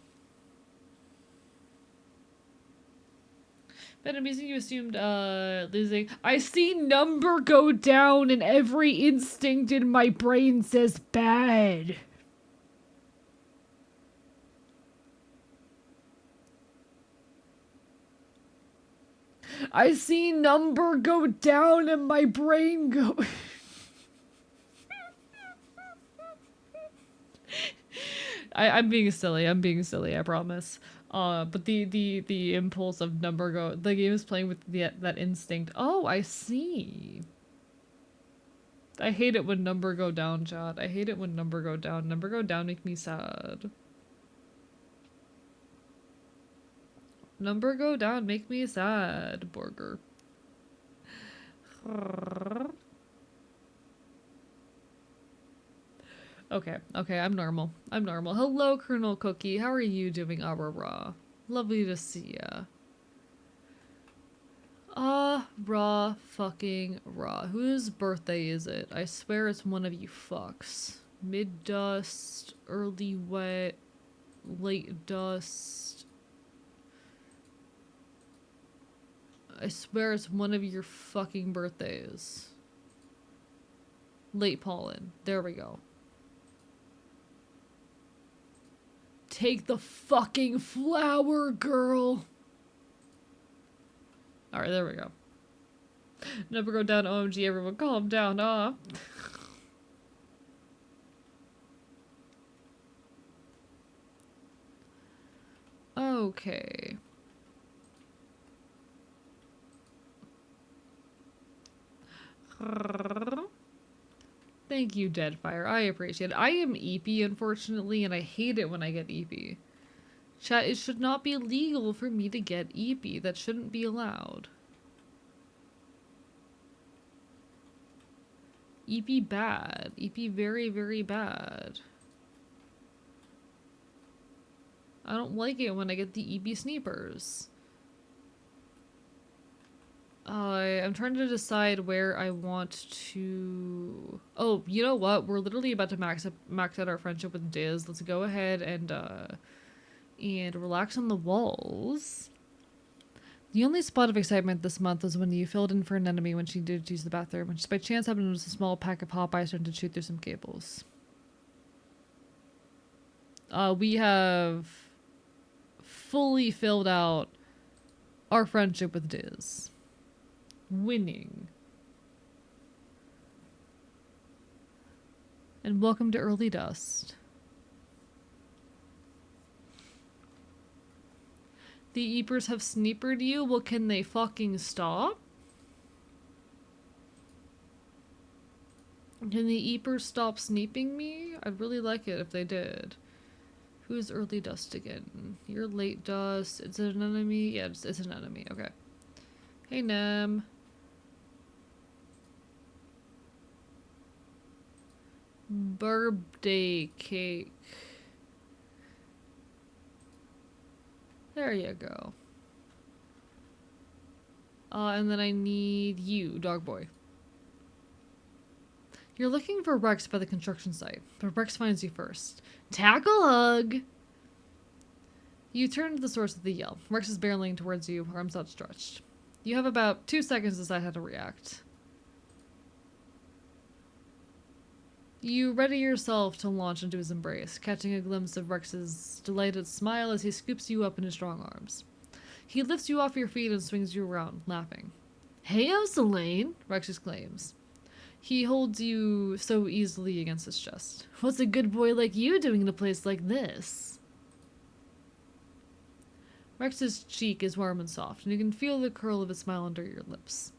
Been amusing you assumed, losing. I see number go down and every instinct in my brain says bad. I see number go down and my brain go... I'm being silly, I promise. But the impulse of number go... The game is playing with that instinct. Oh, I see. I hate it when number go down, chat. I hate it when number go down. Number go down make me sad. Number go down make me sad, Burger. Okay, I'm normal. Hello, Colonel Cookie. How are you doing, Aurora? Lovely to see ya. Raw fucking raw. Whose birthday is it? I swear it's one of you fucks. Mid-dust, early wet, late dust. I swear it's one of your fucking birthdays. Late pollen. There we go. Take the fucking flower, girl. Alright, there we go. Never go down, OMG, everyone calm down, Okay. Thank you, Deadfire. I appreciate it. I am EP, unfortunately, and I hate it when I get EP. Chat, it should not be legal for me to get EP. That shouldn't be allowed. EP bad. EP very, very bad. I don't like it when I get the EP sneepers. I'm trying to decide where I want to... Oh, you know what? We're literally about to max out our friendship with Diz. Let's go ahead and relax on the walls. The only spot of excitement this month was when you filled in for an enemy when she did use the bathroom, which by chance happened was a small pack of Popeyes trying to shoot through some cables. We have fully filled out our friendship with Diz. Winning. And welcome to Early Dust. The Eepers have sneepered you? Well, can they fucking stop? Can the Eepers stop sneeping me? I'd really like it if they did. Who's Early Dust again? You're Late Dust. It's an enemy? Yeah, it's an enemy. Okay. Hey, Nem. Birthday cake. There you go. And then I need you, dog boy. You're looking for Rex by the construction site, but Rex finds you first. Tackle hug! You turn to the source of the yell. Rex is barreling towards you, arms outstretched. You have about 2 seconds to decide how to react. You ready yourself to launch into his embrace, catching a glimpse of Rex's delighted smile as he scoops you up in his strong arms. He lifts you off your feet and swings you around, laughing. "Hey-o, Selene!" Rex exclaims. He holds you so easily against his chest. "What's a good boy like you doing in a place like this?" Rex's cheek is warm and soft, and you can feel the curl of his smile under your lips.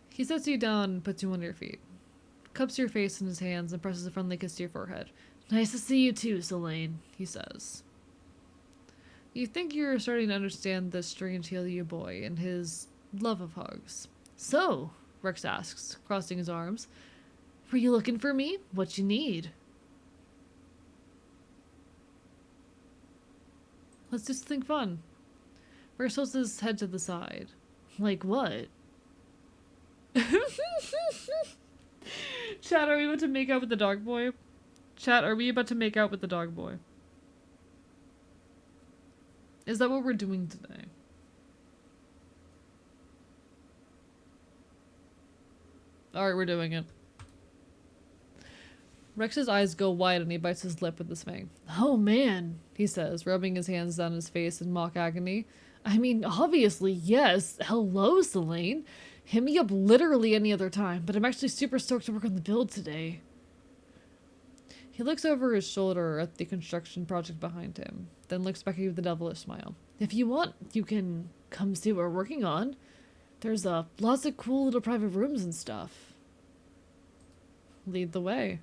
He sets you down and puts you on your feet, cups your face in his hands, and presses a friendly kiss to your forehead. "Nice to see you too, Selene," he says. You think you're starting to understand this strange Helio boy and his love of hugs. "So," Rex asks, crossing his arms, "were you looking for me? What you need?" "Let's do something fun." Rex holds his head to the side. "Like what?" Chat, are we about to make out with the dog boy? Chat, are we about to make out with the dog boy? Is that what we're doing today? Alright, we're doing it. Rex's eyes go wide and he bites his lip with dismay. "Oh man," he says, rubbing his hands down his face in mock agony. "I mean, obviously, yes. Hello, Selene. Hit me up literally any other time, but I'm actually super stoked to work on the build today." He looks over his shoulder at the construction project behind him, then looks back at you with a devilish smile. "If you want, you can come see what we're working on. There's lots of cool little private rooms and stuff." Lead the way.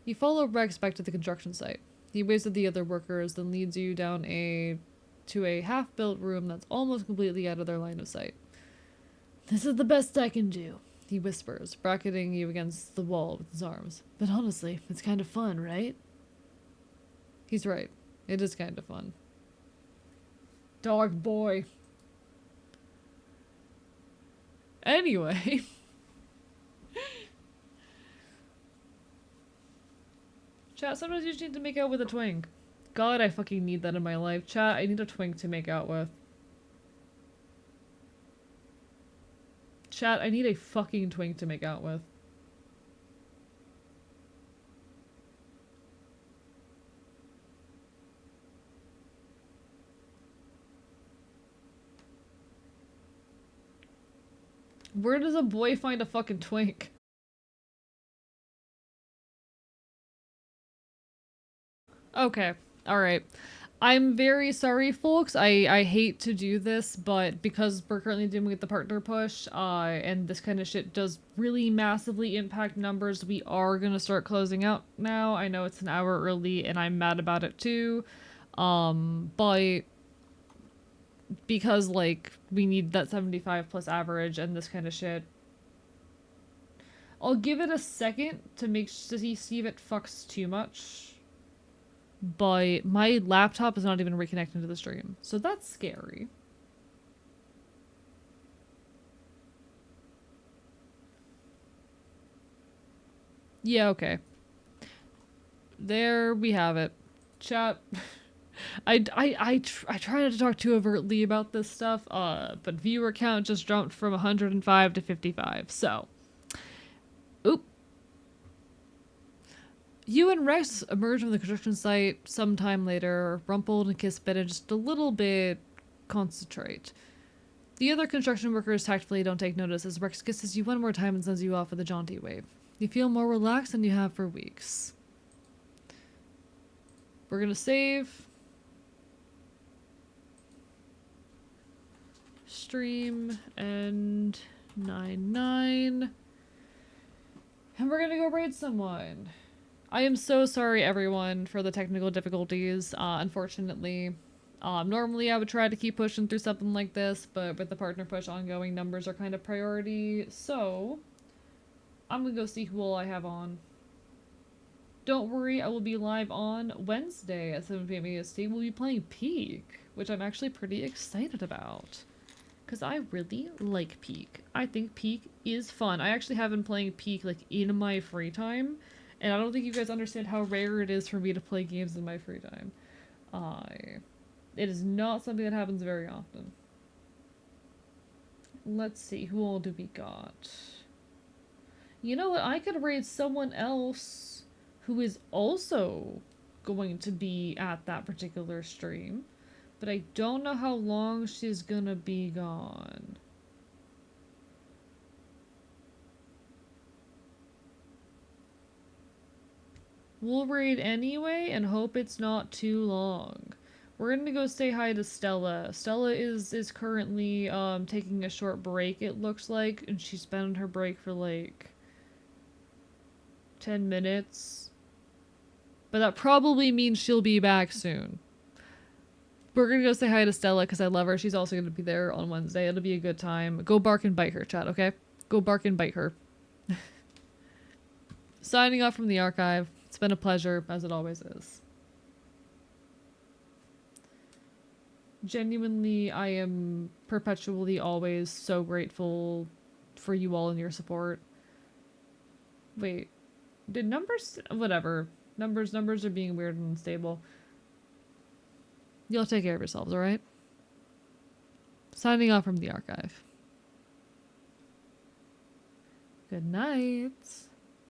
You follow Rex back to the construction site. He waves at the other workers, then leads you down to a half-built room that's almost completely out of their line of sight. "This is the best I can do," he whispers, bracketing you against the wall with his arms. "But honestly, it's kind of fun, right?" He's right. It is kind of fun. Dog boy. Anyway. Chat, sometimes you just need to make out with a twink. God, I fucking need that in my life. Chat, I need a twink to make out with. Chat, I need a fucking twink to make out with. Where does a boy find a fucking twink? Okay, alright. I'm very sorry, folks. I hate to do this, but because we're currently dealing with the partner push, and this kind of shit does really massively impact numbers, we are gonna start closing out now. I know it's an hour early, and I'm mad about it too. But because, like, we need that 75 plus average and this kind of shit, I'll give it a second to see if it fucks too much. But my laptop is not even reconnecting to the stream, so that's scary. Yeah, okay. There we have it. Chat. I try not to talk too overtly about this stuff, but viewer count just jumped from 105 to 55, so. Oop. You and Rex emerge from the construction site sometime later, rumpled and kiss-bit and just a little bit concentrate. The other construction workers tactfully don't take notice as Rex kisses you one more time and sends you off with a jaunty wave. You feel more relaxed than you have for weeks. We're gonna save. Stream and 9-9. And we're gonna go raid someone. I am so sorry, everyone, for the technical difficulties, unfortunately. Normally I would try to keep pushing through something like this, but with the partner push ongoing, numbers are kind of priority, so I'm gonna go see who all I have on. Don't worry, I will be live on Wednesday at 7 p.m. EST. We'll be playing Peak, which I'm actually pretty excited about. Because I really like Peak. I think Peak is fun. I actually have been playing Peak, like, in my free time. And I don't think you guys understand how rare it is for me to play games in my free time. It is not something that happens very often. Let's see, who all do we got? You know what? I could raid someone else who is also going to be at that particular stream, but I don't know how long she's gonna be gone. We'll raid anyway and hope it's not too long. We're gonna go say hi to Stella. Stella is currently taking a short break, it looks like, and she's been on her break for like 10 minutes. But that probably means she'll be back soon. We're gonna go say hi to Stella because I love her. She's also gonna be there on Wednesday. It'll be a good time. Go bark and bite her, chat, okay? Go bark and bite her. Signing off from the archive. It's been a pleasure, as it always is. Genuinely, I am perpetually always so grateful for you all and your support. Wait, did numbers... whatever. Numbers are being weird and unstable. You'll take care of yourselves, alright? Signing off from the archive. Good night.